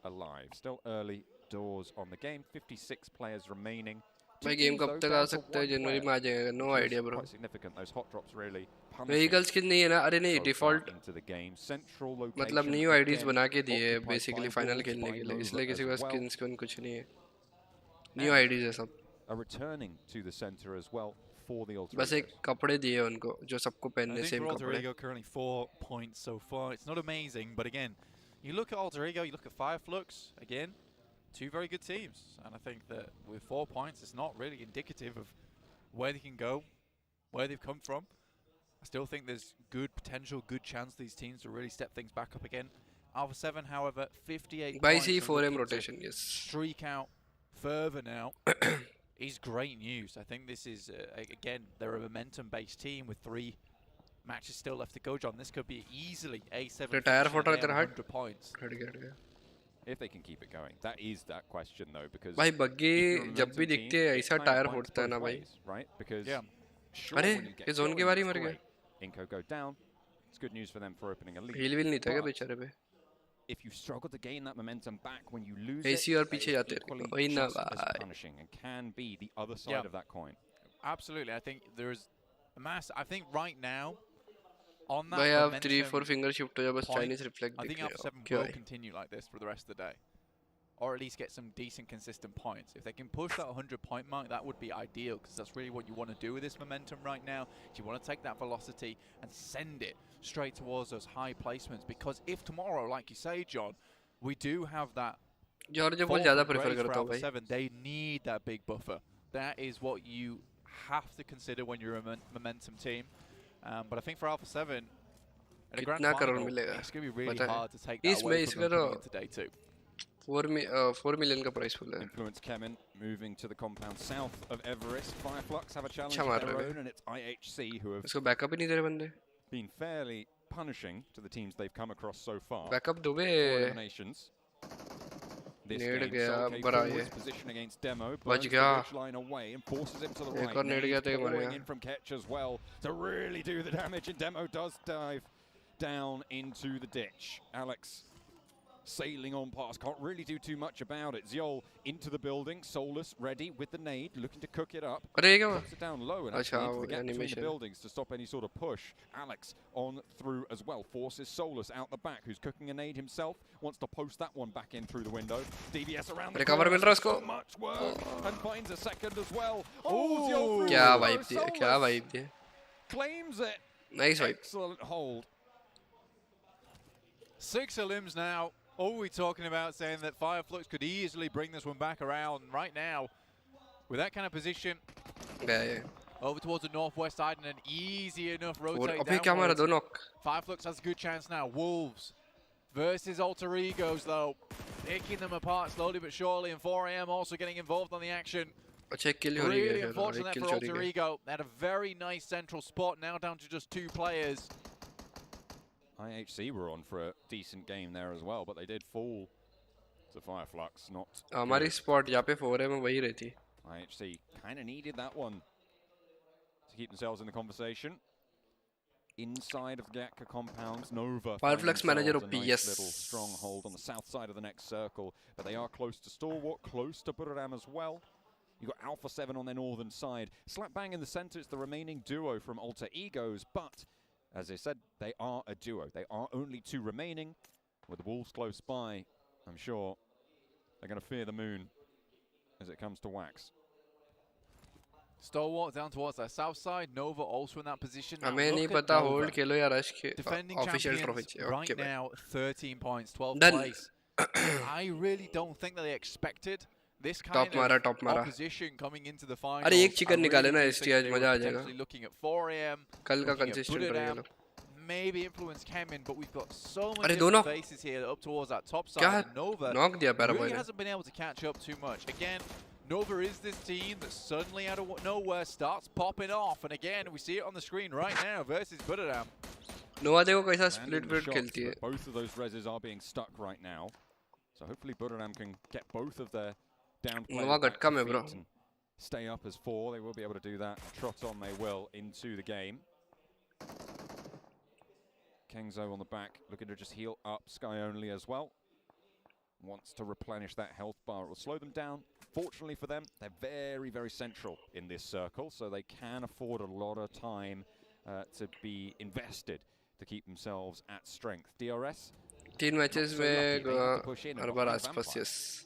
alive. Still early doors on the game. 56 players remaining. भाई game कब तक आ सकता है? जनवरी में आ जाएगा. No idea bro. Quite significant. Those hot drops really Vehicles की नहीं है ना? अरे नहीं, default into the game. Central location मतलब न्यू आईडीज again, बना के दिए occupied basically by final balls खेलने by के लिए, Nova इसलिए किसी के as पास well. स्किन कुछ नहीं है. न्यू And आईडीज है सब. are returning to the center as well for the Alter बस एक कपड़े दिए उनको जो सबको I पहनने think सेम for Alter कपड़े. Ego currently 4 points so far. It's not amazing, but again, you look at Alter Ego, you look at Fireflux, again, two very good teams. And I think that with 4 points, it's not really indicative of where they can go, where they've come from. I still think there's good potential, good chance these teams to really step things back up again. Alpha 7, however, 58 By points. C and 4M looking to rotation, yes. Streak out further now. Is great news. I think this is, again, they're a momentum-based team with 3 matches still left to go, John. This could be easily A7 Retire finishing photo again, तेरा 100 points. If they can keep it going. That is that question though, because भाई if buggy you're a जब भी momentum दिखते team, हैं it ऐसा kind of tyre bites फोड़ता है both ना भाई. ways, right? Because sure, अरे when you get ये जोन going, के बारी it's मर गया. great. Inco go down. It's good news for them for opening a lead. Heal will नहीं था क्या But बेचारे पे? if you struggle to gain that momentum back when you lose AC it, और that पीछे is जाते equally रहते. वही ना just as भाई. punishing and can be the other side Yeah. of that coin. Absolutely. I think there's a mass. I think right now, on that भाई आप momentum 3-4 finger shift हो जा, बस point, चाइनीज रिफ्लेक्ट I दिख think रहे Alpha हो. 7 क्या will है? continue like this for the rest of the day. Or at least get some decent, consistent points. If they can push that 100-point mark, that would be ideal, because that's really what you want to do with this momentum right now. You want to take that velocity and send it straight towards those high placements, because if tomorrow, like you say, John, we do have that George fall बहुत ज़्यादा from prefer grace for करता हूँ Alpha भाई. 7, they need that big buffer. That is what you have to consider when you're a momentum team. But I think for Alpha 7, in a grand कितना crore final, मिलेगा? it's going to be really पता है? hard to take that इसमें away from इसका them तो coming into day 2. 4 million का price full है. Influence Kemen moving to the compound south of Everest. Fireflux have a challenge अच्छा of मार their रहे हैं. own, and it's IHC who have इसको बैकअप ही नहीं दे रहे बंदे. been fairly punishing to the teams they've come across so far. Backup दो बे. 4 eliminations. This Ned game, गया, Solkay बड़ा forwards, ये. position against Demo, बच burns the गया. ridge line away and forces him to the एक right. और नेड गया तो ये मर Pouring गया. in from Ketch as well to really do the damage, and Demo does dive down into the ditch. Alex sailing on past, can't really do too much about it. Ziol into the building, Solus ready with the nade, looking to cook it up. अरे ये क्या? Drops it down low and अच्छा, actually into वो the gap between the animation. buildings to stop any sort of push. Alex on through as well, forces Solus out the back, who's cooking a nade himself, wants to post that one back in through the window. DBS around the Recover corner, मिल रहा है उसको. so much work, and finds a second as well. Oh, Ziol through क्या the vibe window, दिया, क्या Solus vibe दिया. claims it. Nice vibe. Excellent hold. 6 elims now. All we're talking about saying that Fireflux could easily bring this one back around right now. With that kind of position, गया. over towards the northwest side and an easy enough और rotate अबे क्या मारा downwards. दो knock. Fireflux has a good chance now. Wolves versus Alter Egos though. Picking them apart slowly but surely, and 4am also getting involved on the action. अच्छा एक kill हो रही Really है. unfortunate एक for kill चोरी Alter गई. Ego. They had a very nice central spot, now down to just 2 players. IHC were on for a decent game there as well, but they did fall to Fireflux. Not हमारी good. spot जहाँ पे 4 में वही रहती. IHC kind of needed that one to keep themselves in the conversation. Inside of the Gatka compounds, Nova Fireflux find manager themselves a OP, nice yes. little stronghold on the south side of the next circle, but they are close to Stalwart, close to Buriram as well. You've got Alpha 7 on their northern side. Slap bang in the center, it's the remaining duo from Alter Egos, but as I said, they are a duo. They are only 2 remaining. With the Wolves close by, I'm sure they're going to fear the moon as it comes to Wax. Stalwart down towards their south side. Nova also in that position. Now हमें नहीं look at पता Nova. hold खेलो या rush के Defending official champions trophy चाहिए. right Okay भाई. now, 13 points, 12th Done. place. I really don't think that they expected this Top kind mara, of top mara. opposition coming into the finals. अरे एक I chicken really निकाले ना do ST think आज they मजा were आ जाएगा. potentially looking at 4 AM, कल का looking at consistent रहेगा Buddhadam, लोग. maybe influence Kemin, but we've got so many अरे different दोनों faces here up towards that top क्या side. And Nova knock दिया Paraboy really ने. hasn't been able to catch up too much. Again, Nova is this team that suddenly out of nowhere starts popping off, and again we see it on the screen right now versus Buddhadam. नोवा देखो कैसा Landing split the split shots, खेलती है. but both of those reses are being stuck right now. So hopefully Buddhadam can get both of their down players Nova back gatka to में bro. feet and stay up as 4. They will be able to do that. Trot on they will into the game. Kengzo on the back, looking to just heal up. Sky only as well. Wants to replenish that health bar. It will slow them down. Fortunately for them, they're very, very central in this circle, so they can afford a lot of time to be invested to keep themselves at strength. DRS? 3 matches में हर बार आसपास yes.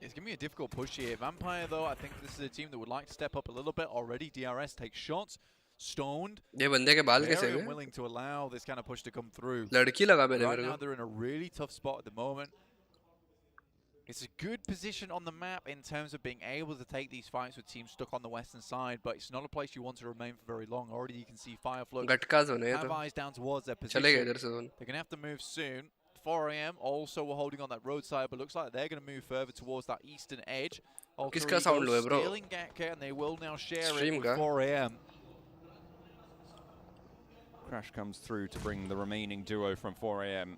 It's going to be a difficult push here. Vampire, though, I think this is a team that would like to step up a little bit already. DRS takes shots. Stoned. ये बंदे के बाल कैसे Very हुए? unwilling to allow this kind of push to come through. लड़की लगा पहले Right मेरे now, को. they're in a really tough spot at the moment. It's a good position on the map in terms of being able to take these fights with teams stuck on the western side, but it's not a place you want to remain for very long. Already you can see Fireflux gatka zone है ये have तो. eyes down towards their position. चले गए इधर से zone. They're going to have to move soon. 4 AM also were holding on that roadside, but looks like they're going to move further towards that eastern edge. किसका sound लो है bro? Stealing Gatka, and they will now share Stream it का. with 4 AM. Crash comes through to bring the remaining duo from 4 AM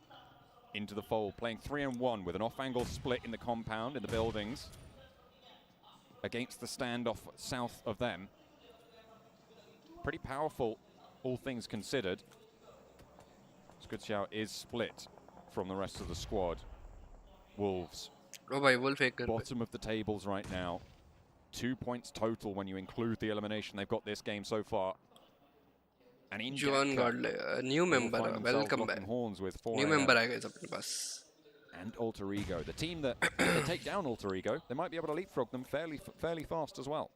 into the fold, playing 3-on-1 with an off-angle split in the compound, in the buildings, against the standoff south of them. Pretty powerful, all things considered. Skutsiow is split from the rest of the squad. Wolves, bottom of the tables right now. 2 points total when you include the elimination they've got this game so far. And in Juan Godley, new member, welcome back. Horns with 4 New member आ गए अपने पास. And Alter Ego, the team that they take down Alter Ego, they might be able to leapfrog them fairly fast as well.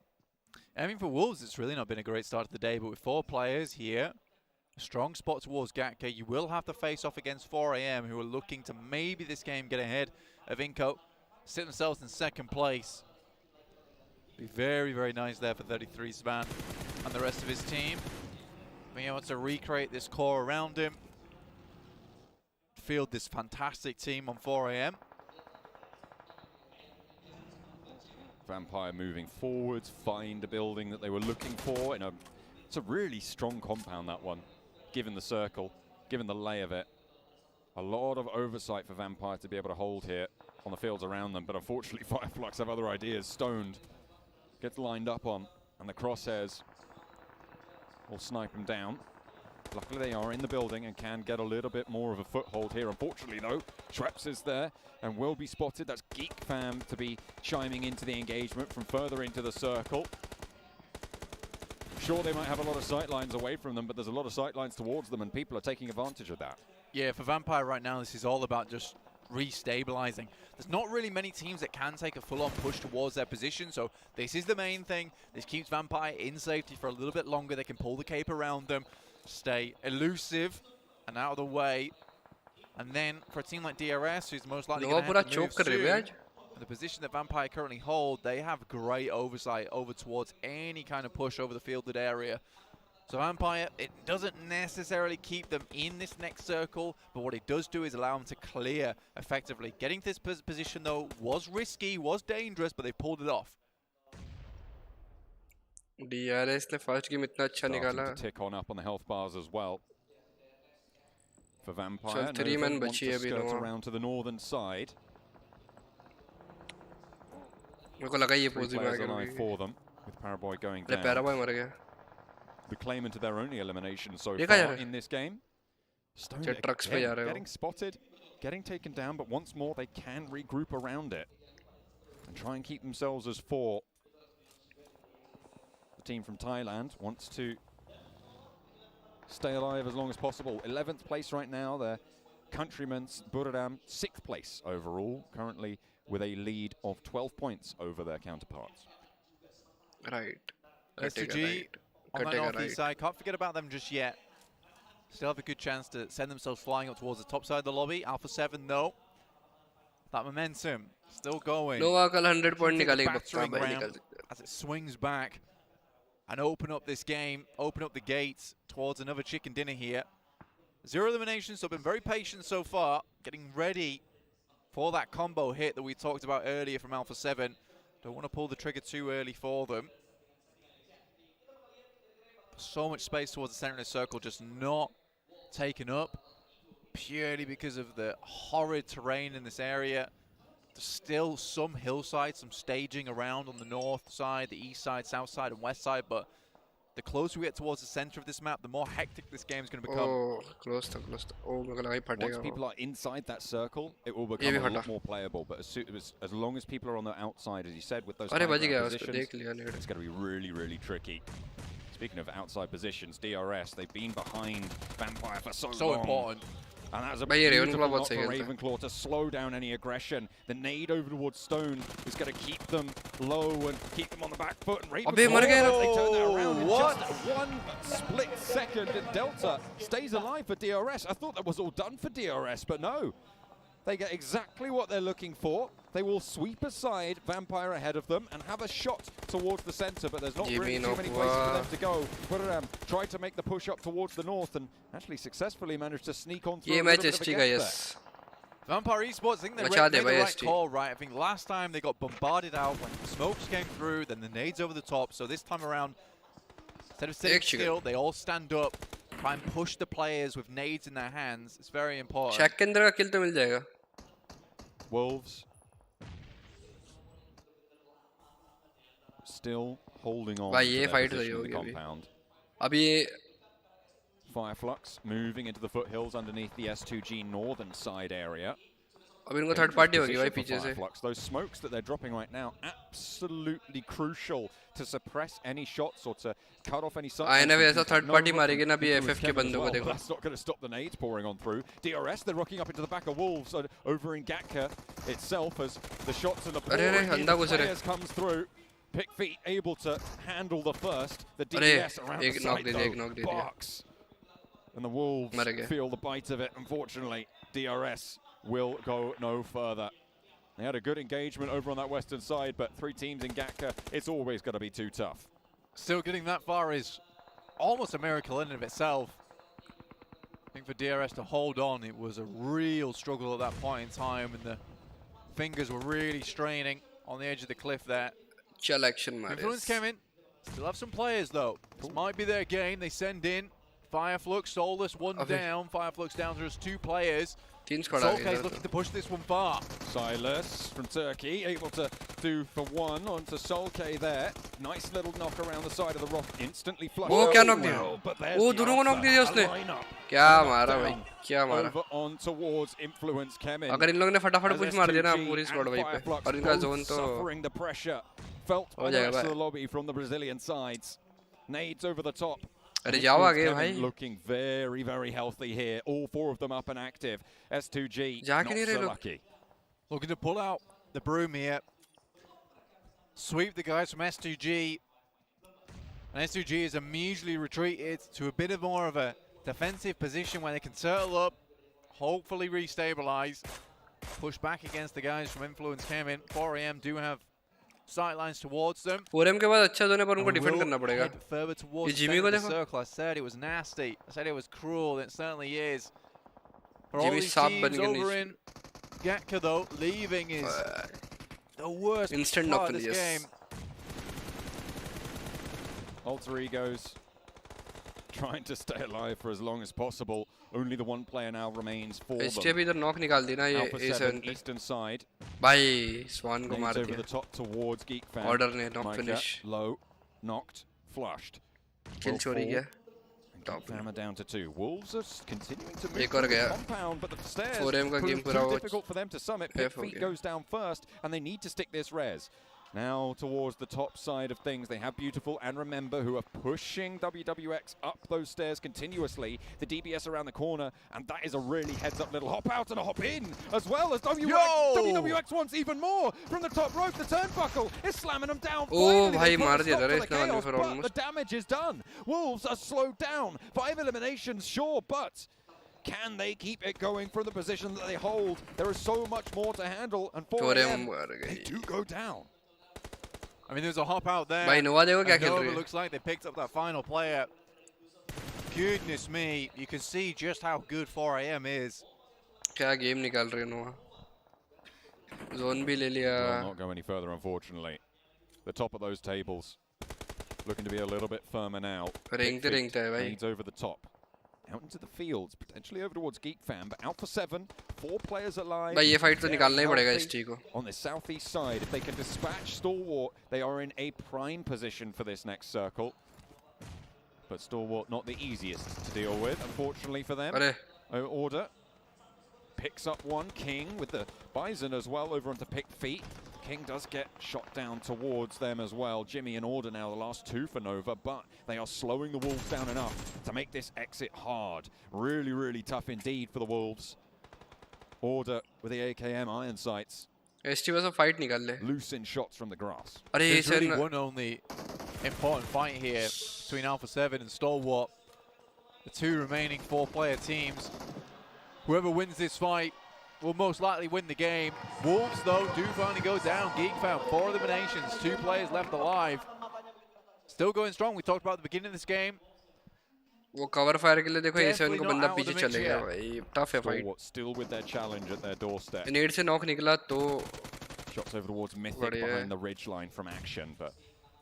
I mean, for Wolves, it's really not been a great start of the day, but with 4 players here, a strong spot towards Gatka, you will have to face off against 4 AM, who are looking to maybe this game get ahead of Inco, sit themselves in second place. Be very, very nice there for 33 Svan and the rest of his team. Being able to recreate this core around him. Field this fantastic team on 4 AM. Vampire moving forwards, find a building that they were looking for. It's a really strong compound, that one, given the circle, given the lay of it. A lot of oversight for Vampire to be able to hold here on the fields around them, but unfortunately Fireflux have other ideas. Stoned gets lined up on, and the crosshairs will snipe him down. Luckily they are in the building and can get a little bit more of a foothold here. Unfortunately though, Schweppes is there and will be spotted. That's Geek Fam to be chiming into the engagement from further into the circle. Sure, they might have a lot of sightlines away from them, but there's a lot of sightlines towards them and people are taking advantage of that. Yeah, for Vampire right now, this is all about just restabilizing. There's not really many teams that can take a full-on push towards their position, so this is the main thing. This keeps Vampire in safety for a little bit longer. They can pull the cape around them, stay elusive and out of the way. And then for a team like DRS, who's most likely going to have to move soon, the position that Vampire currently hold, they have great oversight over towards any kind of push over the fielded area. So Vampire, it doesn't necessarily keep them in this next circle, but what it does do is allow them to clear effectively. Getting to this position, though, was risky, was dangerous, but they pulled it off. DRS ने first game इतना अच्छा निकाला. To tick on up on the health bars as well. For Vampire, चल 3 man बची है अभी skirt Nova. around to the northern side. मेरे को लगा ये 3 पोज में players आ alive गया. for them, with Paraboy going अरे down. Paraboy मर गया. The claimant of their only elimination so देखा जा far रहा है. in this game. Stoned चल trucks पे जा रहे हो. getting spotted, getting taken down, but once more they can regroup around it and try and keep themselves as 4. The team from Thailand wants to stay alive as long as possible. 11th place right now. Their countrymen, Buradam, 6th place overall, currently with a lead of 12 points over their counterparts. Right. STG on that northeast side, can't forget about them just yet. Still have a good chance to send themselves flying up towards the top side of the lobby. Alpha 7, though. That momentum still going. नोवा कल 100 point Keeping the निकालेगा पक्का battering भाई ram निकाल सकता है. as it swings back and open up this game, open up the gates towards another chicken dinner here. Zero eliminations, so been very patient so far, getting ready for that combo hit that we talked about earlier from Alpha 7. Don't want to pull the trigger too early for them. So much space towards the center of the circle, just not taken up, purely because of the horrid terrain in this area. There's still some hillside, some staging around on the north side, the east side, south side, and west side, but the closer we get towards the center of this map, the more hectic this game is going to become. Oh, close to. Oh, मेरे को लगा ही फटेगा. Once people are inside that circle, it will become a lot more playable. But as long as people are on the outside, as you said, with those high ground positions, it's going to be really, really tricky. Speaking of outside positions, DRS, they've been behind Vampire for so long. So important. And that's a beautiful lot for Ravenclaw to slow down any aggression. The nade over towards Stone is going to keep them low and keep them on the back foot. And Ravenclaw, they turn that around in just 1 split second. And Delta stays alive for DRS. I thought that was all done for DRS, but no. They get exactly what they're looking for. They will sweep aside Vampire ahead of them and have a shot towards the center, but there's not really too many places for them to go. Puraram tried to make the push up towards the north and actually successfully managed to sneak on through. ये match ST का yes. Vampire Esports, I think they made the right call, right? I think last time they got bombarded out when the smokes came through, then the nades over the top. So this time around, instead of sitting still, they all stand up, try and push the players with nades in their hands. It's very important. Shack के अंदर का kill तो मिल जाएगा. Wolves still holding on to their position in the compound. अभी Fireflux moving into the foothills underneath the S2G northern side area. अभी इनको third party होगी भाई पीछे से. Those smokes that they're dropping right now, absolutely crucial to suppress any shots or to cut off any sight. आए ना वैसा third party मारेगी ना अभी FF के बंदों को देखो. That's not going to stop the nades pouring on through. DRS, they're rocking up into the back of Wolves over in Gatka itself as the shots and the players comes through. Pick feet able to handle the first. The DPS around the side though, box. And the Wolves feel the bite of it. Unfortunately, DRS will go no further. They had a good engagement over on that western side, but 3 teams in Gatka, it's always going to be too tough. Still getting that far is almost a miracle in and of itself. I think for DRS to hold on, it was a real struggle at that point in time, and the fingers were really straining on the edge of the cliff there. Influence came in. Still have some players though. This might be their game. They send in Fireflux, Soulless, one down. Fireflux down to just 2 players. Solkay's looking to push this one far. Silas from Turkey able to do for 1 onto Solkay there. Nice little knock around the side of the rock. Instantly flushed. वो क्या knock दिया? वो दोनों को knock दिया उसने. क्या मारा भाई? क्या मारा? Over on towards Influence came in. अगर इन लोगों ने फटाफट push मार दिया ना पूरी squad वहीं पे और इनका zone तो suffering the pressure felt by the rest of the lobby from the Brazilian sides. Nades over the top. Looking very, very healthy here. All 4 of them up and active. S2G not so lucky. Looking to pull out the broom here. Sweep the guys from S2G. And S2G is immediately retreated to a bit of more of a defensive position where they can turtle up, hopefully restabilize, push back against the guys from Influence came in. 4AM do have sightlines towards them. 4M के बाद अच्छा zone है पर उनको defend करना पड़ेगा. Further towards the center of the circle. I said it was nasty. I said it was cruel. It certainly is. For all these teams over in Gatka though, leaving is the worst part of this game. Alter Egos trying to stay alive for as long as possible. Only the 1 player now remains for them. ST भी इधर knock निकाल दी ना ये A7 पे. Eastern side. भाई Swan को मार दिया. Over the top towards Geek Fan. Order ने knock finish. Low, knocked, flushed. Kill चोरी किया. Top hammer down to 2. Wolves are continuing to move एक और गया. compound, but the stairs 4M का game prove too difficult for them to summit. Big Feet goes down first, and they need to stick this res. Now towards the top side of things, they have Beautiful and Remember who are pushing WWX up those stairs continuously. The DBS around the corner, and that is a really heads-up little hop out and a hop in, as well as WWX wants even more from the top rope. The turnbuckle is slamming them down. Oh, bhai, maar diya the chaos, but the damage is done. Wolves are slowed down. 5 eliminations, sure, but Can they keep it going from the position that they hold? There is so much more to handle, and 4 4AM they do go down. I mean, there's a hop out there. भाई नोवा देखो क्या खेल रही Nova है. looks like they picked up that final player. Goodness me, you can see just how good 4AM is. क्या game निकाल रही है नोवा. जोन भी ले लिया. Will not go any further, unfortunately. The top of those tables looking to be a little bit firmer now. Ringte है भाई. Leads over the top. Out into the fields, potentially over towards Geek Fan, but Alpha 7, 4 players alive. भाई ये fight तो निकालना ही पड़ेगा इस को. On the southeast side, if they can dispatch Stalwart, they are in a prime position for this next circle. But Stalwart not the easiest to deal with, unfortunately for them. Order picks up one. King with the Bison as well over onto picked feet. King does get shot down towards them as well. Jimmy and Order now the last 2 for Nova, but they are slowing the Wolves down enough to make this exit hard. Really, really tough indeed for the Wolves. Order with the AKM iron sights. ST was a fight निकाल ले. Loosen shots from the grass. There's really one only important fight here between Alpha 7 and Stalwart. The 2 remaining 4-player teams. Whoever wins this fight will most likely win the game. Wolves, though, do finally go down. Geek found 4 eliminations, 2 players left alive. Still going strong. We talked about at the beginning of this game. वो cover fire के लिए देखो A7 को बंदा पीछे चले गया भाई. Tough है fight. Still with their challenge at their doorstep. Nade से knock निकला तो shots over towards Mythic behind the ridge line from Action, but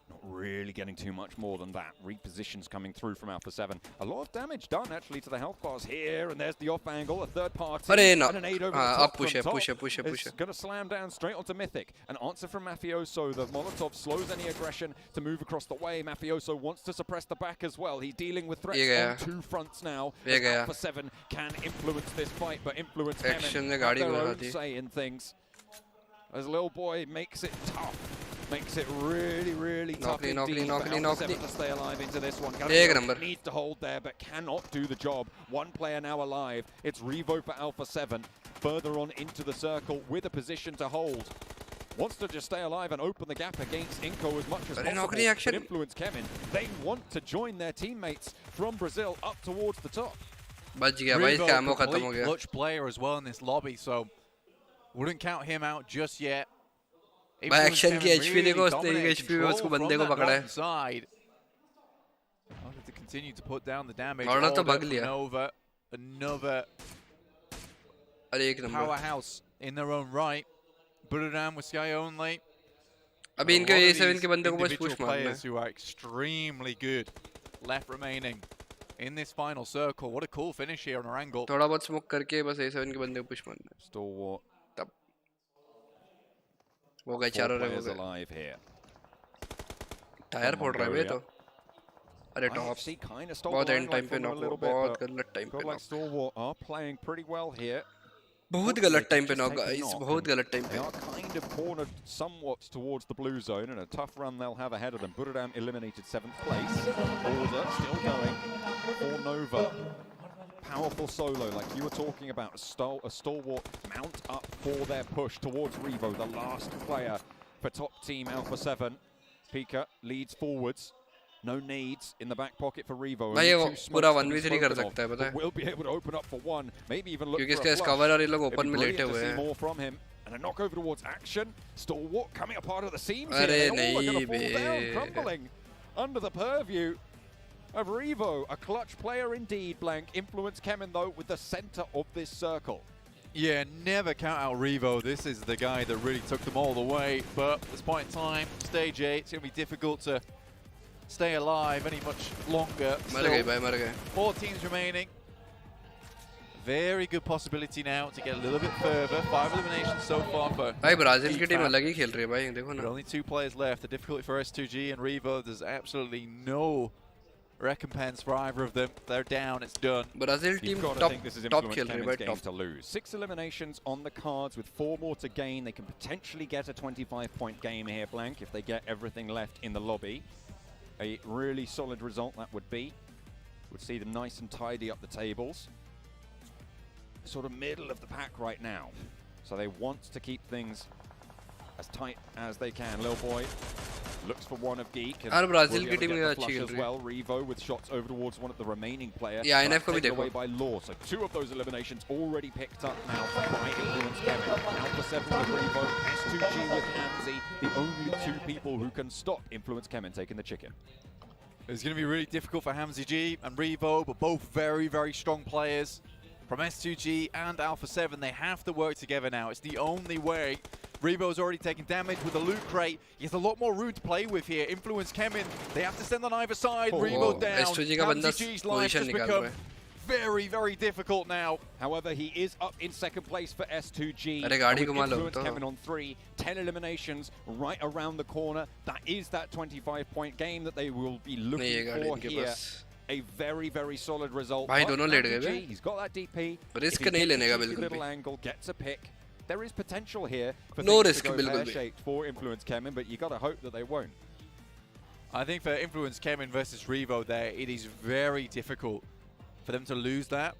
not really getting too much more than that. Repositions coming through from Alpha 7. A lot of damage done actually to the health bars here, and there's the off angle, a third party, and an aid over the top push from top. Push. It's going to slam down straight onto Mythic. An answer from Mafioso. The Molotov slows any aggression to move across the way. Mafioso wants to suppress the back as well. He's dealing with threats on 2 fronts now. Alpha 7 can influence this fight, but influence Action have their own say in things. As Lil Boy makes it tough. Makes it really, really tough indeed for Alpha 7 to stay alive into this one. Needs to hold there, but cannot do the job. 1 player now alive. It's Revo for Alpha 7. Further on into the circle with a position to hold. Wants to just stay alive and open the gap against Inco as much as possible. But influence Kevin. They want to join their teammates from Brazil up towards the top. Revo, complete clutch player as well in this lobby, so wouldn't count him out just yet. भाई action की HP देखो उसने HP में उसको बंदे को पकड़ा है. To continue to put down the damage. Order तो भाग लिया. Another अरे एक number. Powerhouse in their own right. Buradam with Sky only. अभी इनके A7 के बंदे को बस push मारना है. Who are extremely good left remaining in this final circle. What a cool finish here on our angle. थोड़ा बहुत smoke करके बस A7 के बंदे को push मारना है. Stalwart. वो गए चारों रहे हो गए. टायर फोड़ रहा है वे तो. अरे टॉप बहुत एंड टाइम पे नॉक, बहुत गलत टाइम पे knock. Stalwart are playing pretty well here. बहुत गलत टाइम पे नॉक गाइस, बहुत गलत टाइम पे. They are kind of cornered somewhat towards the blue zone, and a tough run they'll have ahead of them. Buradam eliminated 7th place. Order still going for Nova. Powerful solo, like you were talking about, a Stalwart mount up for their push towards Revo, the last player for top team Alpha 7. Pika leads forwards. No nades in the back pocket for Revo. भाई वो पूरा 1v3 कर सकता है पता है. Will be able to open up for one, maybe even look क्योंकि for a इसका flush. cover और ये लोग open में लेटे हुए हैं. More from him. And a knock over towards Action. Stalwart coming apart of the seams अरे here. नहीं बे. Crumbling under the purview of Revo. A clutch player indeed, Blank. Influence Kemen, though, with the center of this circle. Yeah, never count out Revo. This is the guy that really took them all the way. But at this point in time, stage 8, it's going to be difficult to stay alive any much longer. मर गए भाई, मर गए. 4 teams remaining. Very good possibility now to get a little bit further. 5 eliminations so far for भाई Brazil की team अलग ही खेल रही है भाई, देखो ना. Only 2 players left. The difficulty for S2G and Revo, there's absolutely no recompense for either of them. They're down, it's done. Brazil team top खेल रही है भाई, top. To lose. 6 eliminations on the cards with 4 more to gain. They can potentially get a 25-point game here, Blank, if they get everything left in the lobby. A really solid result that would be. Would see them nice and tidy up the tables. Sort of middle of the pack right now. So they want to keep things as tight as they can. Lil Boy Looks for one of Geek. यार Brazil की team में अच्छी खेल रही है. well. Revo with shots over towards one of the remaining players. Yeah, INF को भी taken देखो. away by Law. So 2 of those eliminations already picked up now by Influence Kevin. Alpha 7 with Revo, S2G with Hamzy, the only 2 people who can stop Influence Kevin taking the chicken. It's going to be really difficult for Hamzy G and Revo, but both very, very strong players. From S2G and Alpha 7, they have to work together now. It's the only way. Revo's already taken damage with the loot crate. He has a lot more room to play with here. Influence Kemin, they have to stand on either side. Revo down. S2G का बंदा G's life position has निकाल become रहा है. very, very difficult now. However, he is up in second place for S2G. अरे गाड़ी घुमा लो Influence तो. Kevin on 3, 10 eliminations right around the corner. That is that 25-point game that they will be looking for here. A very, very solid result. भाई दोनों late गए बे. He's got that DP. Risk नहीं लेने का बिल्कुल little भी. angle, gets a pick. There is potential here for No things risk to go बिल्कुल भी. pear-shaped for Influence Kemin, but you got to hope that they won't. I think for Influence Kemin versus Revo there, it is very difficult for them to lose that.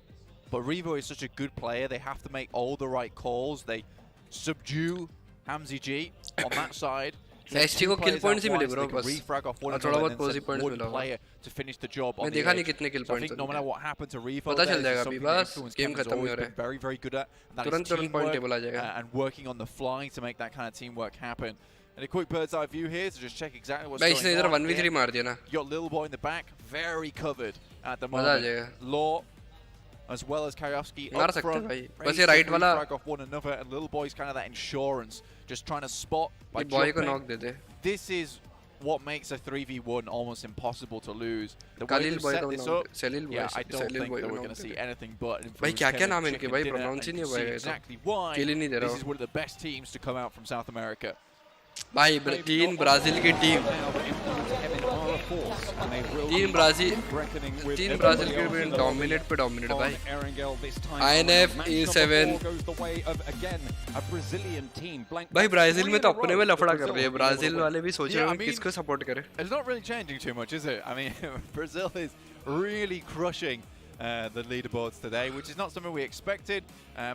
But Revo is such a good player. They have to make all the right calls. They subdue Hamzy G on that side. ST को kill points ही मिले bro बस. Refrag off one और थोड़ा बहुत posi points one मिला होगा. player to finish the job on मैं the देखा नहीं edge. कितने kill So I points think no matter what happened to Revo, पता चल there is जाएगा अभी something that बस. Influence Game Kevin's खत्म ही हो always रहा been very, very good at. And that is तुरंत point teamwork, table आ जाएगा. and working on the fly to make that kind of teamwork happen. And a quick bird's eye view here to just check exactly what's भाई going इसने on. इधर 1v3 Again, मार दिया ना. you got Little Boy in the back, very covered at the मजा आ moment. जाएगा. Law, as well as Kariovsky मार up सकते front, हैं भाई. ready बस ये to right वाला. refrag off one another, and Little Boy's kind of that insurance, just trying to spot by ये boy को jumping. knock they they. This is what makes a 3v1 almost impossible to lose. The way Khalil we boy set को this knock up, they. Salil boy. yeah, I don't Salil think boy that को we're knock going to they see they. anything but भाई Influence क्या क्या Kevin नाम इनके chicken भाई dinner, pronounce he and नहीं you हुआ see है exactly why किल ही नहीं दे रहा this is one of the best teams to come out from South America. भाई तीन ब्राजील की टीम तीन ब्राजील की टीम डोमिनेट पे डोमिनेट भाई INF E7 भाई ब्राजील में तो अपने में लफड़ा कर रही है ब्राजील वाले भी सोच रहे हैं किसको सपोर्ट करें. It's not really changing too much, is it? I mean, Brazil is really crushing the leaderboards today, which is not something we expected,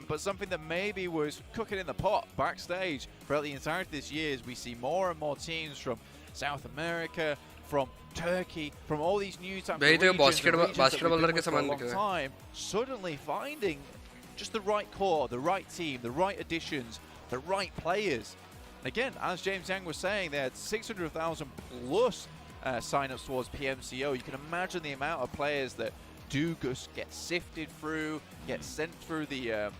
but something that maybe was cooking in the pot backstage throughout the entirety of this year as we see more and more teams from South America, from Turkey, from all these new types of regions and regions that we've been with for a long time, suddenly finding just the right core, the right team, the right additions, the right players. Again, as James Yang was saying, they had 600,000 plus sign-ups towards PMCO. You can imagine the amount of players that do just get sifted through, get sent through the old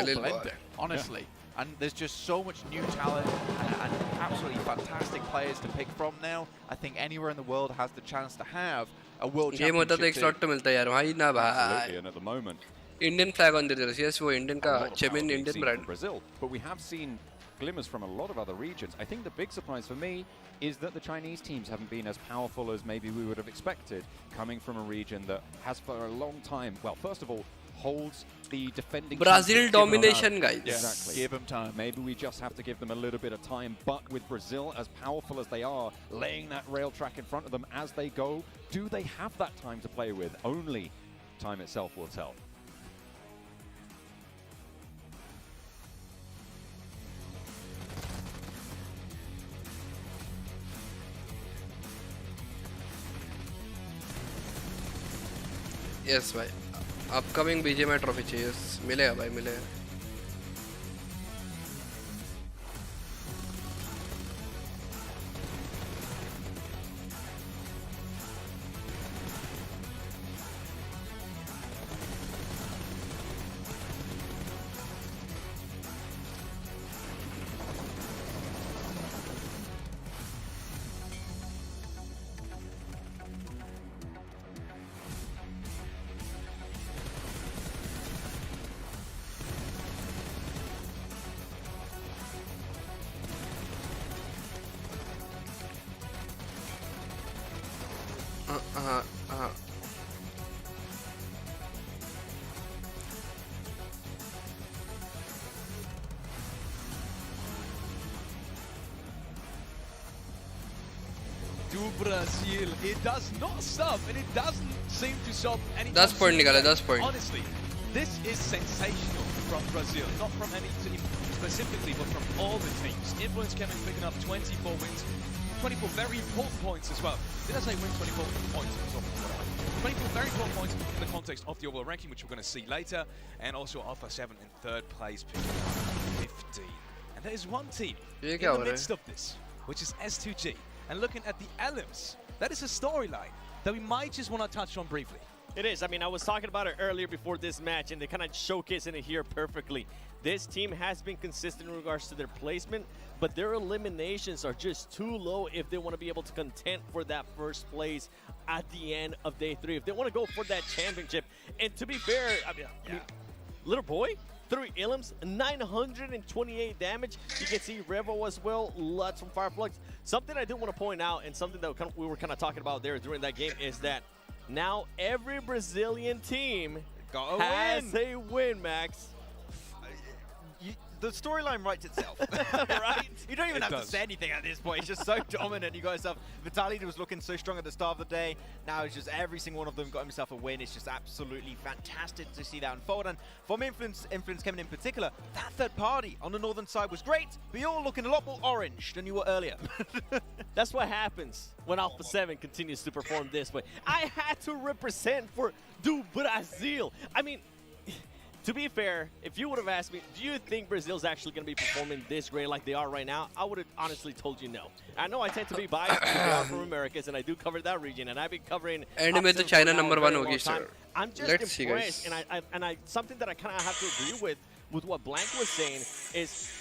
blender, honestly. Yeah. And there's just so much new talent and absolutely fantastic players to pick from now. I think anywhere in the world has the chance to have a world game होता championship तो एक slot तो मिलता यार भाई ना भाई. And at the moment, Indian flag on the yes वो Indian का Chemin Indian brand. Brazil, but we have seen glimmers from a lot of other regions. I think the big surprise for me is that the Chinese teams haven't been as powerful as maybe we would have expected, coming from a region that has for a long time, well, first of all, holds the defending Brazil domination, guys. Exactly. Give them time. Maybe we just have to give them a little bit of time, but with Brazil, as powerful as they are, laying that rail track in front of them as they go, do they have that time to play with? Only time itself will tell. Yes भाई. Upcoming BGMI trophy चाहिए. मिलेगा भाई मिलेगा. Brazil, it does not stop, and it doesn't seem to stop any. 10 point निकाले 10 point. Honestly, this is sensational from Brazil, not from any team specifically, but from all the teams. Influence Kevin picking up 24 wins, 24 very important points as well. Did I say win 24 points? 24 very important points in the context of the overall ranking, which we're going to see later. And also Alpha 7 in third place, picking up 15. And there's one team in the midst of this, which is S2G. And looking at the Elims, that is a storyline that we might just want to touch on briefly. It is. I mean, I was talking about it earlier before this match, and they kind of showcasing it here perfectly. This team has been consistent in regards to their placement, but their eliminations are just too low if they want to be able to contend for that first place at the end of day 3. If they want to go for that championship. And to be fair, I mean, little boy, 3 Elims, 928 damage. You can see Revo as well, lots from Fireflux. Something I do want to point out, and something that we were kind of talking about there during that game, is that now every Brazilian team has a win, Max. The storyline writes itself, right? You don't even have to say anything at this point. It's just so dominant. You got yourself, Vitality was looking so strong at the start of the day. Now it's just every single one of them got himself a win. It's just absolutely fantastic to see that unfold. And from Influence Kevin in particular, that third party on the northern side was great, but you're looking a lot more orange than you were earlier. That's what happens when Alpha 7 continues to perform this way. I had to represent for do Brazil. I mean, to be fair, if you would have asked me, do you think Brazil's actually going to be performing this great like they are right now, I would have honestly told you no. I know I tend to be biased because they are from Americas, and I do cover that region, and I've been covering. And with the China number 1 hogi, sir. I'm just impressed, and I something that I kind of have to agree with what Blank was saying is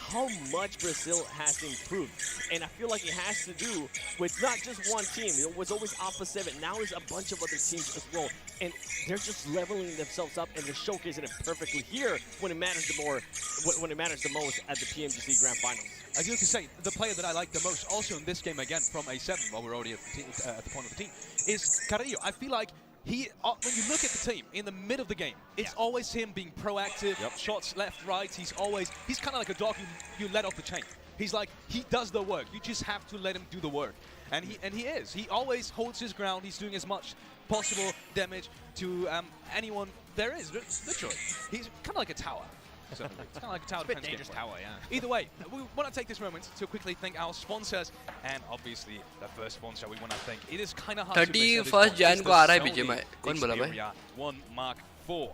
how much Brazil has improved. And I feel like it has to do with not just one team. It was always Alpha 7. Now there's a bunch of other teams as well. And they're just leveling themselves up, and they're showcasing it perfectly here when it matters the most at the Pmgc Grand Finals. I do have to say, the player that I like the most also in this game again from A7, while we're already at the point of the team, is Carrillo. I feel like when you look at the team in the mid of the game, it's always him being proactive, shots left, right. He's kind of like a dog you let off the chain. He's like, he does the work. You just have to let him do the work. And he is. He always holds his ground. He's doing as much possible damage to anyone there is, literally. He's kind of like a tower. So it's kind of like a tower defense dangerous tower, yeah. Either way, we want to take this moment to quickly thank our sponsors, and obviously the first sponsor we want to thank. It is kind of hard to miss. 31st Jan को आ रहा है बीजे में. कौन बोला भाई? Xperia 1 Mark IV.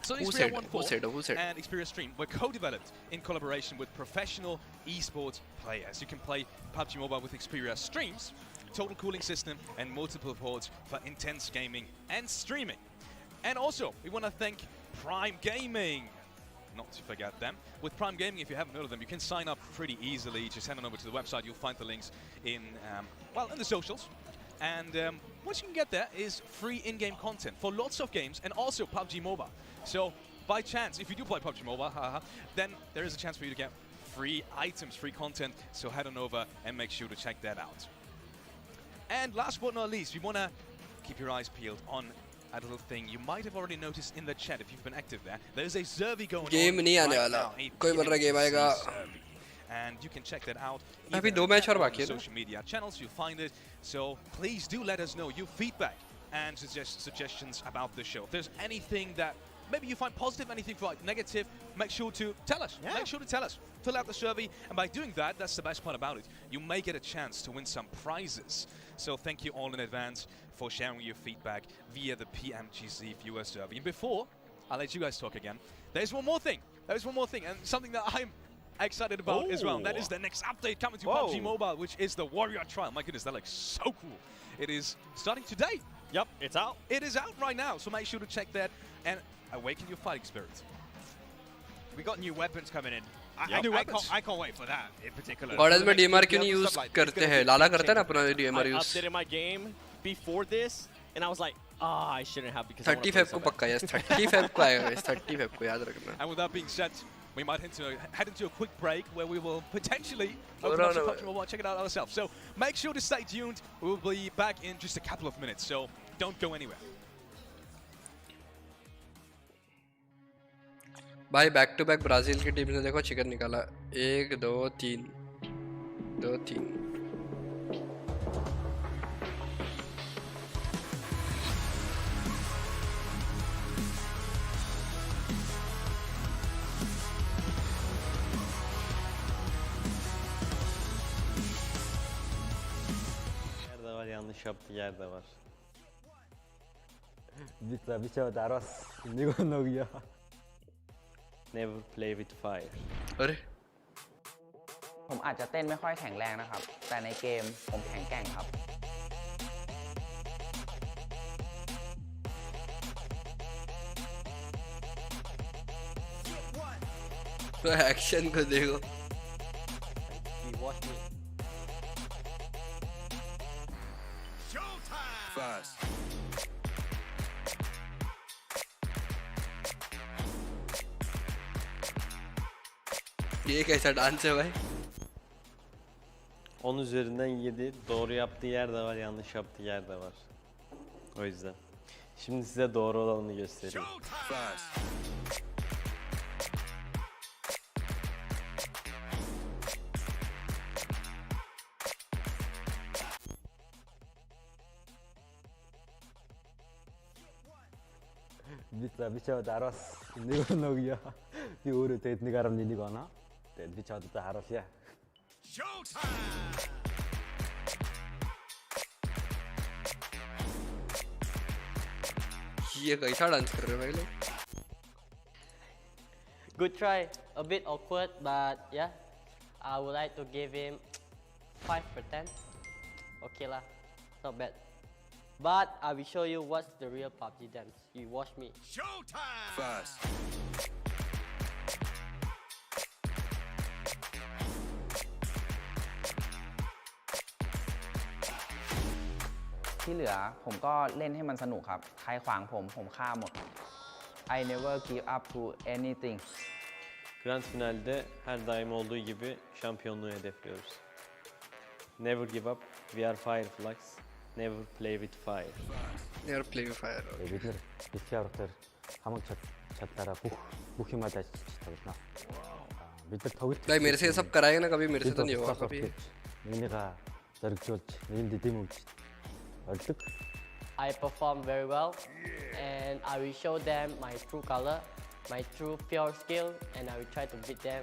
So Who Xperia said? 1 Who said? IV Who said? and Xperia Stream were co-developed in collaboration with professional esports players. You can play PUBG Mobile with Xperia Streams, total cooling system, and multiple ports for intense gaming and streaming. And also, we want to thank Prime Gaming. Not to forget them. With Prime Gaming, if you haven't heard of them, you can sign up pretty easily. Just head on over to the website. You'll find the links in the socials. And what you can get there is free in-game content for lots of games, and also PUBG Mobile. So by chance, if you do play PUBG Mobile, then there is a chance for you to get free items, free content. So head on over and make sure to check that out. And last but not least, we want to keep your eyes peeled on a little thing you might have already noticed in the chat if you've been active there. There's a survey going Game on नहीं आने right वाला. now, कोई बोल रहा game आएगा. And you can check that out. अभी 2 match और बाकी है ना? Social media channels, you'll find it. So please do let us know your feedback and suggestions about the show. If there's anything that maybe you find positive, anything like negative, make sure to tell us. Yeah. Make sure to tell us. Fill out the survey, and by doing that, that's the best part about it. You may get a chance to win some prizes. So thank you all in advance for sharing your feedback via the Pmgc viewer survey. And before I let you guys talk again, there's one more thing. There's one more thing, and something that I'm excited about as well. And that is the next update coming to PUBG Mobile, which is the Warrior Trial. My goodness, that looks so cool. It is starting today. Yep, it's out. It is out right now, so make sure to check that and awaken your fighting spirit. We got new weapons coming in. I can't wait for that in particular. Goddess में DMR क्यों नहीं use करते हैं? लाला करता है ना अपना DMR I use. updated my game before this, and I was like, I shouldn't have because 30 Feb को पक्का yes 30 Feb को आएगा guys 30 Feb को याद रखना. And with that being said, we might head into a quick break where we will potentially open up some PUBG Mobile, check it out ourselves. So make sure to stay tuned. We will be back in just a couple of minutes, so don't go anywhere. भाई back to back Brazil की team ने देखो chicken निकाला 1 2 3 2 3. yanlış yaptığı yer de var. Bicho daros hindi ko nagya. Never play with fire. ผมอาจจะเต้นไม่ค่อยแข็งแรงนะครับแต่ในเกมผมแข็งแกร่งครับ तो action को देखो You watch me. Fast. ये कैसा डांस है भाई 10 üzerinden 7. Doğru yaptığı yer de var, yanlış yaptığı yer de var. O yüzden. Şimdi size doğru olanını göstereyim. Fast. Bicho daros hindi ko nagya. Di uro tet ni karam hindi ko na. Tet bicho ta haros ya. ये कैसा dance कर रहे हैं भाई लोग Good try. A bit awkward, but yeah. I would like to give him 5%. Okay lah, not bad. But I will show you what's the real PUBG dance. You watch me. Showtime. Fast.ที่เหลือผมก็เล่นให้มันสนุกครับใครขวางผมฆ่าหมด I never give up to anything. Grand finalde her daim olduğu gibi şampiyonluğu hedefliyoruz. Never give up. We are Fireflies. Never play with fire. Never play with fire. Бид нэр бичээртэр хамаг чадлаараа бүх юмаа дайж тоглоно. Бид нар тоглолт. भाई मेरे से ये सब कराएगा ना कभी मेरे से तो नहीं होगा कभी. Нэгнийгаа зоригжуулж, нэгэнд дэм өгч. Орлог. I perform very well, and I will show them my true color, my true pure skill, and I will try to beat them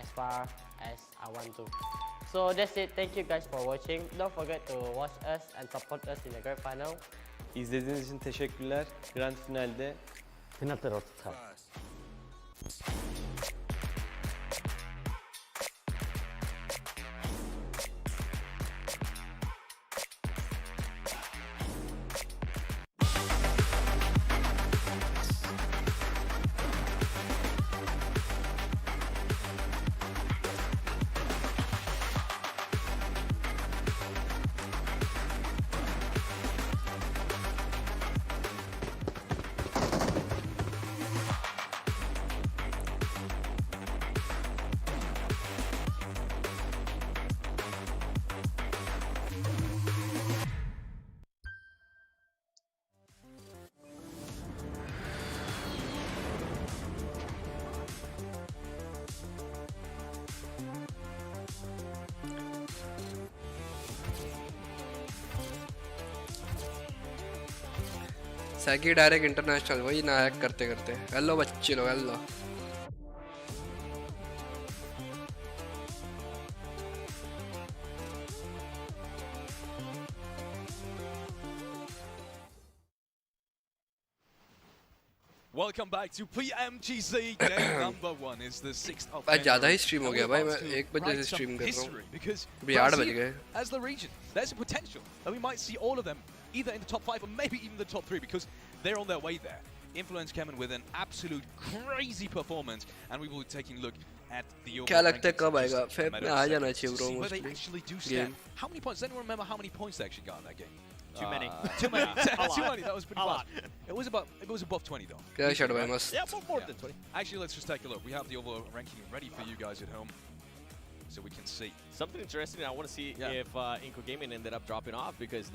as far as I want to. So that's it. Thank you guys for watching. Don't forget to watch us and support us in the grand final. İzlediğiniz için teşekkürler. Grand finalde Finalde уулзцаа. सैकी direct international वही ना hack करते करते hello बच्चे लोग hello Welcome back to Pmgc. Game number 1 is the 6th of आज ज़्यादा ही February. Stream हो And गया we're भाई about मैं to 1 बजे write से some स्ट्रीम कर रहा history हूँ because अभी 8 बज Brazil, गए as the region, there's a potential that we might see all of them either in the top 5 or maybe even the top 3 because they're on their way there. Influence came in with an absolute crazy performance, and we will be taking a look at the क्या overall लगता है rankings कब in आएगा just a Feb matter में of आ जाना seconds चाहिए to bro see where they mostly actually do stand. Game How many points? Does anyone remember how many points they actually got in that game? Too many. Too many. A lot. Too many. That was pretty A fast. lot. It was above 20 though. क्या Easily, Shadowog right? must Yeah, more than 20. Actually, let's just take a look. We have the overall ranking ready for you guys at home, so we can see. Something interesting. I want to see if Inco Gaming ended up dropping off because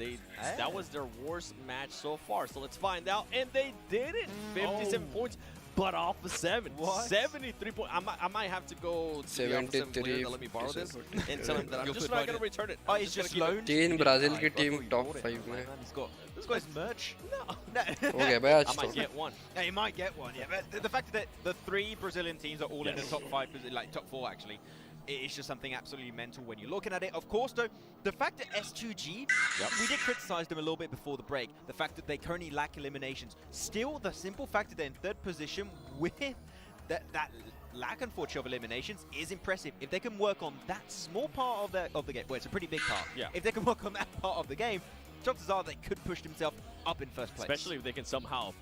that was their worst match so far. So let's find out, and they didn't. 57 points, but off of 7. What? 73 points. I might have to go to the 73 player to let me borrow this and tell him that I'm just not going to return it. Oh, I'm he's gonna just keep it. loaned? तीन Brazil की team top 5 में This guy's merch. No. हो गया भाई आज I might तो get one. Yeah, you might get one. Yeah, but the fact that the 3 Brazilian teams are all in the top 5, like top 4 actually, it's just something absolutely mental when you're looking at it. Of course, though, the fact that S2G, we did criticize them a little bit before the break, the fact that they currently lack eliminations. Still, the simple fact that they're in third position with that lack, unfortunately, of eliminations is impressive. If they can work on that small part of the game, well, it's a pretty big part. Yeah. If they can work on that part of the game, chances are they could push themselves up in first place. Especially if they can somehow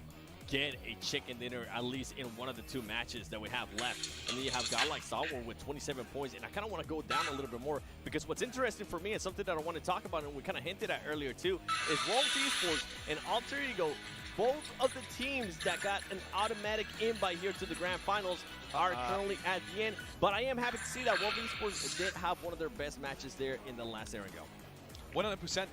get a chicken dinner, at least in one of the 2 matches that we have left. And then you have a guy like Salwar with 27 points. And I kind of want to go down a little bit more, because what's interesting for me and something that I want to talk about, and we kind of hinted at earlier too, is Wolves Esports and Alter Ego. Both of the teams that got an automatic invite here to the grand finals are currently at the end. But I am happy to see that Wolves Esports did have one of their best matches there in the last Erangel. 100%.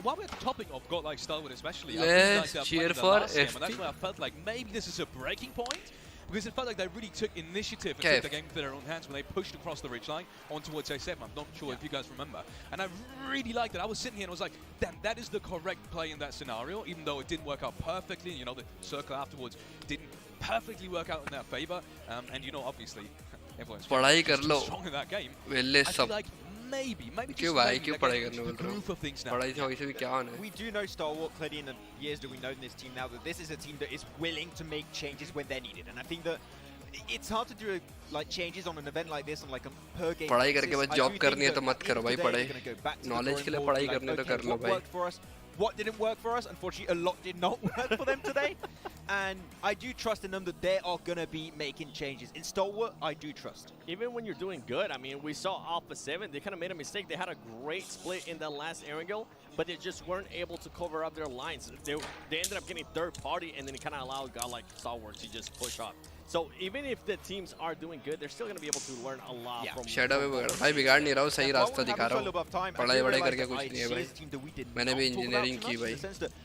While we're at the topic of God like Starwood especially, Let's cheer for FT. And that's where I felt like maybe this is a breaking point, because it felt like they really took initiative and took the game into their own hands when they pushed across the ridgeline on towards A7. I'm not sure if you guys remember. And I really liked it. I was sitting here and I was like, damn, that is the correct play in that scenario, even though it didn't work out perfectly. You know, the circle afterwards didn't perfectly work out in their favor. And, you know, obviously, everyone's strong in that game. I feel like maybe क्यों भाई क्यों पढ़ाई करने बोल रहे हो? पढ़ाई से वैसे भी क्या होना है? We do know Stalwart clearly in the years that we know in this team now that this is a team that is willing to make changes when they're needed, and I think that it's hard to do like changes on an event like this on like a per game. पढ़ाई करके बस job करनी है तो मत करो भाई पढ़ाई. Knowledge के लिए पढ़ाई करने तो कर लो भाई. What didn't work for us? Unfortunately, a lot did not work for them today. And I do trust in them that they are going to be making changes. In Stalwart, I do trust. Even when you're doing good, I mean, we saw Alpha 7, they kind of made a mistake. They had a great split in the last Erangel, but they just weren't able to cover up their lines. They ended up getting third party, and then it kind of allowed a guy like Stalwart to just push up. So even if the teams are doing good, they're still going to be able to learn a lot from Shadow भाई बिगाड़ नहीं रहा हूँ, सही रास्ता दिखा रहा हूँ. पढ़ाई वढ़ाई करके कुछ नहीं है भाई. मैंने भी इंजीनियरिंग की भाई.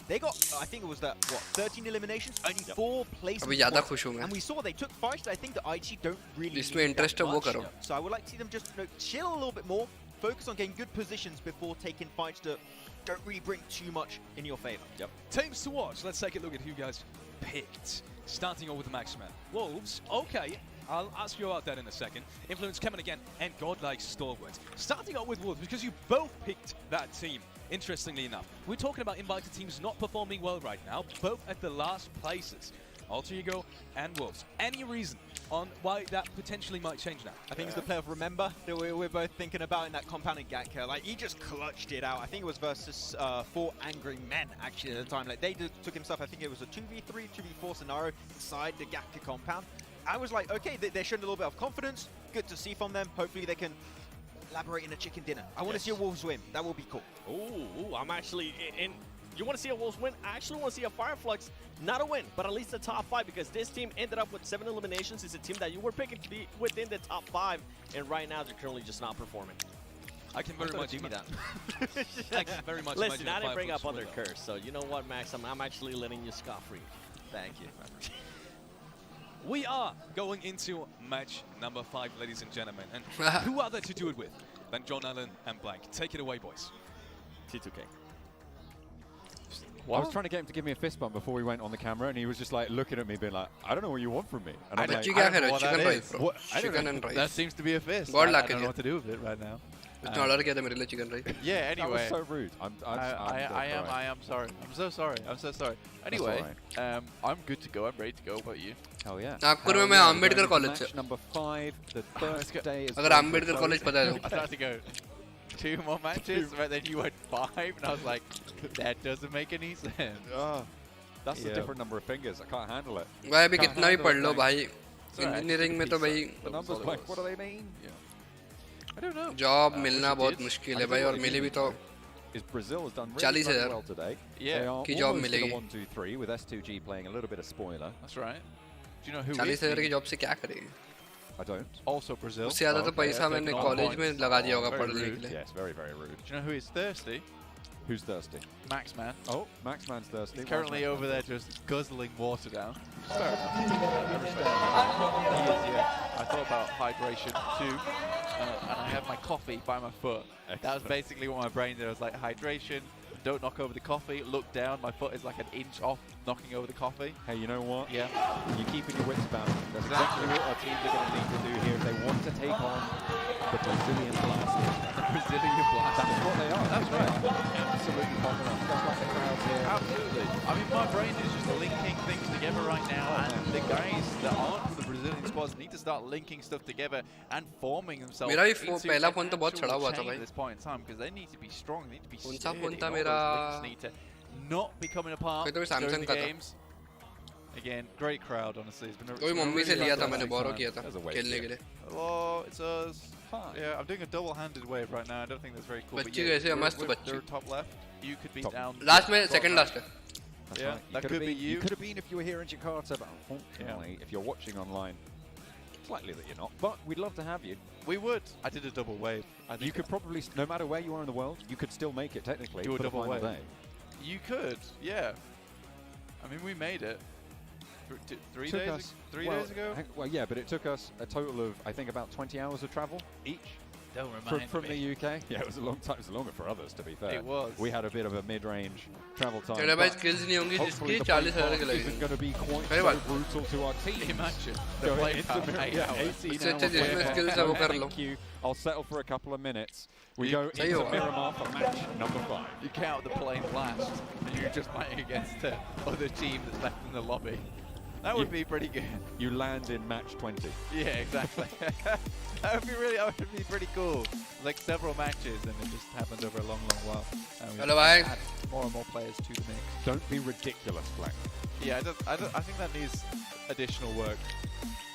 They got, I think it was that, what, 13 eliminations, only 4 places. अभी ज़्यादा खुश हूँ मैं. And we saw they took fights that I think the IG don't really. जिसमें interest है वो करो. So I would like to see them just chill a little bit more, focus on getting good positions before taking fights that don't really bring too much in your favor. Yep. Teams to watch. Let's take a look at who you guys picked. Starting off with the Maxman. Wolves, okay. I'll ask you about that in a second. Influence coming again, and Godlike Stalwart. Starting off with Wolves, because you both picked that team, interestingly enough. We're talking about invited teams not performing well right now, both at the last places. Alter Ego and Wolves. Any reason on why that potentially might change now? I think it's the player of Remember that we're both thinking about in that compounded gank kill. Like, he just clutched it out. I think it was versus 4 Angry Men, actually, at the time. Like, they took himself, I think it was a 2v3, 2v4 scenario inside the Gakka compound. I was like, okay, they're showing a little bit of confidence. Good to see from them. Hopefully they can elaborate in a chicken dinner. I want to see a Wolves win. That will be cool. Ooh, I'm actually in. You want to see a Wolves win? I actually want to see a Fireflux, not a win, but at least the top 5, because this team ended up with 7 eliminations. It's a team that you were picking to be within the top 5, and right now they're currently just not performing. I can very much imagine that. I can very much Listen, imagine I didn't bring up other curse. curse, so you know what, Max? I'm actually letting you scot-free. Thank you. We are going into match number 5, ladies and gentlemen. And who are there to do it with than John Allen and Blank? Take it away, boys. T2K. I was trying to get him to give me a fist bump before we went on the camera, and he was just like looking at me, being like, "I don't know what you want from me." And I I'm don't like, know I don't know what that chicken is. rice, What? bro. Chicken and rice. That seems to be a fist. God I luck don't know what to do with it right now. उसने order किया था मेरे लिए chicken rice. Yeah. Anyway. That was so rude. I am sorry. I'm so sorry. I'm so sorry. Anyway, I'm good to go. I'm ready to go. What about you? Hell yeah. Nagpur में मैं Ambedkar college से. Match number 5, the first day is. अगर Ambedkar college पता है तो. I started to go 2 more matches, but then you went 5, and I was like, that doesn't make any sense. That's a different number of fingers. I can't handle it. भाई अभी कितना भी पढ़ लो भाई. इंजीनियरिंग में तो भाई. The numbers blank. What do they mean? I don't know. Job मिलना बहुत मुश्किल है भाई और मिले भी तो. Is Brazil has done really well today. Yeah. They are की जॉब almost in मिलेगी. a 1-2-3 with S2G playing a little bit of spoiler. That's right. Do you know who? 40,000 की जॉब से क्या करेंगे? I don't. Also Brazil. उससे ज़्यादा तो पैसा मैंने कॉलेज में लगा दिया होगा पढ़ने के लिए. Yes, very, very rude. Do you know who is thirsty? Who's thirsty? Maxman. Oh, Maxman's thirsty. He's currently over there just guzzling water down. Fair enough. I thought about hydration too, and I have my coffee by my foot. That was basically what my brain did. I was like, hydration, don't knock over the coffee. Look down. My foot is like an inch off knocking over the coffee. Hey, you know what? Yeah. You're keeping your wits about you. That's exactly what our teams are going to need to do here if they want to take on the Brazilian Blasters. Brazilian Blasters. That's what they are. That's right. Absolutely popping up. Just like the crowds here. Absolutely. I mean, my brain is just linking things together right now, and the guys that aren't from the Brazilian squads need to start linking stuff together and forming themselves मेरा भी into पहला an phone तो बहुत actual चढ़ा हुआ था chain भाई। at this point in time, because they need to be strong, they need to be कौन सा sturdy, फोन था all मेरा? those links need to not be coming apart कोई तो भी during Samsung the का था। games. Again, great crowd, honestly. It's been a वही मम्मी से लिया था मैंने बोरो fantastic किया time. था खेलने के लिए। Hello, it's us. Yeah, I'm doing a double-handed wave right now. I don't think that's very cool. but बच्ची yeah, कैसे है मस्त we're बच्ची। top left. You could be down. Last में top second right. last है। That's Yeah, right. that could be you. You could have been if you were here in Jakarta, but unfortunately, if you're watching online, it's likely that you're not. But we'd love to have you. We would. I did a double wave. I think You could probably, no matter where you are in the world, you could still make it technically. Do a for the double final wave. day. You could, yeah. I mean, we made it. Three Took days. us- 3 well, days ago. Well, yeah, but it took us a total of, I think, about 20 hours of travel each. Don't remind From me. the UK. Yeah, it was a long time. It was longer for others, to be fair. It was. We had a bit of a mid-range travel time. तेरे भाई but skills नहीं होंगी hopefully जिसकी the 40,000 plane की pass लगेगी। isn't going to be quite अरे so बात। brutal to our teams. Imagine the Going plane into pass, Mir- 8 yeah, hours. 18 इससे hours. अच्छे जिसमें Yeah. skills है वो कर लो। Thank you. I'll settle for a couple of minutes. We You- go सही into होगा। Miramar for match number 5. You get out the plane last, and you're just fighting against the other team that's left in the lobby. That would be pretty good. You land in match 20. Yeah, exactly. That would be pretty cool. Like several matches, and it just happens over a long, long while. And we Hello, bye. add more and more players to the mix. Don't be ridiculous, Black. Yeah, I think that needs additional work.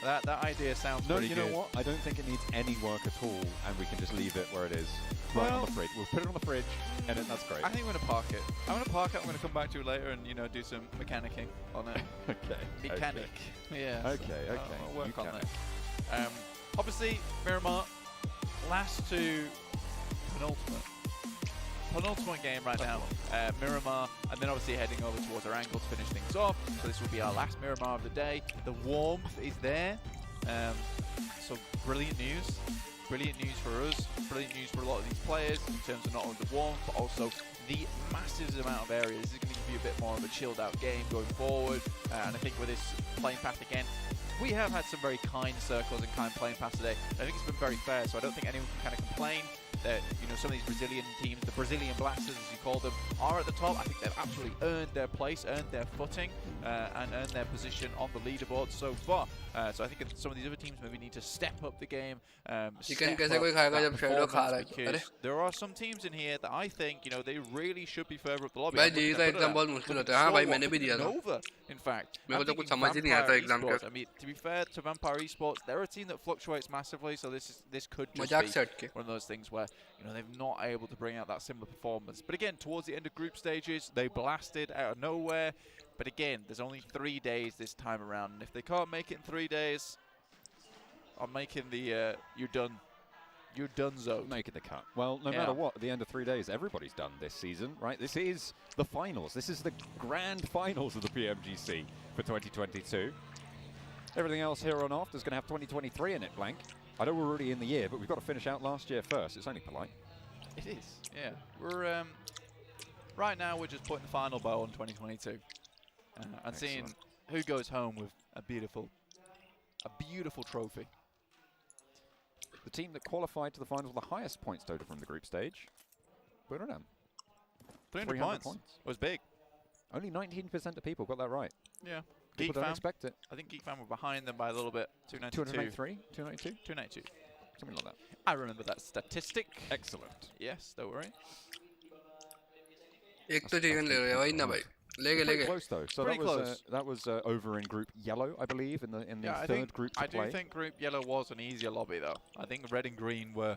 That idea sounds No, pretty you good. know what? I don't think it needs any work at all, and we can just leave it where it is. Right on Well- the fridge. We'll put it on the fridge, and that's great. I think I'm going to park it. I'm going to park it. I'm going to come back to it later and, do some mechanicking on it. Okay. Mechanic. Yeah. Okay, okay. I'll work on Mechanic. that. Obviously, Miramar, last to penultimate game right now. Miramar, and then obviously heading over towards our angle to finish things off. So this will be our last Miramar of the day. The warmth is there. So brilliant news. Brilliant news for us. Brilliant news for a lot of these players in terms of not only the warmth, but also the massive amount of area. This is going to give you a bit more of a chilled out game going forward. And I think with this playing path again, we have had some very kind circles and kind playing paths today. I think it's been very fair, so I don't think anyone can kind of complain that some of these Brazilian teams, the Brazilian Blasters as you call them, are at the top. I think they've absolutely earned their place, earned their footing, and earned their position on the leaderboard so far. So I think some of these other teams maybe need to step up the game. Chicken कैसे कोई खाएगा जब Shadow खा रहा है? अरे Because there are some teams in here that I think they really should be further up the lobby. भाई I'm looking जी का at एग्जाम बहुत मुश्किल होता है। हाँ भाई मैंने भी दिया था। Nova, in fact. मेरे को तो I'm कुछ thinking समझ ही नहीं आता Vampire एग्जाम Esports. का। I mean, to be fair to Vampire Esports, they're a team that fluctuates massively, so this could just मजाक be से हटके। one of those things where they've not able to bring out that similar performance. But again, towards the end of group stages, they blasted out of nowhere. But again, there's only 3 days this time around, and if they can't make it in 3 days, I'm making the you're done zone. Making the cut. Well, no Yeah. matter what, at the end of 3 days, everybody's done this season, right? This is the finals. This is the grand finals of the PMGC for 2022. Everything else here on off is going to have 2023 in it, Blank. I know we're already in the year, but we've got to finish out last year first. It's only polite. It is, yeah. We're right now we're just putting the final bow on 2022, and seeing who goes home with a beautiful trophy. The team that qualified to the finals with the highest points total from the group stage. Put it on. 300 points. It was big. Only 19% of people got that right. Yeah. People don't expect it. I think Geek Fan were behind them by a little bit. 293? 292? 292. Something like that. I remember that statistic. Excellent. Yes, don't worry. एक तो chicken ले रहे हैं भाई ना भाई लेके Pretty close though. So Pretty that was over in Group Yellow, I believe, in the Yeah, third group to I play. do think Group Yellow was an easier lobby though. I think Red and Green were,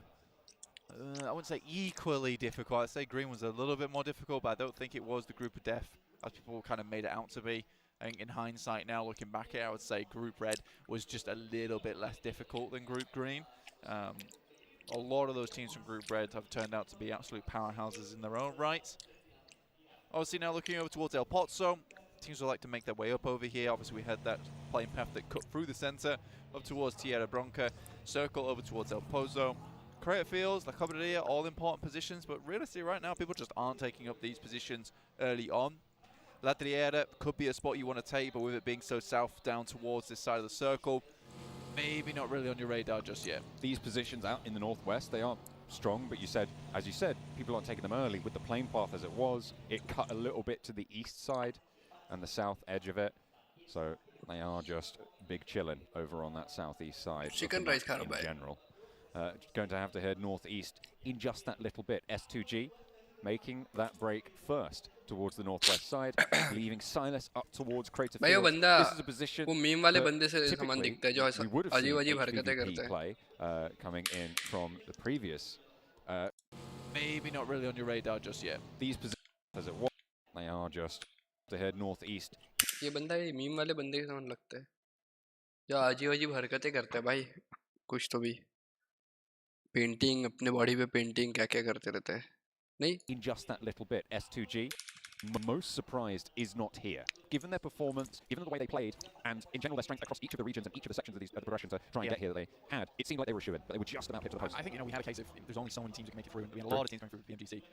I wouldn't say equally difficult. I'd say Green was a little bit more difficult, but I don't think it was the Group of Death as people kind of made it out to be. I think in hindsight now, looking back at it, I would say Group Red was just a little bit less difficult than Group Green. A lot of those teams from Group Red have turned out to be absolute powerhouses in their own right. Obviously now looking over towards El Pozzo, teams would like to make their way up over here. Obviously we had that playing path that cut through the center up towards Tierra Bronca, circle over towards El Pozo. Creative fields, La Cabrera, all important positions, but realistically right now, people just aren't taking up these positions early on. La Triera could be a spot you want to take, but with it being so south down towards this side of the circle, maybe not really on your radar just yet. These positions out in the northwest, they are strong, but as you said, people aren't taking them early. With the plane path as it was, it cut a little bit to the east side and the south edge of it. So they are just big chillin' over on that southeast side. Chicken rice in general. Going to have to head northeast in just that little bit. S2G making that break first towards the northwest side, leaving Silas up towards Crater भाई वो Fields. बंदा This is a position वो meme वाले that बंदे से समान typically दिखता है जो we would have अजीब seen अजीब हरकतें HVVP करता है play coming in from the previous. Maybe not really on your radar just yet. These positions as it was, they are just to head northeast. ये बंदा ये मीम वाले बंदे के समान लगता है जो अजीब अजीब हरकतें करता है भाई कुछ तो भी पेंटिंग अपने बॉडी पे पेंटिंग क्या क्या करते रहता है नहीं in just that little bit. S2G most surprised is not here, given their performance, given the way they played, and in general their strength across each of the regions and each of the sections of the progression to try and get here that they had. It seemed like they were shoo-in, but they were just about hit to the post. I think we had a case of there's only so many teams that can make it through, and we had a lot of teams going through with Pmgc.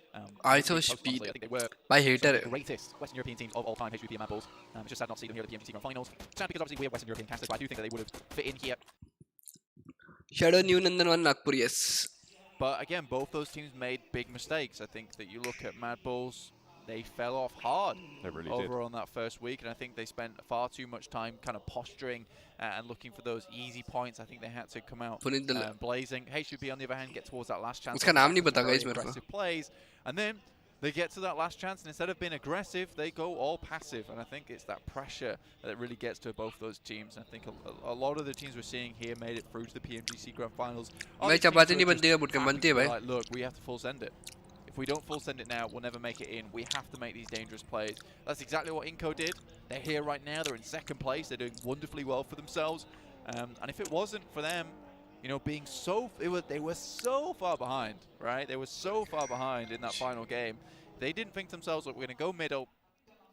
ISO speed I think they were by some hater of the greatest Western European teams of all time, HVP and Mad Bulls. It's just sad not to see them here at the Pmgc Grand Finals. Sad because obviously we're Western European casters, but I do think that they would have fit in here. Shadow New Nandan one Nagpur, yes. But again, both those teams made big mistakes. I think that you look at Mad Bulls, they fell off hard over on that first week, and I think they spent far too much time kind of posturing and looking for those easy points. I think they had to come out blazing. HVP, on the other hand, get towards that last chance. उसका नाम नहीं पता guys मेरे को. Aggressive plays, and then they get to that last chance, and instead of being aggressive, they go all passive. And I think it's that pressure that really gets to both those teams. And I think a lot of the teams we're seeing here made it through to the Pmgc Grand Finals. मैं चपाती नहीं बनती है बुटकन बनती है भाई. Like, look, we have to full send it. If we don't full send it now, we'll never make it in. We have to make these dangerous plays. That's exactly what Inco did. They're here right now. They're in second place. They're doing wonderfully well for themselves. And if it wasn't for them, you know, being they were so far behind, right? They were so far behind in that final game. They didn't think to themselves, look, we're going to go middle.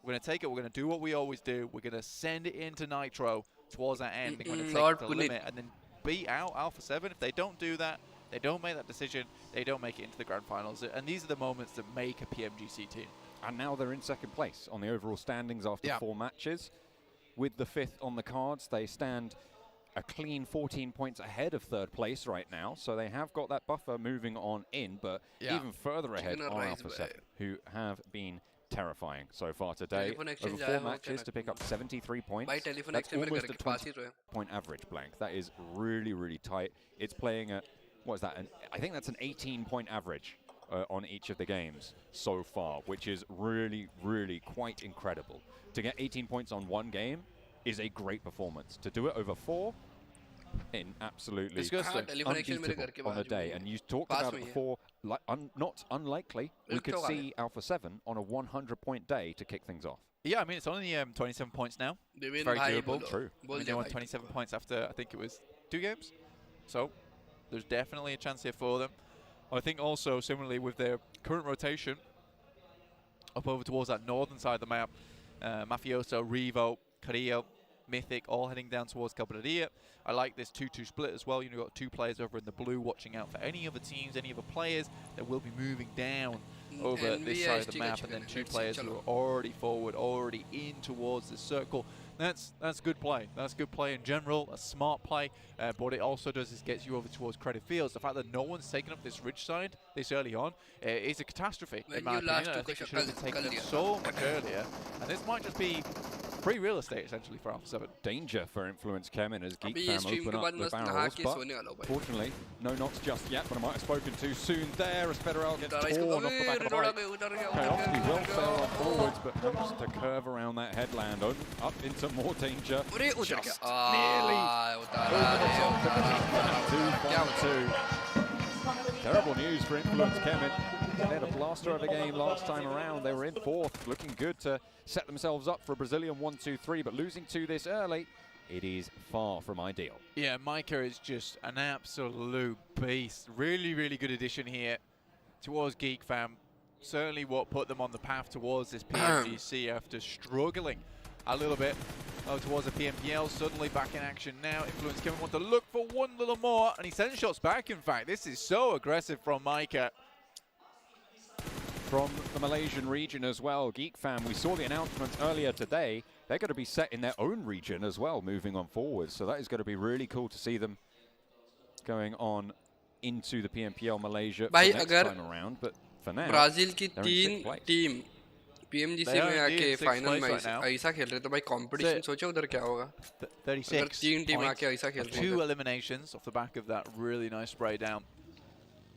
We're going to take it. We're going to do what we always do. We're going to send it into Nitro towards that end. They're going to take it to the limit and then beat out Alpha 7. If they don't do that, they don't make that decision, they don't make it into the Grand Finals. And these are the moments that make a Pmgc team. And now they're in second place on the overall standings after 4 matches. With the 5th on the cards, they stand a clean 14 points ahead of 3rd place right now. So they have got that buffer moving on in, but even further ahead are Alpha 7, who have been terrifying so far today. Over 4 matches to pick up 73 points. That's almost a 20-point average, Blank. That is really, really tight. It's playing at, what is that? I think that's an 18-point average on each of the games so far, which is really, really quite incredible. To get 18 points on one game is a great performance. To do it over 4, absolutely unbeatable on the day. And you talked about it before, not unlikely, we could see Alpha 7 on a 100-point day to kick things off. Yeah, I mean, it's only 27 points now. Very doable. True. I mean, they won 27 points after, I think it was 2 games. So there's definitely a chance here for them. I think also, similarly, with their current rotation, up over towards that northern side of the map, Mafioso, Revo, Carrillo, Mythic, all heading down towards Cabrera. I like this 2-2 split as well. You've got 2 players over in the blue watching out for any other teams, any other players that will be moving down over this side of the map, and then 2 players who are already forward, already in towards the circle. That's good play. That's good play in general, a smart play. But what it also does is gets you over towards Credit Fields. The fact that no one's taken up this ridge side this early on is a catastrophe, in my opinion. I think it should have been taken up so much earlier. And this might just be free real estate, essentially, for Alpha 7. Danger for Influence Kemin as Geek Fam open up the barrels, but fortunately, no knocks just yet, but I might have spoken too soon there as Federal gets torn off the back of the bike. Kayovsky will fail on forwards, but manages to curve around that headland, up into more danger. Just nearly over the top to 2-2. Terrible news for Influence Kemin. They had a blaster of a game last time around. They were in 4th, looking good to set themselves up for a Brazilian 1-2-3, but losing 2 this early, it is far from ideal. Yeah, Micah is just an absolute beast. Really, really good addition here towards Geek Fam. Certainly what put them on the path towards this Pmgc after struggling a little bit towards the PMPL, suddenly back in action now. Influence Kevin wants to look for one little more, and he sends shots back, in fact. This is so aggressive from Micah. From the Malaysian region as well, Geek Fam, we saw the announcements earlier today. They're going to be set in their own region as well, moving on forward. So that is going to be really cool to see them going on into the PMPL Malaysia for next time around. But for now, Brazil की they're in 3 sixth place. Team PMGC में आके final में ऐसा खेल रहे तो भाई competition सोचो उधर क्या होगा 36 अगर 3 टीम आके ऐसा खेल रही 2 eliminations off the back of that really nice spray down.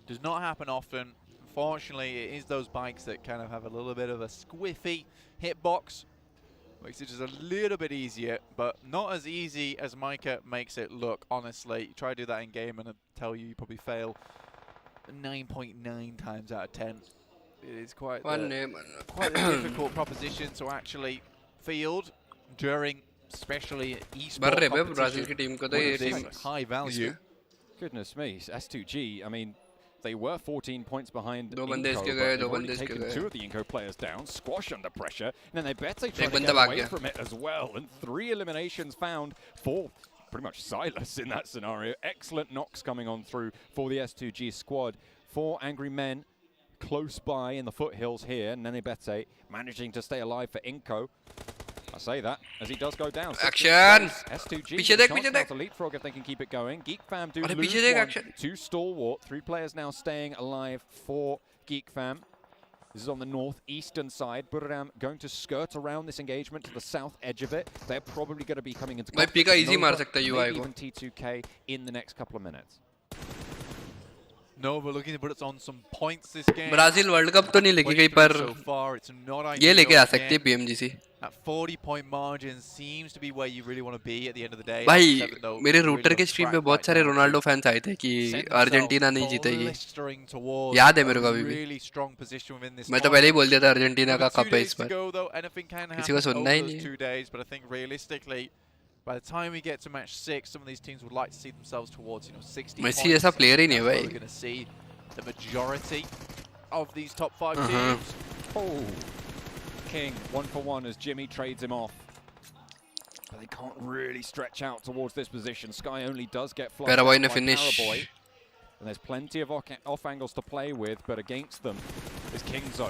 Does not happen often. Unfortunately, it is those bikes that kind of have a little bit of a squiffy hitbox. Makes it just a little bit easier, but not as easy as Micah makes it look, honestly. You try to do that in game and I'll tell you probably fail 9.9 times out of 10. It is quite a difficult proposition to actually field during especially esports competition. This high value. Goodness me, S2G, I mean, they were 14 points behind दो Inco, बंदे but इसके they've गए, दो already बंदे इसके taken गए। 2 of the Inco players down, squash under pressure, and then they better try एक to बंदा get भाग away गया। from it as well, and 3 eliminations found for pretty much Silas in that scenario. Excellent knocks coming on through for the S2G squad. 4 angry men close by in the foothills here, Nene Bete managing to stay alive for Inco. I say that as he does go down. Action! S2G पीछे देख, पीछे देख। to leapfrog if they can keep it going. Geek Fam do अरे lose पीछे देख, one action। to Stalwart. 3 players now staying alive for Geek Fam. This is on the northeastern side. Buriram going to skirt around this engagement to the south edge of it. They're probably going to be coming into भाई पीका conflict. easy Nova, मार सकता है UI maybe को। even T2K in the next couple of minutes. Nova looking to put us on some points this game. Brazil world cup तो नहीं लेके गई पर So far, it's not ये लेके ideal आ सकती है again. PMGC At 40-point margin seems to be where you really want to be at the end of the day. भाई 7 though, मेरे really रूटर on के स्ट्रीम track पे बहुत right सारे now रोनाल्डो to फैंस आए थे कि send themselves Argentina नहीं जीतेगी blistering towards याद है मेरे को a अभी भी really strong position within this मैं तो पहले ही बोल दिया था tournament. अर्जेंटीना का With 2 कप है days इस to bar go, though, anything can किसी को happen सुनना over ही those नहीं 2 days, but I think realistically, by the time we get to match 6, some of these teams would like to see themselves towards 60 Messi points. ऐसा player ही नहीं है That's where भाई we're going to see the majority of these top 5 teams. Oh, King 1 for 1 as Jimmy trades him off. But they can't really stretch out towards this position. Sky only does get flushed out Paraboy by ने finish Paraboy. And there's plenty of off angles to play with, but against them is Kingzo.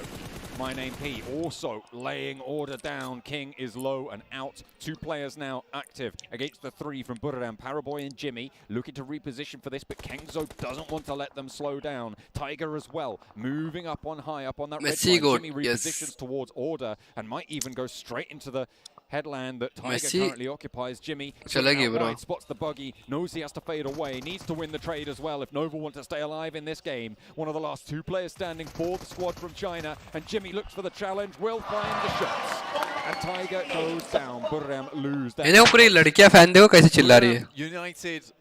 My name P also laying order down. King is low and out. 2 players now active against the 3 from Buriram. Paraboy and Jimmy looking to reposition for this, but Kingzo doesn't want to let them slow down. Tiger as well, moving up on high, up on that red Messi line. got- Jimmy repositions towards order and might even go straight into the headland that Tiger Messi currently occupies. Jimmy चलेगी bro outright, spots the buggy, knows he has to fade away, needs to win the trade as well if Nova want to stay alive in this game. One of the last 2 players standing for the squad from China, and Jimmy looks for the challenge, will find the shots. And Tiger goes down. Buriram lose. ये देखो पूरी लड़कियां fan देखो कैसे चिल्ला रही है United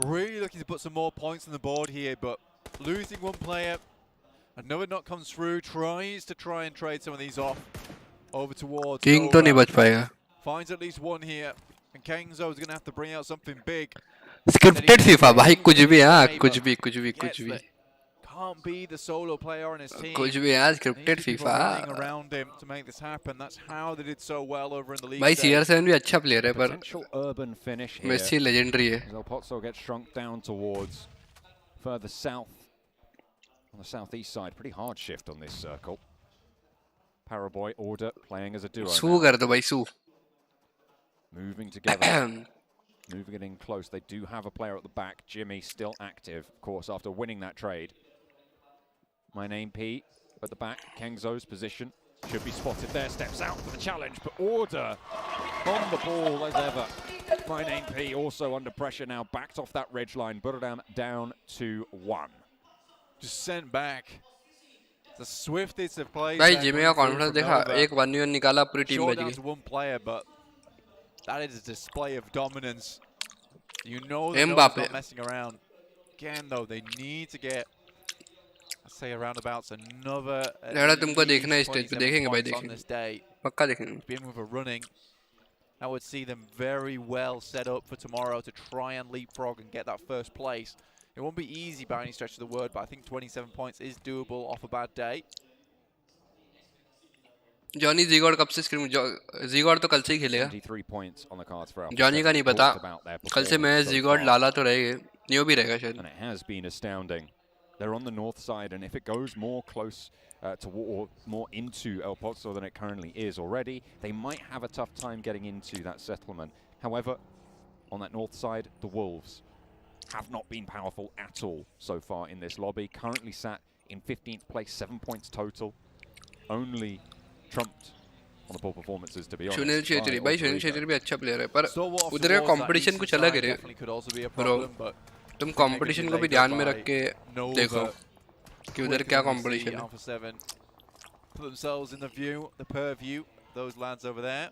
really looking to put some more points on the board here, but losing one player, another knock comes through, tries to try and trade some of these off over towards king तो नहीं Nova. बच पाएगा Finds at least one here, and Kengzo is going to have to bring out something big. Scripted FIFA भाई कुछ भी हाँ कुछ भी कुछ भी कुछ भी Can't be the solo player on his team. कुछ भी हाँ Needs scripted people FIFA running around him to make this happen. That's how they did so well over in the league. भाई stage. CR7 भी अच्छा player है पर Potential urban finish here. Messi legendary है As El Pozzo gets shrunk down towards further south on the southeast side. Pretty hard shift on this circle. Paraboy order playing as a duo. So now. कर दो भाई सू Moving together. Moving it in close. They do have a player at the back. Jimmy still active, of course, after winning that trade. My name P at the back. Kengzo's position should be spotted there. Steps out for the challenge, but order on the ball as ever. My name P also under pressure now. Backed off that ridge line. Buriram down to 1. Just sent back. The swiftest of plays. भाई there Jimmy coming का through confidence from देखा Nova. एक 1v1 निकाला पूरी team Short बच down गई to one player, but that is a display of dominance. You know that Nova's Mbappe. not messing around. Again, though, they need to get, I'd say, around about another. लड़ा तुमको देखना है stage पे 27 देखेंगे भाई points on this day. देखेंगे पक्का देखेंगे Begin with a running. That would see them very well set up for tomorrow to try and leapfrog and get that first place. It won't be easy by any stretch of the word, but I think 27 points is doable off a bad day. Johnny जीगॉड कब से scream जीगॉड तो कल से ही खेलेगा 73 points on the cards for Alpha Johnny का 7. नहीं पता Talked about their कल से मैं performance so जीगॉड far. लाला तो रहेगा न्यू भी रहेगा शायद And it has been astounding. They're on the north side, and if it goes more close or more into El Pozo than it currently is already, they might have a tough time getting into that settlement. However, on that north side, the Wolves have not been powerful at all so far in this lobby. Currently sat in 15th place, 7 points total. Only trumped on the poor performances, to be honest. Sunil Chhetri भाई सुनील छेत्री भी अच्छा player है पर उधर का competition कुछ अलग है ब्रो तुम कंपटीशन को भी ध्यान में रख के देखो कि उधर क्या कंपटीशन है Alpha 7 put themselves in the view, the purview, those lads over there.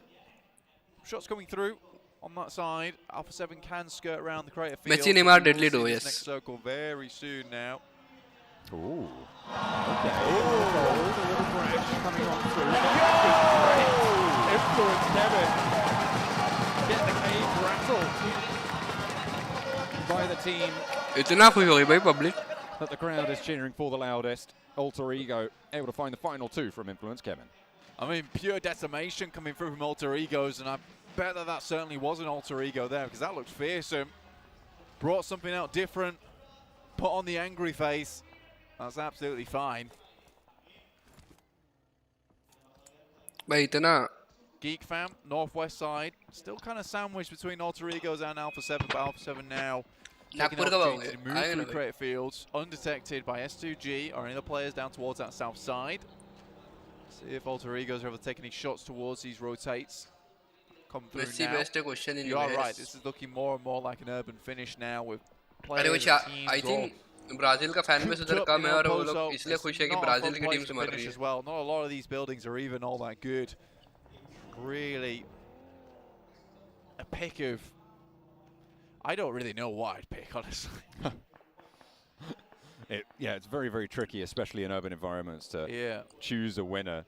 Shots coming through on that side. Alpha 7 can skirt around the crater field. Messi Neymar deadly duo, yes. Next circle very soon now. Ooh. Okay. Oh, a little crash coming on through. Influence Kevin. Get the cage rattled by the team. इतना खुश हो गई भाई public That the crowd is cheering for the loudest. Alter Ego able to find the final two from Influence Kevin. I mean, pure decimation coming through from Alter Egos, and I bet that certainly was an Alter Ego there, because that looked fearsome. Brought something out different, put on the angry face. That's absolutely fine. भाई इतना Geek Fam, northwest side, still kind of sandwiched between Alter Egos and Alpha 7, but Alpha 7 now taking the opportunity to move through crater fields, undetected by S2G or any other players down towards that south side. See if Alter Egos are able to take any shots towards these rotates. Come through now. You are right, this is looking more and more like an urban finish now with players and teams. I think Brazil का fan base उधर कम है और वो लोग इसलिए खुश है कि ब्राजील की टीम से मर रही है well. Not a lot of these buildings are even all that good. Really a pick of, I don't really know what I'd pick, honestly. Yeah, it's very, very tricky, especially in urban environments, to choose a winner.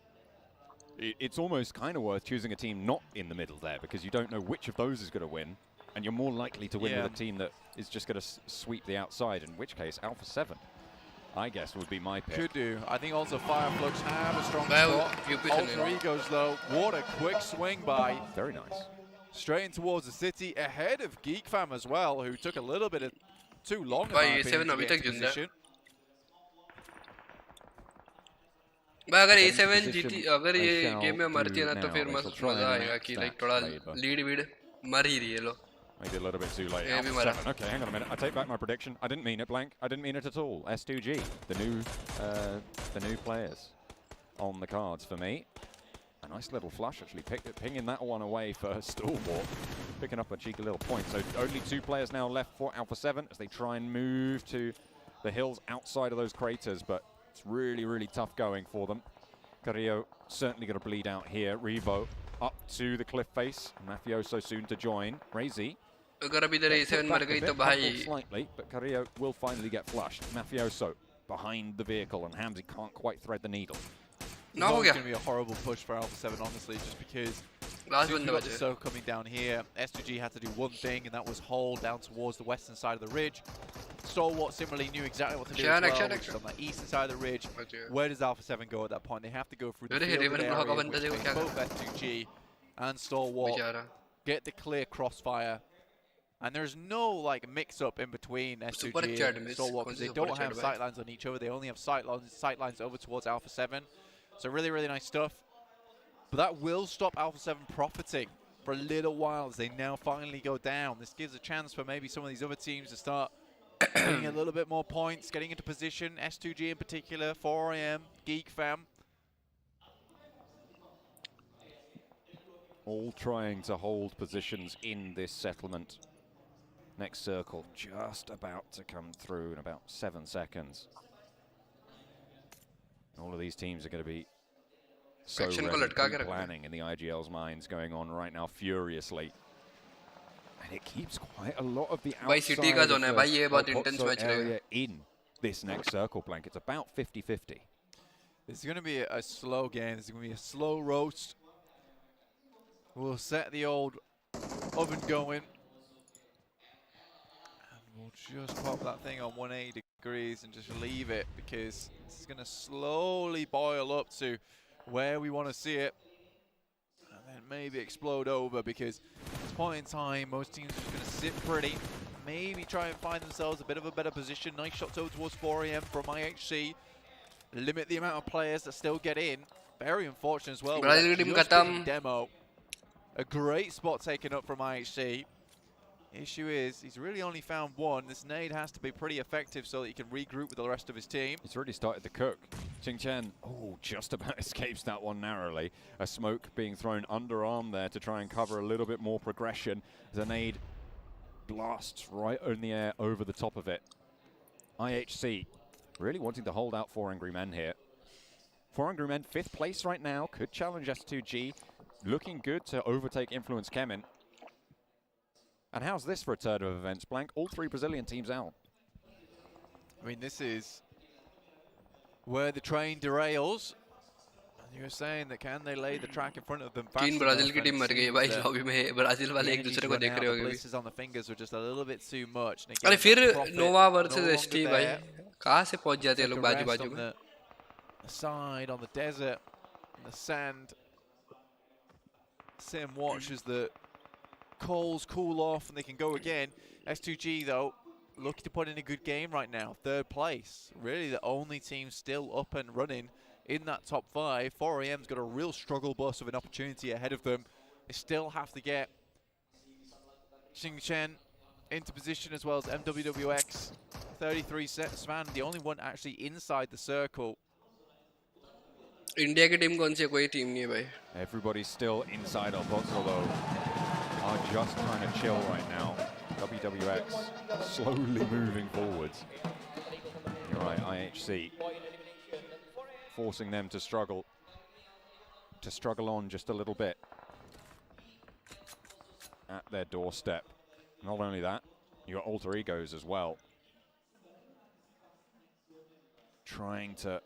It's almost kind of worth choosing a team not in the middle there, because you don't know which of those is going to win, and you're more likely to win with a team that is just going to sweep the outside, in which case Alpha 7, I guess, would be my pick. Could do. I think also Fireflux have a strong spot. Alter Egos, though, what a quick swing by. Very nice. Straight in towards the city, ahead of Geek Fam as well, who took a little bit of too long in my opinion to get into position. अगर A7 जीती अगर ये game में मरती है ना तो फिर मजा आएगा कि लाइक थोड़ा लीड वीड मर ही रही है लो Maybe a little bit too late. Alpha 7. Okay, hang on a minute. I take back my prediction. I didn't mean it, Blank. I didn't mean it at all. S2G, the new players on the cards for me. A nice little flush, actually, pinging that one away for Stalwart, picking up a cheeky little point. So only 2 players now left for Alpha 7 as they try and move to the hills outside of those craters, but it's really, really tough going for them. Carrillo certainly going to bleed out here. Revo up to the cliff face. Mafioso soon to join. Razy. अगर अभी इधर A7 मर गई तो भाई slightly, but Carrillo will finally get flushed. Mafioso behind the vehicle, and Hamzy can't quite thread the needle. It's going to be a horrible push for Alpha 7, honestly, just because we've got the soak coming down here. S2G had to do one thing, and that was hold down towards the western side of the ridge. Stalwart similarly knew exactly what to do as well, which is on the eastern side of the ridge. Where does Alpha 7 go at that point? They have to go through the field area, which means both S2G and Stalwart get the clear crossfire. And there's no like mix-up in between S2G and Stalwart because they don't have sightlines on each other. They only have sightlines over towards Alpha 7. So really, really nice stuff. But that will stop Alpha 7 profiting for a little while as they now finally go down. This gives a chance for maybe some of these other teams to start getting a little bit more points, getting into position. S2G in particular, 4am, Geek Fam. All trying to hold positions in this settlement. Next circle just about to come through in about 7 seconds. All of these teams are going to be so ready, planning in the IGL's minds going on right now furiously. And it keeps quite a lot of the outside area in this next circle, Blank. It's about 50-50. This is going to be a slow game. This is going to be a slow roast. We'll set the old oven going. We'll just pop that thing on 180 degrees and just leave it because it's going to slowly boil up to where we want to see it, and then maybe explode over, because at this point in time, most teams are just going to sit pretty, maybe try and find themselves a bit of a better position. Nice shots over towards 4AM from IHC. Limit the amount of players that still get in. Very unfortunate as well. Brazil team khatam. Demo. A great spot taken up from IHC. Issue is, he's really only found one. This nade has to be pretty effective so that he can regroup with the rest of his team. He's already started to cook. Ching Chen, oh, just about escapes that one narrowly. A smoke being thrown underarm there to try and cover a little bit more progression. The nade blasts right in the air over the top of it. IHC really wanting to hold out 4 Angry Men here. 4 Angry Men, 5th place right now, could challenge S2G. Looking good to overtake Influence Kemin. And how's this for a turn of events, Blank? All 3 Brazilian teams out. I mean, this is where the train derails. And you're saying that can they lay the track in front of them fast enough? Brazil की team मर गई भाई lobby में Brazil वाले एक दूसरे को देख रहे होंगे Blisters on the fingers were just a little bit too much. अरे फिर Nova versus ST भाई कहाँ से पहुँच जाते हैं लोग बाजू-बाजू में? The side on the desert, on the sand. Sit and watch as the coals cool off and they can go again. S2G though, looking to put in a good game right now. 3rd place. Really the only team still up and running in that top 5. 4AM's got a real struggle bus of an opportunity ahead of them. They still have to get Xing Chen into position as well as MWWX. 33 Svan, the only one actually inside the circle. India की team कौन सी है? कोई team नहीं है भाई. Everybody's still inside our box, although are just trying to chill right now. WWX slowly moving forwards. You're right, IHC forcing them to struggle on just a little bit at their doorstep. Not only that, you got Alter Egos as well, trying to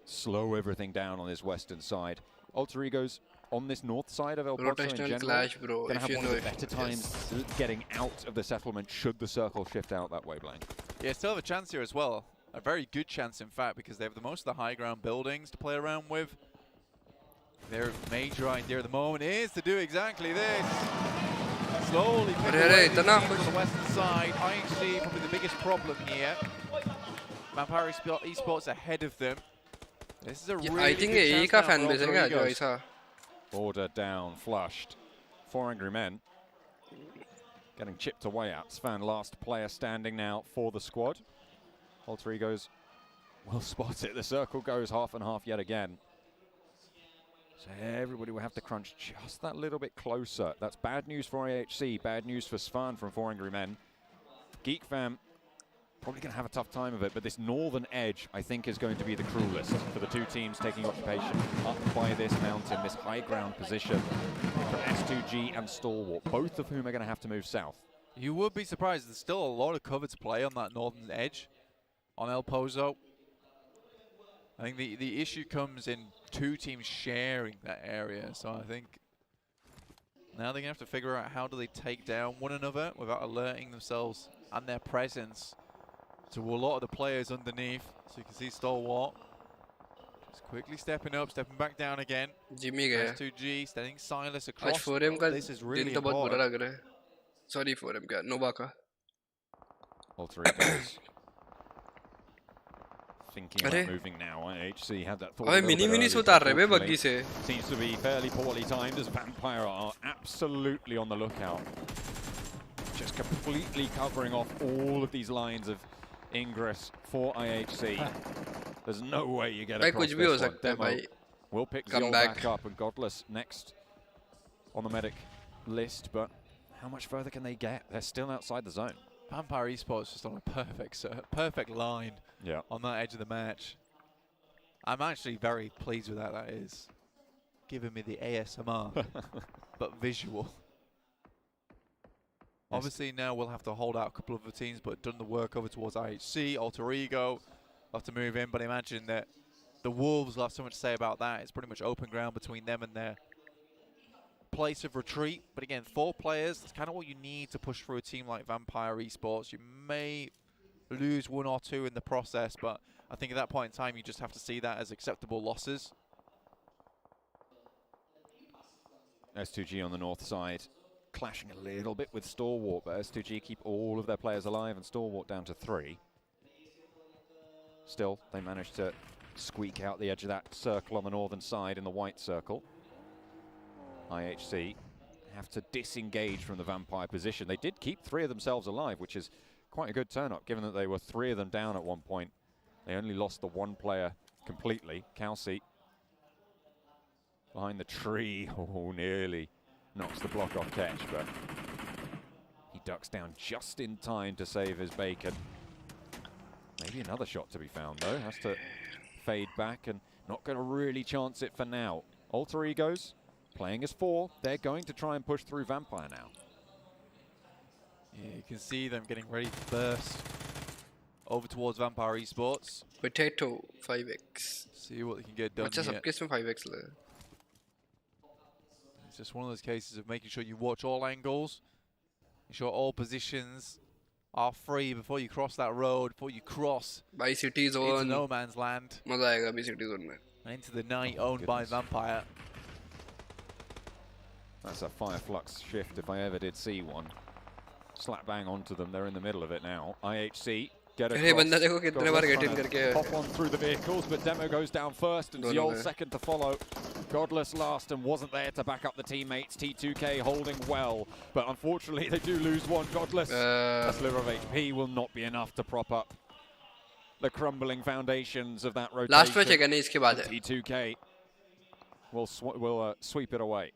slow everything down on his western side. Alter Egos on this north side of El Porto in general, clash, bro. gonna have one of the better times getting out of the settlement should the circle shift out that way, Blank. Yeah, still have a chance here as well. A very good chance, in fact, because they have the most of the high ground buildings to play around with. Their major idea at the moment is to do exactly this. Slowly pick away the on the western side. IHC probably the biggest problem here. Vampire Esports ahead of them. This is a really I think good chance fan now base for है Alter क्या Egos. ऐसा? Order down, flushed. 4 Angry Men getting chipped away at. Svan, last player standing now for the squad. Alter Egos will spot it. The circle goes half and half yet again. So everybody will have to crunch just that little bit closer. That's bad news for AHC, bad news for Svan from 4 Angry Men. Geek Fam probably going to have a tough time of it, but this northern edge, I think, is going to be the cruelest for the 2 teams taking occupation up by this mountain, this high ground position from S2G and Stalwart, both of whom are going to have to move south. You would be surprised. There's still a lot of cover to play on that northern edge on El Pozo. I think the issue comes in 2 teams sharing that area, so I think now they're going to have to figure out how do they take down one another without alerting themselves and their presence to a lot of the players underneath. So you can see Stalwart just quickly stepping up, stepping back down again. Jimmy गया. S2G standing Silas across. आज 4M का This is really दिन तो बहुत बुरा important. लग रहा है. Sorry 4M का, Nova का. Alter Egos thinking about moving now. IHC had that thought. Mini से उतार रहे हैं बे बग्गी से. Seems to be fairly poorly timed as Vampire are absolutely on the lookout. Just completely covering off all of these lines of ingress for IHC. There's no way you get across this one. Demo will pick Zol back up and Godless next on the medic list, but how much further can they get? They're still outside the zone. Vampire Esports just on a perfect line on that edge of the match. I'm actually very pleased with that. That is giving me the ASMR, but visual. Obviously now we'll have to hold out a couple of the teams, but done the work over towards IHC, Alter Ego, have to move in, but imagine that the Wolves will have so much to say about that. It's pretty much open ground between them and their place of retreat. But again, 4 players, that's kind of what you need to push through a team like Vampire Esports. You may lose 1 or 2 in the process, but I think at that point in time, you just have to see that as acceptable losses. S2G on the north side, clashing a little bit with Stalwart, but S2G keep all of their players alive and Stalwart down to 3. Still, they managed to squeak out the edge of that circle on the northern side in the white circle. IHC have to disengage from the Vampire position. They did keep 3 of themselves alive, which is quite a good turn-up, given that they were 3 of them down at one point. They only lost the 1 player completely, Kelsey. Behind the tree, oh, nearly knocks the block off Ketch, but he ducks down just in time to save his bacon. Maybe another shot to be found, though. Has to fade back and not going to really chance it for now. Alter Egos playing as 4. They're going to try and push through Vampire now. Yeah, you can see them getting ready to burst over towards Vampire Esports. Potato 5x. See what they can get done अच्छा here. सबके इसमें 5x लगा. It's just one of those cases of making sure you watch all angles, make sure all positions are free before you cross that road, before you cross By city zone. into no man's land. मजा आएगा by city zone में. And into the night owned by Vampire. That's a Fireflux shift if I ever did see one. Slap bang onto them, they're in the middle of it now. IHC get across. बंदा देखो कितने बार get in करके Hop on through the vehicles, but Demo goes down first and Ziol second to follow. Godless last and wasn't there to back up the teammates. T2K holding well, but unfortunately they do lose one. Godless, a sliver of HP will not be enough to prop up the crumbling foundations of that rotation. Last match है इसके बाद है. T2K will sweep it away.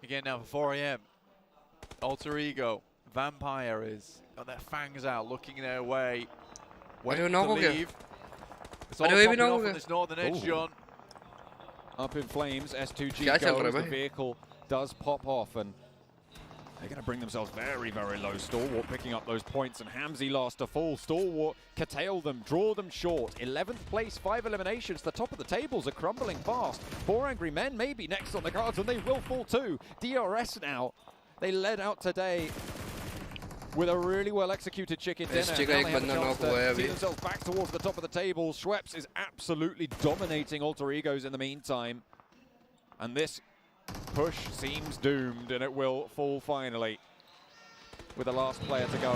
Again now for 4 AM. Alter Ego. Vampire is got their fangs out, looking their way. Waiting to leave. It's all popping off on this northern edge, John. Up in flames, S2G goes, the vehicle does pop off, and they're going to bring themselves very, very low. Stalwart picking up those points, and Hamzy last to fall. Stalwart curtail them, draw them short. 11th place, 5 eliminations. The top of the tables are crumbling fast. 4 Angry Men may be next on the cards, and they will fall too. DRS now, they led out today with a really well-executed chicken dinner. Now they have a chance to see themselves back towards the top of the table. Schweppes is absolutely dominating Alter Egos in the meantime. And this push seems doomed, and it will fall finally with the last player to go.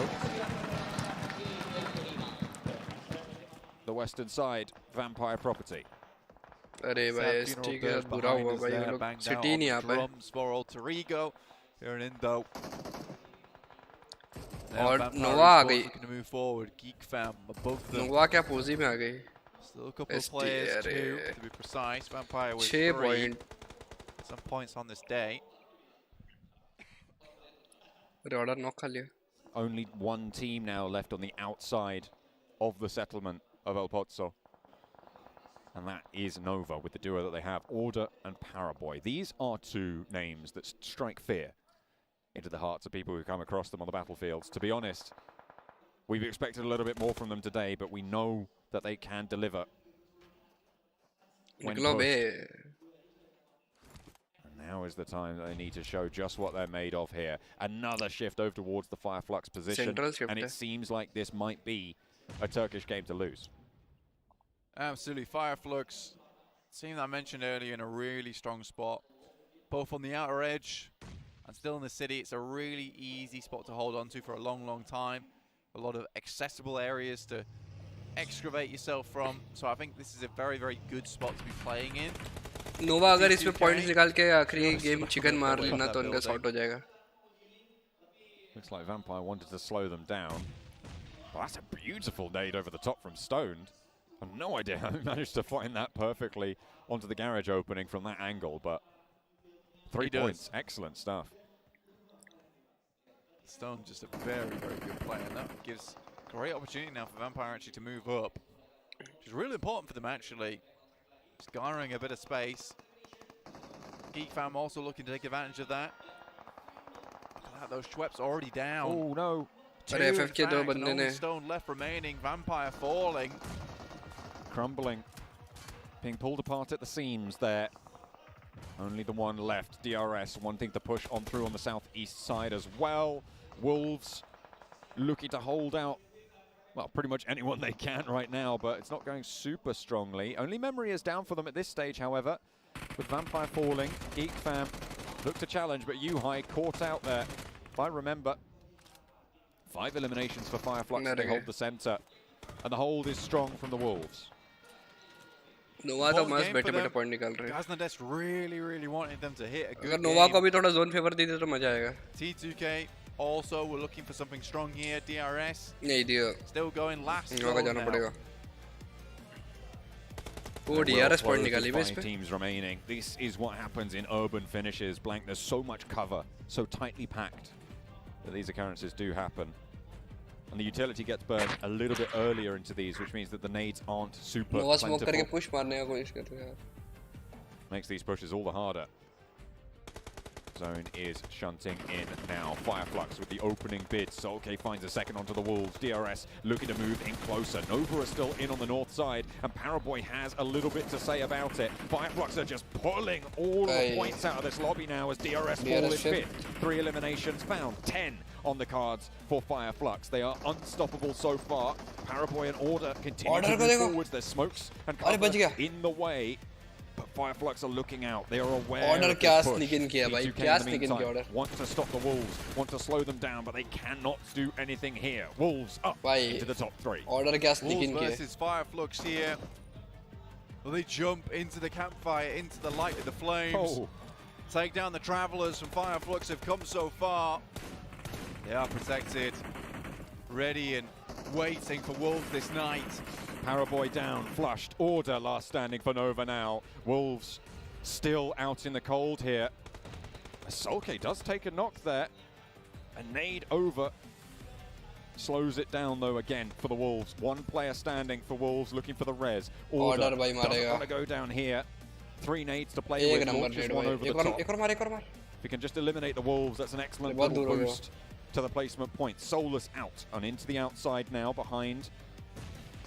The western side, Vampire property. अरे भाई ST का बुरा हुआ भाई ये लोग city नहीं आ पाए. Drums for Alter Ego. Here in Indo. और नोवा आ गई. Looking to move forward. Geek Fam above them. नोवा क्या पोजी में आ गई? Still a couple of players, 2 to be precise. Vampire with 6 3. point. Some points on this day. Order knock खा लिया. Only 1 team now left on the outside of the settlement of El Pozzo. And that is Nova with the duo that they have, Order and Paraboy. These are 2 names that strike fear into the hearts of people who come across them on the battlefields. To be honest, we've expected a little bit more from them today, but we know that they can deliver. When pushed. And now is the time that they need to show just what they're made of here. Another shift over towards the Fireflux position, and it seems like this might be a Turkish game to lose. Absolutely, Fireflux, team that I mentioned earlier, in a really strong spot, both on the outer edge and still in the city. It's a really easy spot to hold on to for a long, long time. A lot of accessible areas to excavate yourself from. So I think this is a very, very good spot to be playing in. नोवा अगर इसमें points निकाल के आखिरी game chicken मार लेना तो उनका shot हो जाएगा. Looks like Vampire wanted to slow them down. Well, that's a beautiful nade over the top from Stoned. I have no idea how he managed to find that perfectly onto the garage opening from that angle, but 3 points, excellent stuff. Stone just a very, very good player, and that gives great opportunity now for Vampire actually to move up, which is really important for them actually. Just garnering a bit of space. Geek Fam also looking to take advantage of that. Look at those Schweppes already down. Oh no. 2 in fact, and only Stone left remaining. Vampire falling. Crumbling, being pulled apart at the seams there. Only the one left, DRS, wanting to push on through on the southeast side as well. Wolves looking to hold out, well, pretty much anyone they can right now, but it's not going super strongly. Only Memory is down for them at this stage, however. with Vampire falling. Geek Fam looked to challenge, but Yuhai caught out there. If I remember, 5 eliminations for Fireflux, and they hold the center. And the hold is strong from the Wolves. नोवा तो मस्त बैठे point निकाल रहे हैं. Gaznades really wanted them to hit a good अगर game. नोवा को भी थोड़ा जोन फेवर दे दे तो मजा आएगा. T2K also were looking for something strong here. DRS नहीं दिया. Still going last. नोवा को जाना पड़ेगा. Oh, DRS point निकाली भी इस पे. Teams remaining. This is what happens in urban finishes. Blank, there's so much cover, so tightly packed that these occurrences do happen. And the utility gets burned a little bit earlier into these, which means that the nades aren't super plentiful. Makes these pushes all the harder. Zone is shunting in now. Fireflux with the opening bid. Solke finds a second onto the Wolves. DRS looking to move in closer. Nova is still in on the north side, and Paraboy has a little bit to say about it. Fireflux are just pulling all the points out of this lobby now as DRS fall in fifth. 3 eliminations found, 10 on the cards for Fireflux. They are unstoppable so far. Paraboy and Order continue to move forwards. There's smokes and cover in the way. But Fireflux are looking out. They are aware Order of this push. T2K want to stop the Wolves, want to slow them down, but they cannot do anything here. Wolves up into the top 3. Order Wolves versus Fireflux here. Well, they jump into the campfire, into the light of the flames. Take down the Travelers from Fireflux have come so far. They are protected, ready and waiting for Wolves this night. Paraboy down, flushed. Order last standing for Nova now. Wolves still out in the cold here. Solke does take a knock there. A nade over. Slows it down though again for the Wolves. One player standing for Wolves looking for the res. Order doesn't want to go down here. 3 nades to play with. Launches one over the top. If we can just eliminate the Wolves, that's an excellent little boost to the placement point. Solus out and into the outside now behind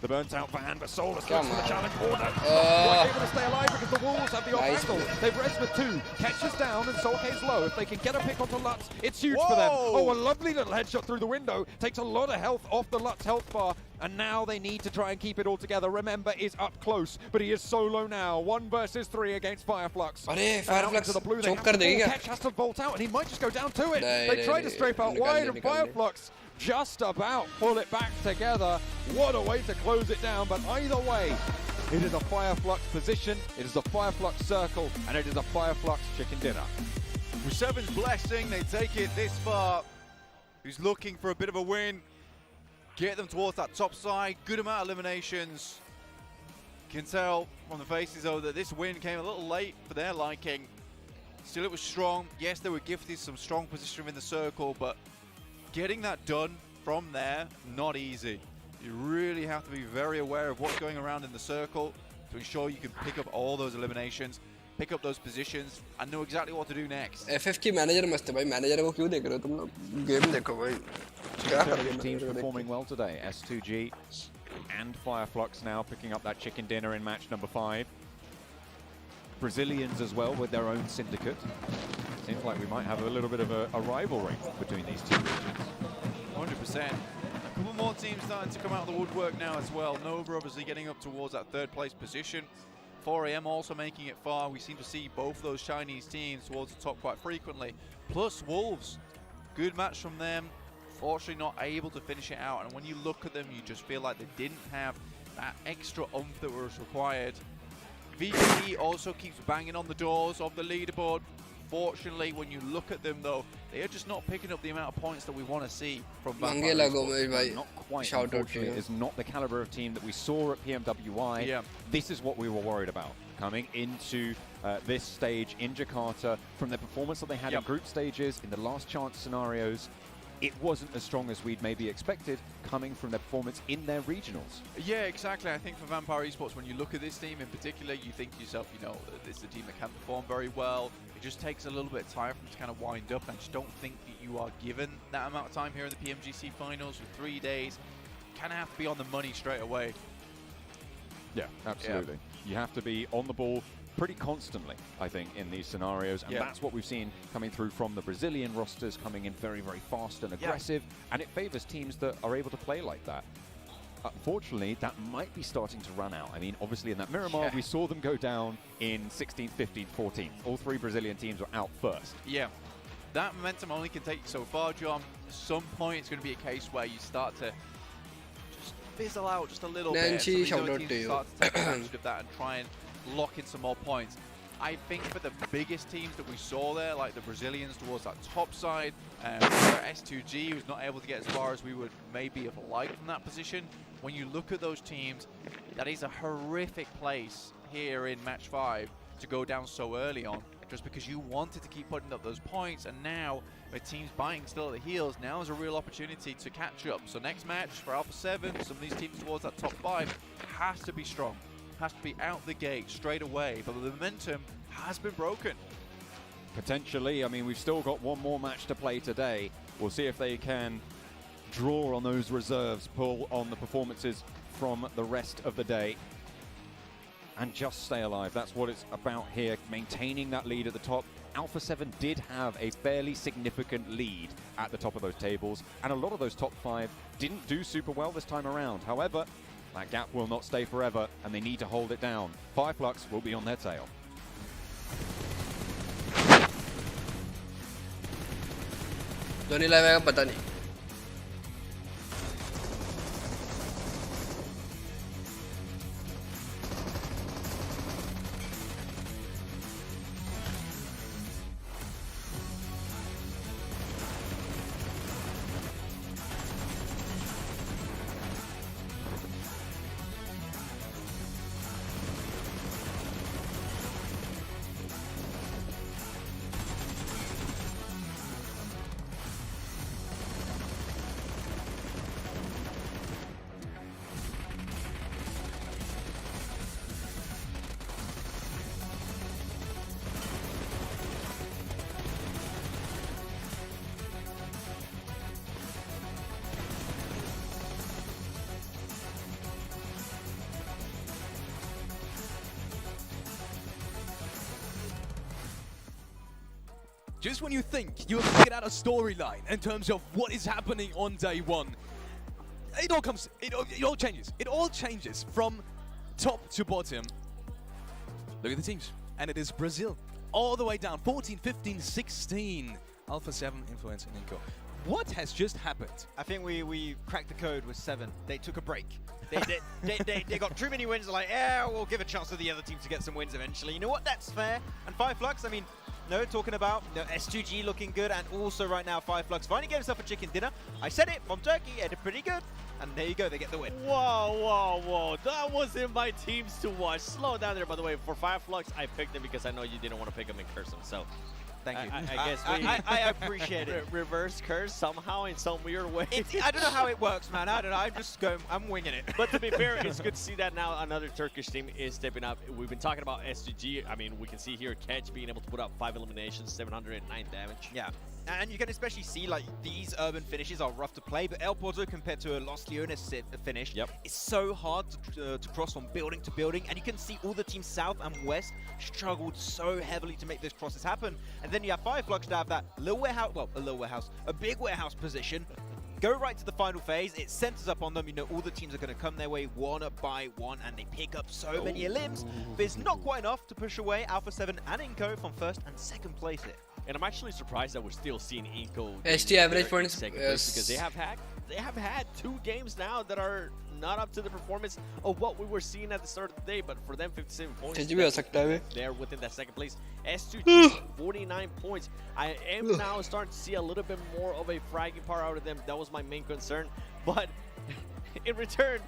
the burnt out van, but Solus looks for the challenge. Order not able to stay alive because the Wolves have the off angle. They've res with 2, catches down and Solke's low. If they can get a pick onto Lutz, it's huge for them. Oh, a lovely little headshot through the window. Takes a lot of health off the Lutz health bar, and now they need to try and keep it all together. Remember is up close, but he is solo now. 1 versus 3 against Fireflux. Fireflux to the blue. Catch has to bolt out, and he might just go down to it. They try to strafe out wide, and Fireflux just about pull it back together. What a way to close it down, but either way, it is a Fireflux position, it is a Fireflux circle, and it is a Fireflux chicken dinner. With 7's blessing, they take it this far. Who's looking for a bit of a win. Get them towards that top side. Good amount of eliminations. Can tell from the faces though that this win came a little late for their liking. Still, it was strong. Yes, they were gifted some strong position in the circle, but getting that done from there, not easy. You really have to be very aware of what's going around in the circle to ensure you can pick up all those eliminations, pick up those positions, and know exactly what to do next. FF की manager मस्त है भाई. Manager को क्यों देख रहे हो तुम लोग? गेम देखो भाई. क्या कर रहे हो? Teams performing well today. S2G and Fireflux now picking up that chicken dinner in match number 5. Brazilians as well with their own syndicate. Seems like we might have a little bit of a rivalry between these two regions. 100%. A couple more teams starting to come out of the woodwork now as well. Nova obviously getting up towards that 3rd place position. 4AM also making it far. We seem to see both those Chinese teams towards the top quite frequently. Plus Wolves. Good match from them. Fortunately not able to finish it out. And when you look at them, you just feel like they didn't have that extra oomph that was required. VPE also keeps banging on the doors of the leaderboard. Fortunately, when you look at them though, they are just not picking up the amount of points that we want to see from Vampire. Not quite, unfortunately. It is not the caliber of team that we saw at PMWI. Yeah. This is what we were worried about coming into this stage in Jakarta. From the performance that they had in group stages, in the last chance scenarios, it wasn't as strong as we'd maybe expected coming from their performance in their regionals. Yeah, exactly. I think for Vampire Esports, when you look at this team in particular, you think to yourself, you know, this is a team that can perform very well. It just takes a little bit of time for them to kind of wind up. And I just don't think that you are given that amount of time here in the PMGC finals with 3 days. You kind of have to be on the money straight away. Yeah, absolutely. Yeah. You have to be on the ball pretty constantly, I think, in these scenarios, and that's what we've seen coming through from the Brazilian rosters, coming in very, very fast and aggressive, and it favors teams that are able to play like that. unfortunately, that might be starting to run out. I mean, obviously in that Miramar, we saw them go down in 16th, 15th, 14th. All three Brazilian teams were out first. Yeah. That momentum only can take you so far, John. At some point, it's going to be a case where you start to just fizzle out just a little bit. Nancy, Some of these shout other out teams to you. start to take advantage of that and try and lock in some more points. I think for the biggest teams that we saw there, like the Brazilians towards that top side, S2G was not able to get as far as we would maybe have liked from that position. When you look at those teams, that is a horrific place here in match 5 to go down so early on, just because you wanted to keep putting up those points, and now with teams biting still at the heels, now is a real opportunity to catch up. So next match for Alpha 7, some of these teams towards that top 5 has to be strong, has to be out the gate straight away, but the momentum has been broken. Potentially, I mean, we've still got one more match to play today. We'll see if they can draw on those reserves, pull on the performances from the rest of the day, and just stay alive. That's what it's about here, maintaining that lead at the top. Alpha 7 did have a fairly significant lead at the top of those tables, and a lot of those top 5 didn't do super well this time around. However, that gap will not stay forever, and they need to hold it down. Fireflux will be on their tail. Dhoni live आएगा पता नहीं. Just when you think you have figured out a storyline in terms of what is happening on day 1, it all changes. It all changes from top to bottom. Look at the teams. And it is Brazil all the way down. 14, 15, 16. Alpha 7 influence in Inco. What has just happened? I think we cracked the code with 7. They took a break. They got too many wins. Like, yeah, we'll give a chance to the other team to get some wins eventually. You know what? That's fair. And Fireflux, I mean, no, talking about S2G looking good, and also right now Fireflux finally gave himself a chicken dinner. I said it, from Turkey, it did pretty good. And there you go, they get the win. Whoa, whoa, whoa. That wasn't my teams to watch. Slow down there, by the way. For Fireflux, I picked him because I know you didn't want to pick him in Curse him. So thank you. I guess I appreciate it. Reverse curse somehow in some weird way. I don't know how it works, man. I don't know. I'm winging it. But to be fair, it's good to see that now another Turkish team is stepping up. We've been talking about SGG. I mean, we can see here Kedge being able to put up 5 eliminations, 709 damage. Yeah. And you can especially see, like, these urban finishes are rough to play, but El Porto compared to a Los Leones finish is so hard to cross from building to building, and you can see all the teams south and west struggled so heavily to make those crosses happen. And then you have Fireflux to have that a big warehouse position, go right to the final phase, it centers up on them, you know, all the teams are going to come their way one by one, and they pick up so many limbs, but it's not quite enough to push away Alpha 7 and Inco from first and second place here. And I'm actually surprised that we're still seeing Inco ST average points because they have had 2 games now that are not up to the performance of what we were seeing at the start of the day, but for them 57 points. They're within that second place. S2G 49 points. I am now starting to see a little bit more of a fragging power out of them. That was my main concern, but in return,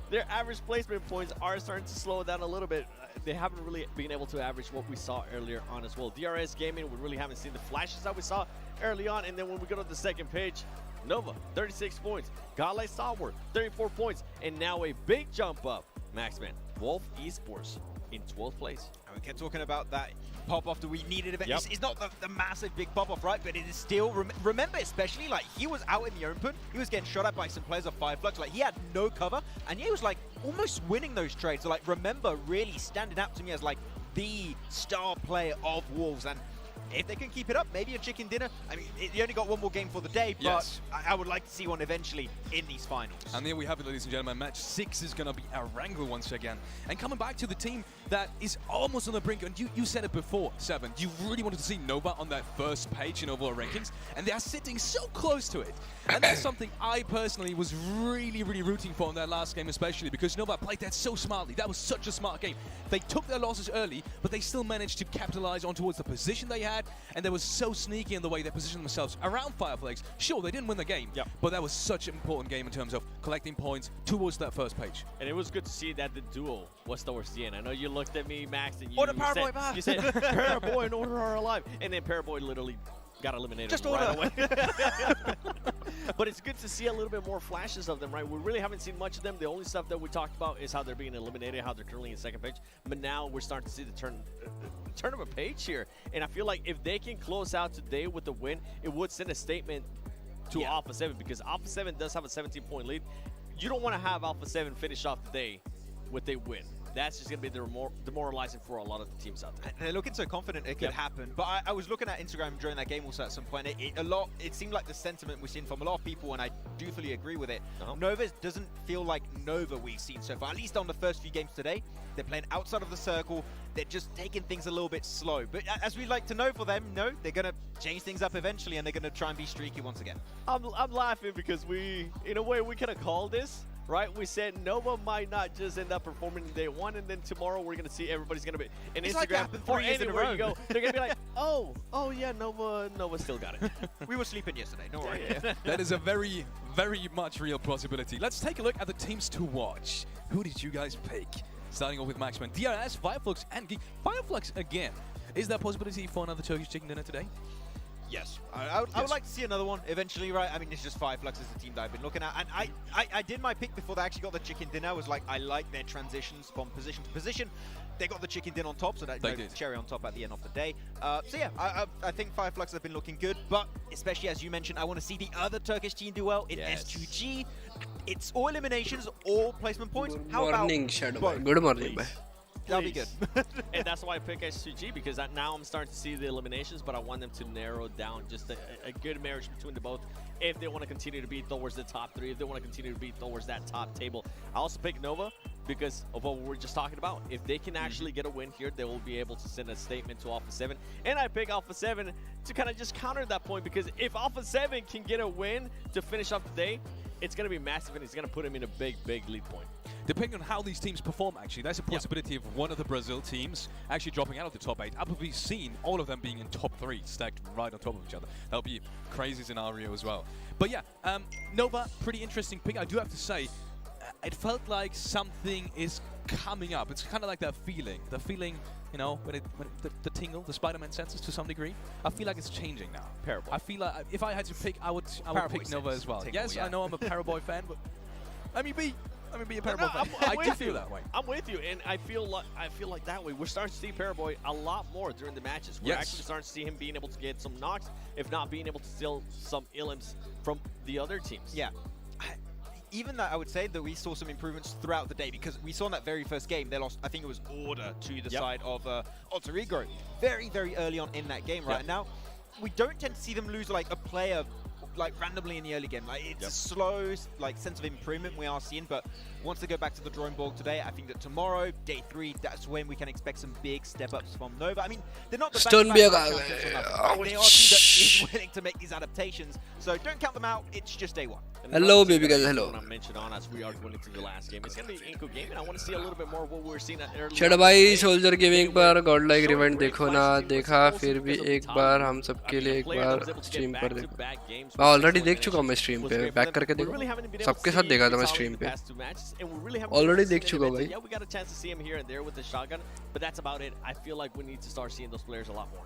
their average placement points are starting to slow down a little bit. They haven't really been able to average what we saw earlier on as well. DRS Gaming, we really haven't seen the flashes that we saw early on. And then when we go to the second page, Nova, 36 points. Gale Software, 34 points. And now a big jump up, Maxman, Wolf Esports in 12th place. And we kept talking about that pop-off that we needed. It's not the massive big pop-off, right? But it is still, remember especially, like, he was out in the open. He was getting shot at by some players of Fireflux. Like, he had no cover. And he was, like, almost winning those trades. So, like, remember really standing out to me as, like, the star player of Wolves. And if they can keep it up, maybe a chicken dinner. I mean, you only got one more game for the day, but Yes. I would like to see one eventually in these finals. And there we have it, ladies and gentlemen. Match 6 is going to be Erangel once again. And coming back to the team that is almost on the brink, and you said it before, Seven, you really wanted to see Nova on that first page in overall rankings, and they are sitting so close to it. And that's something I personally was really, really rooting for in that last game, especially because Nova played that so smartly. That was such a smart game. They took their losses early, but they still managed to capitalize on towards the position they had, and they were so sneaky in the way they positioned themselves around Fireflags. Sure, they didn't win the game, but that was such an important game in terms of collecting points towards that first page. And it was good to see that the duel was towards the end. I know you looked at me, Max, and you, Order Paraboy back. You said Paraboy and Order are alive, and then Paraboy literally got eliminated just right away. But it's good to see a little bit more flashes of them, right? We really haven't seen much of them. The only stuff that we talked about is how they're being eliminated, how they're currently in second page. But now we're starting to see the turn of a page here. And I feel like if they can close out today with the win, it would send a statement to Alpha 7, because Alpha 7 does have a 17-point lead. You don't want to have Alpha 7 finish off the day with a win. That's just going to be demoralizing for a lot of the teams out there. And they're looking so confident it could happen. But I was looking at Instagram during that game also at some point. It seemed like the sentiment we've seen from a lot of people, and I do fully agree with it. Nova doesn't feel like Nova we've seen so far, at least on the first few games today. They're playing outside of the circle. They're just taking things a little bit slow. But as we like to know for them, no, they're going to change things up eventually, and they're going to try and be streaky once again. I'm laughing because in a way, we kind of called this. Right, we said Nova might not just end up performing in day one, and then tomorrow we're gonna see everybody's gonna be in Instagram or anywhere you go. They're gonna be like, oh yeah, Nova still got it. We were sleeping yesterday. No worry. That is a very, very much real possibility. Let's take a look at the teams to watch. Who did you guys pick? Starting off with Maxman, DRS, Fireflux, and Geek. Fireflux again. Is there a possibility for another Turkish chicken dinner today? Yes. I would like to see another one eventually, right? I mean, it's just Fireflux is the team that I've been looking at. And I did my pick before they actually got the chicken dinner. I was like, I like their transitions from position to position. They got the chicken dinner on top, so that cherry on top at the end of the day. So yeah, I think Fireflux have been looking good. But especially as you mentioned, I want to see the other Turkish team do well in S2G. It's all eliminations, all placement points. How about Shadowog. Good morning, bye. That'll be good. And that's why I pick S2G, because now I'm starting to see the eliminations, but I want them to narrow down just a good marriage between the both if they want to continue to be towards the top 3, if they want to continue to be towards that top table. I also pick Nova because of what we were just talking about. If they can actually get a win here, they will be able to send a statement to Alpha 7. And I pick Alpha 7 to kind of just counter that point, because if Alpha 7 can get a win to finish off the day, it's going to be massive, and it's going to put him in a big lead point. Depending on how these teams perform, actually, there's a possibility of one of the Brazil teams actually dropping out of the top 8. I've probably seen all of them being in top 3, stacked right on top of each other. That'll be a crazy scenario as well. But yeah, Nova, pretty interesting pick. I do have to say, it felt like something is coming up. It's kind of like that feeling. The feeling, you know, when the tingle, the Spider-Man senses to some degree. I feel like it's changing now. Paraboy. I feel like if I had to pick, I would pick Nova as well. Tingle, yes, I know I'm a Paraboy fan, but let me be a Paraboy fan. I do feel that way. I'm with you, and I feel like that way. We're starting to see Paraboy a lot more during the matches. We're actually starting to see him being able to get some knocks, if not being able to steal some illims from the other teams. Yeah. Even that, I would say that we saw some improvements throughout the day, because we saw in that very first game, they lost, I think it was Order to the side of Alter Ego very, very early on in that game, right? And now, we don't tend to see them lose like a player like randomly in the early game. Like, it's a slow like sense of improvement we are seeing, but once they go back to the drawing board today, I think that tomorrow, day 3, that's when we can expect some big step-ups from Nova. I mean, they're not the back-to-back champions or nothing. They are a team that is willing to make these adaptations, so don't count them out. It's just day 1. Hello, baby guys. Hello. I want to mention on as we are going into the last game. It's going to be an Inco game, and I want to see a little bit more of what we're seeing at early. चलो भाई, soldier gaming पर God like event देखो ना देखा, फिर भी एक बार हम सबके लिए एक बार स्ट्रीम पर देखो. मैं ऑलरेडी देख चुका हूँ मैं स्ट्रीम पे, बैक करके देखो. सबके साथ देखा था मैं स्ट्रीम पे. ऑलरेडी देख चुका हूँ भाई. Yeah, we got a chance to see him here and there with the shotgun, but that's about it. I feel like we need to start seeing those players a lot more.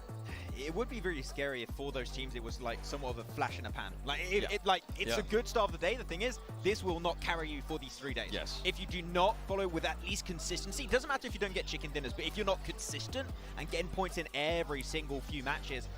It would be very scary if for those teams it was like somewhat of a flash in a pan. Like it's a good start of the day. The thing is, this will not carry you for these 3 days. Yes. If you do not follow with at least consistency, it doesn't matter if you don't get chicken dinners, but if you're not consistent and getting points in every single few matches,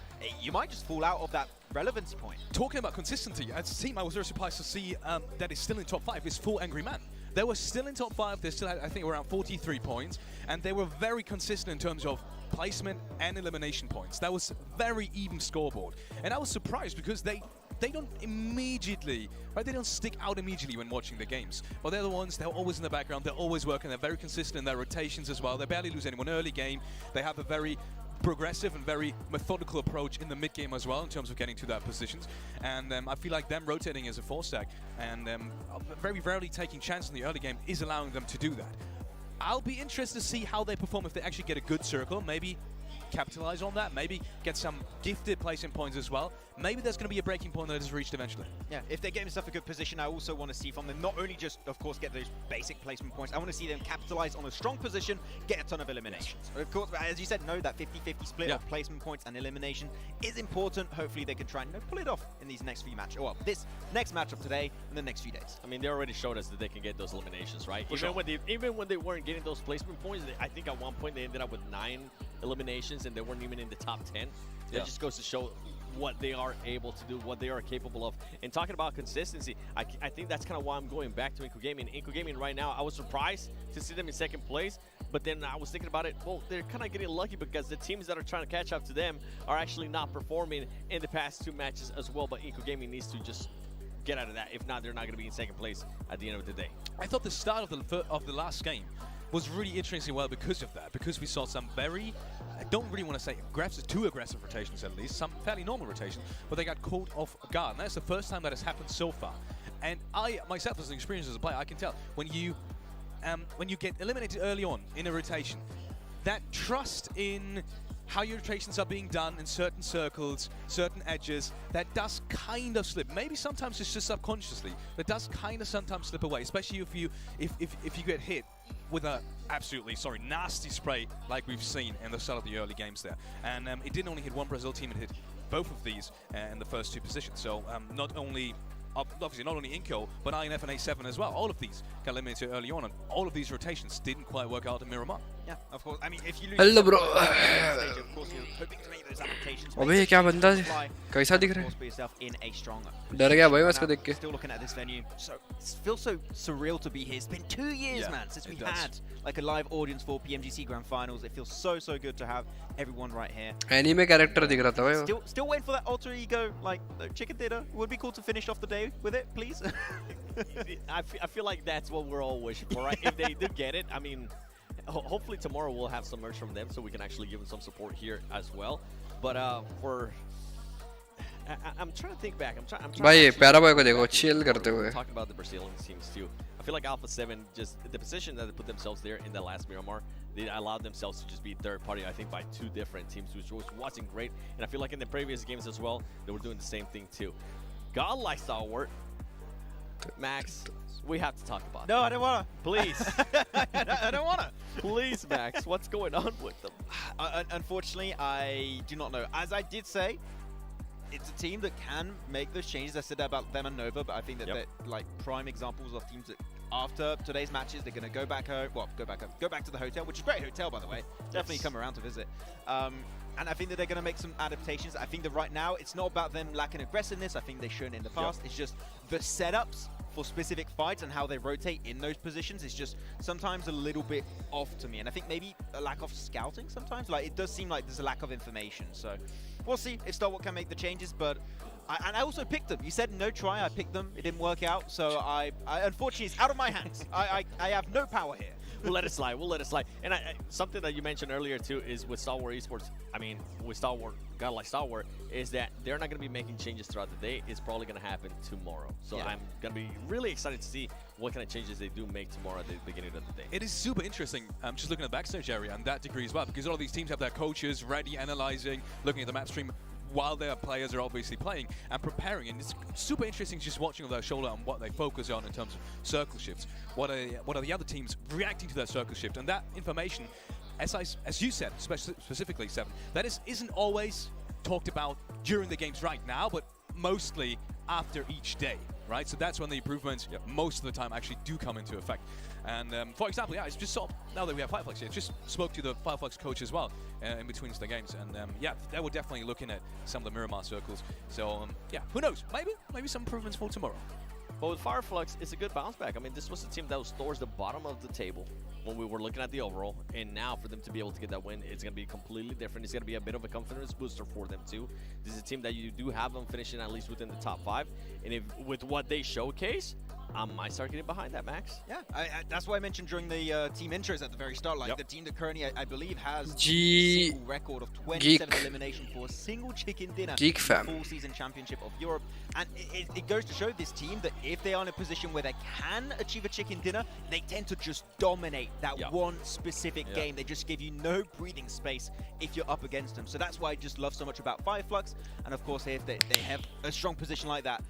you might just fall out of that relevancy point. Talking about consistency, as a team, I was very surprised to see that it's still in top 5. It's full Angry Man. They were still in top 5. They still had, I think, around 43 points, and they were very consistent in terms of placement and elimination points. That was very even scoreboard, and I was surprised because they don't immediately, right? They don't stick out immediately when watching the games. But they're the ones, they're always in the background, they're always working, they're very consistent in their rotations as well. They barely lose anyone early game. They have a very progressive and very methodical approach in the mid game as well in terms of getting to that positions. And I feel like them rotating as a 4-stack and very rarely taking chances in the early game is allowing them to do that. I'll be interested to see how they perform if they actually get a good circle, maybe capitalize on that, maybe get some gifted placing points as well. Maybe there's going to be a breaking point that is reached eventually. Yeah, if they get themselves a good position, I also want to see from them not only just, of course, get those basic placement points, I want to see them capitalize on a strong position, get a ton of eliminations. Of course, as you said, no, that 50-50 split of placement points and elimination is important. Hopefully they can try and pull it off in these next few matches, well, this next matchup today and the next few days. I mean, they already showed us that they can get those eliminations, right? Even when they weren't getting those placement points, I think at one point they ended up with 9 eliminations and they weren't even in the top 10. It just goes to show what they are able to do, what they are capable of. And talking about consistency, I think that's kind of why I'm going back to Inco Gaming. Inco Gaming right now, I was surprised to see them in second place, but then I was thinking about it, well, they're kind of getting lucky because the teams that are trying to catch up to them are actually not performing in the past 2 matches as well, but Inco Gaming needs to just get out of that. If not, they're not going to be in second place at the end of the day. I thought the start of the last game was really interesting because of that, because we saw some very, I don't really want to say aggressive, too aggressive rotations at least, some fairly normal rotations, but they got caught off guard. And that's the first time that has happened so far. And I, myself, as an experience as a player, I can tell when you get eliminated early on in a rotation, that trust in how your rotations are being done in certain circles, certain edges, that does kind of slip. Maybe sometimes it's just subconsciously, but does kind of sometimes slip away, especially if you get hit with a nasty spray like we've seen in the start of the early games there. And it didn't only hit one Brazil team, it hit both of these in the first 2 positions. So obviously not only Inco, but INF and A7 as well. All of these got eliminated early on, and all of these rotations didn't quite work out in Miramar. Yeah, of course. I mean, if you lose Hello, bro. stage, of course, you're hoping to make those adaptations. अबे ये क्या बंदा है? कैसा दिख रहा है? Put yourself in a strong डर गया भाई मैं इसको देख के. Still looking at this venue, so it feels so surreal to be here. It's been 2 years, man, since we had like a live audience for PMGC Grand Finals. It feels so good to have everyone right here. Anime character दिख रहा था भाई. Still waiting for that alter ego, like chicken dinner. Would be cool to finish off the day with it, please. I feel like that's what we're all wishing for, right? If they do get it, I mean, hopefully tomorrow we'll have some merch from them so we can actually give them some support here as well. But I'm trying to think back. I'm trying भाई पैराबॉय को देखो chill करते हुए. Talking about the Brazilian teams too. I feel like Alpha 7, just the position that they put themselves there in the last Miramar, they allowed themselves to just be third party, I think, by 2 different teams, which wasn't great. And I feel like in the previous games as well, they were doing the same thing too. Godlike stalwart, Max, we have to talk about No, I don't wanna. Please. I don't wanna. Please, Max, what's going on with them? Unfortunately, I do not know. As I did say, it's a team that can make those changes. I said that about them and Nova, but I think that they're like prime examples of teams that after today's matches, they're going to go back home. Well, go back to the hotel, which is a great hotel, by the way. Definitely come around to visit. And I think that they're going to make some adaptations. I think that right now, it's not about them lacking aggressiveness. I think they've shown it in the past. It's just the setups for specific fights and how they rotate in those positions is just sometimes a little bit off to me. And I think maybe a lack of scouting sometimes. Like, it does seem like there's a lack of information. So we'll see if Stalwart can make the changes. But I also picked them. You said no try. I picked them. It didn't work out. So I unfortunately, it's out of my hands. I have no power here. We'll let it slide. We'll let it slide. And something that you mentioned earlier, too, is with Stalwart Esports, I mean, with Stalwart, Godlike Stalwart, is that they're not going to be making changes throughout the day. It's probably going to happen tomorrow. So I'm going to be really excited to see what kind of changes they do make tomorrow at the beginning of the day. It is super interesting, just looking at the backstage area and that degree as well, because all of these teams have their coaches ready, analyzing, looking at the map stream, while their players are obviously playing and preparing, and it's super interesting just watching over their shoulder and what they focus on in terms of circle shifts. What are the other teams reacting to that circle shift? And that information, as you said, specifically Seven, that isn't always talked about during the games right now, but mostly after each day, right? So that's when the improvements most of the time actually do come into effect. And for example, I just saw, now that we have Fireflux here, just spoke to the Fireflux coach as well in between the games. And they were definitely looking at some of the Miramar circles. So who knows? Maybe some improvements for tomorrow. But with Fireflux, it's a good bounce back. I mean, this was a team that was towards the bottom of the table when we were looking at the overall, and now for them to be able to get that win, it's going to be completely different. It's going to be a bit of a confidence booster for them too. This is a team that you do have them finishing at least within the top 5, and if with what they showcase, I might start getting behind that, Max. Yeah, that's why I mentioned during the team intros at the very start, like the team that currently, I believe, has a single record of 27 elimination for a single chicken dinner in the full season championship of Europe. And it goes to show this team that if they are in a position where they can achieve a chicken dinner, they tend to just dominate that one specific game. They just give you no breathing space if you're up against them. So that's why I just love so much about Fireflux. And of course, if they have a strong position like that,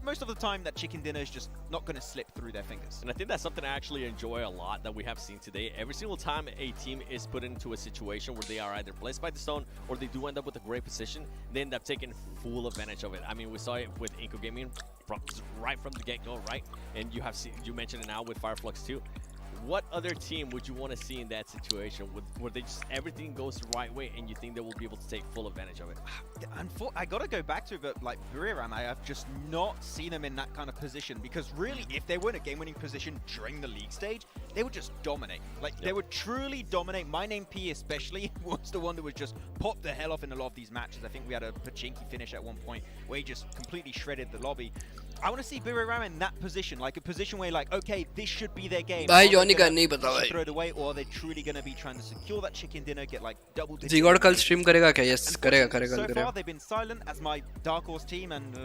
most of the time that chicken dinner is just not going to slip through their fingers. And I think that's something I actually enjoy a lot that we have seen today. Every single time a team is put into a situation where they are either blessed by the stone or they do end up with a great position, they end up taking full advantage of it. I mean, we saw it with Inco Gaming right from the get-go, right? And you mentioned it now with Fireflux too. What other team would you want to see in that situation where they just everything goes the right way and you think they will be able to take full advantage of it? I got to go back to it, but like Buriram, I have just not seen them in that kind of position, because really, if they were in a game-winning position during the league stage, they would just dominate. Like, they would truly dominate. My name P especially was the one that would just pop the hell off in a lot of these matches. I think we had a Pmgc finish at one point where he just completely shredded the lobby. I want to see Buriram in that position, like a position where like, okay, this should be their game. Throw it away, or are they truly going to be trying to secure that chicken dinner, get like double digit? Zigod kal stream karega kya? Yes, karega. So far they've been silent as my dark horse team, and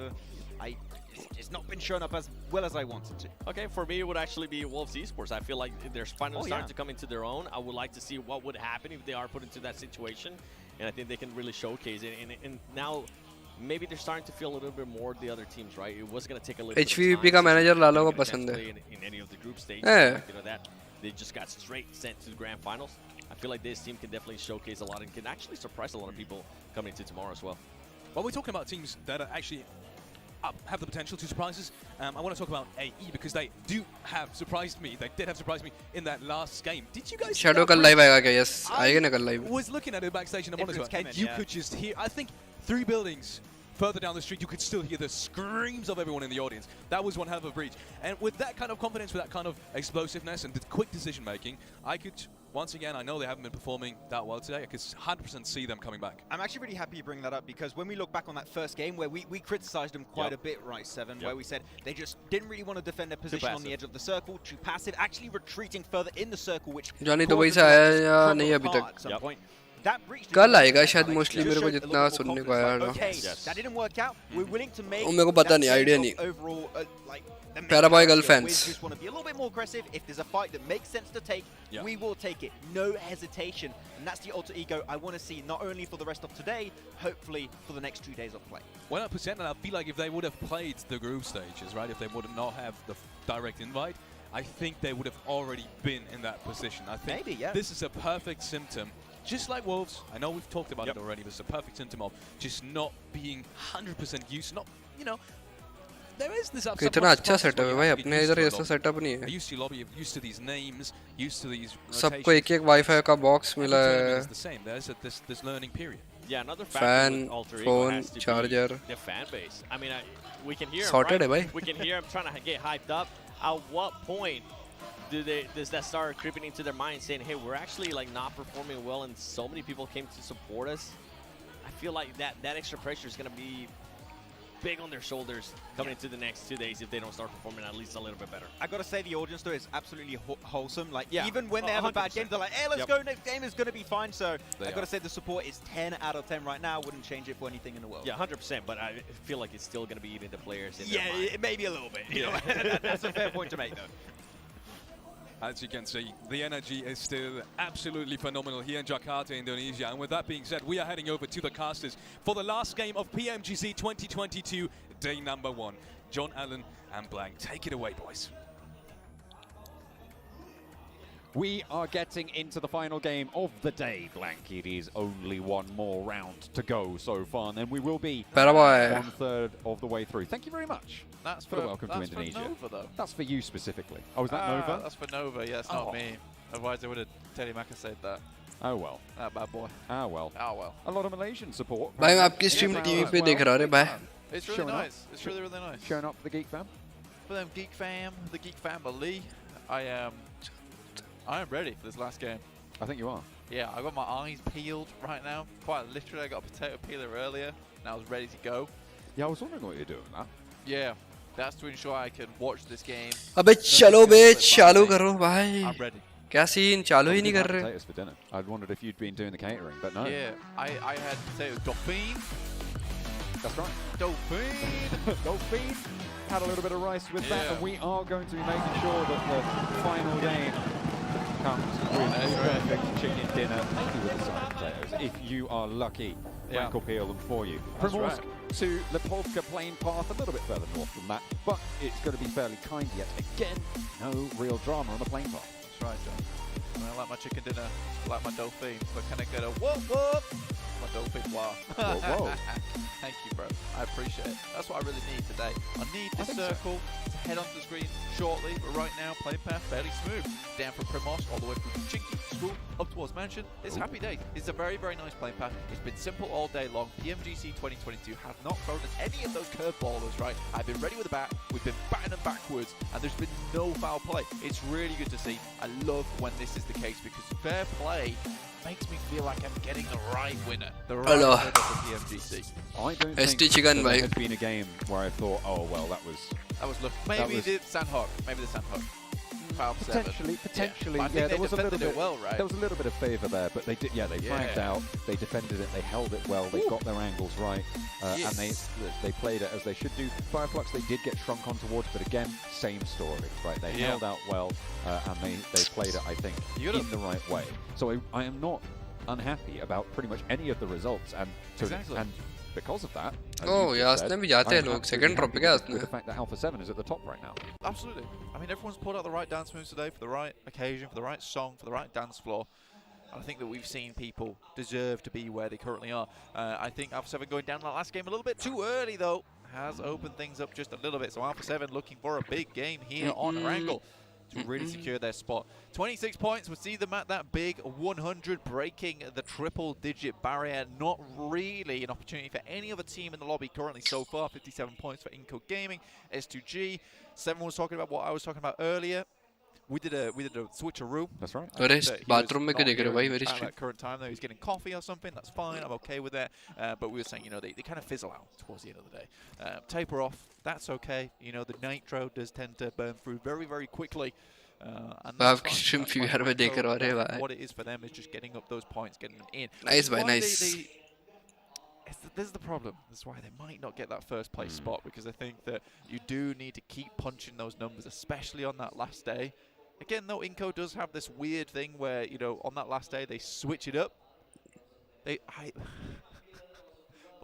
it's not been shown up as well as I wanted to. Okay, for me it would actually be Wolves Esports. I feel like they're finally starting to come into their own. I would like to see what would happen if they are put into that situation, and I think they can really showcase it. And now maybe they're starting to feel a little bit more the other teams, right? It was going to take a little bit of time. HVP का manager लालो को पसंद है. In any of the group stages, you know that they just got straight sent to the grand finals. I feel like this team can definitely showcase a lot and can actually surprise a lot of people coming into tomorrow as well. Well, we're talking about teams that are actually have the potential to surprise us. I want to talk about AE because they do have surprised me. They did have surprised me in that last game. Did you guys? Shadow कल live आएगा क्या? Yes, आएगा ना कल live. I was looking at it backstage in the monitor, and you could just hear. I think 3 buildings further down the street, you could still hear the screams of everyone in the audience. That was one hell of a breach. And with that kind of confidence, with that kind of explosiveness and the quick decision making, I could, once again, I know they haven't been performing that well today. I could 100% see them coming back. I'm actually really happy you bring that up, because when we look back on that first game where we criticized them quite a bit, right, Seven, where we said they just didn't really want to defend their position on the edge of the circle, too passive, actually retreating further in the circle, which Johnny Dubai से आया या नहीं अभी तक? at some point. That breach कल आएगा शायद mostly मेरे को जितना सुनने को आया ना. That didn't work out. We're willing to make मेरे को पता नहीं, आइडिया नहीं. overall like Paraboy girl fans. We just want to be a little bit more aggressive. If there's a fight that makes sense to take, we will take it. No hesitation. And that's the alter ego I want to see, not only for the rest of today, hopefully for the next 2 days of play. 100%, and I feel like if they would have played the group stages, right, if they would not have the direct invite, I think they would have already been in that position. I think this is a perfect symptom. Just like Wolves, I know we've talked about it already, but it's a perfect symptom of just not being 100% used, not, you know, there is this कितना अच्छा setup है भाई, अपने इधर ऐसा setup नहीं है. Used to lobby, used to these names, used to these सबको एक वाईफाई का बॉक्स मिला है. It's the same. There's this learning period. Yeah, another factor with Alter Ego has to charger. be the fan base. I mean, we can hear Sorted him, है right? We can hear him trying to get hyped up. At what point does that start creeping into their mind, saying, "Hey, we're actually like not performing well, and so many people came to support us"? I feel like that extra pressure is going to be big on their shoulders coming into the next 2 days if they don't start performing at least a little bit better. I gotta say, the audience though is absolutely wholesome. Like, even when they have a bad game, they're like, "Hey, let's go. Next game is gonna be fine." So I gotta say, the support is 10 out of 10 right now. Wouldn't change it for anything in the world. Yeah, 100%. But I feel like it's still gonna be eating the players. In their mind. Maybe a little bit. You know, that's a fair point to make, though. As you can see, the energy is still absolutely phenomenal here in Jakarta, Indonesia. And with that being said, we are heading over to the casters for the last game of PMGC 2022, day number 1. John Allen and Blank, take it away, boys. We are getting into the final game of the day, Blank. It is only one more round to go so far, and then we will be 1/3 of the way through. Thank you very much. That's for welcome to Indonesia. For Nova, though. That's for you specifically. Oh, is that Nova? That's for Nova, yes, not me. Otherwise, they would have Telemaka said that. Oh well. That bad boy. Ah well. Ah well. A lot of Malaysian support. भाई मैं आपकी stream TV पे देख रहा हूँ रे भाई. It's really nice. It's really, really nice. Showing up for the Geek Fam. for them Geek Fam, the Geek Family. I am ready for this last game. I think you are. Yeah, I got my eyes peeled right now. Quite literally, I got a potato peeler earlier, and I was ready to go. Yeah, I was wondering what you're doing with that. Yeah, that's to ensure I can watch this game. अबे चलो बे चालू करो भाई. I'm ready. क्या scene चालू ही नहीं कर रहे? Potatoes for dinner. I wondered if you'd been doing the catering, but no. Yeah, I had potato dauphine. That's right. Dauphine. Dauphine. Had a little bit of rice with that, and we are going to be making sure that the final game comes with a perfect chicken dinner, maybe with a side of potatoes. If you are lucky, Frank will peel them for you. That's Primorsk right. to Lipovka plain path, a little bit further north than that, but it's going to be fairly kind yet. Again, no real drama on the plain path. That's right, John. I like my chicken dinner, I like my dauphine, but can I get a whoop whoop? My dauphine, wow. Whoa. Thank you, bro. I appreciate it. That's what I really need today. I need this circle to head onto the screen shortly, but right now, playing path fairly smooth. Down from Primorsk, all the way through Chinky, School, up towards Mansion. It's happy days. It's a very, very nice playing path. It's been simple all day long. Pmgc 2022 have not thrown us any of those curveballers, right? I've been ready with a bat. We've been batting them backwards, and there's been no foul play. It's really good to see. I love when this is the case because fair play makes me feel like I'm getting the right winner. The right winner for Pmgc. I don't think chicken there has been a game where I thought, oh, well, that was lucky. Maybe the Sandhawk. Maybe the Sandhawk. Potentially, yeah. There was a little bit. Well, right? There was a little bit of favour there, but they did. Yeah, they flagged out. They defended it. They held it well. They got their angles right, and they played it as they should do. Fireflux, they did get shrunk on towards, but again, same story, right? They held out well, and they played it, I think, in the right way. So I am not unhappy about pretty much any of the results, and because of that, यासने भी जाते हैं लोग second drop पे क्या with the fact that Alpha 7 is at the top right now. Absolutely. I mean, everyone's pulled out the right dance moves today for the right occasion, for the right song, for the right dance floor. And I think that we've seen people deserve to be where they currently are. I think Alpha 7 going down that last game a little bit too early, though, has opened things up just a little bit. So Alpha 7 looking for a big game here on Erangel to really secure their spot. 26 points would see them at that big 100, breaking the triple-digit barrier. Not really an opportunity for any other team in the lobby currently so far. 57 points for Inco Gaming, S2G. Seven was talking about what I was talking about earlier. We did a switcheroo. That's right. bathroom में क्यों देख रहे हो भाई मेरी stream? At current time, though, he's getting coffee or something. That's fine. I'm okay with that. But we were saying, you know, they kind of fizzle out towards the end of the day. Taper off. That's okay. You know, the nitro does tend to burn through very, very quickly. And that's fine. What it is for them is just getting up those points, getting them in. Nice, very nice. This is the problem. This is why they might not get that first place spot, because I think that you do need to keep punching those numbers, especially on that last day. Again, though, Inco does have this weird thing where, you know, on that last day, they switch it up. Well,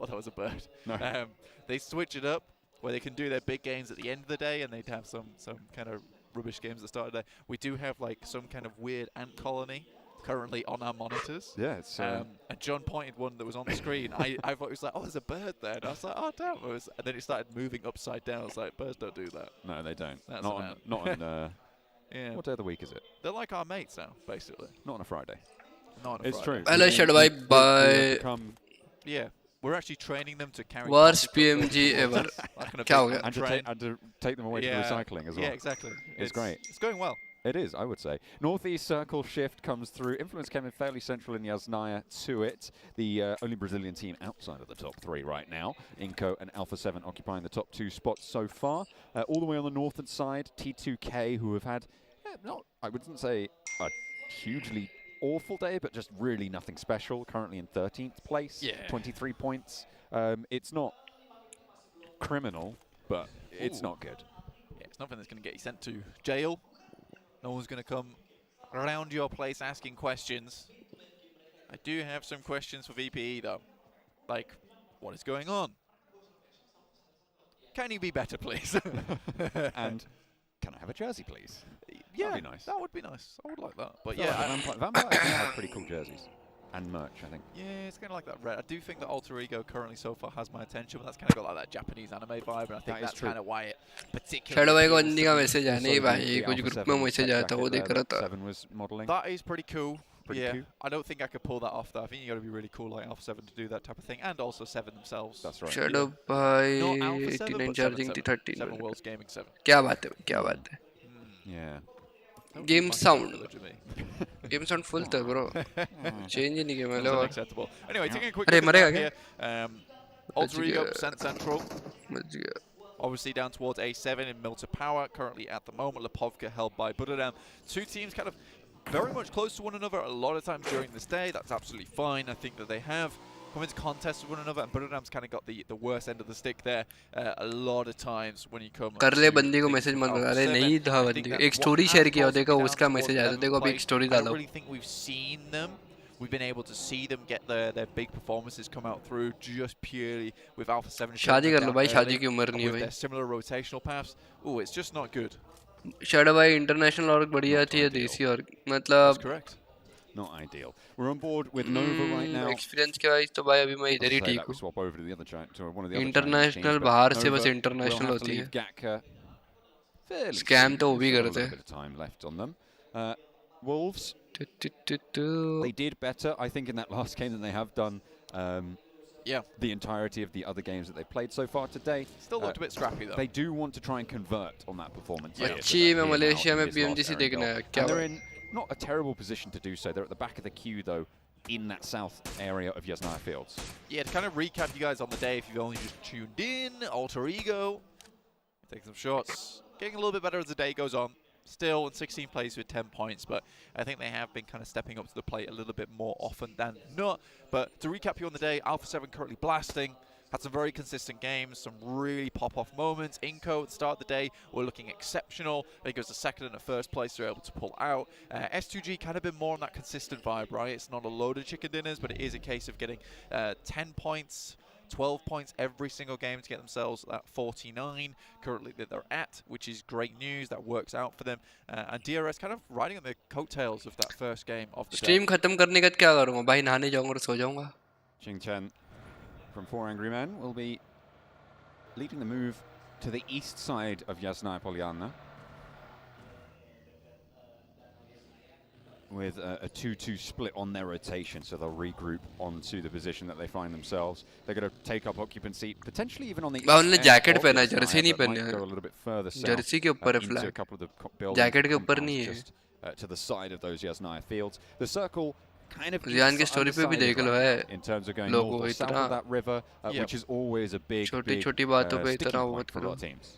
that was a bird. No. They switch it up where they can do their big games at the end of the day, and they'd have some kind of rubbish games at the start of the day. We do have, like, some kind of weird ant colony currently on our monitors. Yeah, it's... and John pointed one that was on the screen. I thought it was like, oh, there's a bird there. And I was like, oh, damn. And then it started moving upside down. I was like, birds don't do that. No, they don't. That's not on yeah. What day of the week is it? They're like our mates now, basically. Not on a Friday. Not on a It's Friday. true. Hello, Shadowog. Bye. Yeah. We're actually training them to carry... Worst PMG ever. And to take them away to recycling as well. Yeah, exactly. It's great. It's going well. It is, I would say. Northeast circle shift comes through. Influence came in fairly central in Yasnaya to it. The only Brazilian team outside of the top three right now. Inco and Alpha 7 occupying the top two spots so far. All the way on the northern side, T2K, who have had, I wouldn't say a hugely awful day, but just really nothing special. Currently in 13th place, 23 points. It's not criminal, but it's not good. Yeah, it's nothing that's going to get you sent to jail. No one's going to come around your place asking questions. I do have some questions for VPE, though. Like, what is going on? Can you be better, please? And can I have a jersey, please? Yeah, that'd be nice. That would be nice. I would like that. But Vampire have pretty cool jerseys. And merch, I think. Yeah, it's kind of like that red. I do think that Alter Ego currently so far has my attention, but that's kind of got like that Japanese anime vibe, and I think that's kind of why it particularly... Shadowog को अंधी का message आने भाई कुछ group में message आया था वो देख रहा था. That is pretty cool. Pretty yeah, cool. I don't think I could pull that off though. I think you got to be really cool like Alpha 7 to do that type of thing, and also 7 themselves. That's right. Shadow by 89 charging the 13. 7 Worlds Gaming 7. क्या बात है, क्या बात है. Yeah. Game sound. Game sound full था bro. Change ही नहीं किया मैंने. Unacceptable. Anyway, taking a quick अरे look मरेगा at क्या? that here. Alter Ego, Percent Central. बच गया. Obviously down towards A7 in Milter Power. Currently at the moment, Lipovka held by Buddhadam. Two teams kind of very much close to one another a lot of times during this day. That's absolutely fine. I think that they have come into contest with one another, and Buddhadam's kind of got the worst end of the stick there a lot of times when you come. कर ले बंदी को message मत बता रहे नहीं था बंदी एक स्टोरी शेयर किया देखा उसका मैसेज आया था देखो अभी एक स्टोरी डालो. I don't really think we've seen them. We've been able to see them get their big performances come out through just purely with Alpha 7. शादी कर लो भाई शादी की उम्र नहीं है भाई. Their similar rotational paths. Oh, it's just not good. Shadow भाई इंटरनेशनल और बढ़िया थी या देसी और मतलब. That's correct. Not ideal. We're on board with Nova right now. Experience के वाइज तो भाई अभी मैं इधर ही ठीक हूँ. Swap over to the other to one of the other International बाहर से बस international होती है. Scam तो वो भी करते हैं. Time left on them. Wolves. They did better, I think, in that last game than they have done. The entirety of the other games that they've played so far today. Still looked a bit scrappy though. They do want to try and convert on that performance. अच्छी में Malaysia में PMGC देखना है क्या? They're in not a terrible position to do so. They're at the back of the queue though, in that south area of Yasnaya Fields. Yeah, to kind of recap you guys on the day, if you've only just tuned in, Alter Ego, taking some shots, getting a little bit better as the day goes on. Still in 16 plays with 10 points, but I think they have been kind of stepping up to the plate a little bit more often than not. But to recap you on the day, Alpha 7 currently blasting. Had some very consistent games, some really pop-off moments. Inco at the start of the day were looking exceptional. I think it was the second and the first place they're able to pull out. S2G kind of been more on that consistent vibe, right? It's not a load of chicken dinners, but it is a case of getting 10 points, 12 points every single game to get themselves at 49 currently that they're at, which is great news. That works out for them. And DRS kind of riding on the coattails of that first game of the Stream खत्म करने के बाद क्या करूँगा भाई नहाने जाऊँगा और सो जाऊँगा. Ching Chen from 4 Angry Men will be leading the move to the east side of Yasnaya Polyana with a 2-2 split on their rotation, so they'll regroup onto the position that they find themselves. They're going to take up occupancy, potentially even on the उन्होंने jacket पहना है Jersey नहीं पहनी go a little bit further south, Jersey के ऊपर है into a flag couple of the buildings, jacket के ऊपर नहीं है just to the side of those Yasnaya Fields. The circle kind of जियान की स्टोरी पे भी देख लो है in terms of going लोगों north or south इतना of that river, which is always a big छोटी-छोटी बातों पे sticking इतना point मत for a lot करो. of teams.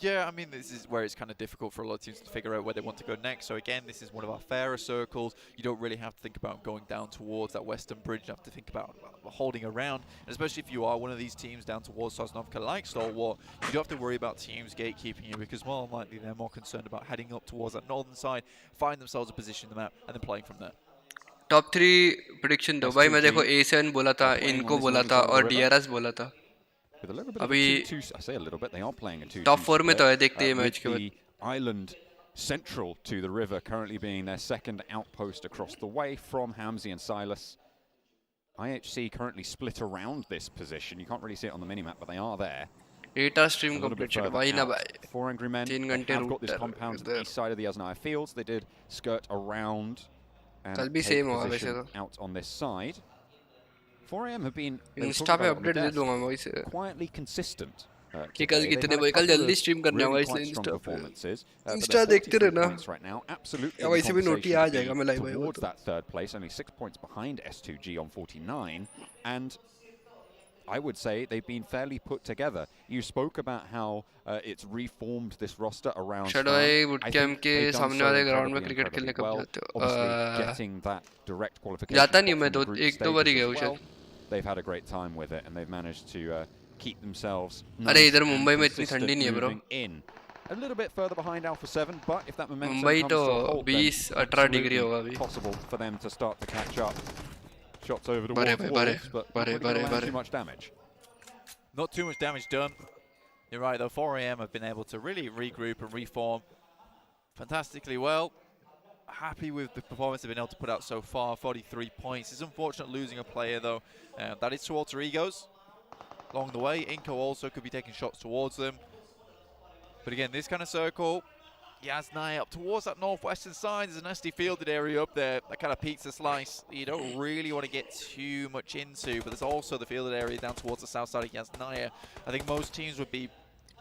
Yeah, I mean, this is where it's kind of difficult for a lot of teams to figure out where they want to go next. So again, this is one of our fairer circles. You don't really have to think about going down towards that western bridge. You have to think about holding around. And especially if you are one of these teams down towards Sosnovka like Stalwart, you don't have to worry about teams gatekeeping you, because more than likely they're more concerned about heading up towards that northern side, find themselves a position in the map, and then playing from there. Top 3 prediction दो भाई. मैं देखो A7 बोला था, इनको बोला था और DRS बोला था. With a little bit of a 2-2, I say a little bit, they are playing a 2-2 top 4 में तो है देखते हैं मैच के बाद. The island central to the river currently being their second outpost across the way from Hamzi and Silas. IHC currently split around this position. You can't really see it on the minimap, but they are there. 8 stream complete चलो भाई ना भाई. 4 Angry Men have got this compound to the east side of the Yasnaya Fields. They did skirt around and कल भी take same होगा position वैसे तो. out on this side. 4AM have been Insta पे update दे दूँगा मैं वैसे. quietly consistent. कि कल कितने बजे कल जल्दी stream करने वाला इसलिए Insta पे. Insta देखते रहना. Right now, absolutely. या वैसे भी नोटी आ जाएगा मैं live आएगा. Towards that third place, only 6 points behind S2G on 49, and I would say they've been fairly put together. You spoke about how it's reformed this roster around. Shadowog bootcamp के सामने वाले ground में cricket खेलने कब जाते हो? Obviously, getting that direct qualification. जाता नहीं मैं तो एक दो बार ही गया हूँ शायद. They've had a great time with it, and they've managed to keep themselves. अरे इधर मुंबई में इतनी ठंडी नहीं है bro. In a little bit further behind Alpha 7, but if that momentum Mumbai comes तो to a halt, 20-18 डिग्री होगा अभी. Possible for them to start to catch up. Shots over the Wolves, but not really allow too much damage. Not too much damage done. You're right though, 4AM have been able to really regroup and reform fantastically well. Happy with the performance they've been able to put out so far, 43 points. It's unfortunate losing a player though. That is to Alter Egos. Along the way, Inco also could be taking shots towards them. But again, this kind of circle, Yasnaya up towards that northwestern side. There's a nasty fielded area up there, that kind of pizza slice you don't really want to get too much into, but there's also the fielded area down towards the south side of Yasnaya. I think most teams would be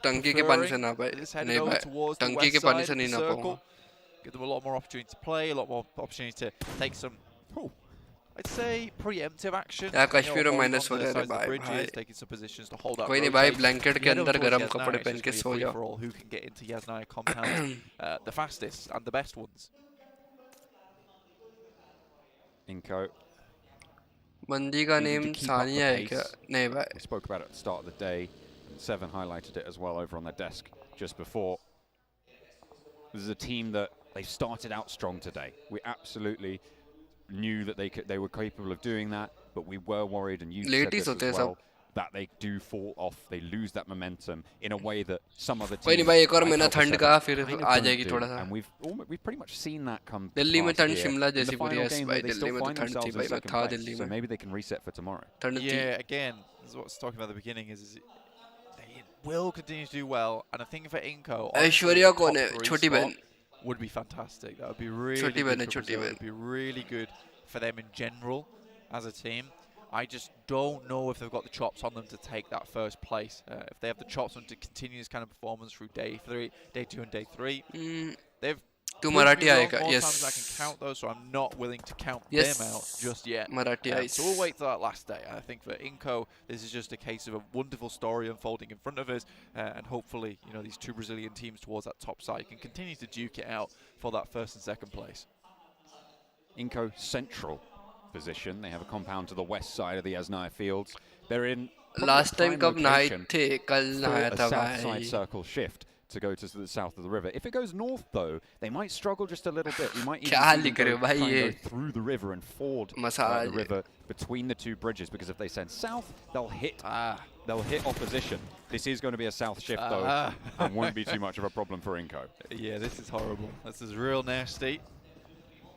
टंकी के पानी से ना भाई नहीं भाई टंकी के पानी से नहीं ना पाऊंगा give them a lot more opportunity to play, a lot more opportunity to take some I'd say preemptive action. यार कश्मीर में माइनस हो रहा है भाई taking some positions to hold up कोई नहीं भाई ब्लैंकेट के अंदर गर्म कपड़े पहन के सो जाओ who can get into Yasnaya compound the fastest and the best ones. Inko. बंदी का नेम सानिया है क्या नहीं भाई We spoke about it at the start of the day. Seven highlighted it as well over on their desk just before. This is a team that they started out strong today. We absolutely knew that they were capable of doing that, but we were worried, and you said this as well, that they do fall off. They lose that momentum in a way that some other teams. कोई नहीं भाई एक और महीना ठंड का फिर आ जाएगी थोड़ा सा. And we've pretty much seen that come. Delhi में ठंड शिमला जैसी पूरी है भाई दिल्ली में तो ठंड थी भाई मैं था दिल्ली में. So maybe they can reset for tomorrow. Yeah, again, this is what I was talking about at the beginning is they will continue to do well, and I think for Inko, Aishwarya कौन है छोटी बहन would be fantastic. That would be really good. It would be really good for them in general as a team. I just don't know if they've got the chops on them to take that first place. If they have the chops on to continue this kind of performance through day 2 and day 3. They've तू मराठी आएगा yes. I can count those, so I'm not willing to count them out just yet. Marathi आएगा. So we'll wait till that last day. I think for Inko, this is just a case of a wonderful story unfolding in front of us, and hopefully, these two Brazilian teams towards that top side can continue to duke it out for that first and second place. Inko central position. They have a compound to the west side of the Yasnaya fields. They're in last time कब नहाए थे कल नहाया था भाई. South side circle shift to go to the south of the river. If it goes north, though, they might struggle just a little bit. We might even go through the river and ford the river between the two bridges, because if they send south, they'll hit opposition. This is going to be a south shift, though, and won't be too much of a problem for Inko. Yeah, this is horrible. This is real nasty.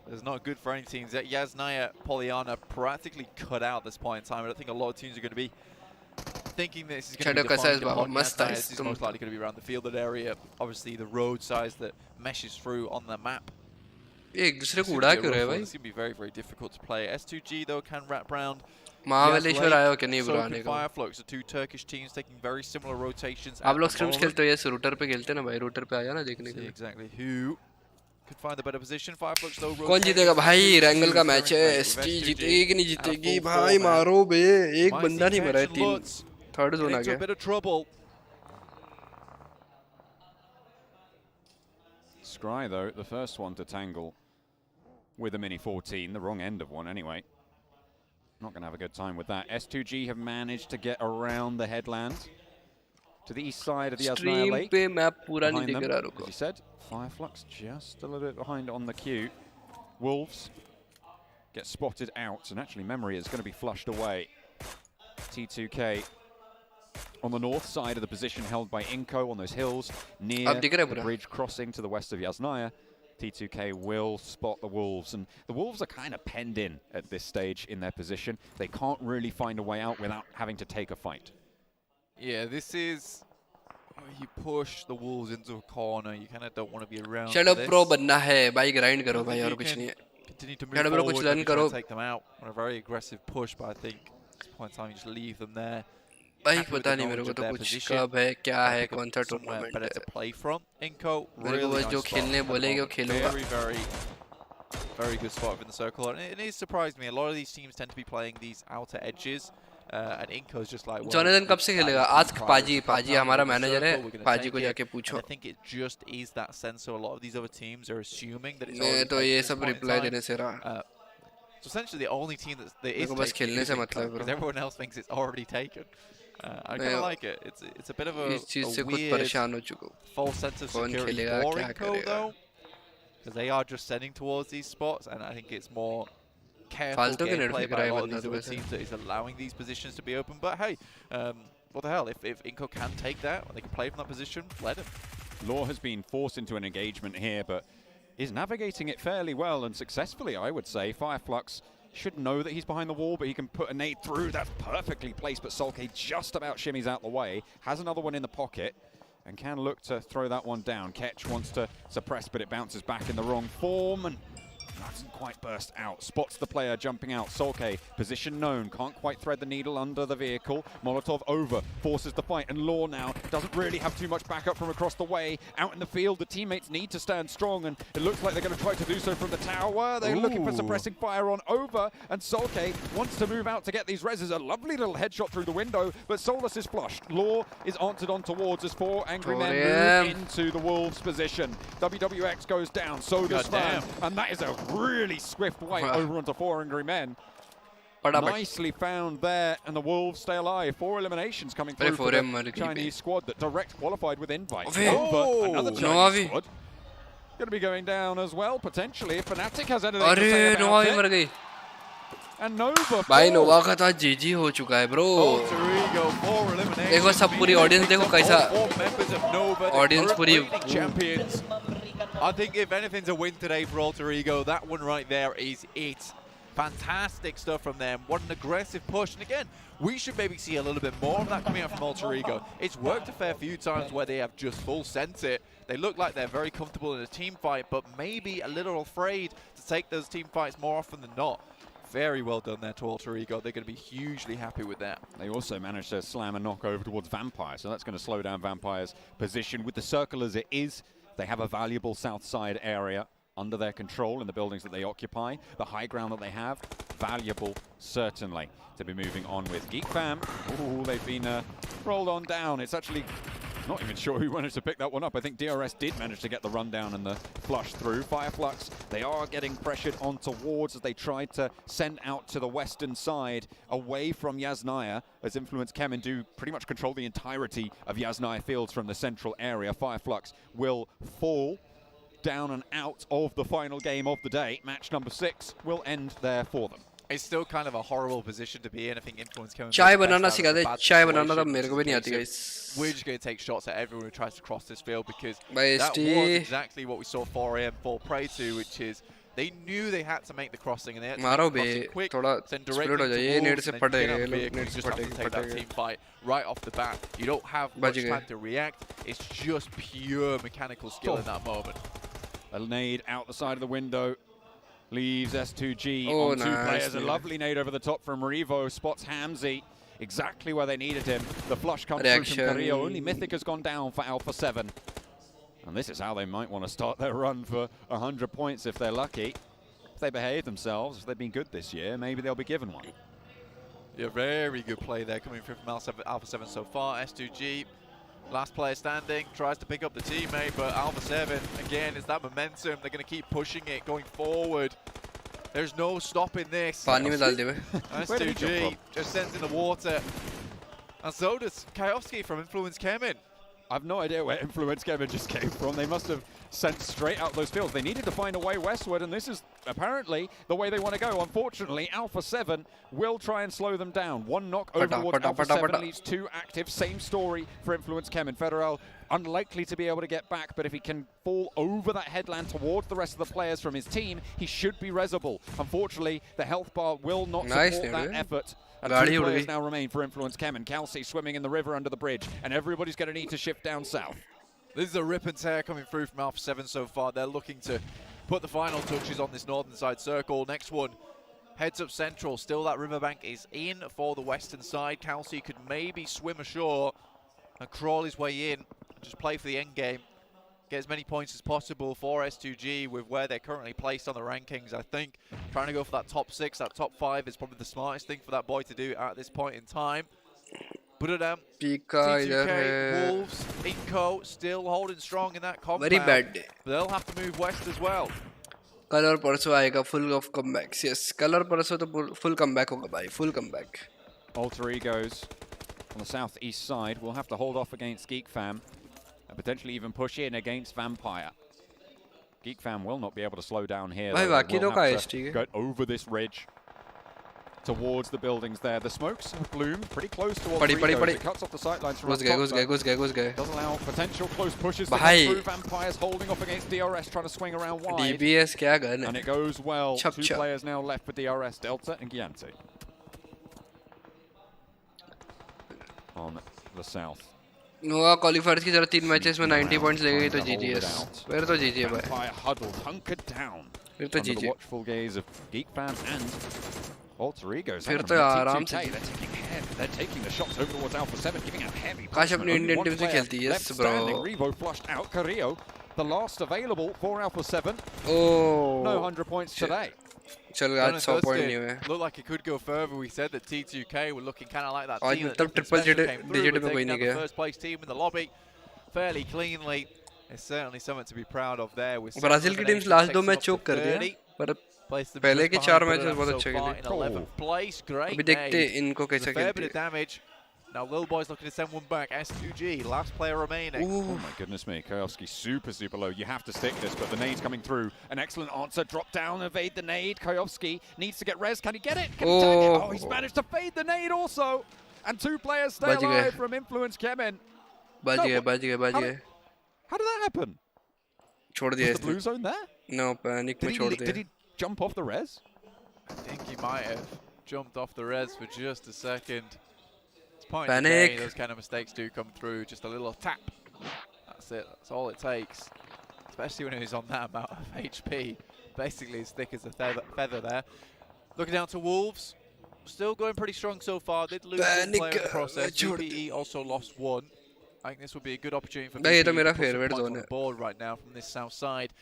It's not good for any teams. Yasnaya, Polyana practically cut out at this point in time, but I think a lot of teams are going to be thinking this is going to be defined upon Yasnaya. This is most likely going to be around the fielded area. Obviously, the road size that meshes through on the map. एक दूसरे को उड़ा क्यों रहे भाई? It's going to be very, very difficult to play. S2G, though, can wrap round. Mahabaleshwar आया हो क्या नहीं बुलाने का? Fireflux, the two Turkish teams taking very similar rotations. आप लोग स्क्रिम्स खेलते हो या रूटर पे खेलते ना भाई? रूटर पे आया ना देखने के लिए. Exactly. Who could find the better position? Fireflux, though. कौन जीतेगा भाई? रैंगल का मैच है. SG जीतेगी कि नहीं जीतेगी? भाई मारो बे. एक बंदा नहीं मरा है. 3 थर्ड जोन आ गया. A bit of trouble. Scry, though, the first one to tangle with a Mini 14, the wrong end of one anyway. Not going to have a good time with that. S2G have managed to get around the headland to the east side of the Yasnaya Lake. Behind them, as you said, Fireflux just a little bit behind on the queue. Wolves get spotted out, and actually Memory is going to be flushed away. T2K on the north side of the position held by Inko on those hills near the bridge crossing to the west of Yasnaya. T2K will spot the Wolves, and the Wolves are kind of penned in at this stage in their position. They can't really find a way out without having to take a fight. Yeah, this is you push the Wolves into a corner. You kind of don't want to be around. Shadow Pro बनना है भाई, grind करो भाई और कुछ नहीं है. Continue to move forward, कुछ learn करो. Take them out on a very aggressive push, but I think at this point in time you just leave them there. भाई पता नहीं मेरे को तो कुछ कब है क्या है कौन सा टूर्नामेंट है. To play from Inko, मेरे को बस जो खेलने बोलेंगे वो खेलूंगा. Very good spot within the circle, and it is surprised me. A lot of these teams tend to be playing these outer edges, and Inko's just like. Jonathan कब से खेलेगा? आज पाजी हमारा मैनेजर है. पाजी को जाके पूछो. I think it just is that sense. So a lot of these other teams are assuming that it's. मैं तो ये सब reply देने से रहा. So essentially, the only team that is taking it is Inko, because everyone else thinks it's already taken. I kind of like it. It's a bit of a weird false sense of security for Inko, though, because they are just sending towards these spots, and I think it's more careful gameplay by a lot of these other teams that is allowing these positions to be open. But hey, what the hell? If Inko can take that, or they can play from that position, let him. Law has been forced into an engagement here, but is navigating it fairly well and successfully, I would say. Fireflux should know that he's behind the wall, but he can put a nade through. That's perfectly placed, but Sulky just about shimmies out the way. Has another one in the pocket. and can look to throw that one down. Ketch wants to suppress, but it bounces back in the wrong form, and doesn't quite burst out. Spots the player jumping out. Solke, position known, can't quite thread the needle under the vehicle. Molotov over, forces the fight, and Law now doesn't really have too much backup from across the way. Out in the field, the teammates need to stand strong, and it looks like they're going to try to do so from the tower. They're looking for suppressing fire on Over, and Solke wants to move out to get these reses. A lovely little headshot through the window, but Solus is flushed. Law is answered on towards as 4 angry men move into the Wolves position. WWX goes down, so does Fan, and that is a really swift wipe over onto 4 angry men. Nicely found there, and the Wolves stay alive. 4 eliminations coming through for the Chinese squad that direct qualified with invite. Over, another Chinese squad. Going to be going down as well, potentially, if Fnatic has anything to say about it. And Nova, भाई नोवा का था जीजी हो चुका है bro. देखो सब पूरी ऑडियंस देखो कैसा ऑडियंस पूरी. I think if anything's a win today for Alter Ego, that one right there is it. Fantastic stuff from them. What an aggressive push. And again, we should maybe see a little bit more of that coming out from Alter Ego. It's worked a fair few times where they have just full sent it. They look like they're very comfortable in a team fight, but maybe a little afraid to take those team fights more often than not. Very well done there to Alter Ego. They're going to be hugely happy with that. They also managed to slam a knock over towards Vampire, so that's going to slow down Vampire's position. With the circle as it is, they have a valuable south side area under their control in the buildings that they occupy. The high ground that they have, valuable certainly to be moving on with. Geek Fam, ooh, they've been rolled on down. It's actually not even sure who managed to pick that one up. I think DRS did manage to get the rundown and the flush through. Fireflux, they are getting pressured on towards as they tried to send out to the western side away from Yasnaya, as Influence Kemen do pretty much control the entirety of Yasnaya Fields from the central area. Fireflux will fall down and out of the final game of the day. Match number 6 will end there for them. It's still kind of a horrible position to be in. I think Influence Kemen. चाय बनाना सिखा दे. चाय बनाना तो मेरे को भी नहीं आती guys. We're just going to take shots at everyone who tries to cross this field because By that ST. was exactly what we saw 4AM fall prey to, which is they knew they had to make the crossing and they had to मारो make bay the crossing quick, थोड़ा send split directly हो to जाए. ये net Wolves, से and then फटेगा. get out ये the vehicle. Net You से just have to take that फटेगा. team fight right off the bat. You don't have much बच गए. time to react. It's just pure mechanical skill in that moment. A nade out the side of the window. Leaves S2G Oh, on 2 nice, players. A dude. lovely nade over the top from Revo. Spots Hamzy exactly where they needed him. The flush comes through Reaction. from Carrillo. Only Mythic has gone down for Alpha 7. And this is how they might want to start their run for 100 points if they're lucky. If they behave themselves, if they've been good this year, maybe they'll be given one. Yeah, very good play there coming through from Alpha 7 so far. S2G, last player standing, tries to pick up the teammate, but Alpha 7, again, is that momentum. They're going to keep pushing it, going forward. There's no stopping this. पानी में डाल दे बे. S2G just sends in the water. And so does Kaiowski from Influence Kemen. I've no idea where Influence Kemen just came from. They must have sent straight out those fields. They needed to find a way westward, and this is apparently the way they want to go. Unfortunately, Alpha 7 will try and slow them down. One knock over towards Alpha 7 leaves 2 active. Same story for Influence Kemen. Federal unlikely to be able to get back, but if he can fall over that headland towards the rest of the players from his team, he should be resable. Unfortunately, the health bar will not support that effort. And 2 players now remain for Influence Kemen. Kelsey swimming in the river under the bridge, and everybody's going to need to shift down south. This is a rip and tear coming through from Alpha 7 so far. They're looking to put the final touches on this northern side circle. Next one heads up central. Still that riverbank is in for the western side. Kelsey could maybe swim ashore and crawl his way in and just play for the end game. Get as many points as possible for S2G with where they're currently placed on the rankings. I think trying to go for that top 6, that top 5 is probably the smartest thing for that boy to do at this point in time. But T2K, Wolves, Inco still holding strong in that compound. Very bad day. But they'll have to move west as well. कल और परसों आएगा full of comebacks. Yes, कल और परसों तो full comeback होगा भाई. Full comeback. Alter Egos on the southeast side will have to hold off against Geek Fam and potentially even push in against Vampire. Geek Fam will not be able to slow down here. भाई बाकी तो का है ठीक है. Go over this ridge towards the buildings there. The smokes have bloomed pretty close to Alter Egos. It cuts off the sightlines from घुस गए. Doesn't allow potential close pushes to भाई. come through. Vampires holding off against DRS, trying to swing around wide. DBS क्या gun है. And it goes well. Chop, 2 chop. players now left for DRS, Delta and Gianti. On the south. नोवा क्वालिफायर्स की जरा 3 matches में 90 points ले गई तो GGS फिर तो जीजी भाई Vampire huddled, hunkered down. फिर तो Under the जीजी watchful gaze of Geek Fam and Alter Egos. फिर तो आराम से They're taking the shots over towards Alpha 7, giving out heavy. काश अपनी इंडियन टीम से खेलती है yes bro Revo flushed out Carrillo, the last available for Alpha 7. Oh, no 100 points today. चल आज 100 पॉइंट नहीं हुए Looked like it could go further. We said that T2K were looking kind of like that आज team मतलब that triple came through, digit were में कोई taking नहीं out the गया first place team in the lobby fairly cleanly. It's certainly something to be proud of there. With Brazil की teams last दो match चोक कर दिया पर पहले के 4 मैचेस बहुत अच्छे खेले अभी देखते इनको कैसे खेलते हैं Now Lil Boy's looking to send one back. S2G, last player remaining. Oh my goodness me, Kayovski super low. You have to stick this, but the nade's coming through. An excellent answer, drop down, evade the nade. Kayovski needs to get res. Can he get it? Can he tag it? Oh, he's managed to fade the nade also. And 2 players stay alive from Influence Kemen. बच गए How did that happen? छोड़ दिया Was the blue zone there? No, panic में छोड़ दिया Did he jump off the res? I think he might have jumped off the res for just a second. Panic. Those kind of mistakes do come through. Just a little tap. That's it. That's all it takes. Especially when he's on that amount of HP. Basically as thick as a feather there. Looking down to Wolves. Still going pretty strong so far. Did lose one player in the process. GPE also lost one. I think this would be a good opportunity for BPE to put some points on the board right now from this south side.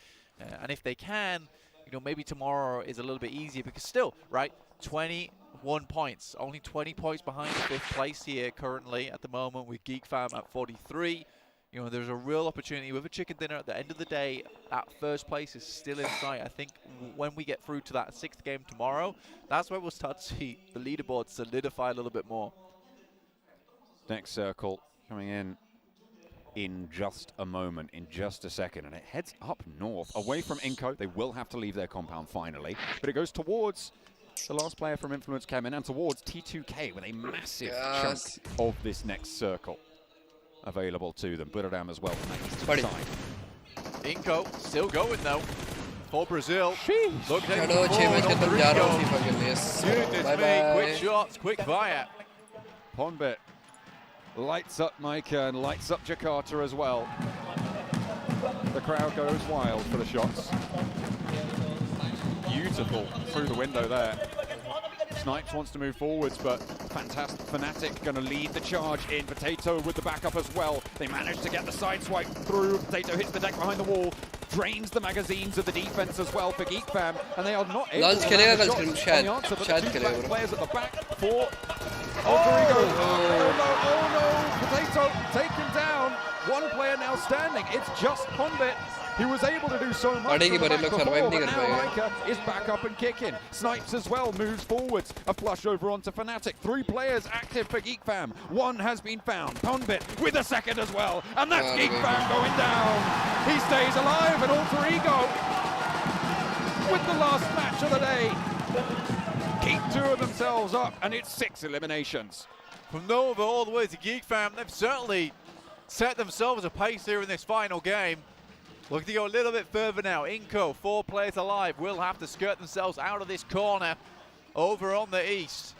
And if they can, you know, maybe tomorrow is a little bit easier because still, right, 21 points. Only 20 points behind 5th place here currently at the moment with Geek Fam at 43. You know, there's a real opportunity with a chicken dinner at the end of the day. That first place is still in sight. I think when we get through to that 6th game tomorrow, that's where we'll start to see the leaderboard solidify a little bit more. Next circle coming in just a moment, in just a second, and it heads up north, away from Inco. They will have to leave their compound finally, but it goes towards the last player from Influence Kemen and towards T2K with a massive chunk of this next circle available to them. Buradam as well from that eastern side. Inco still going though. For Brazil. Look at quick shots, quick fire. Ponbit lights up Micah and lights up Jakarta as well. The crowd goes wild for the shots. Beautiful through the window there. Snipes wants to move forwards, but fantastic Fnatic going to lead the charge in. Potato with the backup as well. They manage to get the side swipe through. Potato hits the deck behind the wall, drains the magazines of the defense as well for Geek Fam, and they are not able to land the shot on the answer, but the 2 black players at the back for Alter Ego. Oh no, Potato taken down. 1 player now standing. It's just Ponbit who was able to do so much before, but now Micah is back up and kicking. Snipes as well moves forwards. A flush over onto Fnatic. 3 players active for Geek Fam. 1 has been found. Ponbit with a second as well. And that's Geek Fam going down. He stays alive, and Alter Ego with the last match of the day keep 2 of themselves up, and it's 6 eliminations. From Nova all the way to Geek Fam, they've certainly set themselves a pace here in this final game. Looking to go a little bit further now. Inco, 4 players alive, will have to skirt themselves out of this corner over on the east.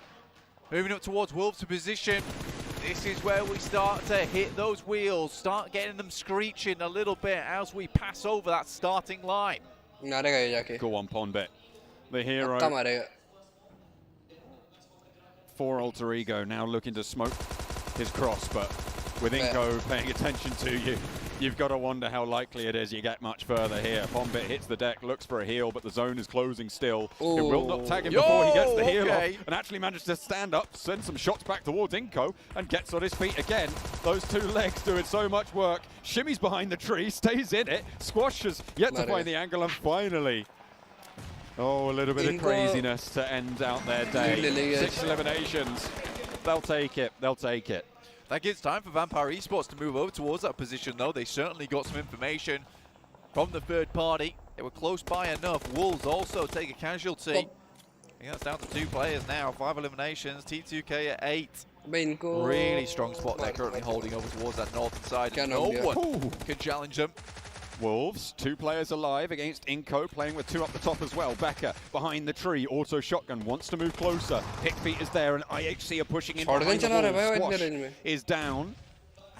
Moving up towards Wolves' position. This is where we start to hit those wheels, start getting them screeching a little bit as we pass over that starting line. Go on, Ponbit. The hero. For Alter Ego, now looking to smoke his cross, but with Inco paying attention to you, you've got to wonder how likely it is you get much further here. Ponbit hits the deck, looks for a heal, but the zone is closing still. It will not tag him before he gets the heal off, and actually manages to stand up, send some shots back towards Inco, and gets on his feet again. Those 2 legs doing so much work. Shimmies behind the tree, stays in it. Squash has yet to find the angle, and finally, oh, a little bit of craziness to end out their day. 6 eliminations. They'll take it. They'll take it. That gives time for Vampire Esports to move over towards that position, though. They certainly got some information from the third party. They were close by enough. Wolves also take a casualty. I think that's down to 2 players now. 5 eliminations. T2K at 8. Really strong spot they're currently holding over towards that northern side. No one can challenge them. Wolves, 2 players alive against Inco, playing with 2 up the top as well. Becker behind the tree, auto shotgun, wants to move closer. Pickfeet is there, and IHC are pushing in behind the wall. Squash is down,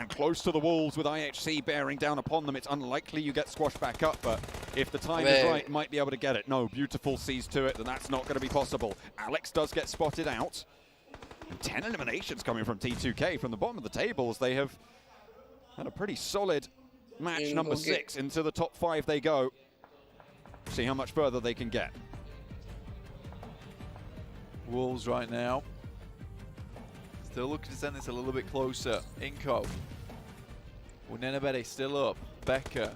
and close to the walls with IHC bearing down upon them. It's unlikely you get squashed back up, but if the time is right, might be able to get it. No, Beautiful sees to it, and that's not going to be possible. Alex does get spotted out. And 10 eliminations coming from T2K from the bottom of the tables. They have had a pretty solid match. Number 6 into the top 5 they go. See how much further they can get. Wolves right now. Still looking to send this a little bit closer. Inko. Nenebede still up. Becca.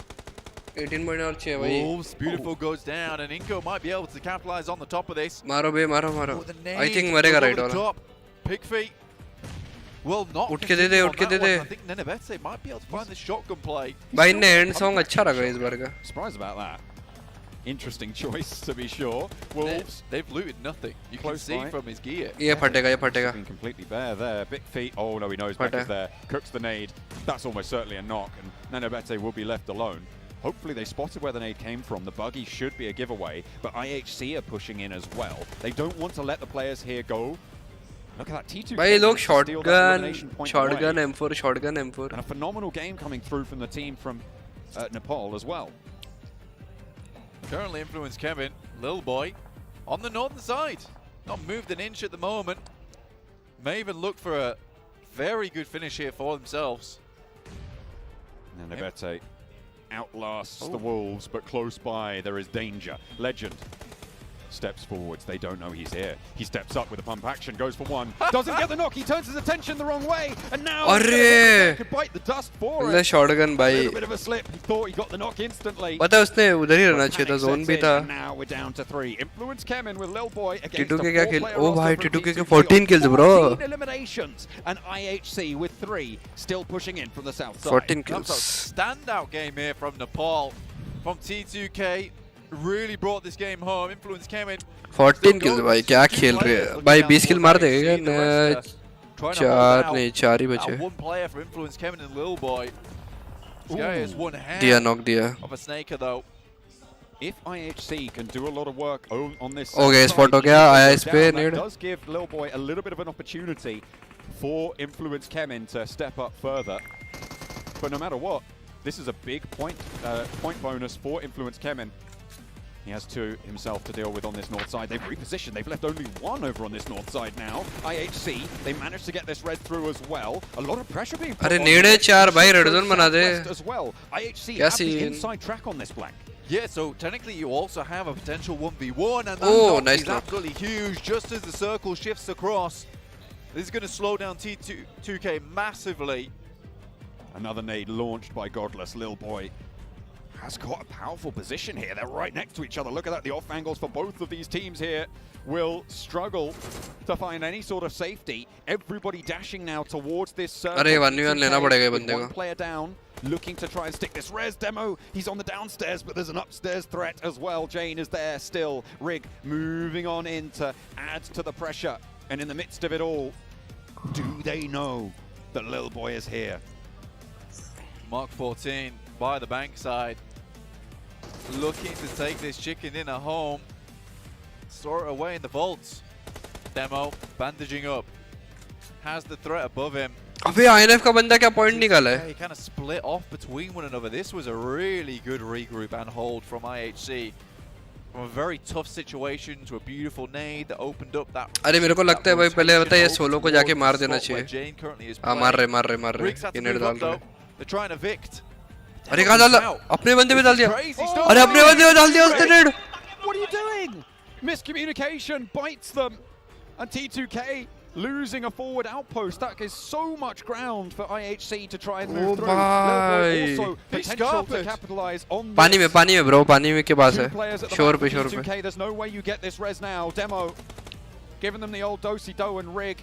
18 point और चाहिए भाई. Wolves, Beautiful goes down, and Inko might be able to capitalize on the top of this. मारो बे मारो. I think मरेगा right वाला. Pick feet. Well, not. उठ के दे दे. I think Nenebede might be able to find the shotgun play. भाई ने end song अच्छा लगा इस बार का. Surprised about that. Interesting choice to be sure. Wolves, they've looted nothing. You can see from his gear. ये फटेगा. Been completely bare there. Big feet. Oh no, he knows Becca's there. Cooks the nade. That's almost certainly a knock, and Nenebede will be left alone. Hopefully they spotted where the nade came from. The buggy should be a giveaway, but IHC are pushing in as well. They don't want to let the players here go. Look at that T2. भाई लोग shotgun M4. And a phenomenal game coming through from the team from Nepal as well. Currently influenced Kevin, Lil Boy, on the northern side. Not moved an inch at the moment. May even look for a very good finish here for themselves. Nenebede outlasts the Wolves, but close by there is danger. Legend steps forwards. They don't know he's here. He steps up with a pump action, goes for one. Doesn't get the knock. He turns his attention the wrong way, and now could bite the dust for it. Shotgun भाई. A little bit of a slip. He thought he got the knock instantly. पता है उसने उधर ही रहना चाहिए था. Zone भी था. Now we're down to 3. Influence came in with Lil Boy against T2K क्या kill? Oh भाई T2K के 14 kills bro. 14 eliminations, and IHC with 3 still pushing in from the south side. 14 kills. That's a standout game here from Nepal, from T2K. Really brought this game home. Influence came in. 14 kills भाई क्या खेल रहे हैं भाई 20 kill मार देगा क्या 4 ही बचे. One player for Influence came in and Lil Boy. This guy has one hand दिया knock दिया. of a snaker though. If IHC can do a lot of work on this, okay, spot हो गया आया इस पे that does give Lil Boy a little bit of an opportunity for Influence Kemin to step up further. But no matter what, this is a big point bonus for Influence Kemin. He has 2 himself to deal with on this north side. They've repositioned. They've left only 1 over on this north side now. IHC, they managed to get this red through as well. A lot of pressure being put on नेड़े 4 भाई red zone बना दे. as well. IHC have the inside track on this blank. Yeah, so technically you also have a potential 1v1, and that knock is absolutely huge just as the circle shifts across. This is going to slow down T2K massively. Another nade launched by Godless. Lil Boy has got a powerful position here. They're right next to each other. Look at that. The off angles for both of these teams here will struggle to find any sort of safety. Everybody dashing now towards this circle. अरे 1v1 लेना पड़ेगा बंदे को. One player down, looking to try and stick this res demo. He's on the downstairs, but there's an upstairs threat as well. Jane is there still. Rig moving on in to add to the pressure. And in the midst of it all, do they know that Lil Boy is here? Mark 14 by the bank side. Looking to take this chicken dinner home. Store it away in the vaults. Demo bandaging up. Has the threat above him. अबे INF का बंदा क्या point निकाला है? He kind of split off between one another. This was a really good regroup and hold from IHC. From a very tough situation to a beautiful nade that opened up that. अरे मेरे को लगता है भाई पहले बता ये solo को जाके मार देना चाहिए. हाँ मार रहे. ये नेट डाल रहे. They're trying to evict. अरे कहाँ डाला? अपने बंदे पे डाल दिया. अरे अपने बंदे पे डाल दिया उसने net. What are you doing? Miscommunication bites them, and T2K losing a forward outpost. That is so much ground for IHC to try and move through. Also potential to capitalize on पानी में bro, पानी में के पास है. Shore पे. T2K, there's no way you get this res now. Demo giving them the old do-si-do and rig.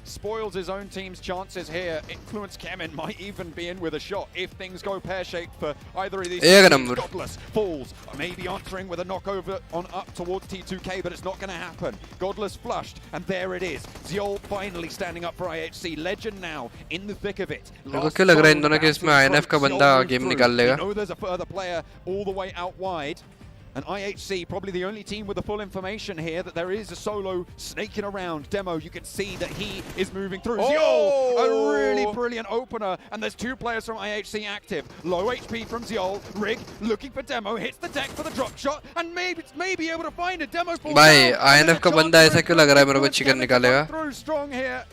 Spoils his own team's chances here. Influence Kemin might even be in with a shot if things go pear-shaped for either of these teams. Godless falls, maybe answering with a knockover on up towards T2K, but it's not going to happen. Godless flushed, and there it is. Ziol finally standing up for IHC. Legend now in the thick of it. क्यों लग रहा है इन दोनों के इसमें INF का बंदा game निकाल लेगा? know there's a further player all the way out wide. And IHC, probably the only team with the full information here that there is a solo snaking around. Demo, you can see that he is moving through. Ziol, a really brilliant opener. And there's 2 players from IHC active. Low HP from Ziol. Rig looking for Demo, hits the deck for the drop shot, and maybe able to find a Demo. भाई INF का बंदा ऐसा क्यों लग रहा है मेरे को चिकन निकालेगा? Through strong here.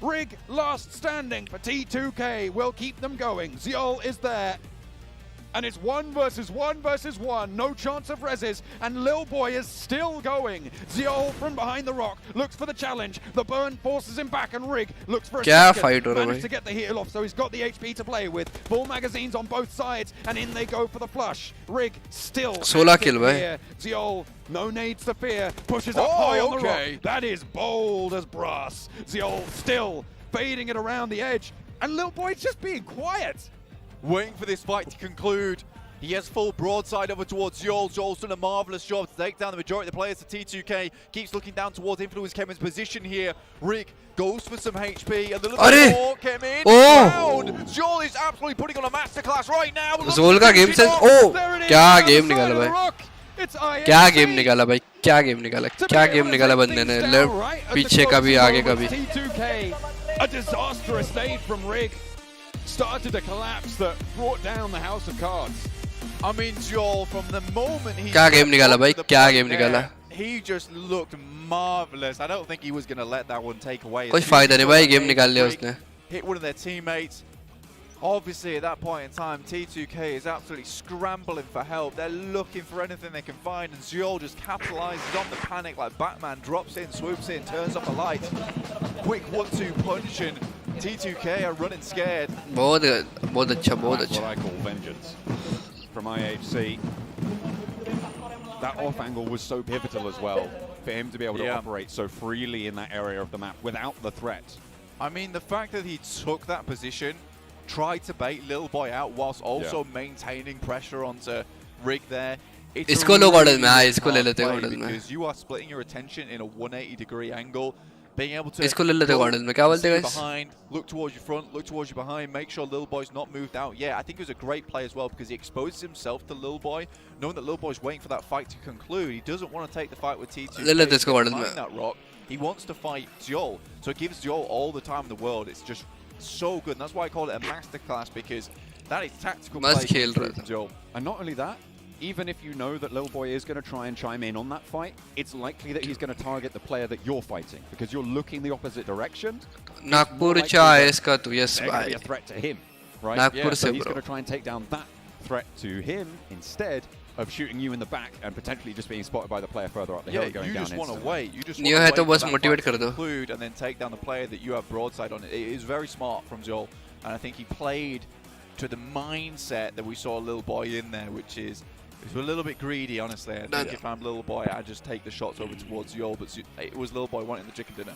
Rig last standing for T2K. Will keep them going. Ziol is there. And it's 1 versus 1 versus 1. No chance of reses. And Lil Boy is still going. Ziol from behind the rock looks for the challenge. The burn forces him back, and Rig looks for a second. Managed to get the heal off, so he's got the HP to play with. Full magazines on both sides, and in they go for the flush. Rig still 16 kill here. Ziol, no nades to fear, pushes up high on the rock. That is bold as brass. Ziol still fading it around the edge, and Lil Boy's just being quiet. Waiting for this fight to conclude. He has full broadside over towards Ziol. Ziol's done a marvellous job to take down the majority of the players. The T2K keeps looking down towards Influence Kevin's position here. Rig goes for some HP. A little bit more came in. Ziol is absolutely putting on a masterclass right now. Ziol का game sense. क्या game निकाला भाई? क्या game निकाला भाई? क्या game निकाला? क्या game निकाला बंदे ने? Left पीछे का भी आगे का भी. T2K, a disastrous save from Rig. Started a collapse that brought down the House of Cards. I mean, Ziol, from the moment he क्या game निकाला भाई? क्या game निकाला? He just looked marvelous. I don't think he was going to let that one take away. कोई फायदा नहीं भाई, game निकाल लिया उसने. Hit one of their teammates. Obviously, at that point in time, T2K is absolutely scrambling for help. They're looking for anything they can find, and Ziol just capitalizes on the panic like Batman, drops in, swoops in, turns off a light. Quick 1-2 punch, and T2K are running scared. बहुत अच्छा, बहुत अच्छा. That's what I call vengeance from IHC. That off angle was so pivotal as well for him to be able to operate so freely in that area of the map without the threat. I mean, the fact that he took that position, tried to bait Lil Boy out whilst also maintaining pressure onto Rig there. इसको लो Gordon में, हाँ इसको ले लेते हैं Gordon में. Because you are splitting your attention in a 180-degree angle. Being able to इसको ले लेते हैं गॉर्डन में. क्या बोलते हैं guys? Behind, look towards your front, look towards your behind, make sure Lil Boy's not moved out. Yeah, I think he was a great play as well because he exposes himself to Lil Boy, knowing that Lil Boy's waiting for that fight to conclude. He doesn't want to take the fight with T2 ले लेते इसको Gordon में. that rock. He wants to fight Ziol, so it gives Ziol all the time in the world. It's just so good, and that's why I call it a masterclass, because that is tactical play from Ziol. And not only that, even if you know that Lil Boy is going to try and chime in on that fight, it's likely that he's going to target the player that you're fighting because you're looking the opposite direction. Nagpur चाहे इसका तू yes भाई. भाई. A threat to him, right? Nagpur So से he's bro. going to try and take down that threat to him instead of shooting you in the back and potentially just being spotted by the player further up the hill and going down. You just want to wait. You just Neo want है to तो wait बस for that motivate fight कर to दो. conclude and then take down the player that you have broadside on. It is very smart from Ziol, and I think he played to the mindset that we saw Lil Boy in there, which is a little bit greedy, honestly. I think if I'm Lil Boy, I'd just take the shots over towards Ziol, but it was Lil Boy wanting the chicken dinner.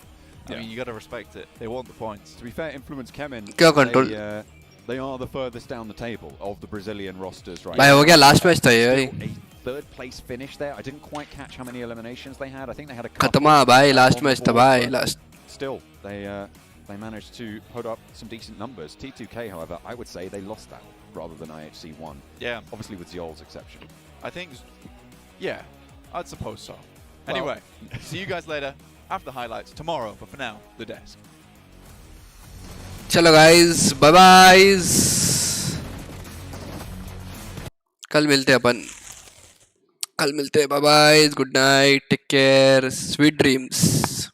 I mean, you got to respect it. They want the points. To be fair, Influence Kemen, they are the furthest down the table of the Brazilian rosters right भाई now. हो गया last match था ये. A third place finish there. I didn't quite catch how many eliminations they had. I think they had a खत्मा भाई last match था भाई last. Still, they managed to put up some decent numbers. T2K, however, I would say they lost that rather than IHC won. Yeah. Obviously with Ziol's exception. I think, yeah, I'd suppose so. Anyway, see you guys later after the highlights tomorrow, but for now, the desk. चलो guys, bye bye. कल मिलते हैं अपन. कल मिलते हैं. Bye bye. Good night. Take care. Sweet dreams.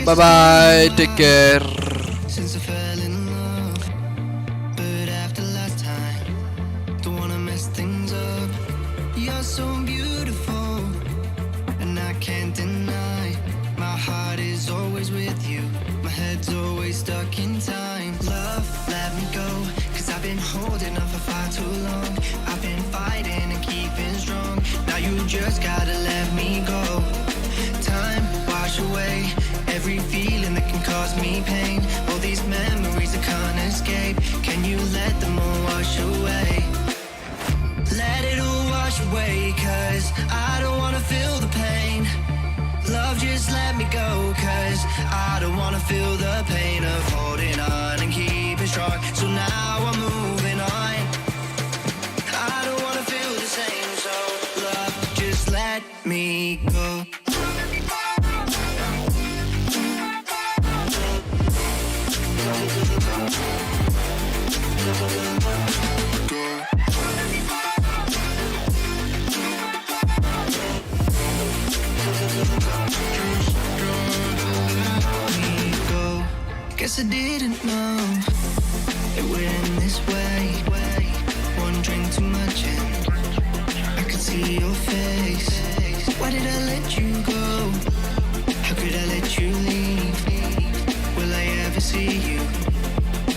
Bye bye. Take care. Since I fell in love, but after last time, don't wanna mess things up. You're so beautiful, and I can't deny. My heart is always with you. My head's always stuck in time. Love, let me go, 'cause I've been holding on for far too long. I've been fighting and keeping strong. Now you just gotta let me go. every feeling that can cause me pain. All these memories I can't escape. Can you let them all wash away? Let it all wash away, 'cause I don't wanna feel the pain. Love, just let me go, 'cause I don't wanna feel the pain of holding on and keeping strong. So now I'm moving on. I don't wanna feel the same, so love, just let me go. Guess I didn't know it would end this way. One drink too much and I could see your face. Why did I let you go? How could I let you leave? Will I ever see you?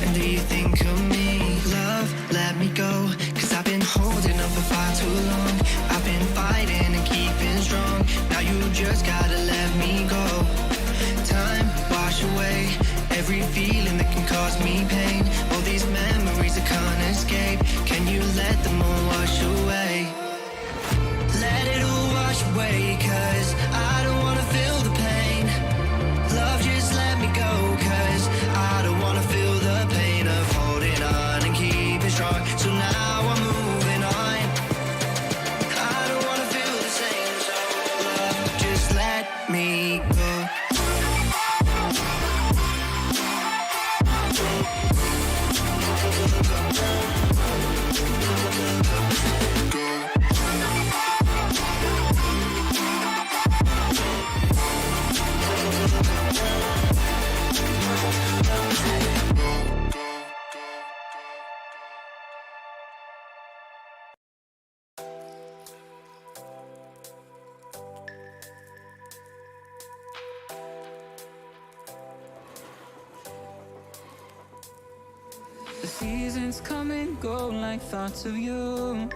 And do you think of me? Love, let me go, 'cause I've been holding on for far too long. I've been fighting and keeping strong. Now you just gotta let me go. Time, wash away every feeling that can cause me pain. All these memories I can't escape. Can you let them all wash away? Let it all wash away, 'cause I don't wanna feel the pain. Love, just let me go, 'cause I don't wanna feel the pain of holding on and keeping strong. So now I'm moving on. I don't wanna feel the same, so love, just let me go. The seasons come and go like thoughts of you.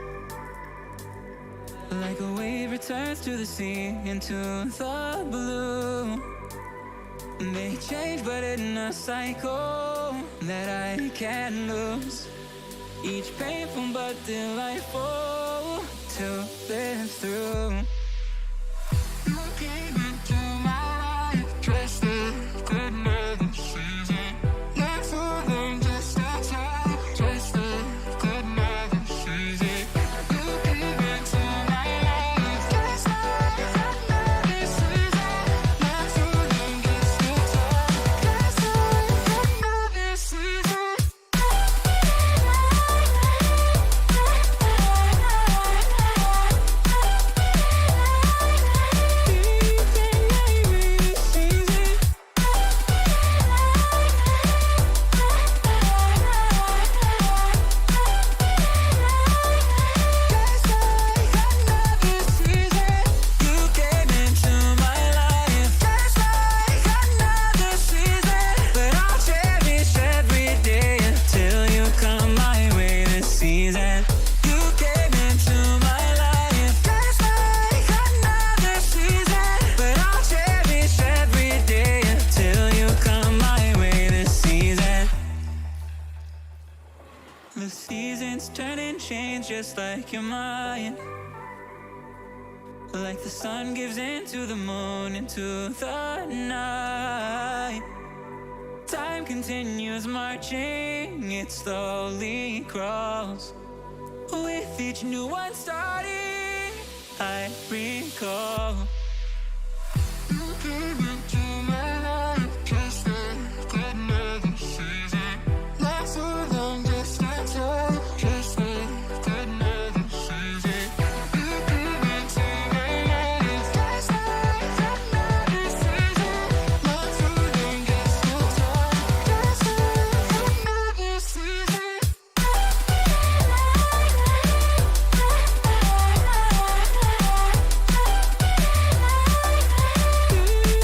Like a wave returns to the sea into the blue. They change but in a cycle that I can't lose. Each painful but delightful to live through. You came into my life dressed in another season. Not so long, just a time, just another season. You came into my life dressed like another season. Not so long, just a time, just another season. The seasons turn and change just like your mind. Like the sun gives into the moon, into the night. Time continues marching, it slowly crawls. With each new one starting, I recall. You came into my life just like another season. Not so long, just a time, just like another season. You came into my life just like another season. Not so long, just a time, just like another season. You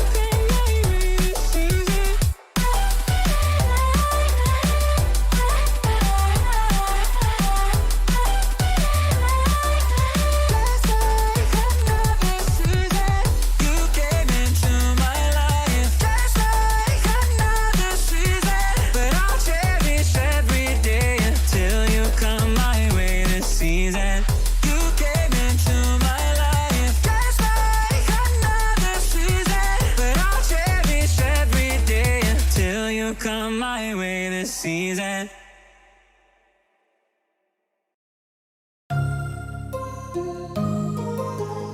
season.